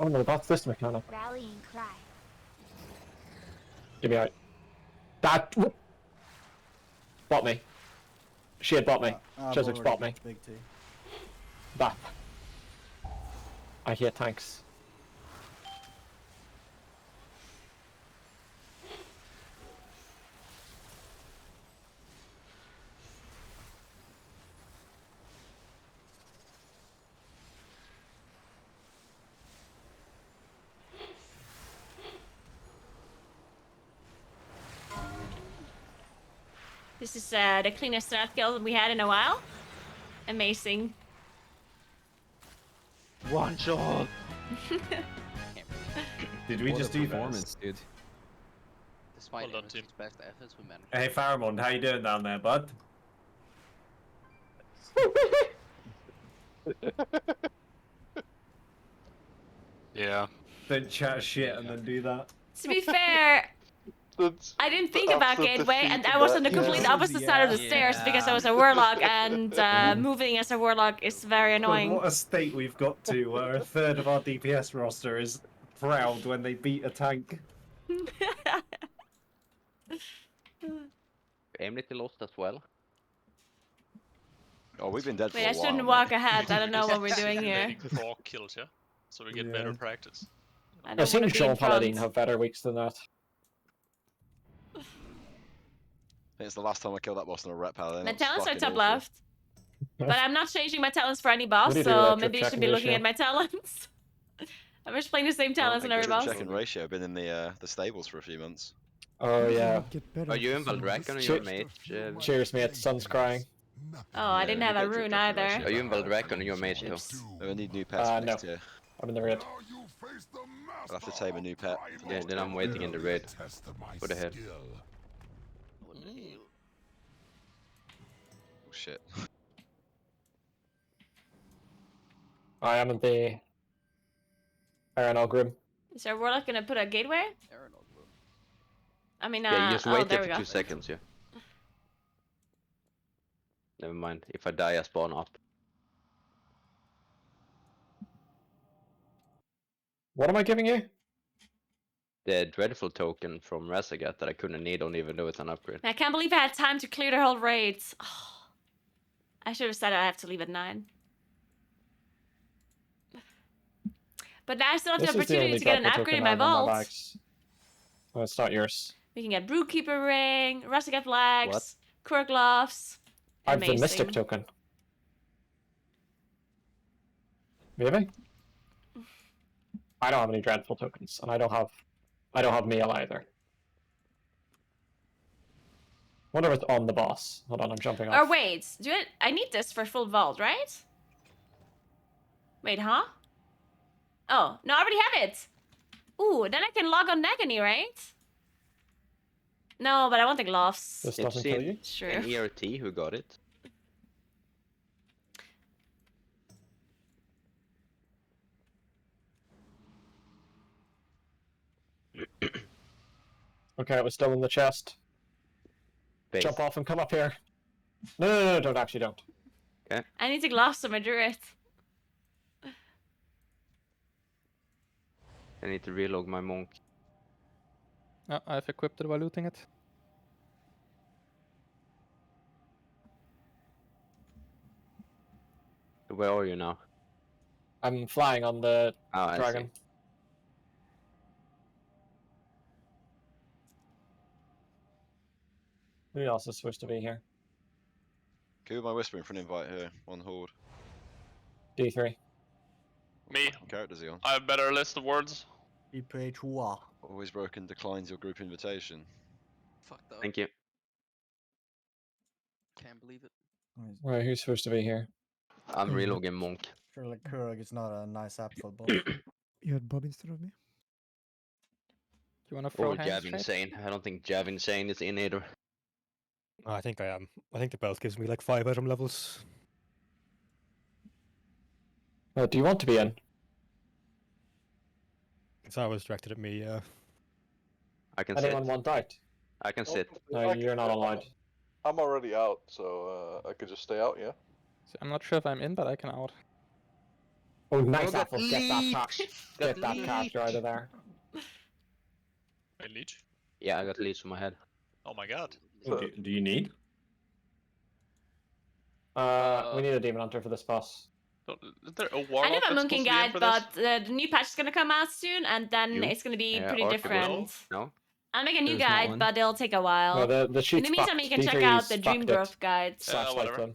Oh no, that's this mechanic. Rallying cry. Give me out. That. Bought me. She had bought me. Chiswick's bought me. Big T. That. I hate tanks. This is the cleanest Strath guild we had in a while. Amazing. One shot. Did we What just a do performance, dude? Despite Well done, team. MSG's best efforts, we managed. Hey Pheromone, how you doing down there, bud? Yeah. Don't chat shit and then do that. To be fair, I didn't think about Gateway, and I was on the complete opposite side of the stairs because I was a warlock, and moving as a warlock is very annoying. What a state we've got to where a third of our DPS roster is proud when they beat a tank. Enmity lost as well. Oh, we've been dead for Wait, a I while. shouldn't walk ahead. I don't know what we're doing here. Simulating 4 kills, yeah? So we get better practice. I I've don't seen wanna be Sean in front. Paladin have better weeks than that. I think it's the last time I killed that boss in a rep paladin. My It was talents are fucking top awful. left. But I'm not changing my talents for any boss, What do you do so about maybe you trip should be checking looking ratio? at my talents. I'm just playing the same talents on every boss. Check and ratio been in the stables for a few months. Oh yeah. Are you in Valdragon or your mate? Cheers, mate. Sun's crying. Oh, I didn't have a rune either. Are you in Valdragon or your mate still? Oh, I need new pets No. next year. I'm in the raid. I'll have to tame a new pet. Yeah, then I'm waiting in the raid. For the head. Oh shit. I am in the Aaron Ogrim. Is there a warlock gonna put a gateway? I mean, Yeah, you just oh, wait there there we for go. 2 seconds, yeah. Never mind. If I die, I spawn up. What am I giving you? The dreadful token from Razagat that I couldn't need on even though it's an upgrade. I can't believe I had time to clear the whole raids. Oh, I should have said I have to leave at 9. But now I still have the This is opportunity only to get an dreadful upgrade in token my I have on vault. bags. Oh, it's not yours. We can get Brewkeeper Ring, Rusticat Flags, Quirk Gloves. I have the Amazing. Mystic token. Maybe? I don't have any dreadful tokens, and I don't have meal either. Wonder if it's on the boss. Hold on, I'm jumping off. Or wait, I need this for full vault, right? Wait, huh? Oh, no, I already have it. Ooh, then I can log on Nagany, right? No, but I want the gloves. This Did you doesn't see kill you? Sure. an ERT who got it? Okay, it was still in the chest. Base. Jump off and come up here. No, don't actually don't. Okay. I need the gloves so I do it. I need to relog my monk. Oh, I've equipped it while looting it. Where are you now? I'm flying on the Oh, dragon. Who else is supposed to be here? Who am I whispering for an invite here on Horde? D3. Me. What character's he on? I have a better list of words. Always broken declines your group invitation. Fucked up. Thank you. Can't believe it. Right, who's supposed to be here? I'm relogging monk. Surely Kurog is not a nice app for both. You had Bob instead of me? You wanna throw Or hands Jav straight? Insane. I don't think Jav Insane is in either. I think I am. I think the belt gives me like 5 item levels. Do you want to be in? It's always directed at me, yeah. I can Anyone sit. want out? I can sit. No, you're not allowed. I'm already out, so I could just stay out, yeah? So I'm not sure if I'm in, but I can out. Oh, nice got apple. Get that cat. leech! Get Got that cat leech! out of there. Hey, Leech. Yeah, I got leech on my head. Oh my god. Do you need? We need a demon hunter for this boss. Is there a I warlock know a that's Moonking supposed to be in guide, for this? but the new patch is gonna come out soon, and then You? it's gonna be Yeah, pretty Archibald. different. No? I'll make a new There's not guide, one. but it'll take a while. No, the In sheet's the meantime, fucked. you can check out the D3's Dream fucked it. Growth guide. Slash whatever. like them.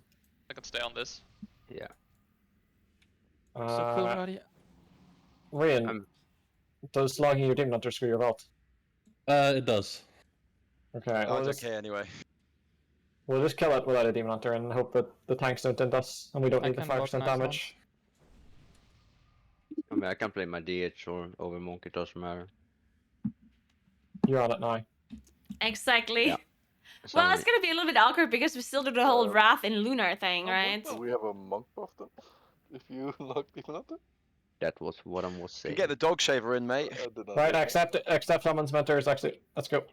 I can stay on this. Yeah. So cool, Roddy. Rian, does logging your demon hunter screw your vault? It does. Okay, Oh, it's okay anyway. we'll just kill it without a demon hunter and hope that the tanks don't dent us and we don't I need the can 5% organize damage. I mean, I can play my DH or over monk, it doesn't matter. You're on it now. Exactly. Yeah. Well, it's gonna be a little bit awkward because we still do the whole Wrath and Lunar thing, right? Do we have a monk buff then? If you lock demon hunter? That was what I was saying. You get the dog shaver in, mate. Right, accept someone's mentors, actually. Let's go.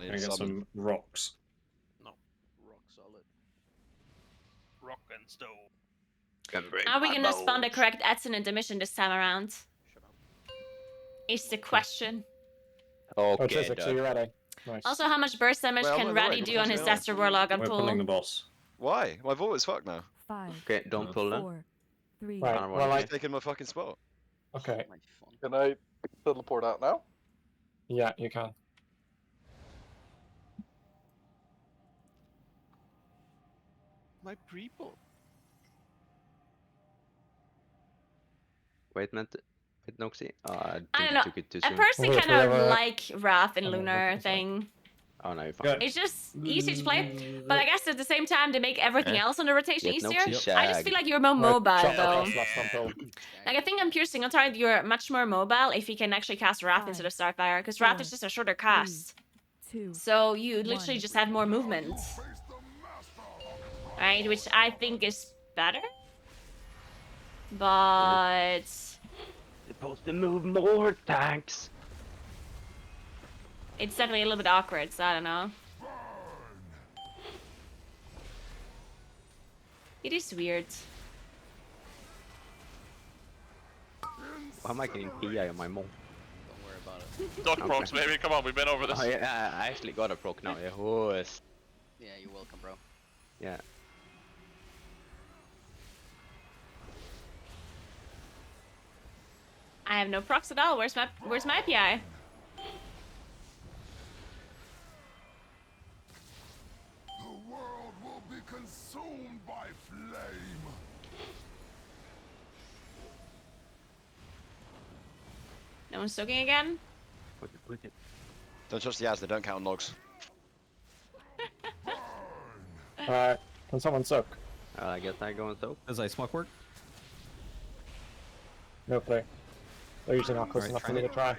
I I got some rocks. No. Rock solid. Rock and stone. Are we gonna spawn the correct Edsonant emission this time around? Is the question. Okay, Chiswick, so you're ready. Nice. Also, how much burst damage Well, can I'm Raddy ready. do on his Destro Warlock on We're pull? pulling the boss. Why? My vault is fucked now. 5, Okay, don't pull them. 4, 3, Right, I don't well, wanna He's taking my fucking spot. Okay, Can I teleport out now? yeah, you can. My people. Wait a minute. Wait, Noxy. I think I you don't know. took it too I soon. personally Wait, kind of whatever. like Wrath and Oh, no, Lunar that's fine. thing. Oh, no, you're fine. It's just easy to play, but I guess at the same time they make everything else on the rotation Get easier. Noxy I just shag. feel like you're more Right, mobile chop though. across last control. Like I think on Pure Single Target you're much more mobile if you can actually cast Wrath 5, instead of Starfire, because Wrath is just a shorter cast. 2, So you literally 1. just have more movement. Right, which I think is better. But Supposed to move more tanks. it's definitely a little bit awkward, so I don't know. It is weird. Why am I getting PI on my monk? Don't worry about it. Dog procs, baby. Come on, we've been over this. Oh, yeah, I actually got a proc now. Yeah, oh, yes. Yeah, you're welcome, bro. Yeah. I have no procs at all. Where's my PI? The world will be consumed by flame. No one's soaking again? Don't touch the ads, they don't count on logs. Alright, can someone soak? I guess I go and soak. Does ice smoke work? No play. They're usually not close Alright, enough for try me to it. try.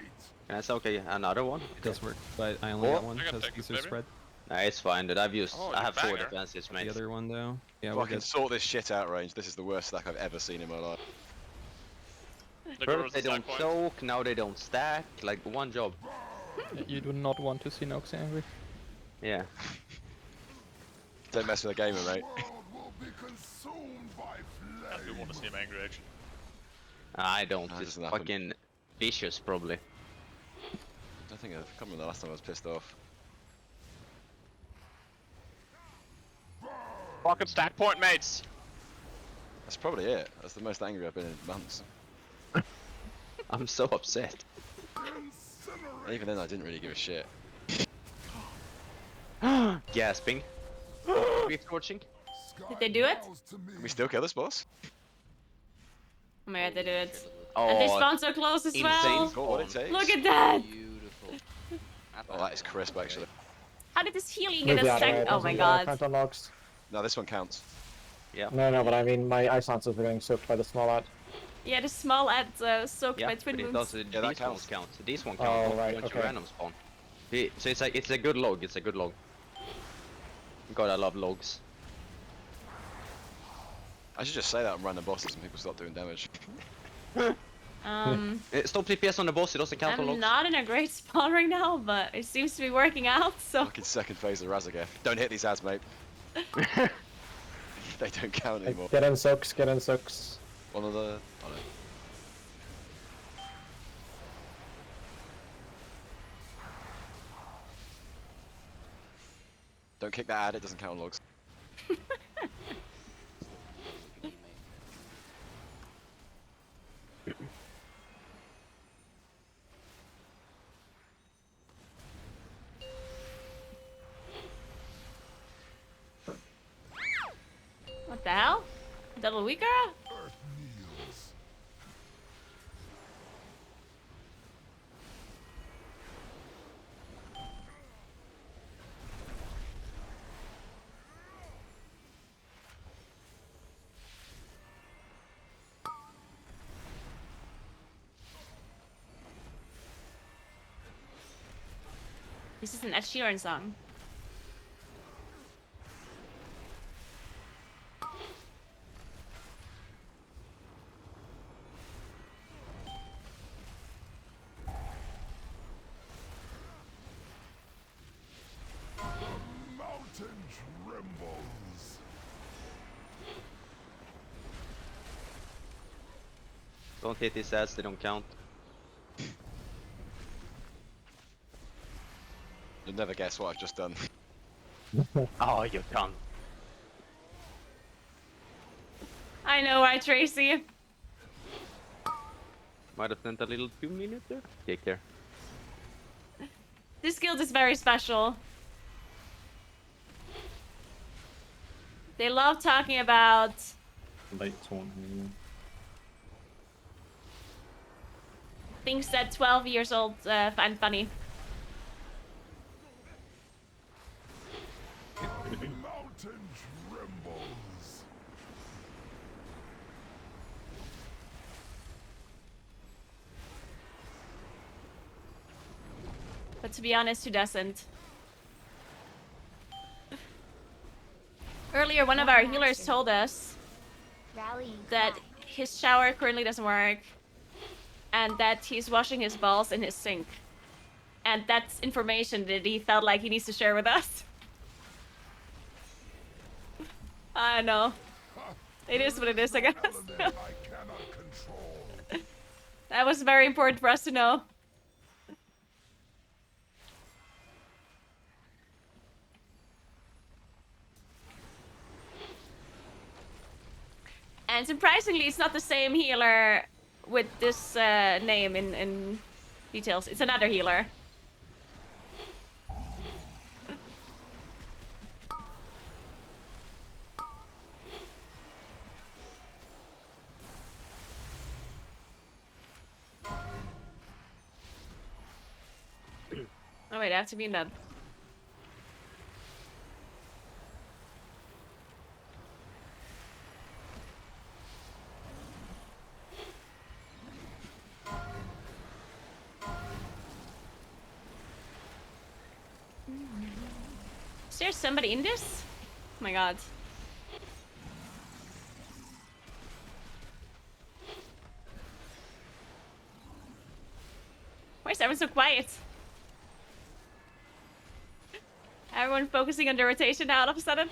Can I soak another one? It does work, but I only Oh. got one I got because taken, he's so baby. spread. Nah, it's fine, dude. Oh, I have 4 banger. defenses, mate. The other one though, yeah, we're Fucking good. sort this shit out, range. This is the worst stack I've ever seen in my life. First they don't soak, now they don't stack. Like, one job. You do not want to see Nox angry. Yeah. Don't mess with a gamer, mate. I do want to see him angry, actually. I don't. That It's doesn't happen. fucking vicious, probably. I don't think I can't remember the last time I was pissed off. Fucking stack point, mates! That's probably it. That's the most angry I've been in months. I'm so upset. Even then, I didn't really give a shit. Gasping. We're scorching. Did they do it? Can we still kill this boss? Oh my god, they did it. Oh, And they spawn so close as well. Got what it takes. Look at that! Beautiful. Oh, that is crisp, actually. How did this healing Move get the us other way, second? it Oh my doesn't, god. count on logs. No, this one counts. Yeah. No, but I mean my ice lances were getting soaked by the small ad. Yeah, the small ads soaked Yeah, by twin but it moons. does. Yeah, that These ones counts. count. These one Oh, count. right, Once you okay. random spawn. So it's a good log. It's a good log. God, I love logs. I should just say that on random bosses and people stop doing damage. Stop DPS on the boss. It doesn't count on I'm logs. not in a great spot right now, but it seems to be working out, so... Fucking second phase of Razageth. Don't hit these ads, mate. They don't count anymore. Get in soaks, get in soaks. One of the... Oh no. Don't kick that ad, it doesn't count on logs. What the hell? Double weaker? This is an Ed Sheeran song. Mountain trembles. Don't hit these ads. They don't count. You'll never guess what I've just done. Oh, you're done. I know, right, Tracy? Might have spent a little too minutes there. Take care. This guild is very special. They love talking about Late taunt. things that 12 years old find funny. Mountain trembles. But to be honest, who doesn't? Earlier, one of our healers told us that his shower currently doesn't work and that he's washing his balls in his sink. And that's information that he felt like he needs to share with us. I know. It is what it is, I guess. That was very important for us to know. And surprisingly, it's not the same healer with this name in details. It's another healer. have to be in that. Is there somebody in this? Oh my god. Why is everyone so quiet? Everyone focusing on the rotation now all of a sudden?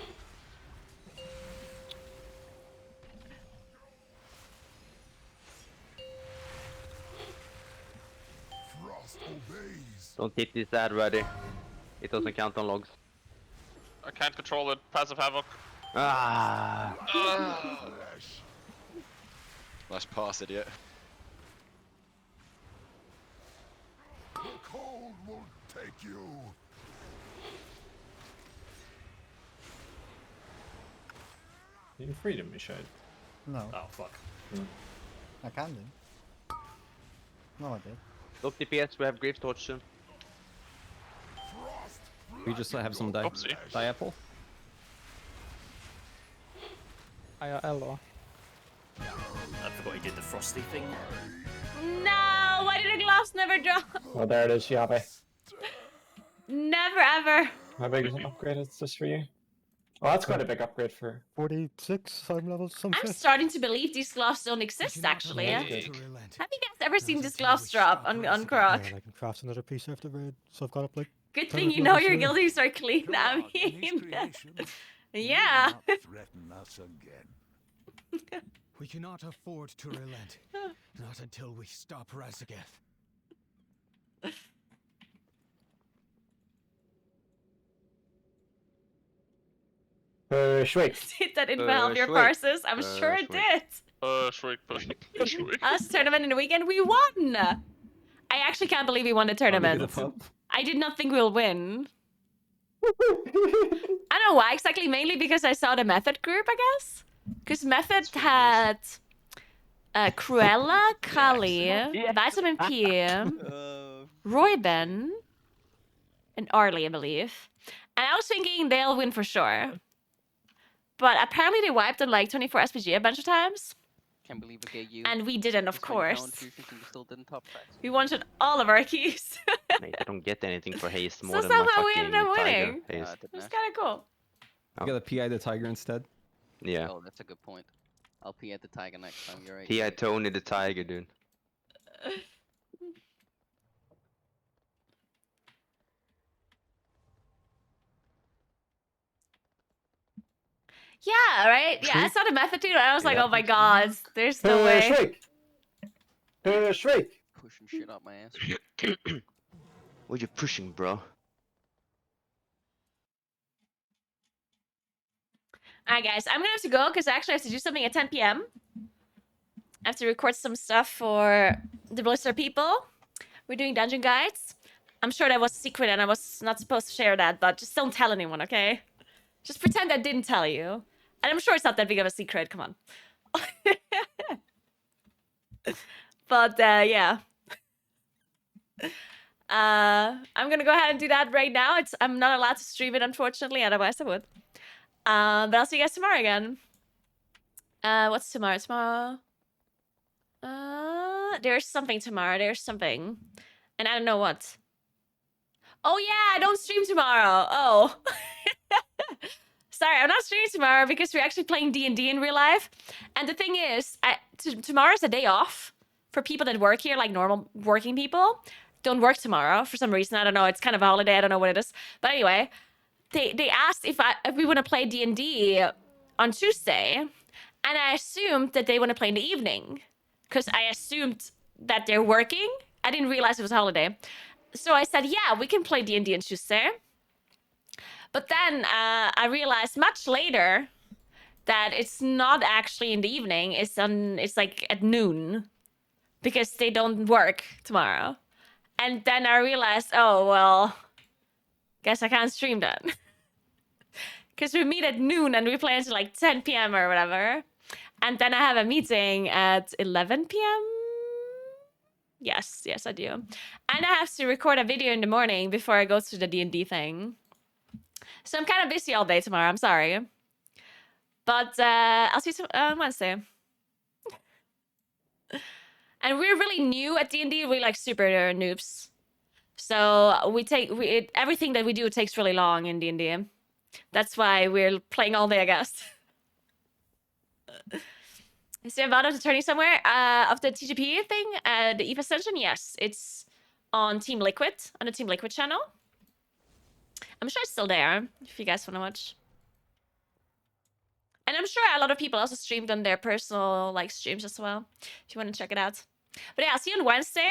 Don't hit this ad ready. It doesn't count on logs. I can't control it. Passive havoc. Ah. Nice pass, idiot. The cold will take you. You can freedom me, Shade. No. Oh, fuck. I can do. No, I did. Look DPS, we have Grave Torch soon. We just have some die apple. Hello. I forgot he did the frosty thing. No! Why did the gloves never drop? Oh, there it is, Yabe. Never ever. How big is an upgrade is this for you? Oh, that's quite a big upgrade for 46, I'm level some I'm shit. starting to believe these gloves don't exist, actually. Have you guys ever seen these gloves drop on Krog? Yeah, I can craft another piece after raid, so I've got up like. Good 10 thing you of know them your this year. guildies are clean. I mean, yeah. Threaten us again. We cannot afford to relent. Not until we stop Razageth. Shriek. Did that involve your parses? I'm sure it did. Shriek. Us tournament in the weekend, we won! I actually can't believe we won the tournament. I did not think we'll win. I don't know why exactly, mainly because I saw the Method group, I guess? Because Method had Cruella, Kali, Vitamin P, Royben, and Arlie, I believe. And I was thinking they'll win for sure. But apparently they wiped on like 24 SPG a bunch of times. Can't believe it gave you. And we didn't, of course. You still didn't top track. We wanted all of our keys. Mate, I don't get anything for haste more So than my somehow we fucking ended up tiger winning. haste. It was kind of cool. You got the PI the tiger instead. Yeah. Oh, that's a good point. I'll pee at the tiger next time. You're right. He had Tony the tiger, dude. Yeah, right? Yeah, I saw the Method too, and I was like, oh my god, there's no way. Shriek! Pushing shit up my ass. What you pushing, bro? Alright guys, I'm gonna have to go because I actually have to do something at 10 p.m. I have to record some stuff for the Blizzard people. We're doing dungeon guides. I'm sure that was secret and I was not supposed to share that, but just don't tell anyone, okay? Just pretend I didn't tell you. And I'm sure it's not that big of a secret, come on. But, yeah. I'm gonna go ahead and do that right now. I'm not allowed to stream it, unfortunately, otherwise I would. But I'll see you guys tomorrow again. What's tomorrow? Tomorrow? There's something tomorrow. There's something. And I don't know what. Oh yeah, I don't stream tomorrow. Oh. Sorry, I'm not streaming tomorrow because we're actually playing D&D in real life. And the thing is, tomorrow's a day off for people that work here, like normal working people. Don't work tomorrow for some reason. I don't know. It's kind of a holiday. I don't know what it is. But anyway, they asked if we want to play D&D on Tuesday. And I assumed that they want to play in the evening. Because I assumed that they're working. I didn't realize it was a holiday. So I said, yeah, we can play D&D on Tuesday. But then I realized much later that it's not actually in the evening. It's like at noon. Because they don't work tomorrow. And then I realized, oh, well, guess I can't stream that. Because we meet at noon and we play until like 10 p.m. or whatever. And then I have a meeting at 11 p.m. Yes, yes, I do. And I have to record a video in the morning before I go to the D&D thing. So I'm kind of busy all day tomorrow. I'm sorry. But I'll see you on Wednesday. And we're really new at D&D. We're like super noobs. So everything that we do takes really long in D&D. That's why we're playing all day, I guess. Is there a VOD of the tourney somewhere? Of the TGP thing? The EVE Ascension? Yes. It's on Team Liquid. On the Team Liquid channel. I'm sure it's still there. If you guys want to watch. And I'm sure a lot of people also streamed on their personal like streams as well. If you want to check it out. But yeah, I'll see you on Wednesday.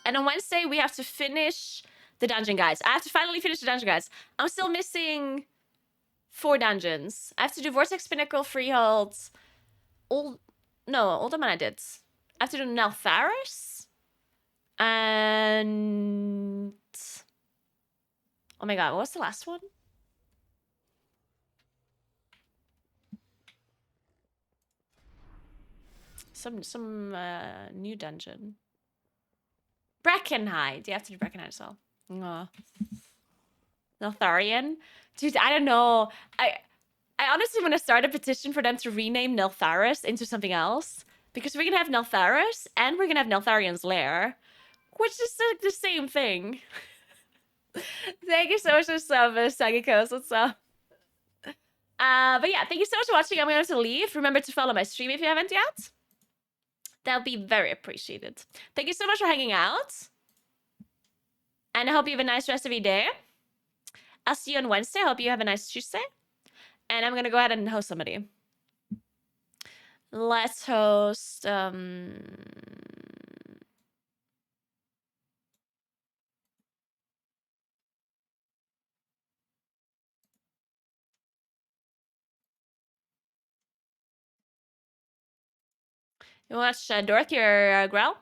And on Wednesday, we have to finish the dungeon guides. I have to finally finish the dungeon guides. I'm still missing 4 dungeons. I have to do Vortex Pinnacle, Freehold, Old Man I did. I have to do Neltharis. And... oh my god, what was the last one? Some new dungeon. Brackenhide. You have to do Brackenhide as well. Oh. Neltharion? Dude, I don't know. I honestly want to start a petition for them to rename Neltharis into something else. Because we're going to have Neltharis and we're going to have Neltharion's Lair. Which is like the same thing. Thank you so much for sub, Sagikos. What's up? But yeah, thank you so much for watching. I'm going to have to leave. Remember to follow my stream if you haven't yet. That'll be very appreciated. Thank you so much for hanging out. And I hope you have a nice rest of your day. I'll see you on Wednesday. I hope you have a nice Tuesday. And I'm going to go ahead and host somebody. Let's host... you watch Dorothy or Growl?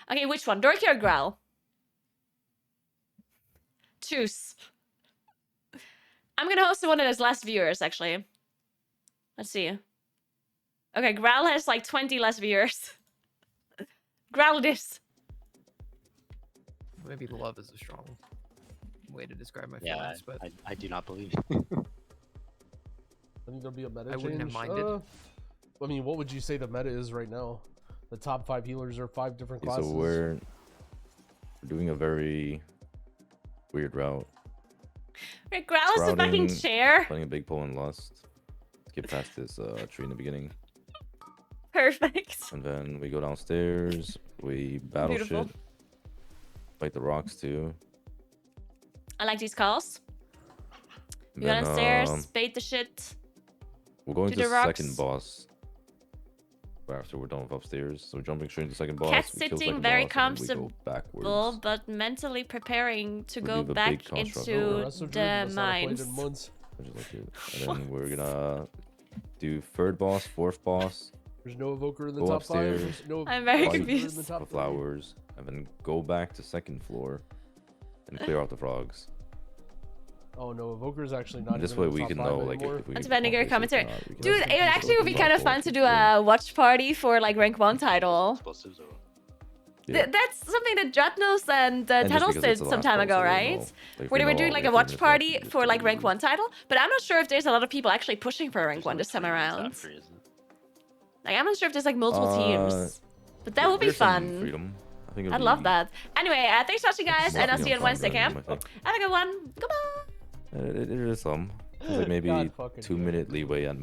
Okay, which one? Dorothy or Growl? Choose. I'm gonna host the one that has less viewers, actually. Let's see. Okay, Growl has like 20 less viewers. Growl this. Maybe love is a strong way to describe my Yeah, feelings, but I do not believe. I think there'll be a meta I change. wouldn't have minded. I mean, what would you say the meta is right now? The top 5 healers are 5 different classes. So we're doing a very weird route. Wait, Growl is a fucking chair. Playing a big pull and lust. Let's get past this tree in the beginning. Perfect. And then we go downstairs. We battle Beautiful. shit. Fight the rocks too. I like these calls. And You go then, downstairs, bait the shit. We're going to to the the rocks. second boss. After we're done with upstairs, so we're jumping straight into second boss. Cat we kill sitting second very boss, and then we go comfortable, backwards. but mentally preparing to We go do the back big construct into over. the mines. Oh, I just like it. And then we're gonna do third boss, fourth boss. There's no evoker in the go top 5. upstairs, There's no I'm very evoker confused. In the top the flowers, and then go back to second floor and clear out the frogs. Oh no, evoker is actually not. This even way in the we top can 5 know, like, anymore. if we That's vinegar commentary. we can Dude, have it actually would be kind of fun to do a watch party for like rank 1 title. Yeah. That's something that Dratnos and And just Tunnels because did it's the some last time boss, ago, so we right? know, like, Where they we were know doing all like the a watch things party that for like rank 1 title. But I'm not sure if there's a lot of people actually pushing for rank 1 this time around. Like, I'm not sure if there's like multiple teams. But that would be there's some fun. freedom. I think I'd love that. Anyway, thanks for watching, guys, and I'll see you on Wednesday, Cam. I think. Have a good one. Goodbye. It is some. There's like maybe God fucking 2-minute leeway at most.